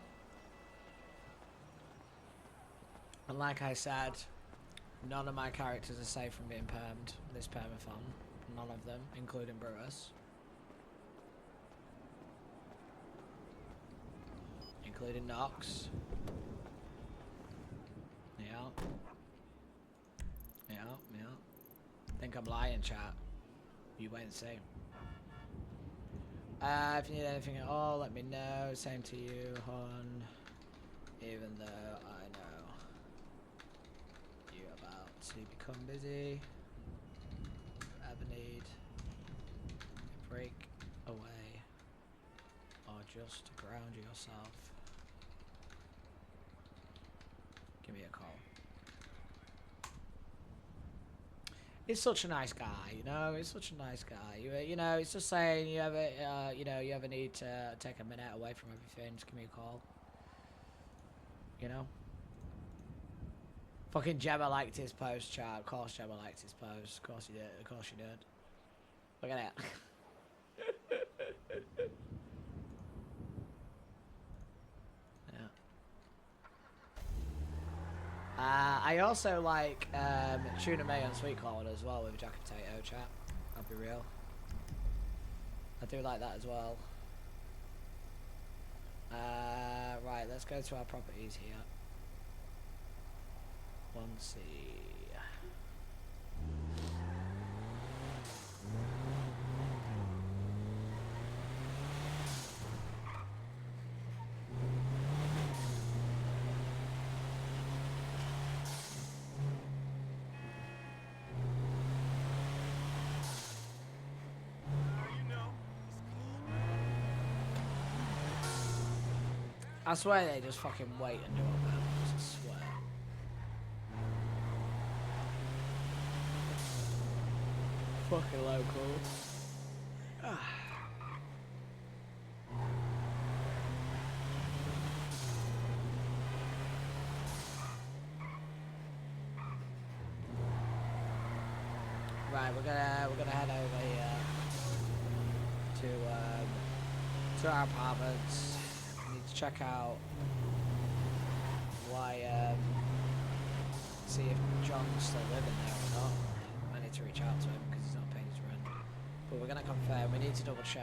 And like I said, none of my characters are safe from being permed this permathon. None of them, including Brewers. Including Knox. Yeah. Think I'm lying, chat. You wait and see. If you need anything at all, let me know. Same to you, hon. Even though I know you're about to become busy. If you ever need a break away or just to ground yourself, give me a call. He's such a nice guy, you know. He's such a nice guy. You know, he's just saying you ever, you know, you ever need to take a minute away from everything, just give me a call. You know. Fucking Gemma liked his post, chat. Of course, Gemma liked his post. Of course, you did. Of course, you did. Look at that. I also like Tuna May on Sweet Corn as well with a Jack and Potato, chat. I'll be real. I do like that as well. Right, let's go to our properties here. 1C. I swear they just fucking wait and do it, man. I swear. Fucking local. Right, we're gonna head over here to our apartments. Need to check out why see if John's still living there or not. I need to reach out to him because he's not paying his rent. But we're gonna confirm. We need to double check.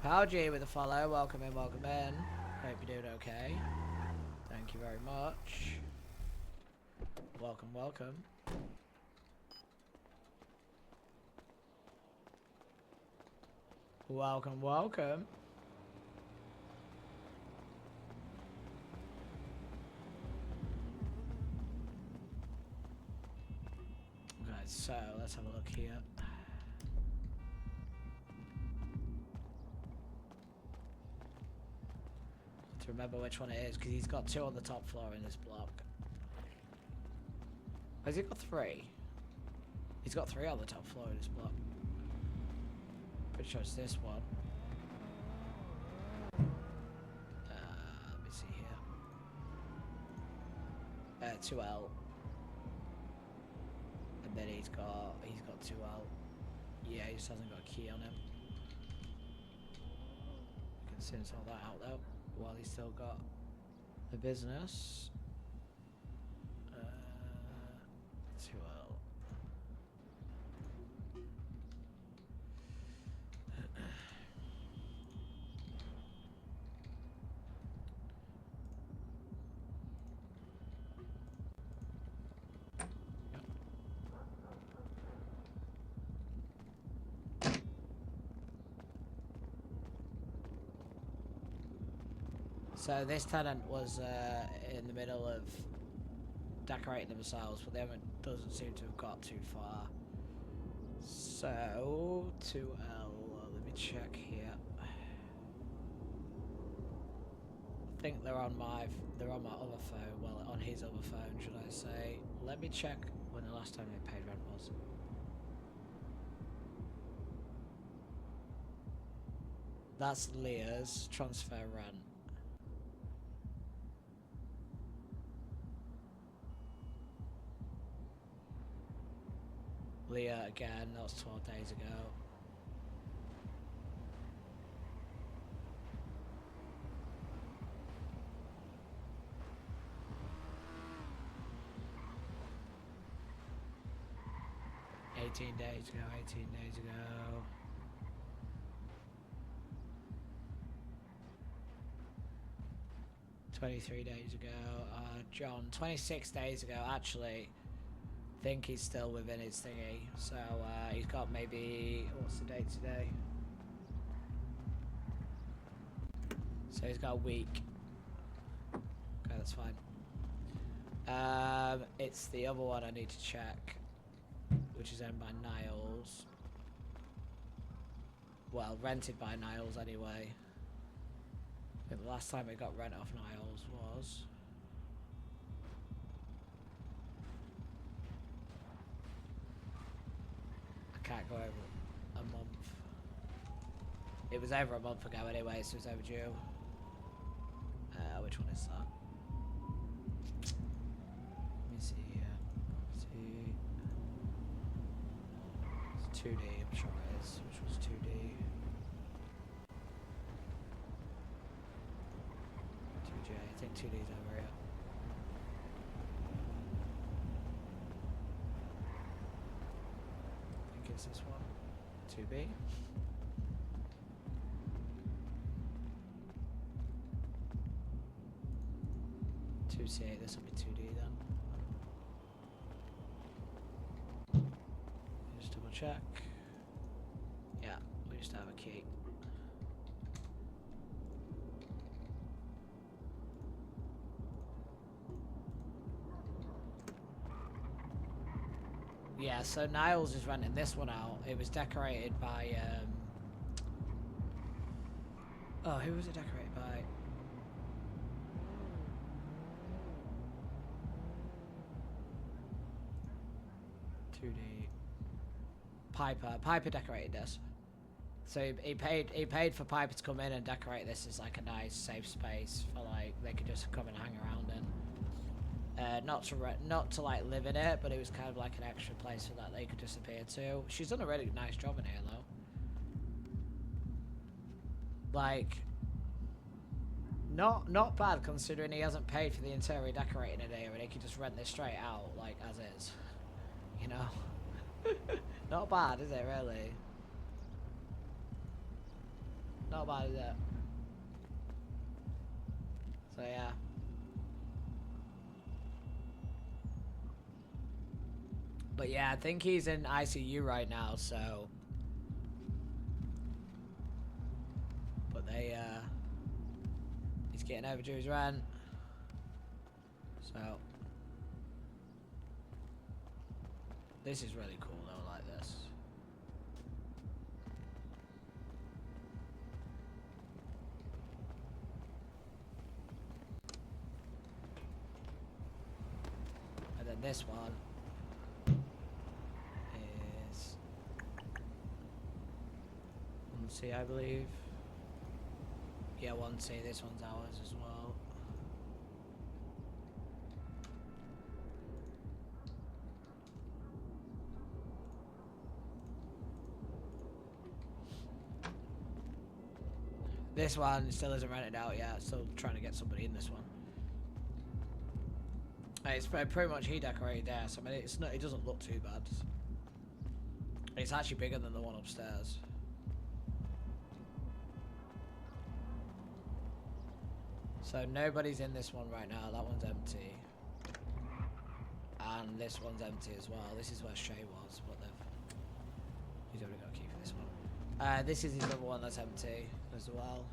Pal G with a follow, welcome in, welcome in. Hope you're doing okay. Thank you very much. Welcome, welcome. Welcome, welcome. Okay, So let's have a look here. To remember which one it is, because he's got 2 on the top floor in this block. Has he got 3? He's got 3 on the top floor in this block. Pretty sure it's this one. Let me see here. 2L. And then he's got 2L. Yeah, he just hasn't got a key on him. We can soon sort that out though, while he's still got the business. 2L. So this tenant was in the middle of decorating themselves, but they doesn't seem to have got too far. So 2L. Let me check here. I think they're on my other phone. Well, on his other phone, should I say? Let me check when the last time they paid rent was. That's Leah's transfer rent. Leah again, that was 12 days ago. $18 days ago, 18 days ago. $23 days ago. John, 26 days ago, actually. Think he's still within his thingy, so he's got maybe, what's the date today? So he's got a week. Okay, that's fine. It's the other one I need to check, which is owned by Niles. Well, rented by Niles anyway. I think the last time we got rent off Niles was... Can't go over a month. It was over a month ago anyway, so it's overdue. Which one is that? Let me see here. See. It's 2D, I'm sure it is. Which was 2D? 2J, I think 2D's over here. Is this one 2B? 2C8, this will be 2D then. Just double check. Yeah, we just have a key. Yeah, so Niles is renting this one out. It was decorated by, oh, who was it decorated by? Piper decorated this. So he paid for Piper to come in and decorate this as like a nice safe space for like they could just come and hang around in. Not to like live in it, but it was kind of like an extra place for that they could disappear to. She's done a really nice job in here though. Like, not bad considering he hasn't paid for the interior decorating in here, and he could just rent this straight out like as is. You know, not bad, is it really? Not bad, is it? So yeah. But yeah, I think he's in ICU right now, so... But he's getting overdue his rent. So... This is really cool though, like this. And then this one is 1C, I believe. Yeah, 1C. This one's ours as well. This one still isn't rented out yet. Still trying to get somebody in this one. It's pretty much he decorated there, so I mean it's not. It doesn't look too bad. It's actually bigger than the one upstairs. So nobody's in this one right now. That one's empty, and this one's empty as well. This is where Shay was, but he's already got a key for this one. This is his other one that's empty as well.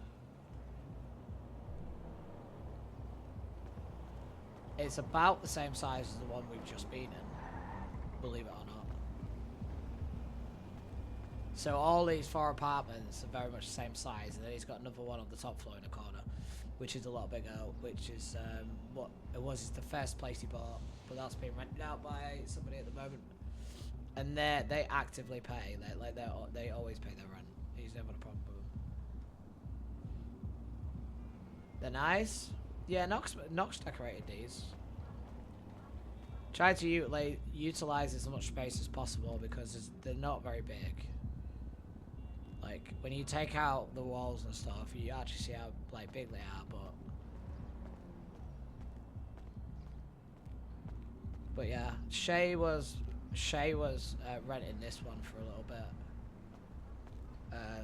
It's about the same size as the one we've just been in, believe it or not. So all these 4 apartments are very much the same size, and then he's got another one on the top floor in the corner, which is a lot bigger, which is what it was is the first place he bought, but that's being rented out by somebody at the moment. And they actively pay, they always pay their rent. He's never had a problem with them. They're nice. Yeah, Knox decorated these. Try to utilize as much space as possible because they're not very big. Like when you take out the walls and stuff, you actually see how like big they are. But yeah, Shay was renting this one for a little bit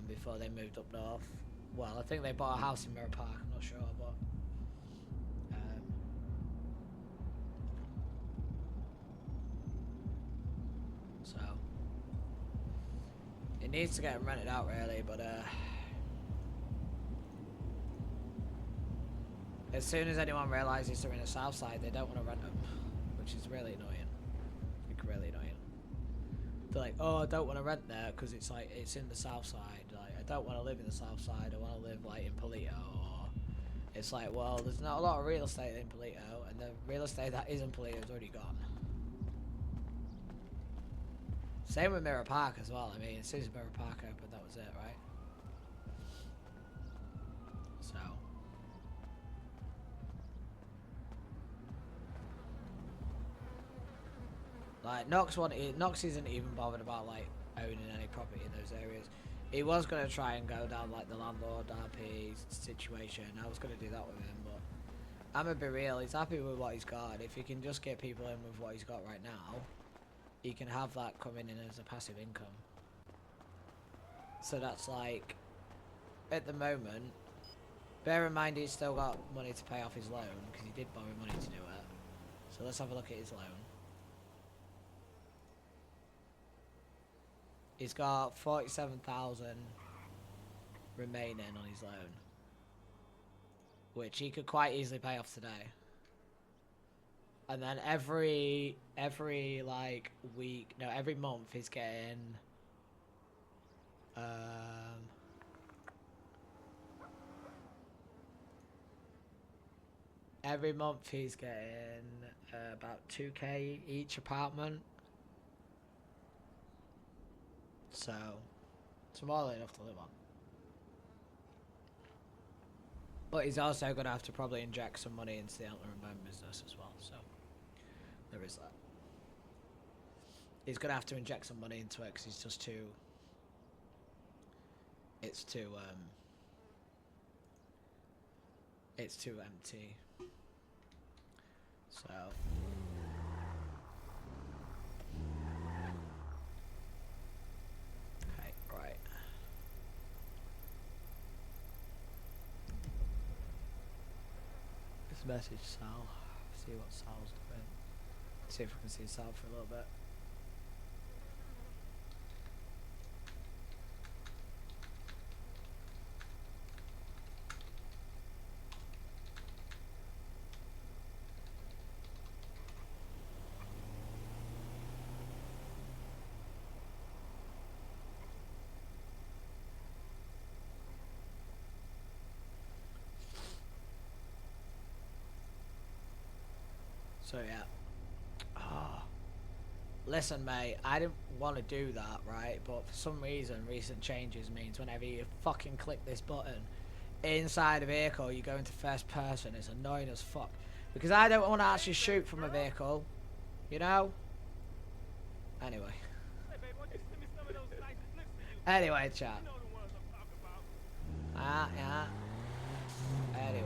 before they moved up north. Well, I think they bought a house in Mirror Park. I'm not sure, but. So it needs to get rented out really, but as soon as anyone realizes they're in the south side, they don't want to rent them, which is really annoying. Like really annoying. They're like, oh, I don't want to rent there because it's like it's in the south side. Like I don't want to live in the south side. I want to live like in Polito. Or it's like, well, there's not a lot of real estate in Polito, and the real estate that is in Polito is already gone. Same with Mirror Park as well. I mean, as soon as Mirror Park opened, that was it, right? So. Like, Knox isn't even bothered about, like, owning any property in those areas. He was going to try and go down, like, the landlord RP situation. I was going to do that with him, but I'm going to be real. He's happy with what he's got. If he can just get people in with what he's got right now, he can have that coming in as a passive income. So that's like, at the moment, bear in mind he's still got money to pay off his loan, because he did borrow money to do it. So let's have a look at his loan. He's got 47,000 remaining on his loan, which he could quite easily pay off today. And then every like week, no, every month he's getting every month he's getting about 2K each apartment. So it's more than enough to live on. But he's also going to have to probably inject some money into the Antler and Bone business as well, so there is that. He's going to have to inject some money into it because he's just too... It's too empty. So... Okay, right. Let's message Sal. See what Sal's doing. See if we can see Sal for a little bit. So yeah. Oh. Listen, mate, I didn't want to do that, right? But for some reason, recent changes means whenever you fucking click this button inside a vehicle, you go into first person. It's annoying as fuck. Because I don't want to actually shoot from a vehicle, you know? Anyway. Anyway, chat. Yeah. Anyway.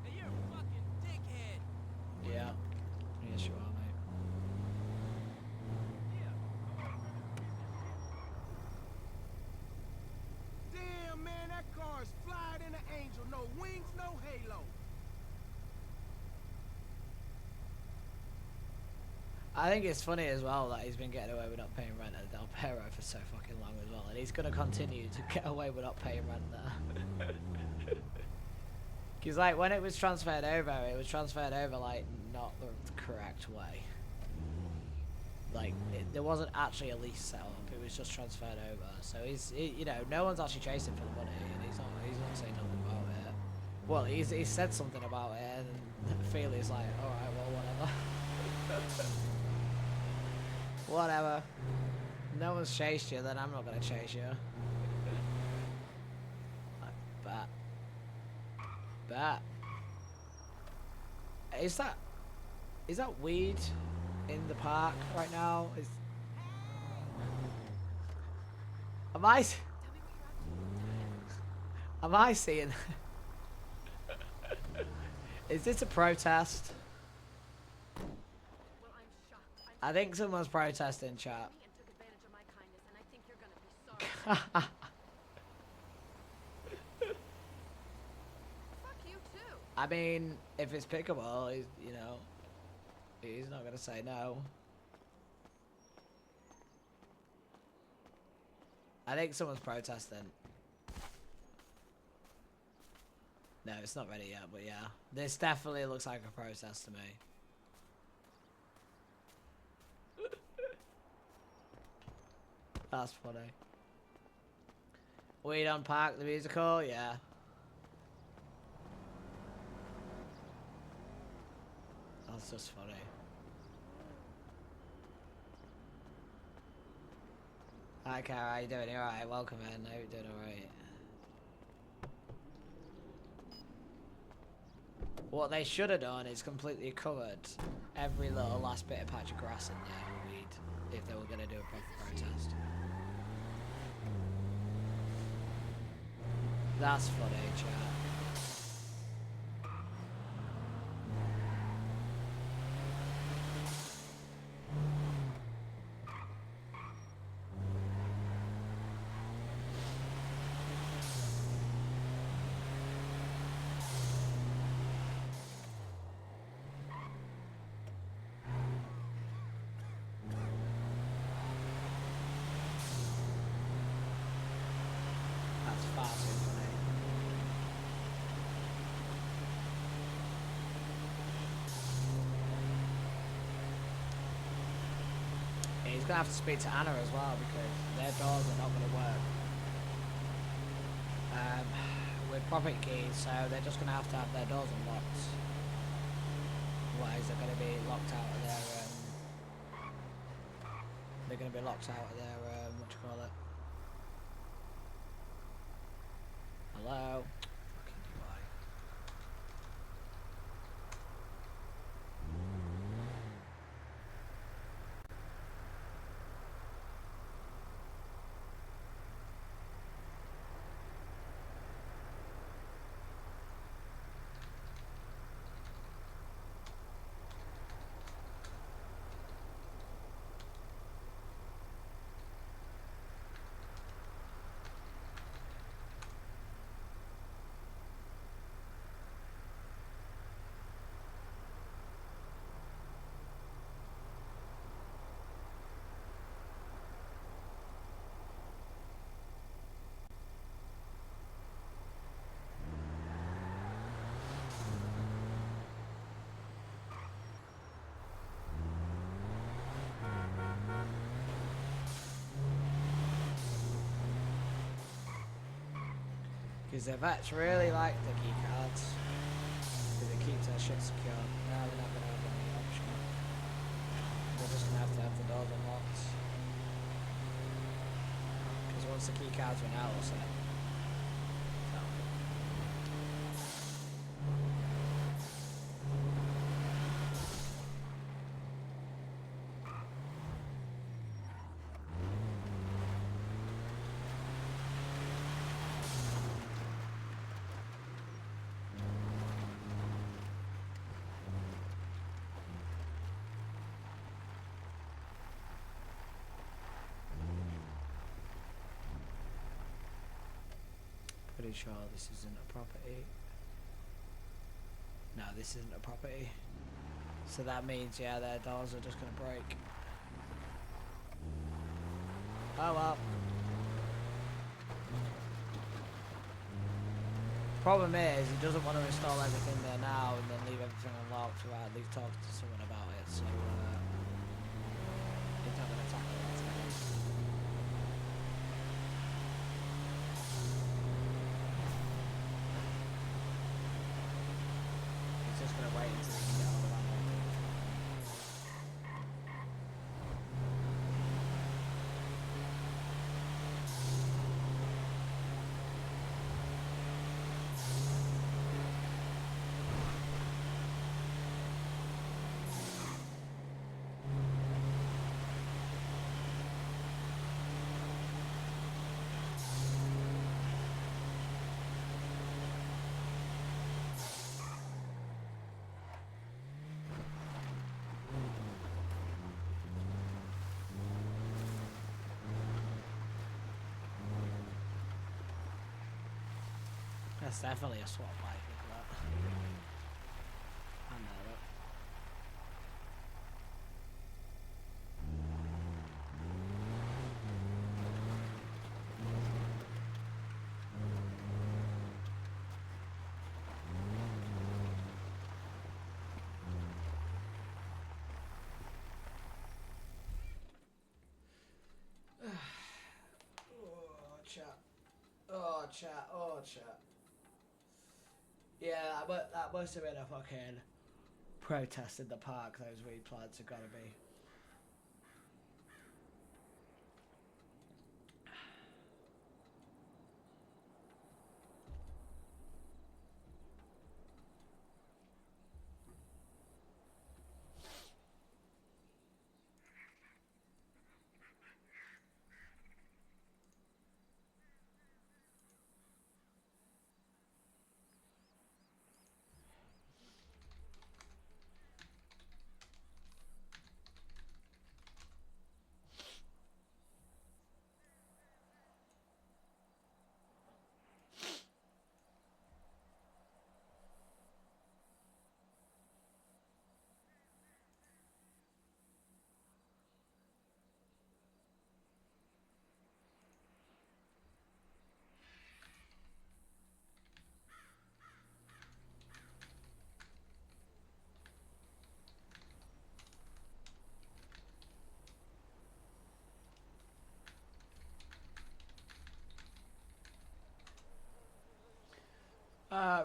Hey, you're a fucking dickhead. Yeah. Yes, you are, mate. Damn, man, that car is flying in an angel. No wings, no halo. I think it's funny as well that he's been getting away with not paying rent at Del Perro for so fucking long as well, and he's gonna continue to get away with not paying rent there. Because like when it was transferred over like not the correct way. Like there wasn't actually a lease set up; it was just transferred over. So you know, no one's actually chasing for the money, and he's not saying nothing about it. Well, he said something about it, and Feely's like, all right, well, whatever. Whatever. No one's chased you, then I'm not gonna chase you. Like, bet. Is that weed in the park right now? Am I seeing? Is this a protest? I think someone's protesting, chat. I mean, if it's pickable, he's not gonna say no. I think someone's protesting. No, it's not ready yet, but yeah. This definitely looks like a protest to me. That's funny. Weed on Park, the musical? Yeah. That's just funny. Hi, Cara, how you doing? You alright? Welcome in. I hope you're doing alright. What they should have done is completely covered every little last bit of patch of grass in there with weed if they were going to do a proper protest. That's funny, chat. That's far too funny. Yeah, he's gonna have to speak to Anna as well because their doors are not gonna work with property keys, so they're just gonna have their doors unlocked. Otherwise, they're gonna be locked out of their. They're gonna be locked out of their what do you call it? Hello. Fucking UI. Because the vets really like the key cards. Because it keeps their shit secure. Now they're not going to have any option. They're just going to have the doors unlocked. Because once the key cards run out, what's that? Pretty sure this isn't a property. No, this isn't a property. So that means, yeah, their doors are just going to break. Oh well. Problem is, he doesn't want to install everything there now and then leave everything unlocked without at least talking to someone about it, so he's not going to tackle that today. He's just going to wait until he can get all the landlord thing. That's definitely a swap bike, look at that. I know it. Oh, chat. Oh, chat. Oh, chat. Yeah, but that must have been a fucking protest in the park. Those weed plants have got to be.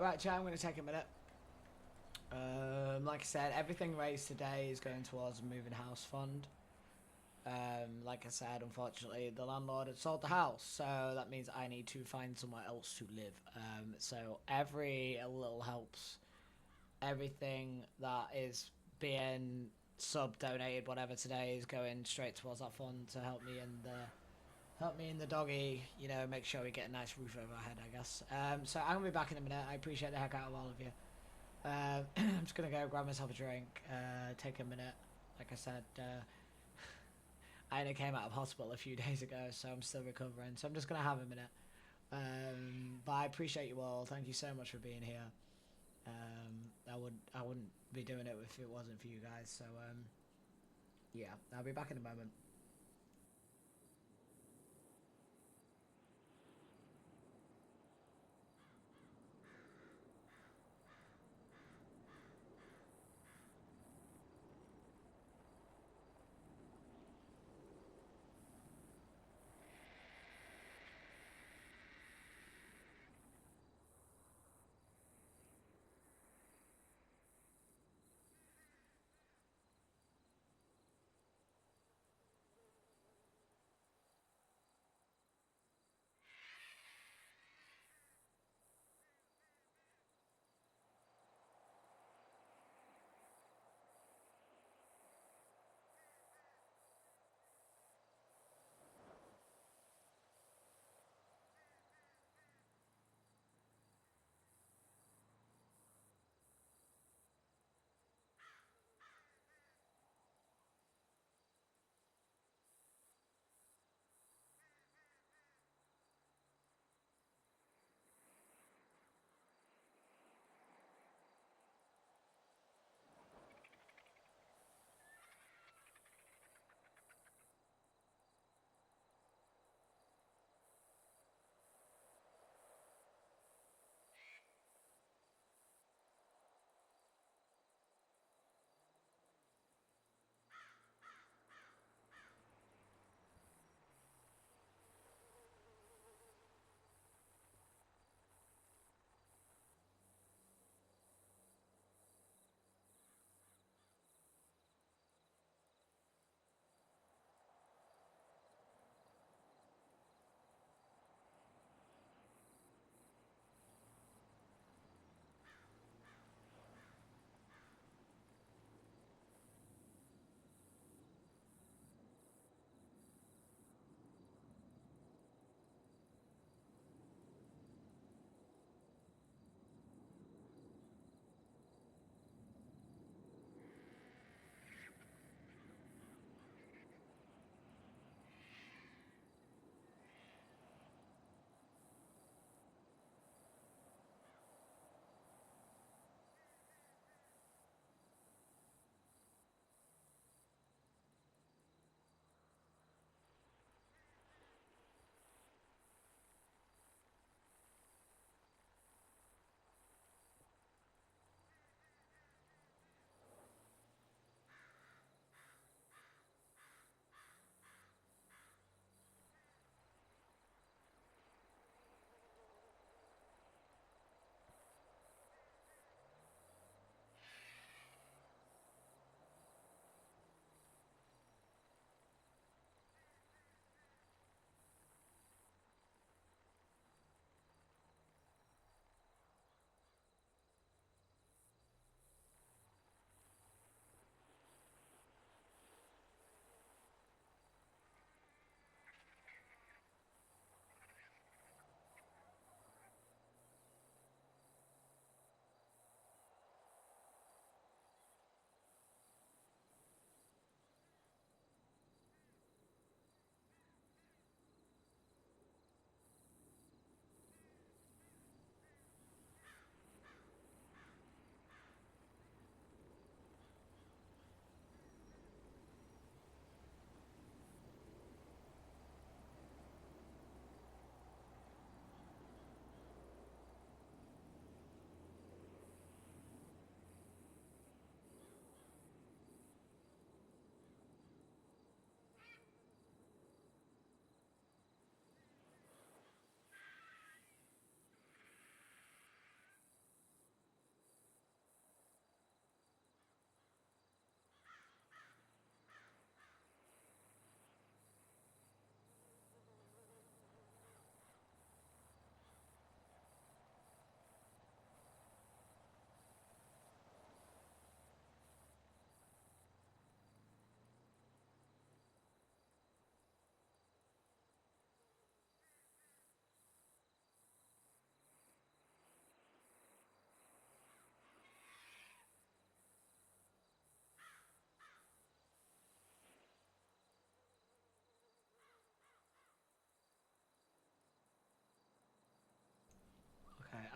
Right, chat, I'm going to take a minute. Like I said, everything raised today is going towards a moving house fund. Like I said, unfortunately, the landlord had sold the house, so that means I need to find somewhere else to live. So every little helps. Everything that is being sub-donated, whatever today, is going straight towards that fund to help me and the doggy, you know, make sure we get a nice roof over our head, I guess. So I'm going to be back in a minute. I appreciate the heck out of all of you. I'm just going to go grab myself a drink, take a minute. Like I said, I only came out of hospital a few days ago, so I'm still recovering. So I'm just going to have a minute. But I appreciate you all. Thank you so much for being here. I wouldn't be doing it if it wasn't for you guys. So, yeah, I'll be back in a moment.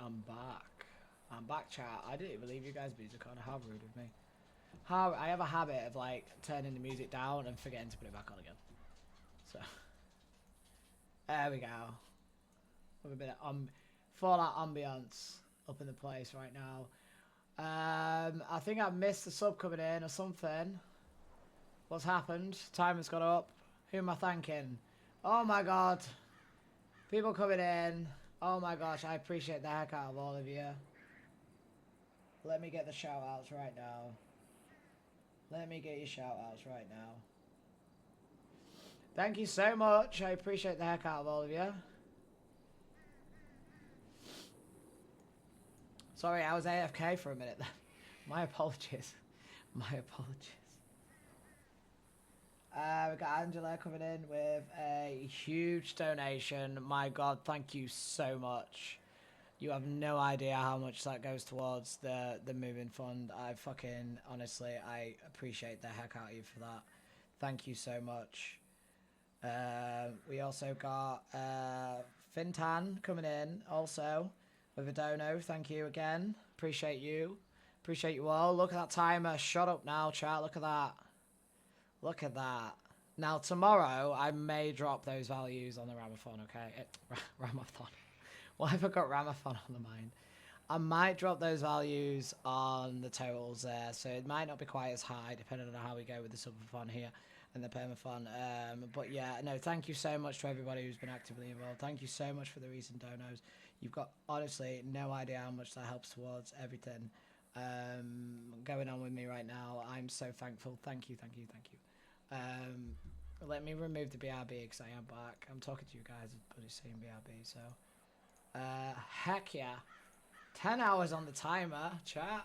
I'm back. I'm back, chat. I didn't believe you guys, but you're kind of how rude of me. How I have a habit of like turning the music down and forgetting to put it back on again. So there we go. With a bit of Fallout ambience up in the place right now. I think I missed the sub coming in or something. What's happened? Time has got up. Who am I thanking? Oh my god. People coming in. Oh my gosh, I appreciate the heck out of all of you. Let me get the shout outs right now. Let me get your shout outs right now. Thank you so much. I appreciate the heck out of all of you. Sorry, I was AFK for a minute. My apologies. My apologies. We got Angela coming in with a huge donation. My god, thank you so much. You have no idea how much that goes towards the moving fund. I fucking, honestly, I appreciate the heck out of you for that. Thank you so much. We also got Fintan coming in also with a dono. Thank you again. Appreciate you. Appreciate you all. Look at that timer. Shut up now, chat. Look at that. Look at that. Now, tomorrow, I may drop those values on the Ramathon, okay? Ramathon. Why have I got Ramathon on the mind? I might drop those values on the totals there, so it might not be quite as high, depending on how we go with the Subathon here and the Permathon. But yeah, no, thank you so much to everybody who's been actively involved. Thank you so much for the recent donos. You've got, honestly, no idea how much that helps towards everything going on with me right now. I'm so thankful. Thank you, thank you, thank you. Let me remove the BRB because I am back. I'm talking to you guys, but it's saying BRB, so. Heck yeah. 10 hours on the timer, chat.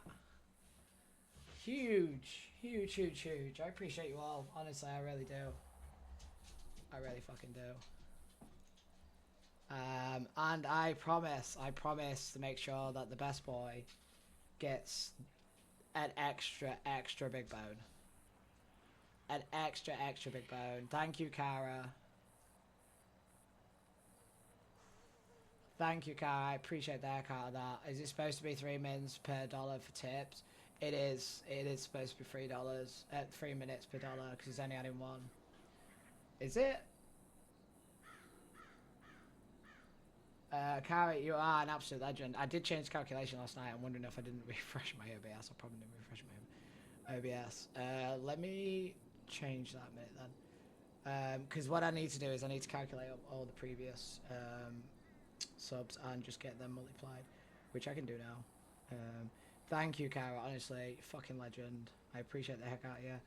Huge, huge, huge, huge. I appreciate you all. Honestly, I really do. I really fucking do. And I promise to make sure that the best boy gets an extra big bone. An extra big bone. Thank you, Kara. Thank you, Kara. I appreciate the heck out of that. Is it supposed to be 3 mins per dollar for tips? It is. It is supposed to be $3 at 3 minutes per dollar because he's only adding one. Is it? Kara, you are an absolute legend. I did change the calculation last night. I'm wondering if I didn't refresh my OBS. I probably didn't refresh my OBS. Let me change that a minute then. Because what I need to do is I need to calculate up all the previous subs and just get them multiplied, which I can do now. Thank you, Kara. Honestly, fucking legend. I appreciate the heck out of you.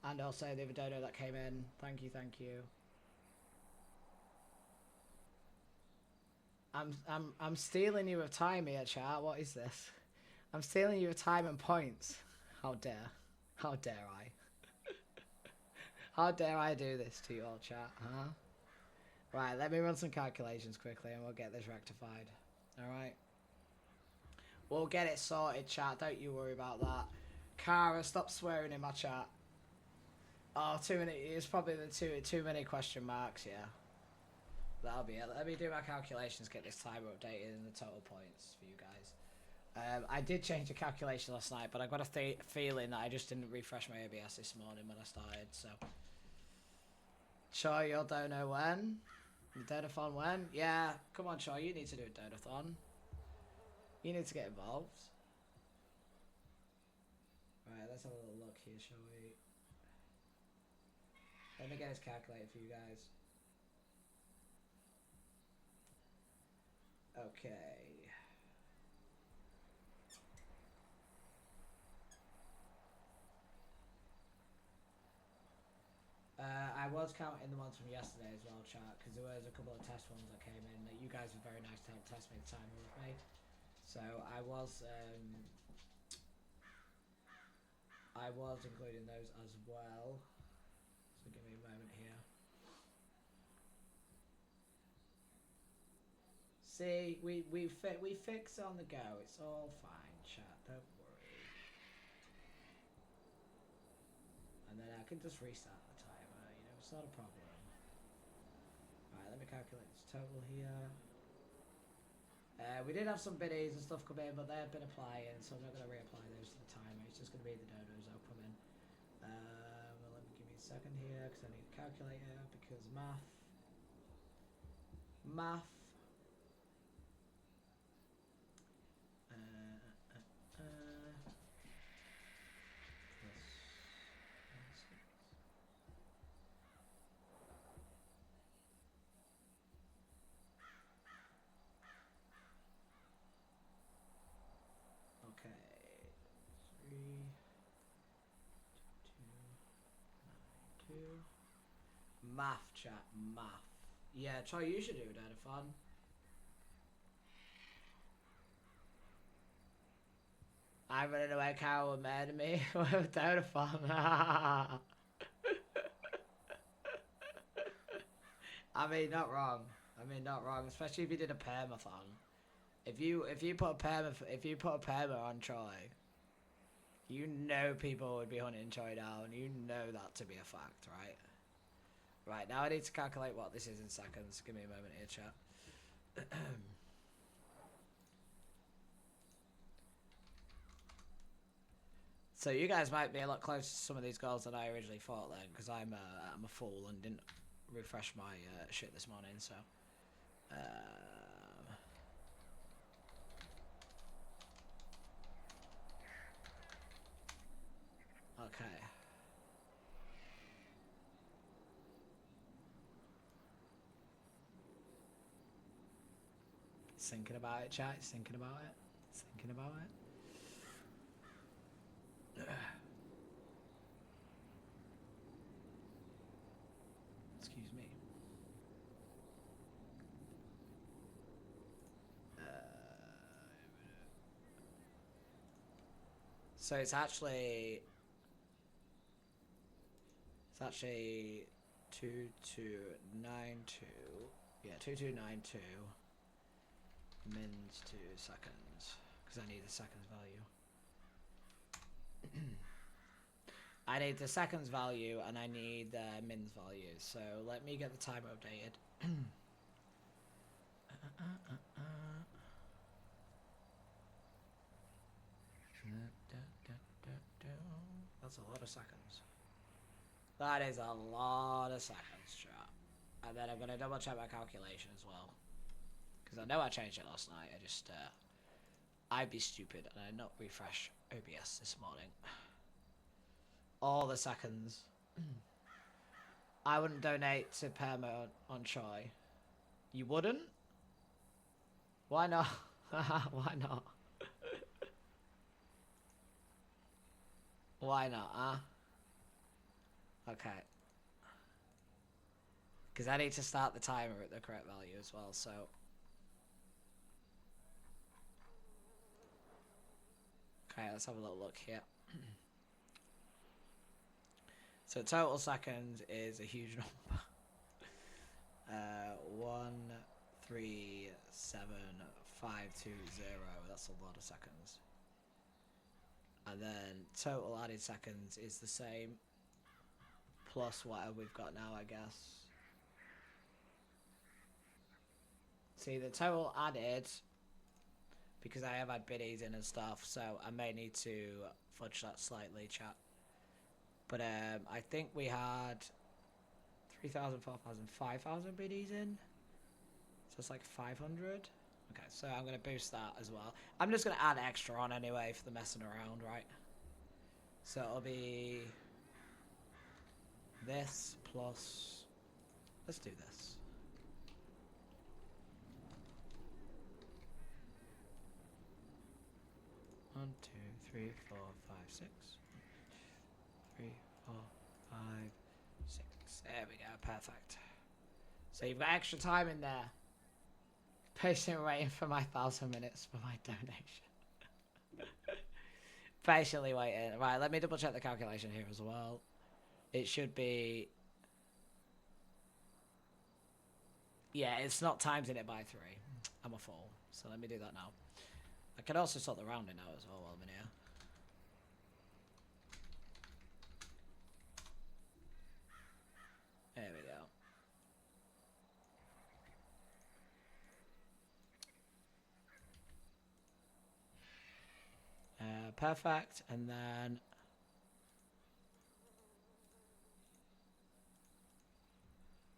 And also the other dono that came in. Thank you, thank you. I'm stealing you of time here, chat. What is this? I'm stealing you of time and points. How dare? How dare I? How dare I do this to you all, chat? Huh? Right, let me run some calculations quickly and we'll get this rectified. Alright? We'll get it sorted, chat. Don't you worry about that. Kara, stop swearing in my chat. Oh, too many. It's probably the too many question marks, yeah. That'll be it. Let me do my calculations, get this timer updated and the total points for you guys. I did change the calculation last night, but I got a feeling that I just didn't refresh my OBS this morning when I started, so. Choi, you don't know when? The donathon when? Yeah, come on, Choi, you need to do a donathon. You need to get involved. Right, let's have a little look here, shall we? Let me get this calculated for you guys. Okay. I was counting the ones from yesterday as well, chat, because there was a couple of test ones that came in that you guys were very nice to help test me the timer with me. So I was including those as well. So give me a moment here. See, we fix it on the go. It's all fine, chat. Don't worry. And then I can just restart the timer. You know, it's not a problem. Right, let me calculate this total here. We did have some biddies and stuff come in, but they have been applying, so I'm not going to reapply those to the timer. It's just going to be the dodos that'll come in. Well, let me give me a second here, because I need a calculator, because math. Okay, 3, 2, 9, 2. Math, chat, math. Yeah, Troy, you should do that of fun. I'm running away, Carol, with my enemy. Down of fun. I mean, not wrong. Especially if you did a permathon. If you put a perma on Troy, you know people would be hunting Troy down. You know that to be a fact, right? Right, now I need to calculate what this is in seconds. Give me a moment here, chat. So you guys might be a lot closer to some of these goals than I originally thought then, because I'm a fool and didn't refresh my shit this morning, so... Okay. Thinking about it, chat. Thinking about it. Excuse me. So it's actually 2292. Yeah, 2292. Mins 2 seconds, because I need the seconds value. I need the seconds value and I need the mins value. So let me get the timer updated. That's a lot of seconds. That is a lot of seconds, chat. And then I'm going to double check my calculation as well. Because I know I changed it last night. I'd be stupid and I'd not refresh OBS this morning. All the seconds. I wouldn't donate to Perma on Troy. You wouldn't? Why not? Why not? Why not, huh? Okay. Because I need to start the timer at the correct value as well, so... Okay, let's have a little look here. So total seconds is a huge number. 137,520. That's a lot of seconds. And then total added seconds is the same. Plus whatever we've got now, I guess. See, the total added... Because I have had biddies in and stuff, so I may need to fudge that slightly, chat. But I think we had 3,000, 4,000, 5,000 biddies in. So it's like 500. Okay, so I'm going to boost that as well. I'm just going to add extra on anyway for the messing around, right? So it'll be this plus... Let's do this. One, 2, 3, 4, 5, 6. 3, 4, 5, 6. There we go, perfect. So you've got extra time in there. Patiently waiting for my 1,000 minutes for my donation. Patiently waiting. Right, let me double check the calculation here as well. It should be... Yeah, it's not timesing it by 3. I'm a fool. So let me do that now. I can also sort the rounding out as well while I'm in here. There we go. perfect. And then...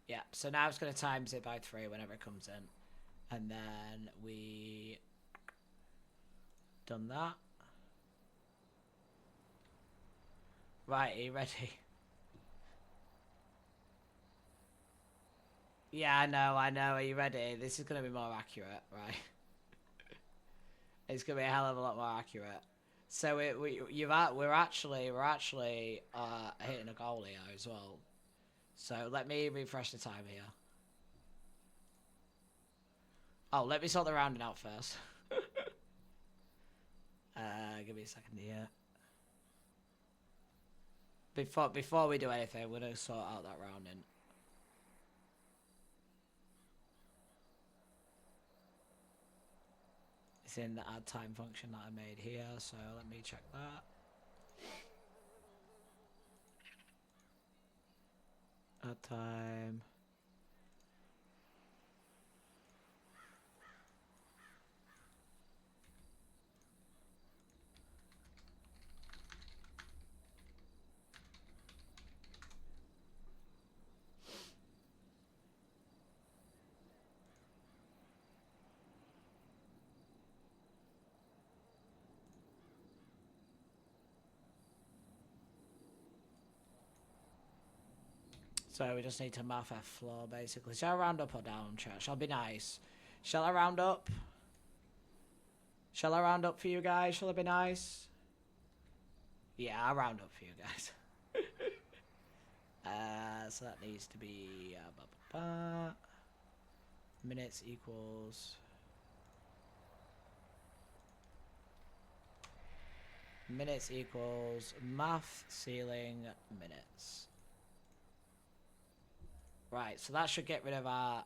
Yeah, so now it's going to times it by 3 whenever it comes in. And then we... Done that. Right, are you ready? Yeah, I know. Are you ready? This is going to be more accurate, right? It's going to be a hell of a lot more accurate. So we're actually hitting a goal here as well. So let me refresh the time here. Oh, let me sort the rounding out first. Give me a second here. Before we do anything, we're gonna sort out that rounding. It's in the add time function that I made here, so let me check that. Add time. So we just need to math F floor basically. Shall I round up or down, chat? Shall I be nice? Shall I round up? Shall I round up for you guys? Shall I be nice? Yeah, I'll round up for you guys. So that needs to be minutes equals math ceiling minutes. Right, so that should get rid of our...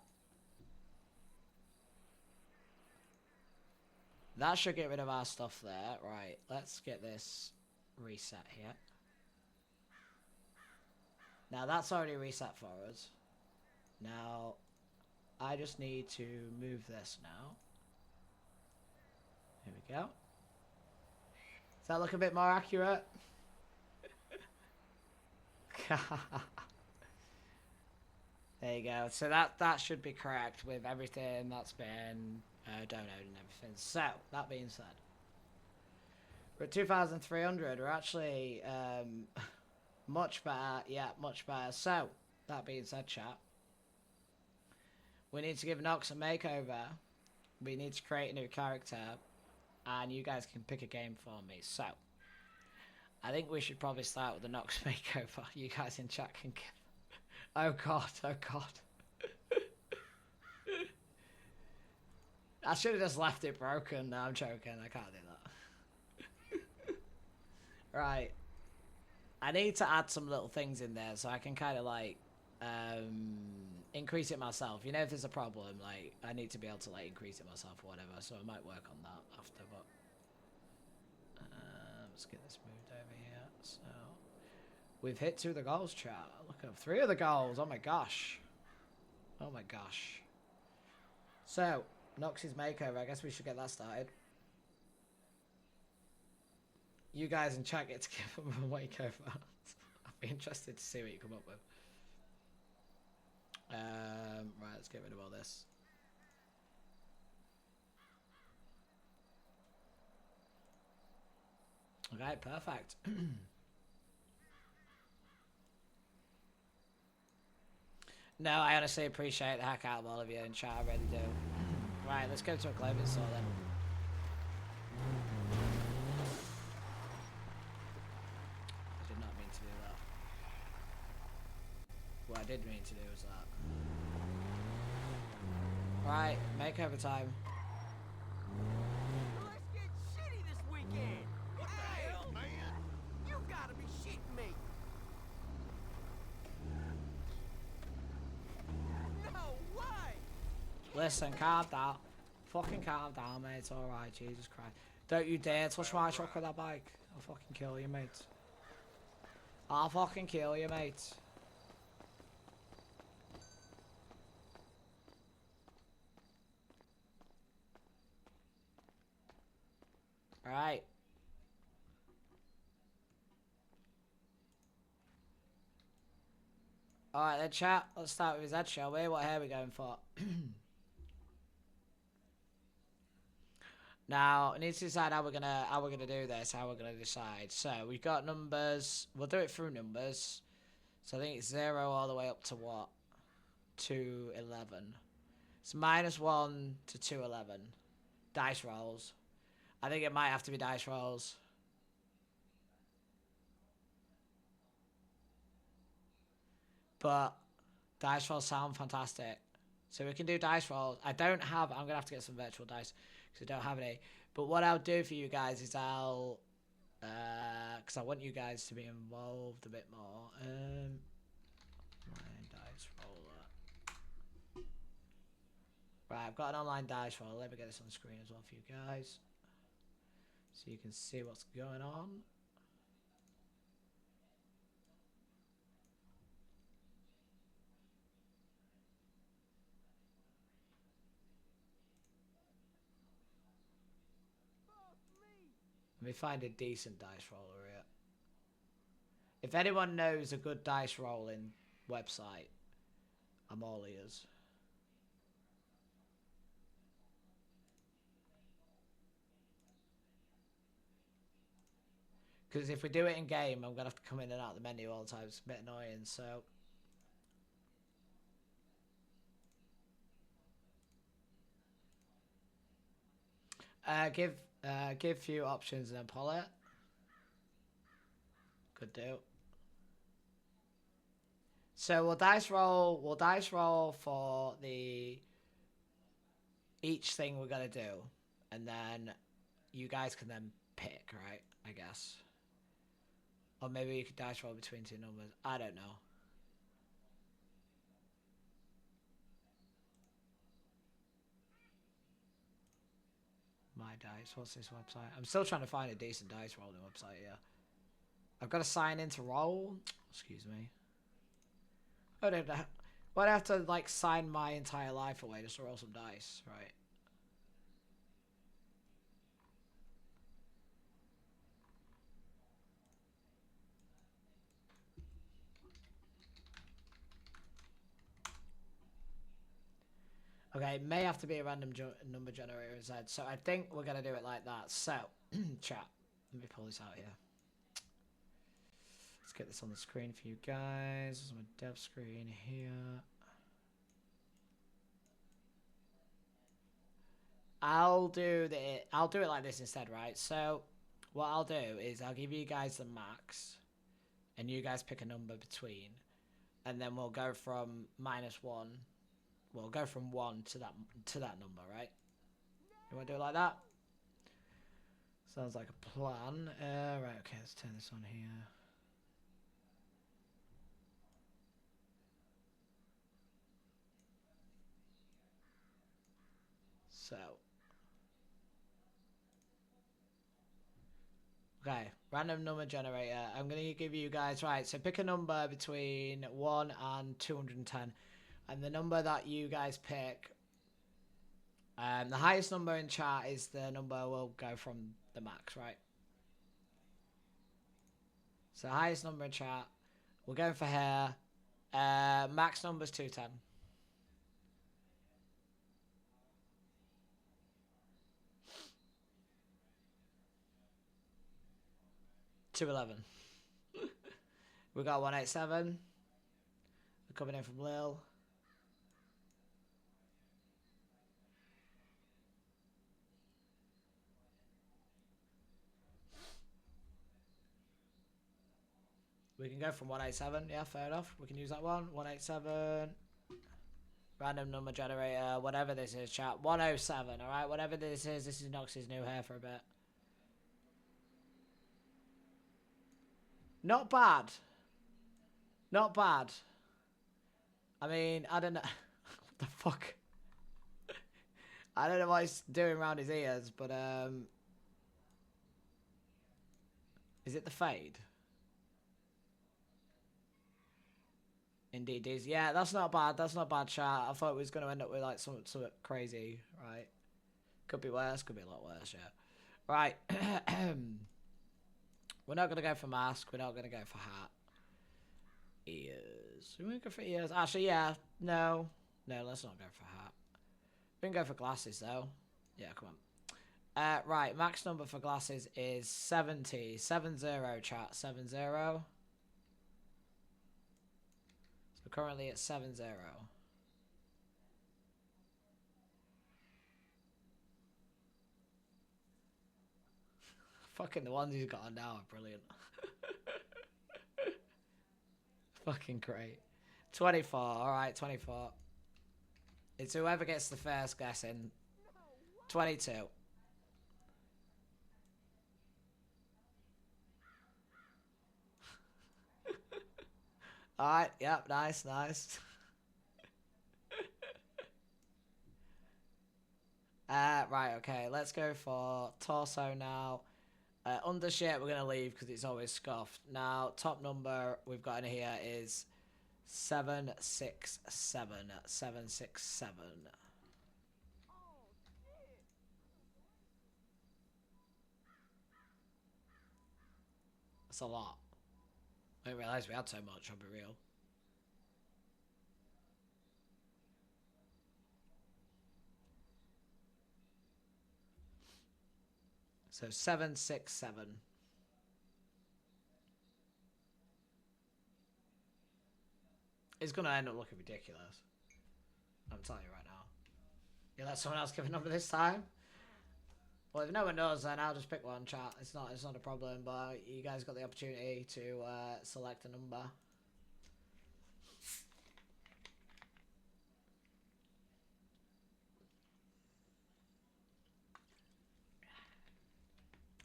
That should get rid of our stuff there. Right, let's get this reset here. Now, that's already reset for us. Now, I just need to move this now. Here we go. Does that look a bit more accurate? There you go. So that should be correct with everything that's been downloaded and everything. So, that being said, we're at 2,300. We're actually much better. Yeah, much better. So, that being said, chat, we need to give Knox a makeover. We need to create a new character, and you guys can pick a game for me. So, I think we should probably start with the Knox makeover. You guys in chat can give... Oh god, oh god. I should have just left it broken. No, I'm joking. I can't do that. Right. I need to add some little things in there so I can kind of like increase it myself. You know, if there's a problem, like I need to be able to like increase it myself or whatever. So I might work on that after. But let's get this moved over here. So we've hit 2 of the goals, chat. Look at 3 of the goals. Oh my gosh. Oh my gosh. So Knox's makeover. I guess we should get that started. You guys in chat get to give him a makeover. I'd be interested to see what you come up with. Right, let's get rid of all this. Okay, perfect. No, I honestly appreciate the heck out of all of you in chat. I really do. Right, let's go to a clothing store then. I did not mean to do that. What I did mean to do was that. Right, makeover time. Let's get shitty this weekend. What the hell, man? You gotta be shitting me. No way. Listen, calm down. Fucking calm down, mate. It's alright, Jesus Christ. Don't you dare touch my truck with that bike. I'll fucking kill you, mate. I'll fucking kill you, mate. Alright. Alright then, chat. Let's start with his head, shall we? What hair are we going for? Now, we need to decide how we're gonna do this, how we're gonna decide. So we've got numbers. We'll do it through numbers. So I think it's 0 all the way up to what? 211. It's -1 to 211. Dice rolls. I think it might have to be dice rolls. But dice rolls sound fantastic. So we can do dice rolls. I'm going to have to get some virtual dice because I don't have any. But what I'll do for you guys is because I want you guys to be involved a bit more. Online dice roller. Right, I've got an online dice roller. Let me get this on the screen as well for you guys. So you can see what's going on. Let me find a decent dice roller here. If anyone knows a good dice rolling website, I'm all ears. Because if we do it in game, I'm going to have to come in and out of the menu all the time. It's a bit annoying, so... give few options and then pull it. Could do. So we'll dice roll for each thing we're gonna do, and then you guys can then pick, right? I guess. Or maybe you could dice roll between two numbers. I don't know. My dice. What's this website? I'm still trying to find a decent dice rolling website here. I've got to sign in to roll. Excuse me. I don't know. Why'd I have to like sign my entire life away just to roll some dice, right? Okay, it may have to be a random number generator instead. So I think we're going to do it like that. So, chat. Let me pull this out here. Let's get this on the screen for you guys. This is my dev screen here. I'll do it like this instead, right? So what I'll do is I'll give you guys the max and you guys pick a number between, and then we'll go from -1. We'll go from 1 to that number, right? You want to do it like that? Sounds like a plan. Right, okay, let's turn this on here. So. Okay, random number generator. I'm going to give you guys, right, so pick a number between 1 and 210. And the number that you guys pick, the highest number in chat is the number we'll go from the max, right? So highest number in chat, we're going for here. Max number's 210. $211. We got 187. We're coming in from Lil. We can go from 187. Yeah, fair enough. We can use that one. 187. Random number generator. Whatever this is, chat. 107. All right. Whatever this is Knox's new hair for a bit. Not bad. Not bad. I mean, I don't know. What the fuck? I don't know what he's doing around his ears, but is it the fade? Indeed is. Yeah, that's not bad. That's not bad, chat. I thought we was going to end up with like something crazy, right? Could be worse. Could be a lot worse, yeah. Right. We're not going to go for mask. We're not going to go for hat. Ears. We can go for ears. Actually, yeah. No. No, let's not go for a hat. We can go for glasses, though. Yeah, come on. Right, max number for glasses is 70. 70, chat. 70. So currently it's 70. Fucking the ones he's got on now are brilliant. Fucking great. 24. Alright, 24. It's whoever gets the first guess in. 22. Alright, yep, nice, nice. Right, okay, let's go for torso now. Undershirt, we're going to leave because it's always scuffed. Now, top number we've got in here is 767. 767. That's a lot. I didn't realise we had so much, I'll be real. So 767. It's gonna end up looking ridiculous. I'm telling you right now. You let someone else give a number this time? Well, if no one knows, then I'll just pick one, chat. It's not a problem, but you guys got the opportunity to select a number.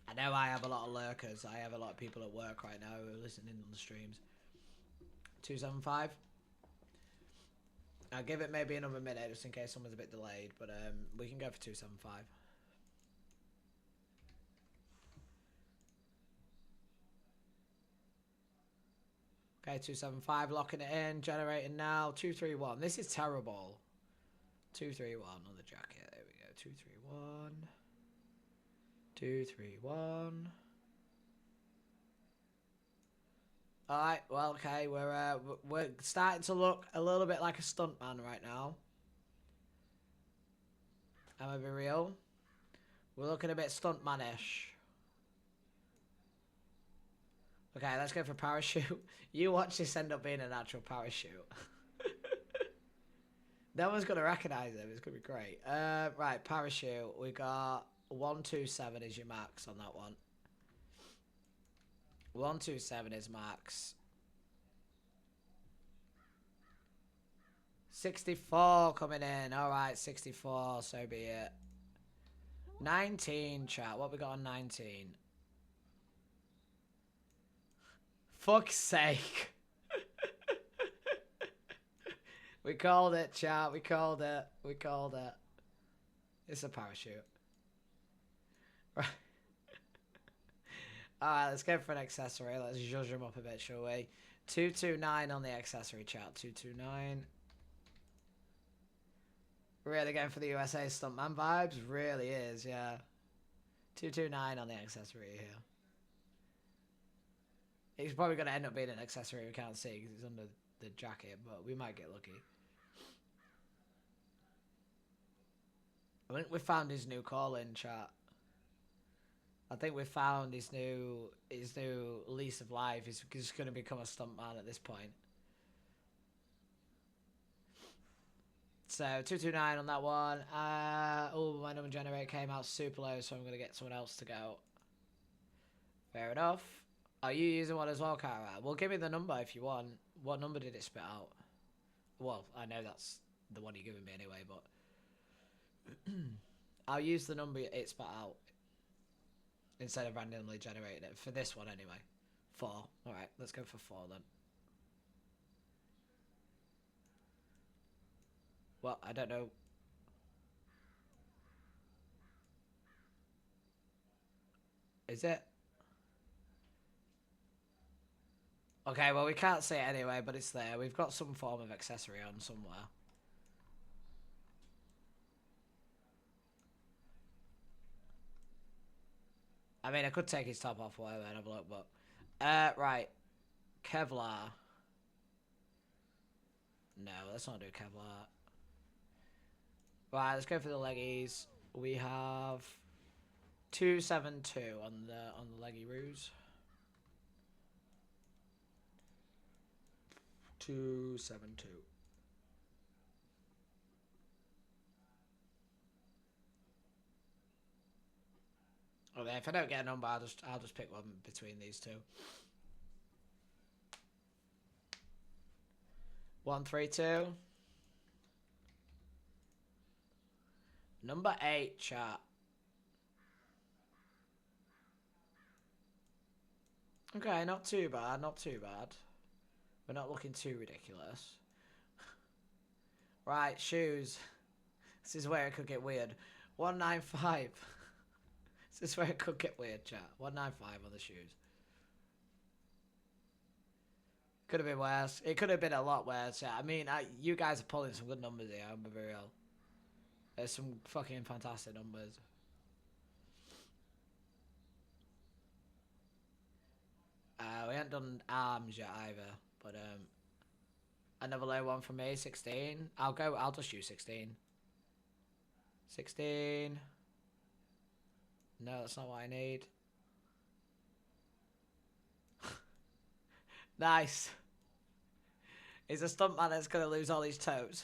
I know I have a lot of lurkers. I have a lot of people at work right now who are listening on the streams. 275. I'll give it maybe another minute just in case someone's a bit delayed, but we can go for 275. Okay, 275, locking it in, generating now. 231. This is terrible. 231 on the jacket. There we go. 231. 231. Alright, well, okay, we're starting to look a little bit like a stuntman right now. I'm gonna be real. We're looking a bit stuntmanish. Okay, let's go for parachute. You watch this end up being an actual parachute. No one's gonna recognize him. It's gonna be great. Right, parachute. We got 127 is your max on that one. 127 is max. 64 coming in. Alright, 64, so be it. 19, chat. What we got on 19? Fuck's sake. We called it, chat. We called it. We called it. It's a parachute. Right. Alright, let's go for an accessory. Let's zhuzh him up a bit, shall we? 229 on the accessory, chat. 229. Really going for the USA stuntman vibes? Really is, yeah. 229 on the accessory here. He's probably going to end up being an accessory we can't see because it's under the jacket, but we might get lucky. I think we found his new call-in, chat. I think we found his new lease of life. He's just going to become a stuntman at this point. So 229 on that one. Oh, my number generator came out super low, so I'm going to get someone else to go. Fair enough. Are you using one as well, Kara? Well, give me the number if you want. What number did it spit out? Well, I know that's the one you're giving me anyway, but I'll use the number it spat out instead of randomly generating it for this one anyway. 4. All right, let's go for 4 then. Well, I don't know. Is it? Okay, well, we can't see it anyway, but it's there. We've got some form of accessory on somewhere. I mean, I could take his top off, whatever, and have a look, but... right. Kevlar. No, let's not do Kevlar. Right, let's go for the leggies. We have 272 on the leggy roos. 272. Okay, if I don't get a number, I'll just pick one between these two. 132. Number 8, chat. Okay, not too bad, not too bad. We're not looking too ridiculous. Right, shoes. This is where it could get weird. 195. This is where it could get weird, chat. 195 on the shoes. Could have been worse. It could have been a lot worse, chat. I mean, you guys are pulling some good numbers here, I'm gonna be real. There's some fucking fantastic numbers. We haven't done arms yet either, but another low one from me, 16. I'll just use 16. 16. No, that's not what I need. Nice. He's a stuntman that's gonna lose all his toes.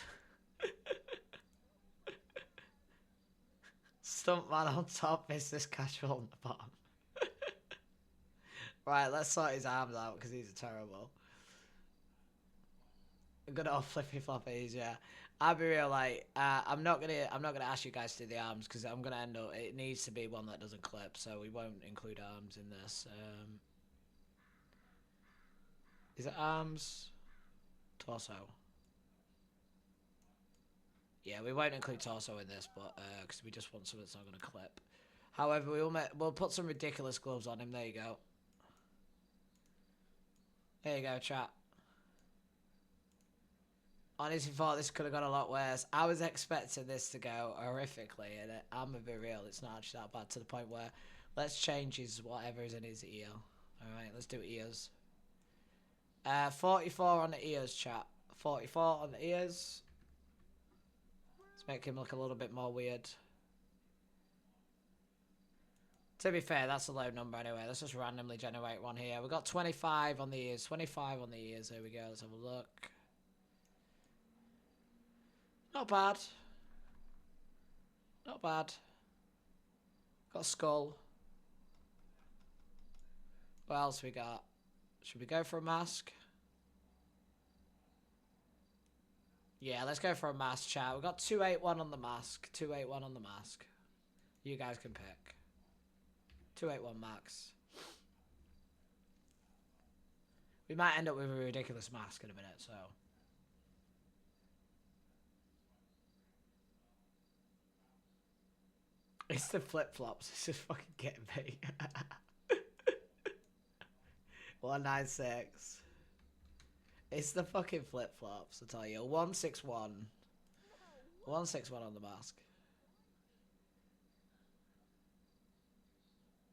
Stuntman on top, business casual on the bottom. Right, let's sort his arms out because these are terrible. Good old flippy floppies, yeah. I'll be real, like, I'm not gonna ask you guys to do the arms because I'm gonna end up. It needs to be one that doesn't clip, so we won't include arms in this. Is it arms? Torso. Yeah, we won't include torso in this, but because we just want something that's not gonna clip. However, we'll put some ridiculous gloves on him. There you go. There you go, chat. Honestly thought this could have gone a lot worse. I was expecting this to go horrifically, and I'm gonna be real, it's not actually that bad to the point where let's change his whatever is in his ear. Alright, let's do ears. 44 on the ears, chat. 44 on the ears. Let's make him look a little bit more weird. To be fair, that's a low number anyway. Let's just randomly generate one here. We've got 25 on the ears. 25 on the ears. There we go. Let's have a look. Not bad. Not bad. Got a skull. What else we got? Should we go for a mask? Yeah, let's go for a mask, chat. We've got 281 on the mask. 281 on the mask. You guys can pick. 281 max. We might end up with a ridiculous mask in a minute, so. It's the flip-flops. It's just fucking getting me. 196. It's the fucking flip-flops, I tell you. 161. 161 on the mask.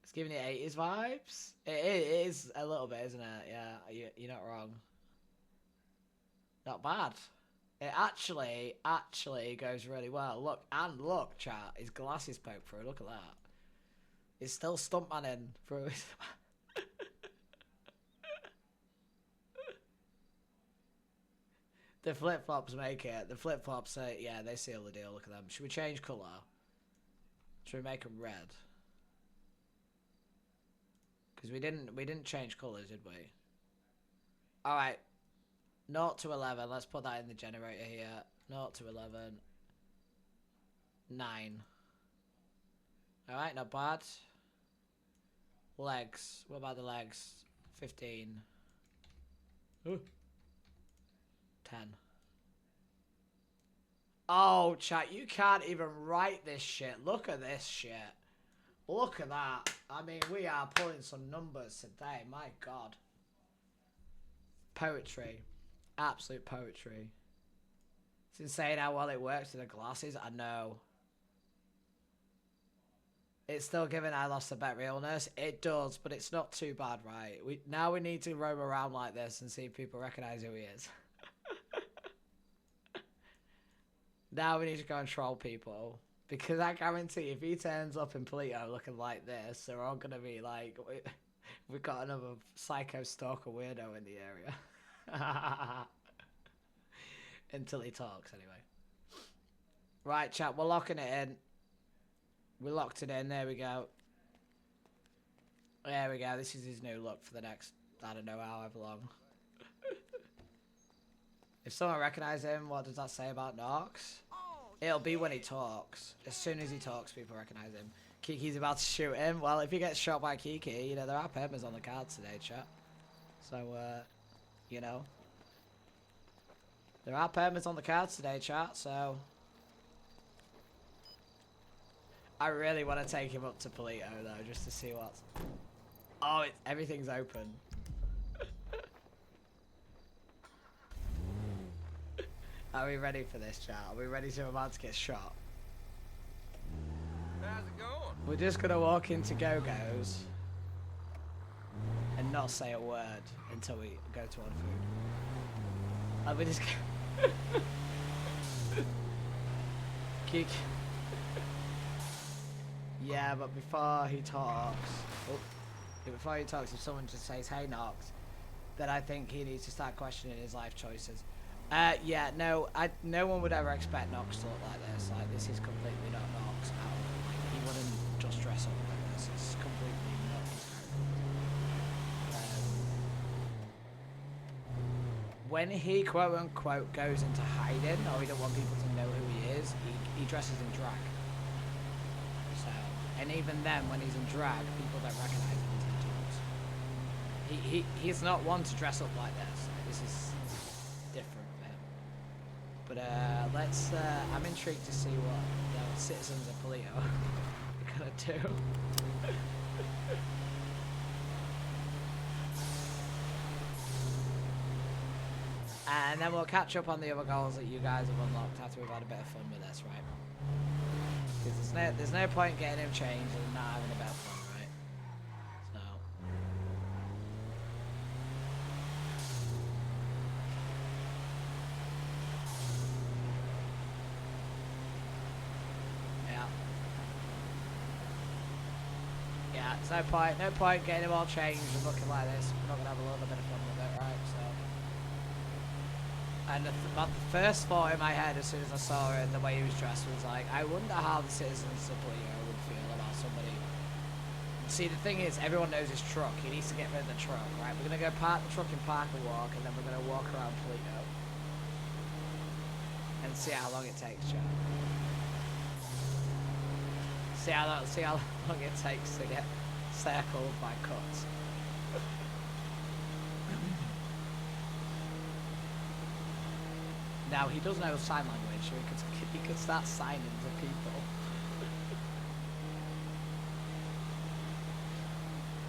It's giving you 80s vibes. It is a little bit, isn't it? Yeah, you're not wrong. Not bad. It actually goes really well. Look, chat. His glasses poke through. Look at that. He's still stuntmanning through his... The flip-flops make it. The flip-flops say, yeah, they seal the deal. Look at them. Should we change colour? Should we make them red? Because we didn't change colours, did we? Alright. 0 to 11. Let's put that in the generator here. 0 to 11. 9. Alright, not bad. Legs. What about the legs? 15. Ooh. 10. Oh, chat, you can't even write this shit. Look at this shit. Look at that. I mean, we are pulling some numbers today. My God. Poetry. Absolute poetry. It's insane how well it works with the glasses. I know. It's still giving I lost a bet realness. It does, but it's not too bad, right? Now we need to roam around like this and see if people recognise who he is. Now we need to go and troll people. Because I guarantee if he turns up in Polito looking like this, they're all going to be like, we've got another psycho stalker weirdo in the area. Until he talks, anyway. Right, chat, we're locking it in. We locked it in, there we go. There we go, this is his new look for the next, I don't know, however long. If someone recognises him, what does that say about Knox? It'll be when he talks. As soon as he talks, people recognise him. Kiki's about to shoot him. Well, if he gets shot by Kiki, you know, there are permas on the cards today, chat. So, you know. There are permas on the cards today, chat, so... I really want to take him up to Polito, though, just to see what's... Oh, everything's open. Are we ready for this, chat? Are we ready to about to get shot? How's it going? We're just gonna walk into Go-Go's and not say a word until we go to order food. And we just Geek. Yeah, but before he talks, if someone just says, "Hey, Knox," then I think he needs to start questioning his life choices. Yeah, no, no one would ever expect Knox to look like this. Like, this is completely not Knox. Like, he wouldn't just dress up like this. It's completely not his character. When he, quote-unquote, goes into hiding, or he don't want people to know who he is, he dresses in drag. So, and even then, when he's in drag, people don't recognize him until he talks. He's not one to dress up like this. This is different. But let's, I'm intrigued to see what the citizens of Polito are gonna do. And then we'll catch up on the other goals that you guys have unlocked after we've had a bit of fun with this, right? Because there's no point getting him changed and not having a bit of fun, right? So... Yeah, there's no point getting him all changed and looking like this. We're not gonna have a little bit of fun with it, right? So, and the first thought in my head as soon as I saw it, the way he was dressed, was like, I wonder how the citizens of Polito would feel about somebody. See, the thing is, everyone knows his truck. He needs to get rid of the truck, right? We're gonna go park the truck in Park and Walk, and then we're gonna walk around Polito and see how long it takes, Joe. See how long it takes to get circled by cuts. Now he does know sign language, so he could start signing to people.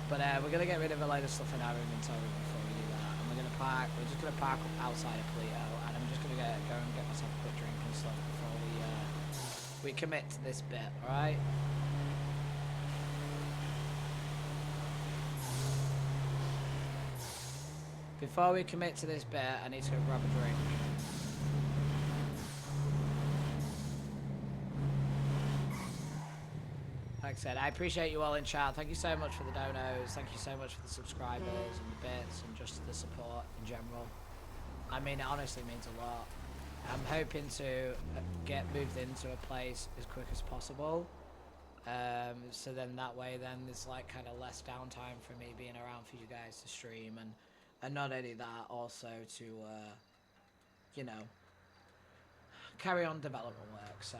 But we're gonna get rid of a load of stuff in our inventory before we do that, and we're just gonna park outside of Polito, and I'm just gonna go and get myself a quick drink and stuff before we commit to this bit, all right? Before we commit to this bit, I need to go grab a drink. Like I said, I appreciate you all in chat. Thank you so much for the donos. Thank you so much for the subscribers and the bits and just the support in general. I mean, it honestly means a lot. I'm hoping to get moved into a place as quick as possible. So then that way then there's like kind of less downtime for me being around for you guys to stream, and not only that, also to you know, carry on development work. So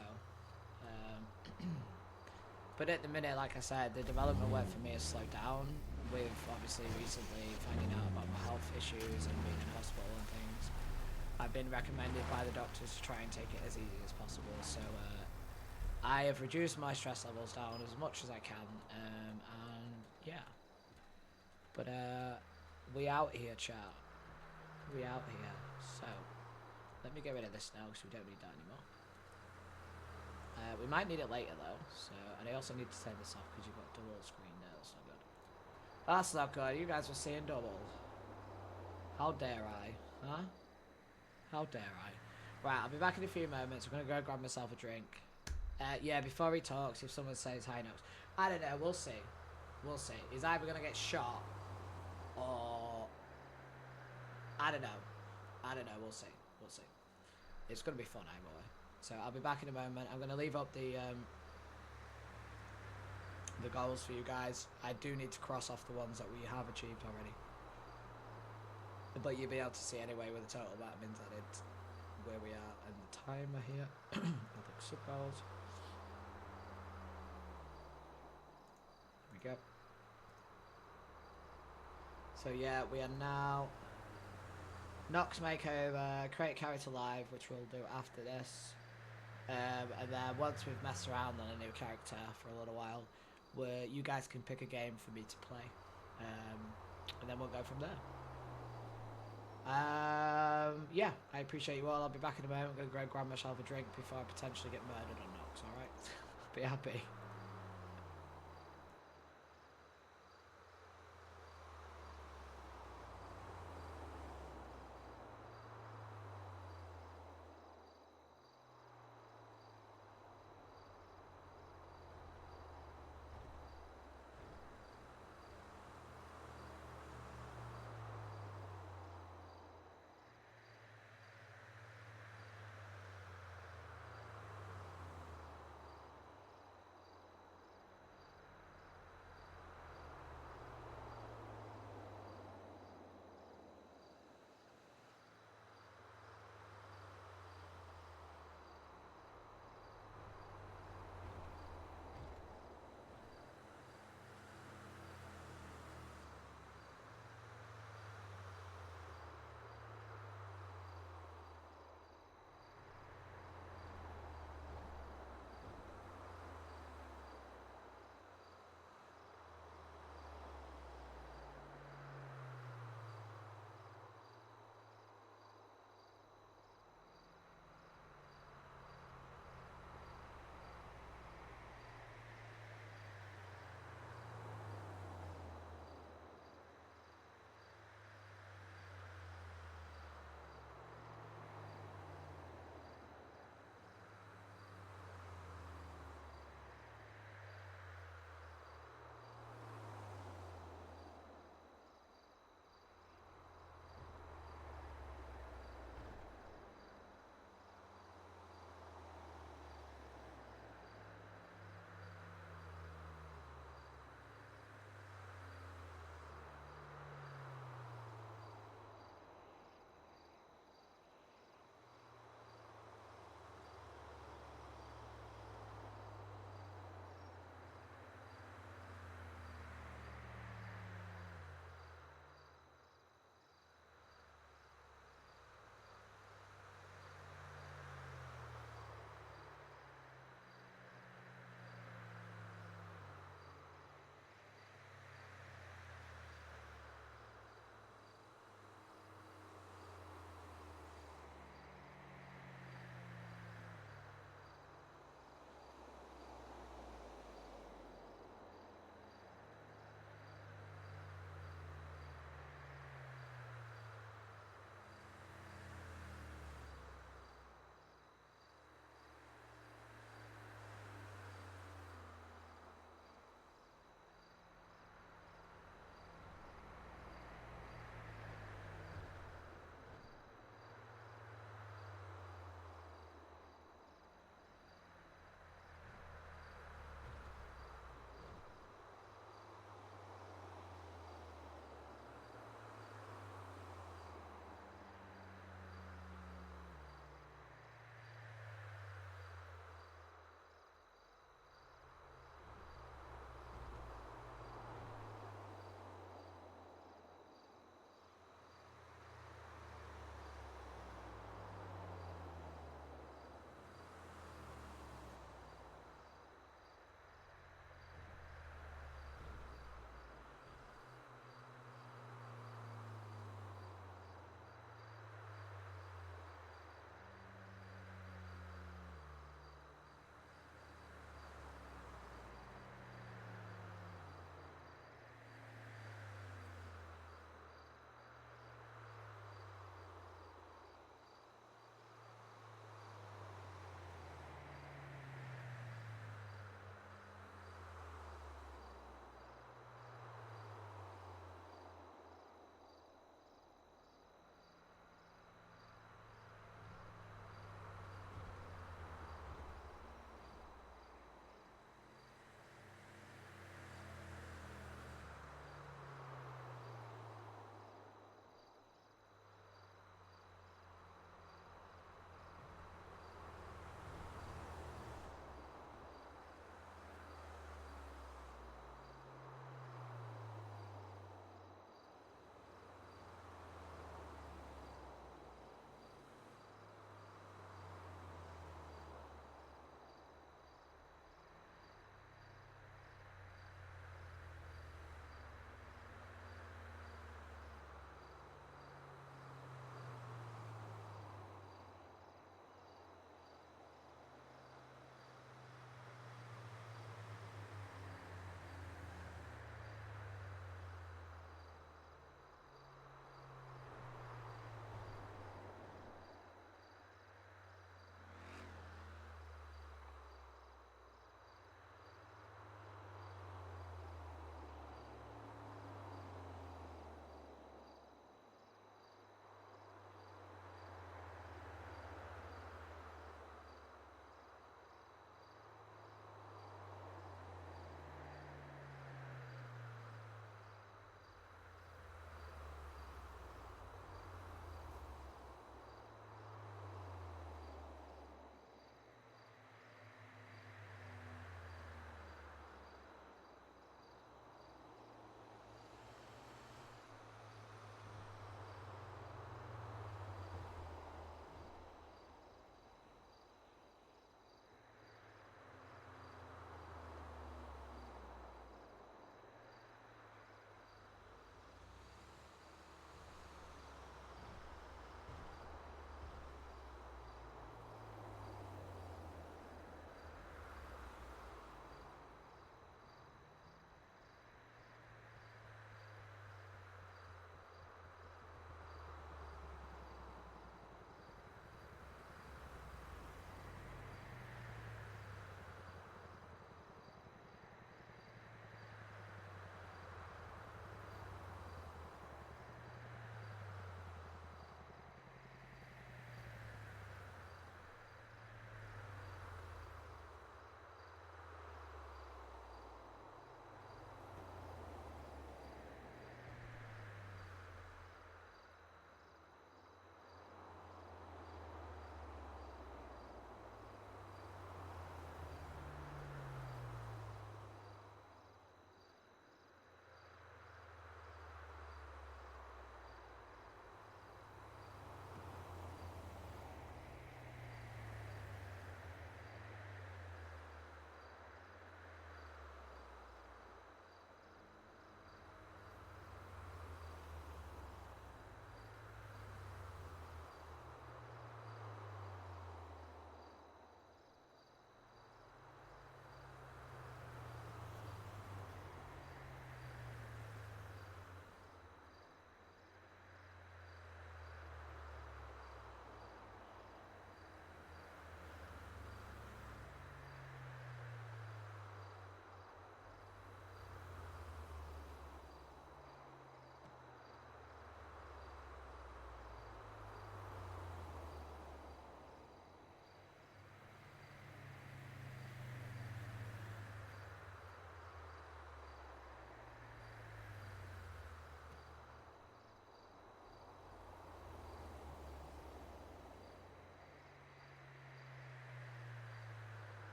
but at the minute, like I said, the development work for me has slowed down with obviously recently finding out about my health issues and being in hospital and things. I've been recommended by the doctors to try and take it as easy as possible, so I have reduced my stress levels down as much as I can, and yeah. But we out here, chat. We out here. So let me get rid of this now because we don't need that anymore. We might need it later though, so, and I also need to turn this off because you've got double screen there. That's not good. That's not good. You guys were seeing double. How dare I? Huh? How dare I? Right, I'll be back in a few moments. I'm going to go grab myself a drink. Yeah, before he talks, if someone says hi, Knox. I don't know, we'll see. We'll see. He's either going to get shot or... I don't know. We'll see. We'll see. It's going to be fun anyway. So I'll be back in a moment. I'm going to leave up the goals for you guys. I do need to cross off the ones that we have achieved already. But you'll be able to see anyway with the total that means that it's where we are and the timer here. I'll take sub goals. There we go. So yeah, we are now Knox makeover, create character live, which we'll do after this. And then once we've messed around on a new character for a little while, where you guys can pick a game for me to play. And then we'll go from there. Yeah, I appreciate you all. I'll be back in a moment. I'm going to go grab myself a drink before I potentially get murdered on Knox, alright? Be happy.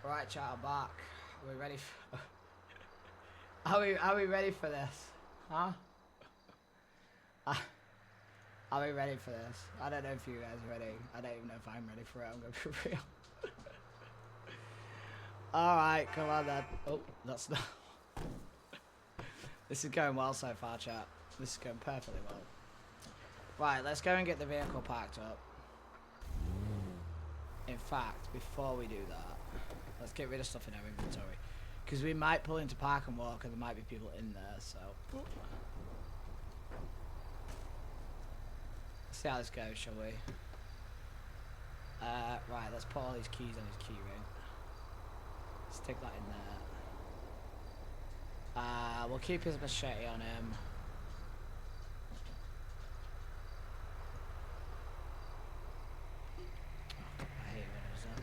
Right, chat, I'm back. Are we ready for... Are we ready for this? Huh? Are we ready for this? I don't know if you guys are ready. I don't even know if I'm ready for it. I'm going to be real. Alright, come on then. Oh, that's not... This is going well so far, chat. This is going perfectly well. Right, let's go and get the vehicle packed up. In fact, before we do that, let's get rid of stuff in our inventory. Because we might pull into Park and Walk and there might be people in there, so... Let's see how this goes, shall we? Right, let's put all these keys on his key ring. Stick that in there. We'll keep his machete on him. I hate when it does that.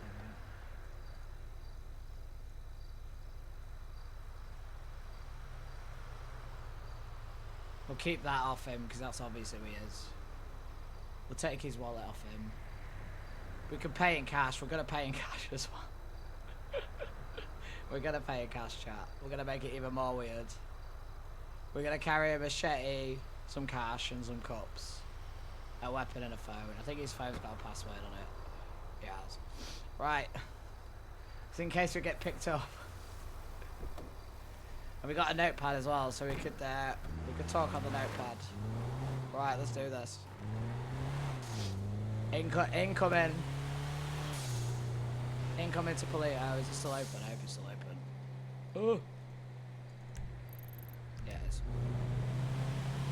We'll keep that off him because that's obviously who he is. We'll take his wallet off him. We can pay in cash. We're gonna pay in cash as well. We're gonna pay in cash, chat. We're gonna make it even more weird. We're gonna carry a machete, some cash, and some cups. A weapon and a phone. I think his phone's got a password on it. He has. Right. So in case we get picked up. And we got a notepad as well, so we could talk on the notepad. Right, let's do this. Incoming. Incoming to Polito. Is it still open? I hope it's still open. Oh. Yeah, it is.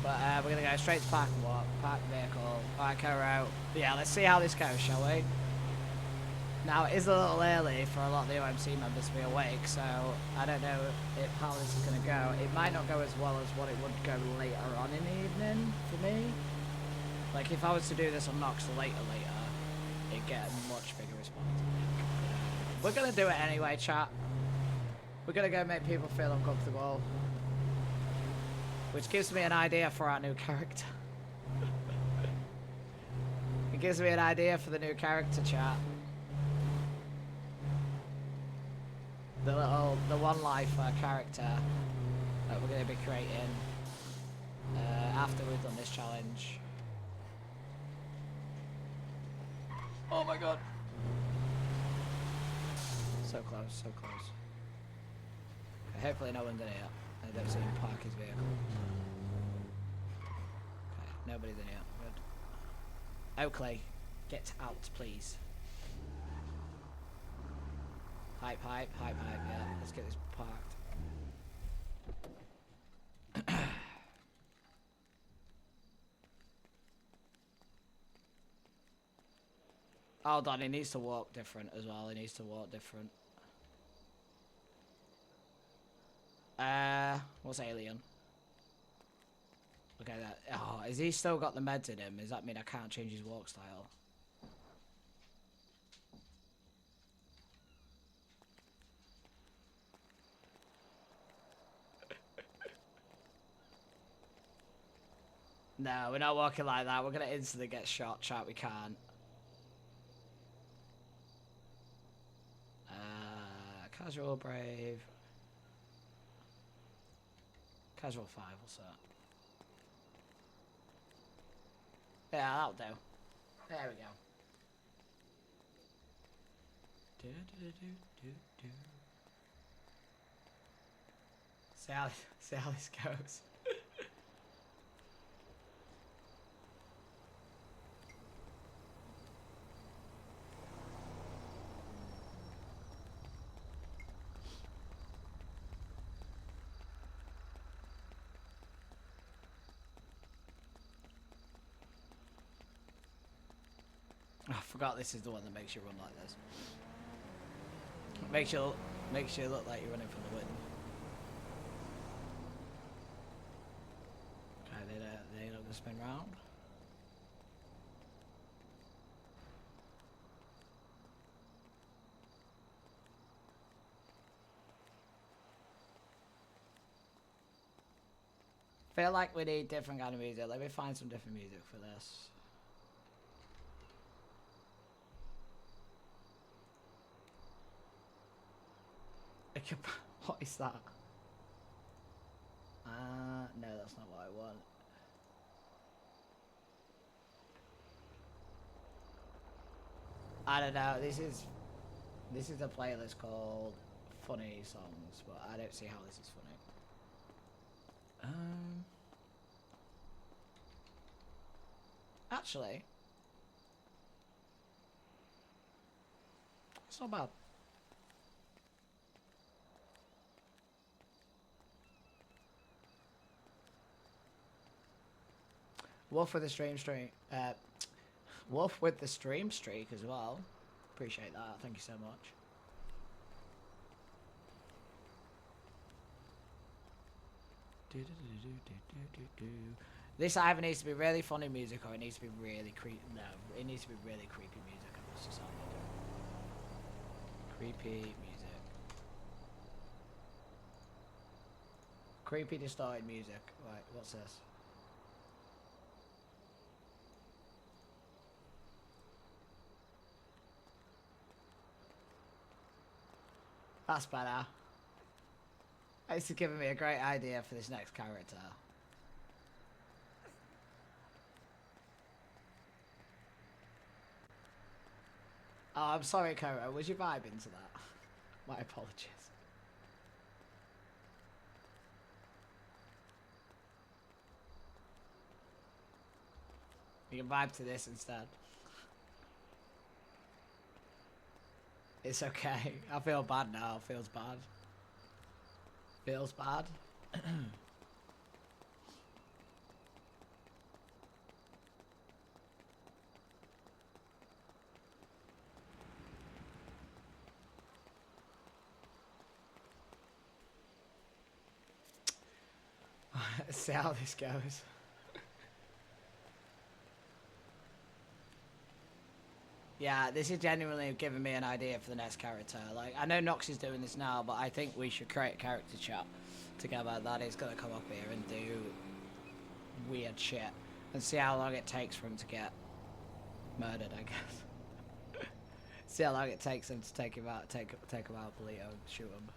But we're gonna go straight to Park and Walk. Park vehicle. Alright, Coro. Yeah, let's see how this goes, shall we? Now, it is a little early for a lot of the OMC members to be awake, so I don't know how this is going to go. It might not go as well as what it would go later on in the evening for me. Like, if I was to do this on Knox later, it'd get a much bigger response. We're going to do it anyway, chat. We're going to go make people feel uncomfortable. Which gives me an idea for our new character. It gives me an idea for the new character, chat. The one life character that we're going to be creating after we've done this challenge. Oh my god. So close, so close. Okay, hopefully no one's in here. I don't see him park his vehicle. Okay, nobody's in here. Good. Oakley, get out, please. Hype, yeah. Let's get this parked. Hold on, he needs to walk different as well. He needs to walk different. What's alien? Okay, that. Oh, has he still got the meds in him? Does that mean I can't change his walk style? No, we're not walking like that. We're gonna instantly get shot, chat. We can't. Casual, brave. Casual 5, what's that? Yeah, that'll do. There we go. See how this goes. I forgot this is the one that makes you run like this. Makes you look like you're running for the win. Okay, they're not gonna spin round. Feel like we need different kind of music. Let me find some different music for this. What is that? No, that's not what I want. I don't know. This is a playlist called Funny Songs, but I don't see how this is funny. Actually, it's not bad. Wolf with the Wolf with the stream streak as well. Appreciate that. Thank you so much. This either needs to be really funny music or it needs to be really creepy. No, it needs to be really creepy music. That's just all I do. Creepy music. Creepy distorted music. Right, what's this? That's better. This is giving me a great idea for this next character. Oh, I'm sorry, Koro. Was you vibing to that? My apologies. You can vibe to this instead. It's okay. I feel bad now. Feels bad. Feels bad. Let's see how this goes. Yeah, this is genuinely giving me an idea for the next character. Like, I know Knox is doing this now, but I think we should create a character chat together that is going to come up here and do weird shit and see how long it takes for him to get murdered, I guess. See how long it takes him to take him out, take him out, Polito, and shoot him.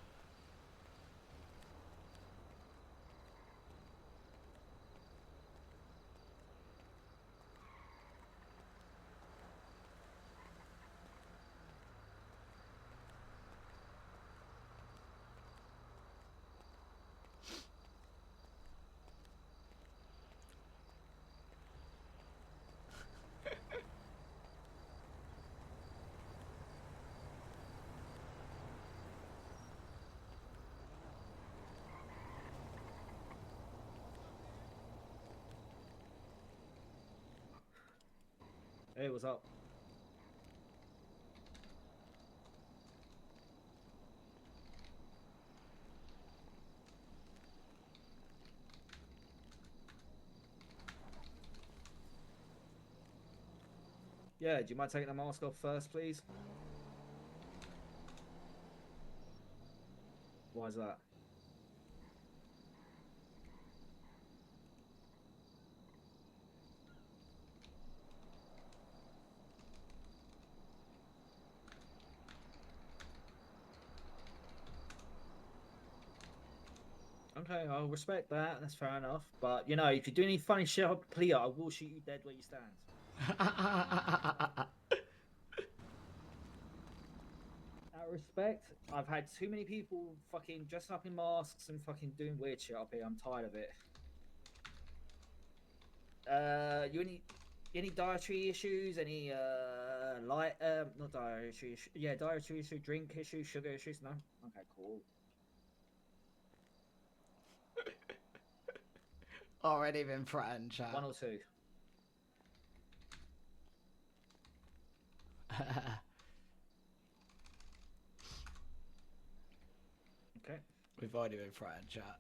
Hey, what's up? Yeah, do you mind taking the mask off first, please? Why is that? Okay, I'll respect that. That's fair enough. But, you know, if you do any funny shit up Cleo, I will shoot you dead where you stand. Out of respect, I've had too many people fucking dressing up in masks and fucking doing weird shit up here. I'm tired of it. You any dietary issues? Any not dietary issue? Yeah, dietary issue, drink issues, sugar issues? No. Okay, cool. Already been threatened, chat. 1 or 2. Okay. We've already been threatened, chat.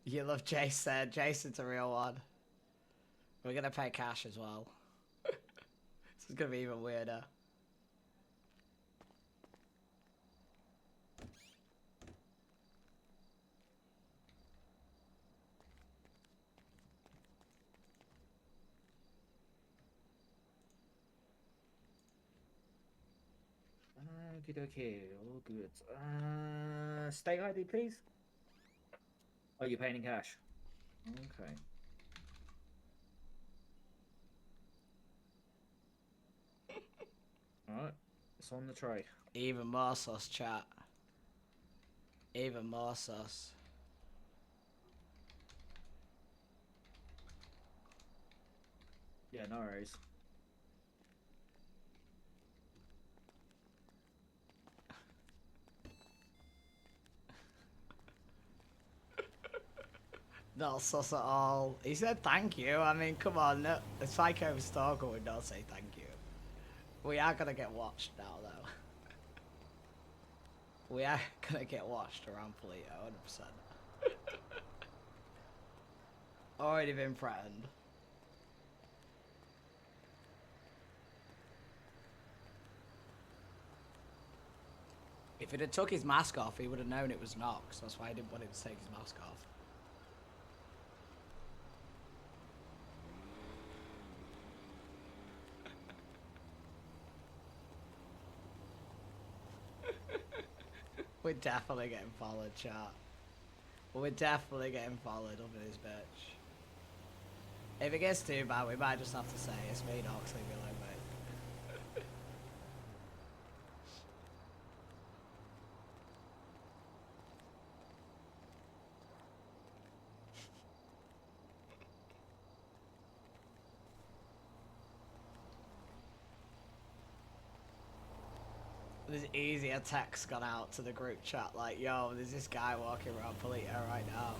You love Jason. Jason's a real one. We're gonna pay cash as well. This is gonna be even weirder. Okie dokie, all good. State ID, please. Oh, you're paying in cash. Okay. Alright, it's on the tray. Even more sauce, chat. Even more sauce. Yeah, no worries. Not sus at all. He said thank you. I mean, come on. No, a psycho stalker would not say thank you. We are gonna get watched now, though. We are gonna get watched around Polito, 100%. Already been threatened. If he'd have took his mask off, he would have known it was Knox. That's why I didn't want him to take his mask off. We're definitely getting followed, chat. We're definitely getting followed up in this bitch. If it gets too bad, we might just have to say it's me, Knox, leave me alone, mate. There's easy a text gone out to the group chat like, yo, there's this guy walking around Polito right now.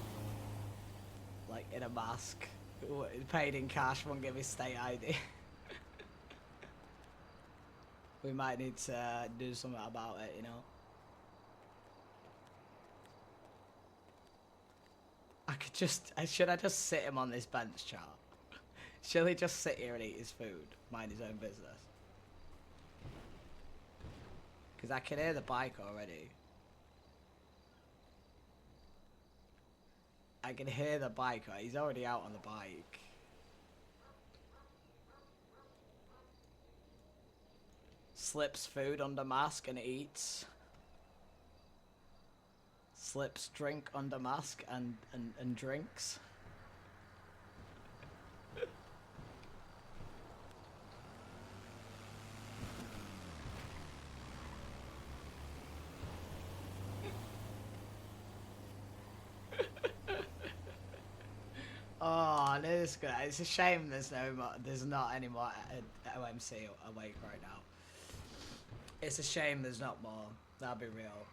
Like, in a mask. Paid in cash, won't give his state ID. We might need to do something about it, you know? I could just... Should I just sit him on this bench, chat? Should he just sit here and eat his food? Mind his own business? Because I can hear the bike already. I can hear the bike. He's already out on the bike. Slips food under mask and eats. Slips drink under mask and drinks. Oh, this guy. It's a shame there's not any more OMC awake right now. It's a shame there's not more. That'll be real.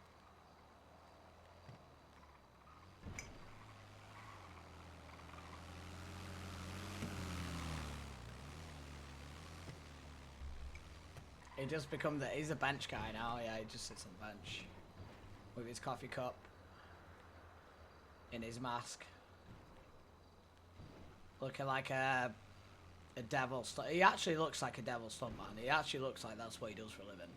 He just he's a bench guy now. Yeah, he just sits on the bench with his coffee cup in his mask. Looking like a devil. He actually looks like a devil stuntman. He actually looks like that's what he does for a living.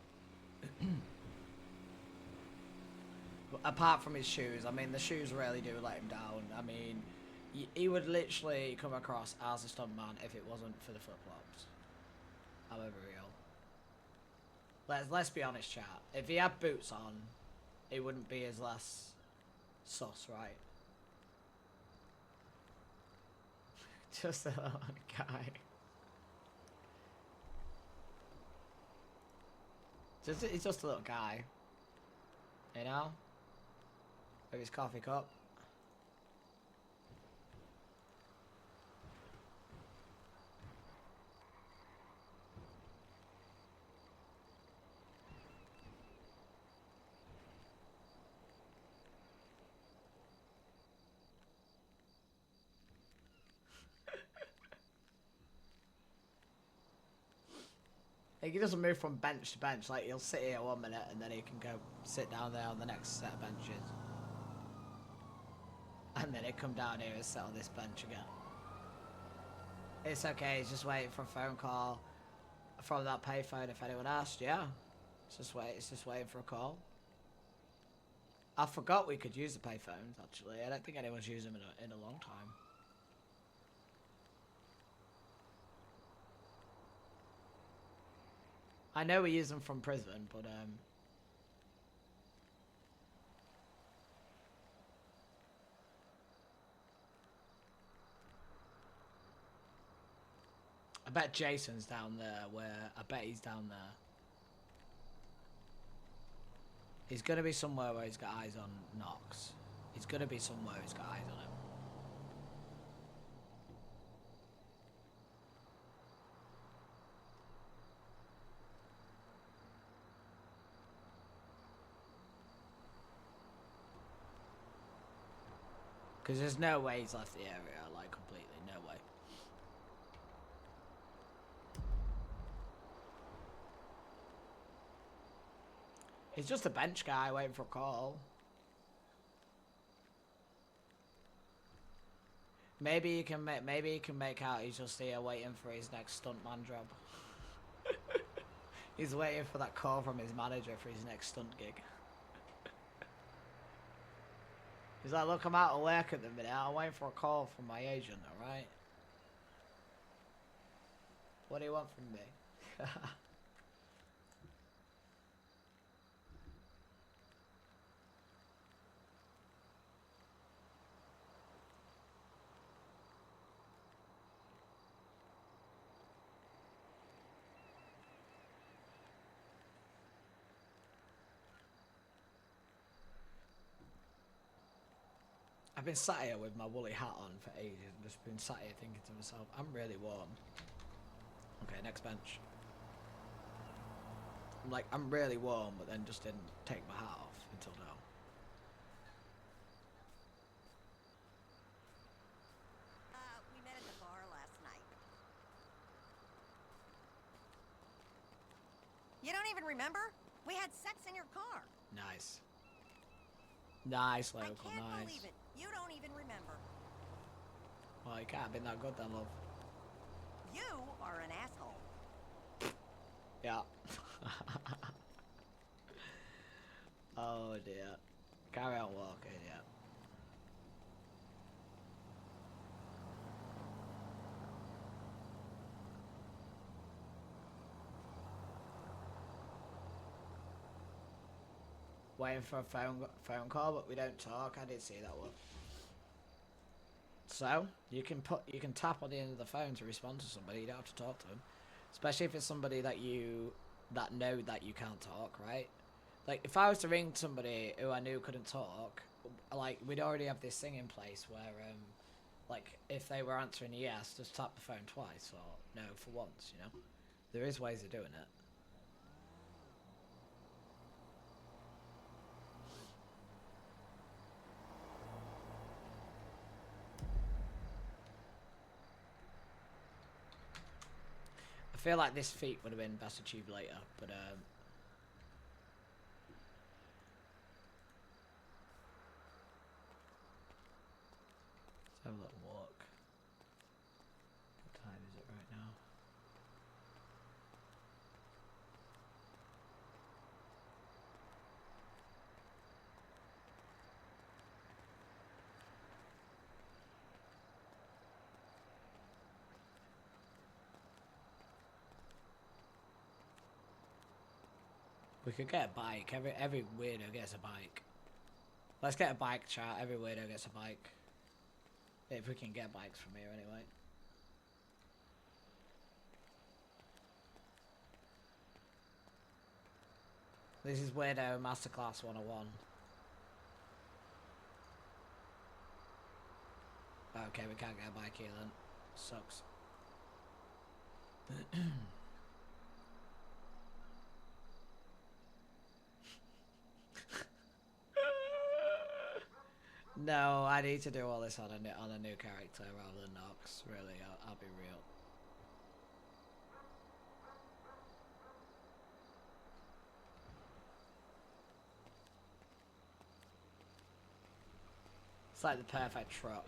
Apart from his shoes, I mean, the shoes really do let him down. I mean, he would literally come across as a stuntman if it wasn't for the flip-flops. However real. Let's be honest, chat. If he had boots on, he wouldn't be as less sus, right? Just a little guy. He's just a little guy. You know? With his coffee cup. He doesn't move from bench to bench. Like, he'll sit here 1 minute and then he can go sit down there on the next set of benches. And then he'll come down here and sit on this bench again. It's okay, he's just waiting for a phone call from that payphone if anyone asked. Yeah. It's just waiting for a call. I forgot we could use the payphones, actually. I don't think anyone's used them in a long time. I know we use them from prison, but bet Jason's down there. I bet he's down there. He's gonna be somewhere where he's got eyes on Knox. He's gonna be somewhere who's got eyes on him. Because there's no way he's left the area, like, completely. No way. He's just a bench guy waiting for a call. Maybe you can make out he's just here waiting for his next stuntman job. He's waiting for that call from his manager for his next stunt gig. He's like, look, I'm out of work at the minute. I'm waiting for a call from my agent, alright? What do you want from me? I've been sat here with my woolly hat on for ages and just been sat here thinking to myself, I'm really warm. Okay, next bench. I'm like, I'm really warm, but then just didn't take my hat off until now. We met at the bar last night. You don't even remember? We had sex in your car. Nice. Nice, local, I can't nice. believe it. You don't even remember. Well, you can't have been that good then, love. You are an asshole. Yeah. Oh dear. Carry on walking, yeah. Waiting for a phone call, but we don't talk. I did see that one. So you can tap on the end of the phone to respond to somebody. You don't have to talk to them, especially if it's somebody that know that you can't talk, right? Like if I was to ring somebody who I knew couldn't talk, like we'd already have this thing in place where like if they were answering yes, just tap the phone twice or no for once. You know, there is ways of doing it. I feel like this feat would have been best achieved later, but let's have a little walk. What time is it right now? We could get a bike. Every weirdo gets a bike. Let's get a bike, chat. Every weirdo gets a bike. If we can get bikes from here anyway. This is Weirdo Masterclass 101. Okay, we can't get a bike here then. Sucks. No, I need to do all this on a new character rather than Knox. Really, I'll be real. It's like the perfect truck.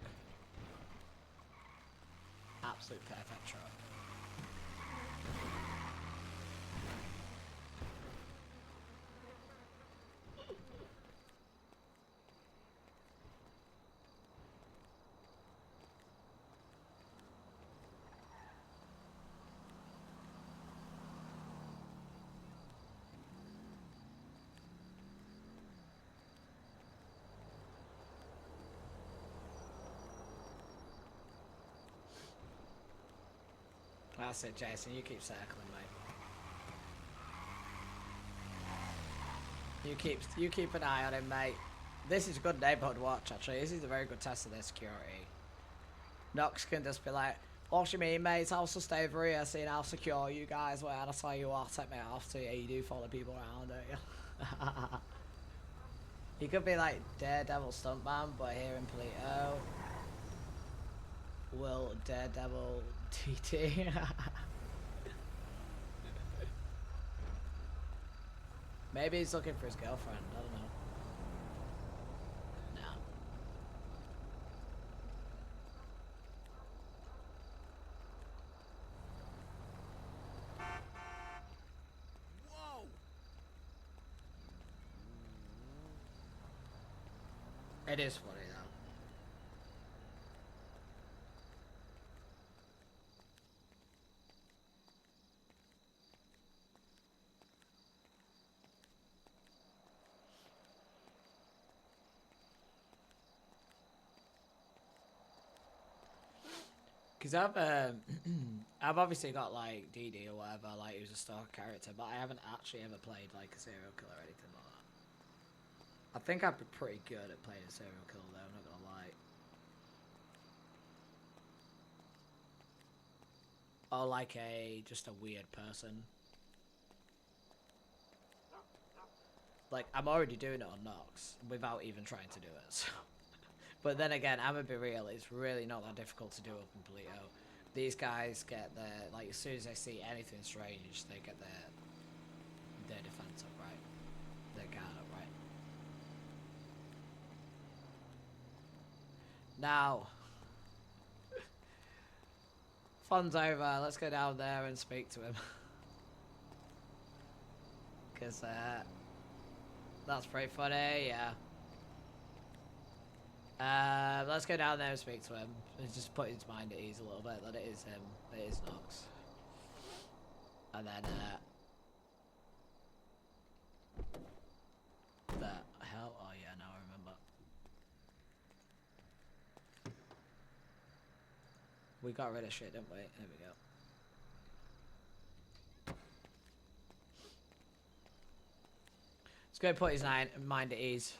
Absolute perfect truck. That's it, Jason. You keep circling, mate. You keep an eye on him, mate. This is a good neighborhood watch, actually. This is a very good test of their security. Knox can just be like, what you mean, mate? I'll just stay over here, seeing how secure you guys were. And I'll tell you what, take me off to you. You do follow people around, don't you? He could be like Daredevil stuntman, but here in Polito, will Daredevil TT. Maybe he's looking for his girlfriend. I don't know. No. Whoa! It is funny though. Cause I've obviously got like DD or whatever, like who's a star character, but I haven't actually ever played like a serial killer or anything like that. I think I'd be pretty good at playing a serial killer though, I'm not gonna lie. Or like just a weird person. Like, I'm already doing it on Knox without even trying to do it, so. But then again, I'm gonna be real, it's really not that difficult to do up in Polito. These guys get their, like, as soon as they see anything strange, they get their defense up right. Their guard up right. Now, fun's over, let's go down there and speak to him. Because, that's pretty funny, yeah. Let's go down there and speak to him. And just put his mind at ease a little bit that it is him. It is Knox. And then, the hell? Oh yeah, now I remember. We got rid of shit, didn't we? There we go. Let's go put his mind at ease.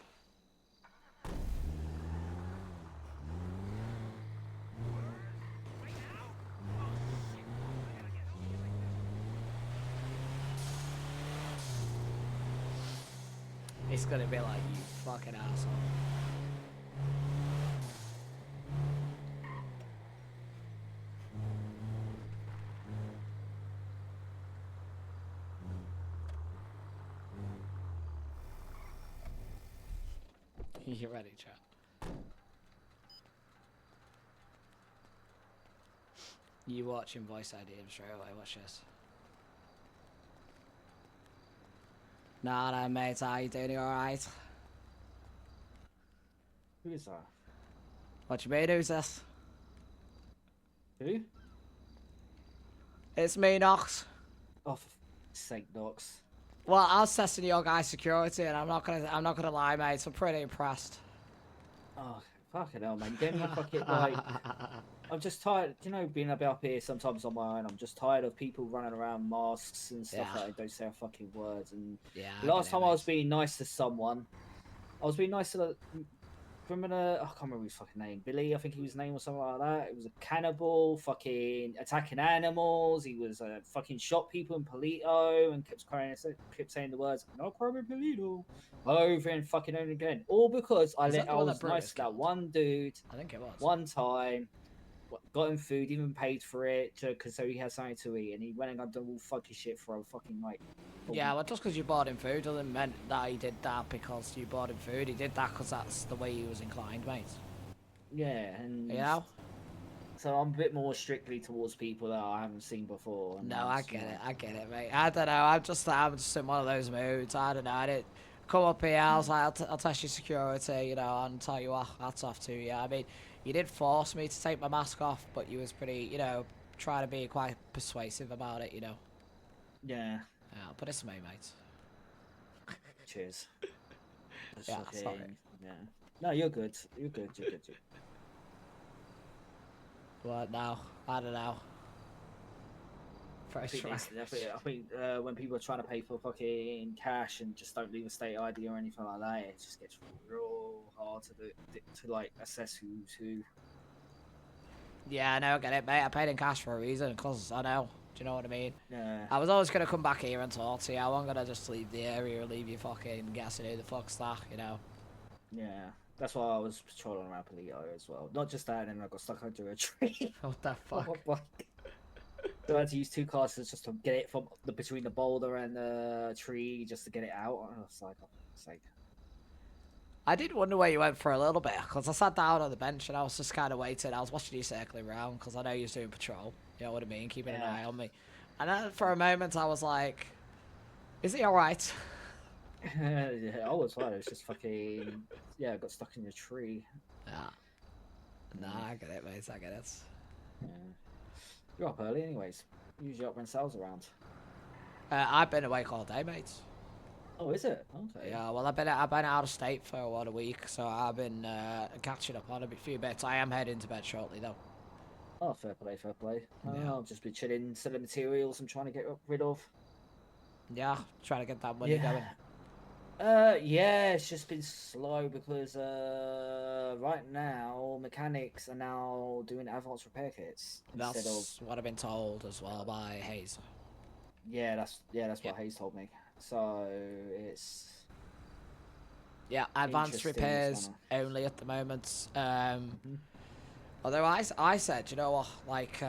It's gonna be like, you fucking asshole. You ready, chat? You watching voice ID him straight away, watch this. Nah, no, mate, how you doing? You alright? Who is that? What you mean, who's this? Who? It's me, Knox. Oh, for sake, Knox. Well, I was testing your guys' security, and I'm not gonna lie, mate. I'm pretty impressed. Oh, fucking hell, man. Get me fucking, like... I'm just tired, you know, being up here sometimes on my own. I'm just tired of people running around masks and stuff like don't say a fucking words. And the last time I was being nice to someone, I was being nice to the criminal. I can't remember his fucking name. Billy, I think his name or something like that. It was a cannibal, fucking attacking animals. He was fucking shot people in Polito and kept saying the words "no crime in Polito" over and fucking over again. All because I was nice to that one dude. I think it was one time. Got him food, even paid for it, because so he has something to eat, and he went and got done all fucking shit for a fucking like. Yeah, well, just because you bought him food doesn't mean that he did that because you bought him food. He did that because that's the way he was inclined, mate. Yeah, and you know. So I'm a bit more strictly towards people that I haven't seen before. No, I get it, mate. I don't know. I'm just in one of those moods. I don't know. I didn't come up here. I was like, I'll test your security, you know, and tell you what, that's off to you. I mean. You did force me to take my mask off, but you was pretty, you know, trying to be quite persuasive about it, you know. Yeah. Yeah, but it's me, mate. Cheers. Yeah, sorry. Yeah. No, you're good. You're good. You're good. What now? I don't know. Very true. I think when people are trying to pay for fucking cash and just don't leave a state ID or anything like that, it just gets real hard to like assess who's who. Yeah, I know, I get it, mate. I paid in cash for a reason, because I know. Do you know what I mean? Yeah. I was always going to come back here and talk to you. I wasn't going to just leave the area or leave you fucking guessing who the fuck's that, you know? Yeah. That's why I was patrolling around Palito as well. Not just that, and then I got stuck under a tree. What the fuck? So I had to use 2 cars just to get it from between the boulder and the tree just to get it out. And I was like, oh, it's like... I did wonder where you went for a little bit, because I sat down on the bench and I was just kind of waiting. I was watching you circling around, because I know you was doing patrol. You know what I mean? Keeping an eye on me. And then for a moment I was like, is he alright? Yeah, I was fine. It was just fucking... Yeah, I got stuck in a tree. Yeah. Nah, I get it, mate. I get it. Yeah. You're up early anyways. Usually up when Sal's around. I've been awake all day, mate. Oh, is it? Okay. Yeah, well, I've been out of state for a week, so I've been catching up on a few bits. I am heading to bed shortly, though. Oh, fair play, fair play. Yeah. I'll just be chilling, selling materials I'm trying to get rid of. Yeah, trying to get that money going. Yeah, it's just been slow because right now mechanics are now doing advanced repair kits instead of... That's what I've been told as well by Hayes. Yeah, that's what Hayes told me. So it's... Yeah, advanced repairs only at the moment. Although I said, you know what, like,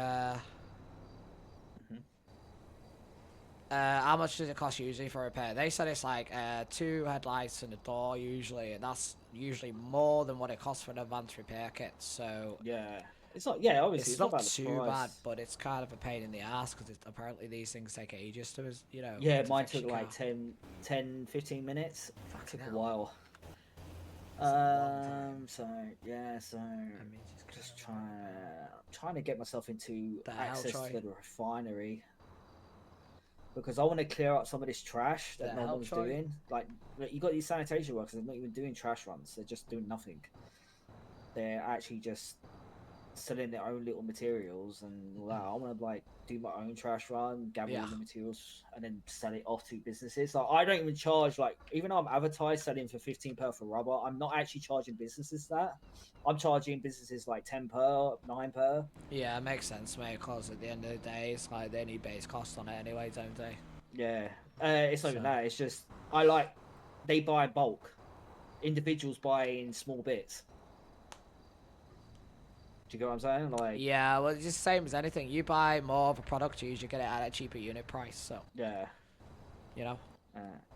how much does it cost usually for a repair? They said it's like 2 headlights and a door usually, and that's usually more than what it costs for an advanced repair kit. So yeah, it's not. Yeah, obviously it's not about the too price. bad, but it's kind of a pain in the ass because apparently these things take ages to, you know. Yeah, to mine fix your took like car. 10, 15 minutes. It took a while. So yeah, so just trying to get myself into access to the refinery. Because I want to clear up some of this trash that no one's doing. Like, you got these sanitation workers, they're not even doing trash runs. They're just doing nothing. They're actually just selling their own little materials and all that. I want to, like, do my own trash run, gather all the materials, and then sell it off to businesses. Like, I don't even charge, like, even though I'm advertised selling for 15 per for rubber, I'm not actually charging businesses that. I'm charging businesses like 10 per, 9 per. Yeah, it makes sense, mate, because at the end of the day, it's like they need base cost on it anyway, don't they? Yeah. It's not even that. It's just, they buy bulk. Individuals buy in small bits. Do you get what I'm saying? Like, yeah, well, it's just the same as anything. You buy more of a product, you usually get it at a cheaper unit price, so. Yeah. You know?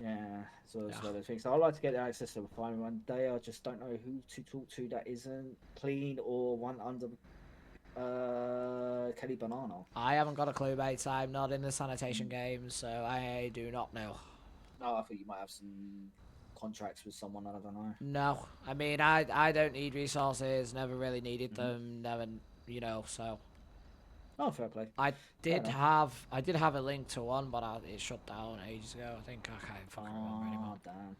Yeah, so it's one of those things. So I'd like to get access to the refinery one day. I just don't know who to talk to that isn't clean or one under Kelly Banana. I haven't got a clue, mate. I'm not in the sanitation game, so I do not know. No, I thought you might have some contracts with someone, I don't know. No, I mean, I don't need resources, never really needed them, never, you know, so. Oh, fair play. I did have a link to one, but it shut down ages ago. I think I can't fucking remember anymore. Damn.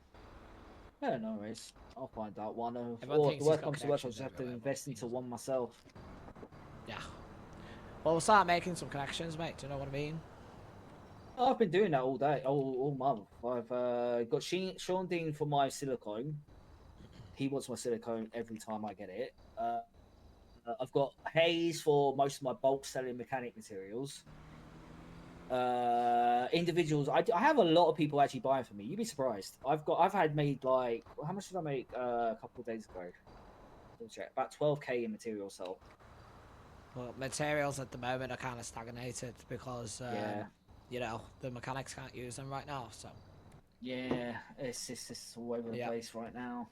Yeah, no worries. I'll find out one. Or the thinks he's worst got comes to worst, I'll connections just have to everywhere, invest into one myself. Yeah. Well, we'll start making some connections, mate. Do you know what I mean? I've been doing that all day, all month. I've got Sean Dean for my silicone. He wants my silicone every time I get it. I've got Hayes for most of my bulk selling mechanic materials. Individuals, I have a lot of people actually buying for me. You'd be surprised. I've had made like, how much did I make a couple of days ago? Let me check. About 12k in material sell. Well, materials at the moment are kind of stagnated because you know, the mechanics can't use them right now. So yeah, it's all over the place right now.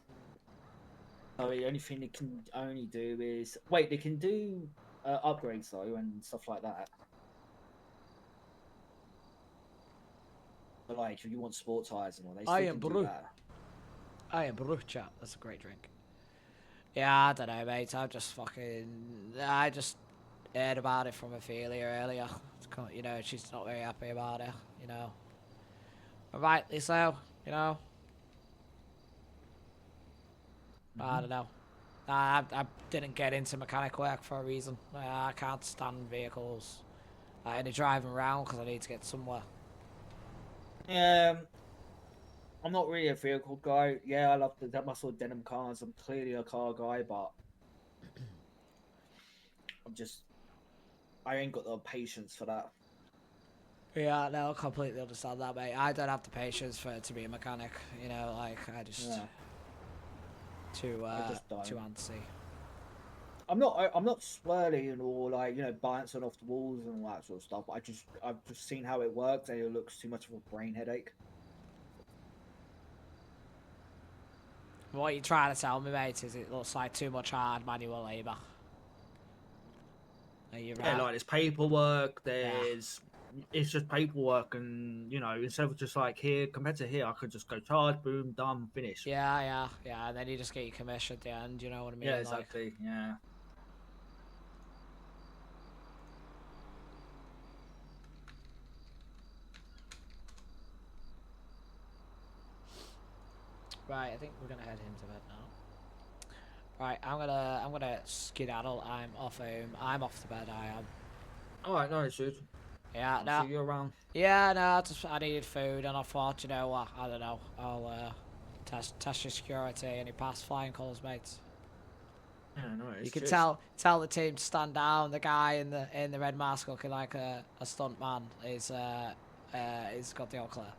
So the only thing they can only do is they can do upgrades though and stuff like that. But like if you want sport tires and all, they still can do that. I am brew, chap. That's a great drink. Yeah, I don't know, mate. I just heard about it from Ophelia earlier. You know, she's not very happy about it. You know, rightly so. You know. I don't know. I didn't get into mechanic work for a reason. I can't stand vehicles. Any driving around because I need to get somewhere. I'm not really a vehicle guy. Yeah, I love that muscle denim cars. I'm clearly a car guy, but I ain't got the patience for that. Yeah, no, I completely understand that, mate. I don't have the patience to be a mechanic. You know, like I just too antsy. I'm not swirling or like bouncing off the walls and all that sort of stuff. I've just seen how it works, and it looks too much of a brain headache. What you trying to tell me, mate, is it looks like too much hard manual labour. Are you right? Yeah, like there's paperwork. It's just paperwork, and instead of just like here compared to here, I could just go charge, boom, done, finish. Yeah. And then you just get your commission at the end. You know what I mean? Yeah, exactly. Yeah. Right, I think we're gonna head him to bed now. Right, I'm gonna skedaddle. I'm off home. I'm off to bed. I am. All right, no, dude. Yeah, I'll see you around. Yeah, no, I needed food, and I thought, you know what? I don't know. I'll test your security, and you pass flying colours, mates. Yeah, no, You can tell the team to stand down. The guy in the red mask looking like a stunt man is he's got the all clear.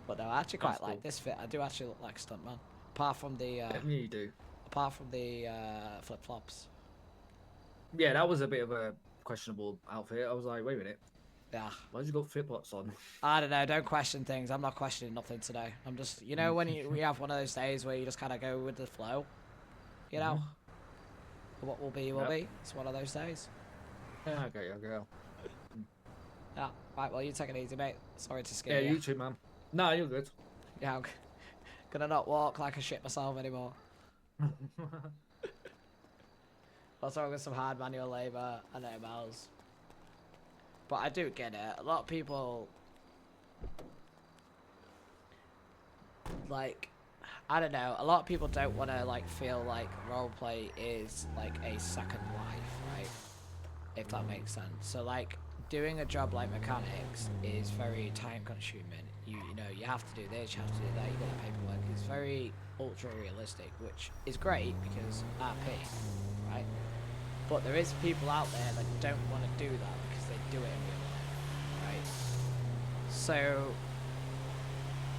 But no, I actually quite like this fit. I do actually look like a stunt man, apart from the you do. Apart from the flip flops. Yeah, that was a bit of a questionable outfit. I was like, wait a minute. Yeah. Why'd you got flip flops on? I don't know. Don't question things. I'm not questioning nothing today. I'm just, when we have one of those days where you just kind of go with the flow. You know. What will be, will be. It's one of those days. Yeah, okay. Yeah. Right. Well, you take it easy, mate. Sorry to scare you. Yeah, you too, man. No, you're good. Yeah, I'm gonna not walk like a shit myself anymore. What's wrong with some hard manual labour? I know, Miles. But I do get it. A lot of people, like, I don't know. A lot of people don't want to feel like roleplay is like a second life, right? If that makes sense. So doing a job like mechanics is very time consuming. You have to do this, you have to do that, you got the paperwork. It's very ultra realistic, which is great because RP, right? But there is people out there that don't want to do that because they do it in real life, right? So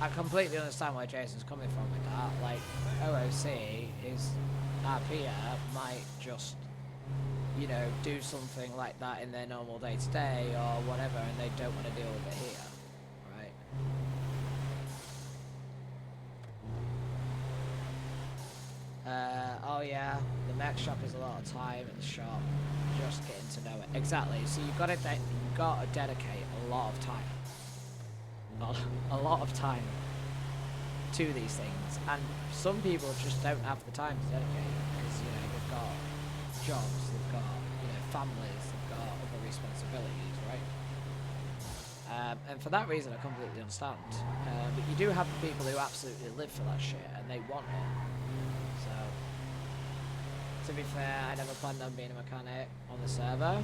I completely understand where Jason's coming from with that. OOC is RP might just do something like that in their normal day-to-day or whatever, and they don't want to deal with it here, right? Oh yeah, the mech shop is a lot of time at the shop, just getting to know it. Exactly, so you've got to dedicate a lot of time. A lot of time to these things, and some people just don't have the time to dedicate because, they've got jobs, they've got families, they've got other responsibilities, right? And for that reason I completely understand, but you do have the people who absolutely live for that shit and they want it. So to be fair, I never planned on being a mechanic on the server.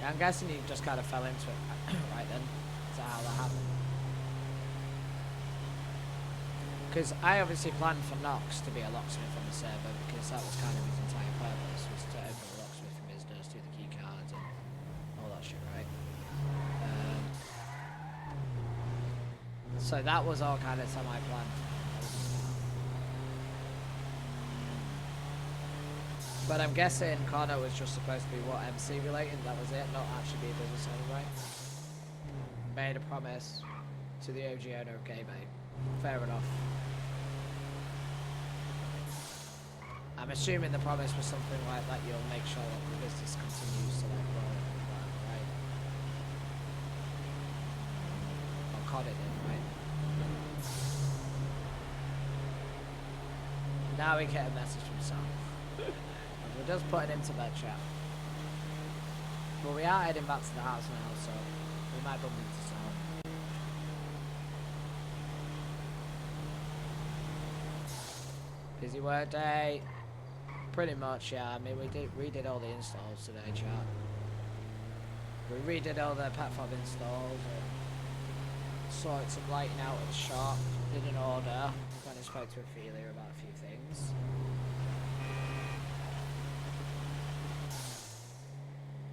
I'm guessing you just kind of fell into it right then. Is that how that happened? Because I obviously planned for Knox to be a locksmith on the server because that was kind of his entire purpose, was to open the locksmith from his nurse, do the key cards and all that shit, right? So that was all kind of semi-planned. But I'm guessing Connor was just supposed to be MC related, that was it, not actually be a business owner, right? Made a promise to the OG owner of Game 8. Fair enough. I'm assuming the promise was something like that you'll make sure that the business continues to grow and whatever, right? Or Connor did, right? Now we get a message from Sam. We're just putting him to bed, chat. But we are heading back to the house now, so we might bump into Sam. Busy work day. Pretty much, yeah. I mean, we redid all the installs today, chat. We redid all the platform installs and sorted some lighting out at the shop. Did an order. Went and spoke to Ophelia about a few things.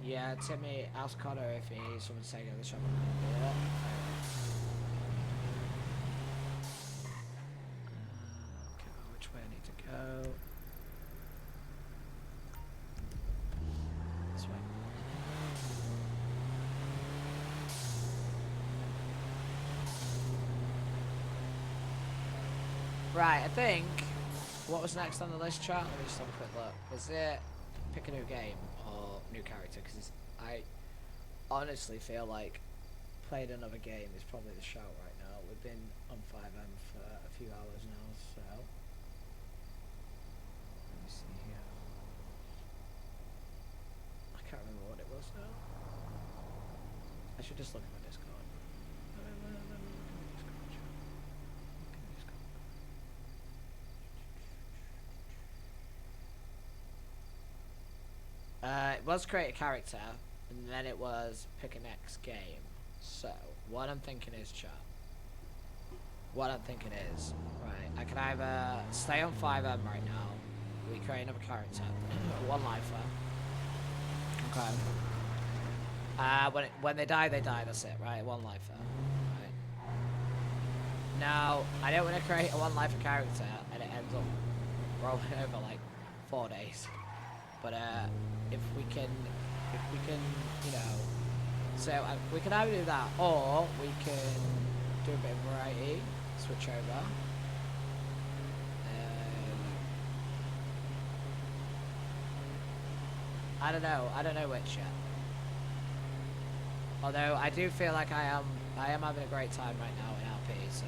Yeah, Timmy, ask Connor if he needs someone to take over the shop. Yeah. Okay, which way I need to go? This way. Right, I think. What was next on the list, chat? Let me just have a quick look. Was it pick a new game or new character? Because I honestly feel like playing another game is probably the shout right now. We've been on 5M for a few hours now, so. Let me see here. I can't remember what it was now. I should just look at my Discord. It was create a character, and then it was pick a next game. So, what I'm thinking is, chat. What I'm thinking is, right, I can either stay on 5M right now, we create another character, one lifer. Okay. When they die, that's it, right? One lifer. Right. Now, I don't want to create a one lifer character, and it ends up rolling over like 4 days. But if we can, you know, so we can either do that, or we can do a bit of variety, switch over. I don't know which yet. Although I do feel like I am having a great time right now in LP, so.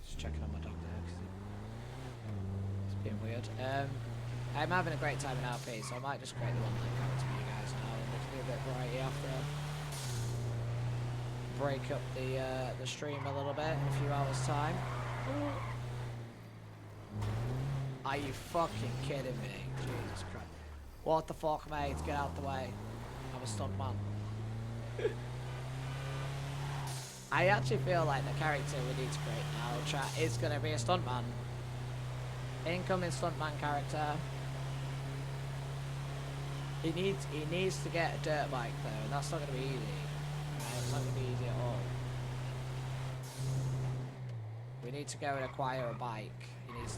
Just checking on my dog there, because it's being weird. I'm having a great time in LP, so I might just create the one line character for you guys now, and we can do a bit of variety after. Break up the stream a little bit in a few hours' time. Are you fucking kidding me? Jesus Christ. What the fuck, mate? Get out the way. I'm a stunt man. I actually feel like the character we need to create now, chat, is going to be a stuntman. Incoming stuntman character. He needs to get a dirt bike though, and that's not going to be easy. Right? It's not going to be easy at all. We need to go and acquire a bike. He needs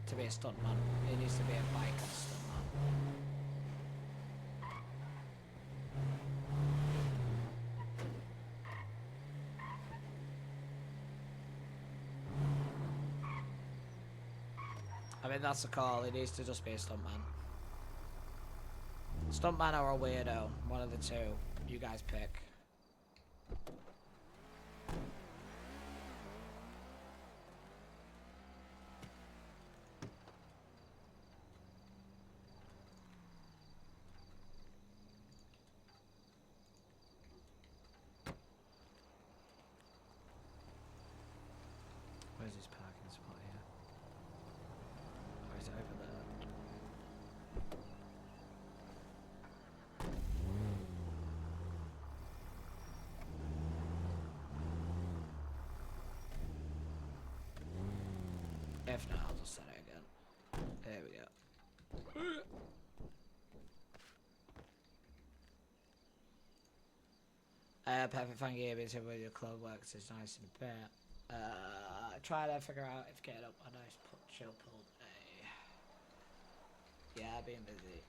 to be a stuntman. He needs to be a bike and a stuntman. I mean, that's the call. He needs to just be a stuntman. Stuntman or a weirdo. One of the two. You guys pick. Where's his parking spot here? Oh, is it over there? If not, I'll just set it again. There we go. Perfect, thank you. It's where your club works is nice and fair. Try to figure out if getting up a nice chill pull day. Yeah, being busy.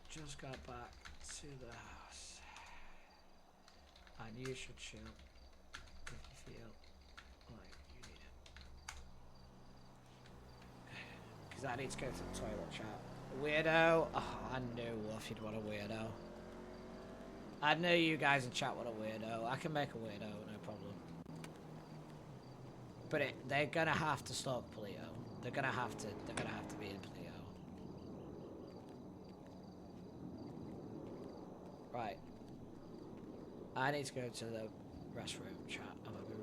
Just got back to the house. And you should chill if you feel like you need it. Because I need to go to the toilet, chat. Weirdo. Oh, I knew Wolf you'd want a weirdo. I knew you guys in chat want a weirdo. I can make a weirdo, no problem. But they're gonna have to stalk Polio. They're gonna have to be in Polio. Right. I need to go to the restroom, chat. I'm gonna be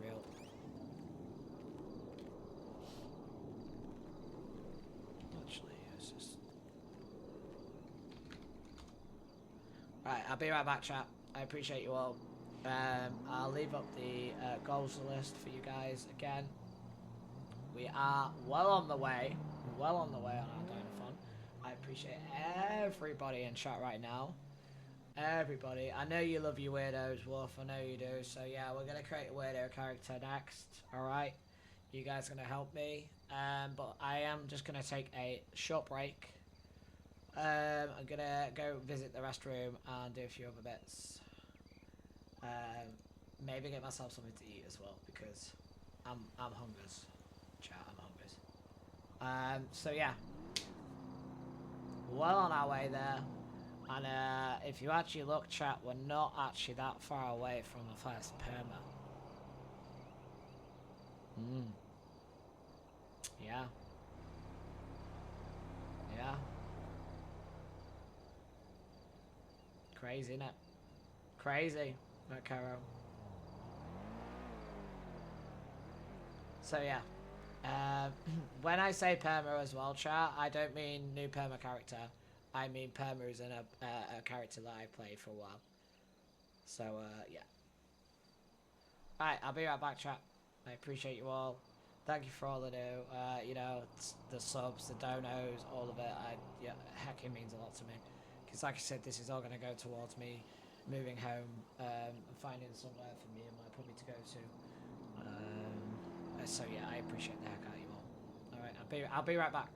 Right, I'll be right back, chat. I appreciate you all. I'll leave up the goals list for you guys again. We are well on the way. Well on the way on our Dynathon. I appreciate everybody in chat right now. Everybody. I know you love your weirdos, Wolf. I know you do. So yeah, we're going to create a weirdo character next. Alright? You guys are going to help me. But I am just going to take a short break. I'm going to go visit the restroom and do a few other bits. Maybe get myself something to eat as well, because I'm hungers. Chat, I'm hungers. So yeah. Well on our way there. And if you actually look, chat, we're not actually that far away from the first perma. Yeah. Yeah. Crazy, innit? Crazy, that Caro. So yeah. When I say perma as well, chat, I don't mean new perma character. I mean perma is in a character that I played for a while. So yeah. Alright, I'll be right back, chat. I appreciate you all. Thank you for all the new, you know, the subs, the donos, all of it. Yeah, heck, it means a lot to me. Because like I said, this is all going to go towards me moving home and finding somewhere for me and my puppy to go to. So yeah, I appreciate the heck out of you all. Alright, I'll be right back.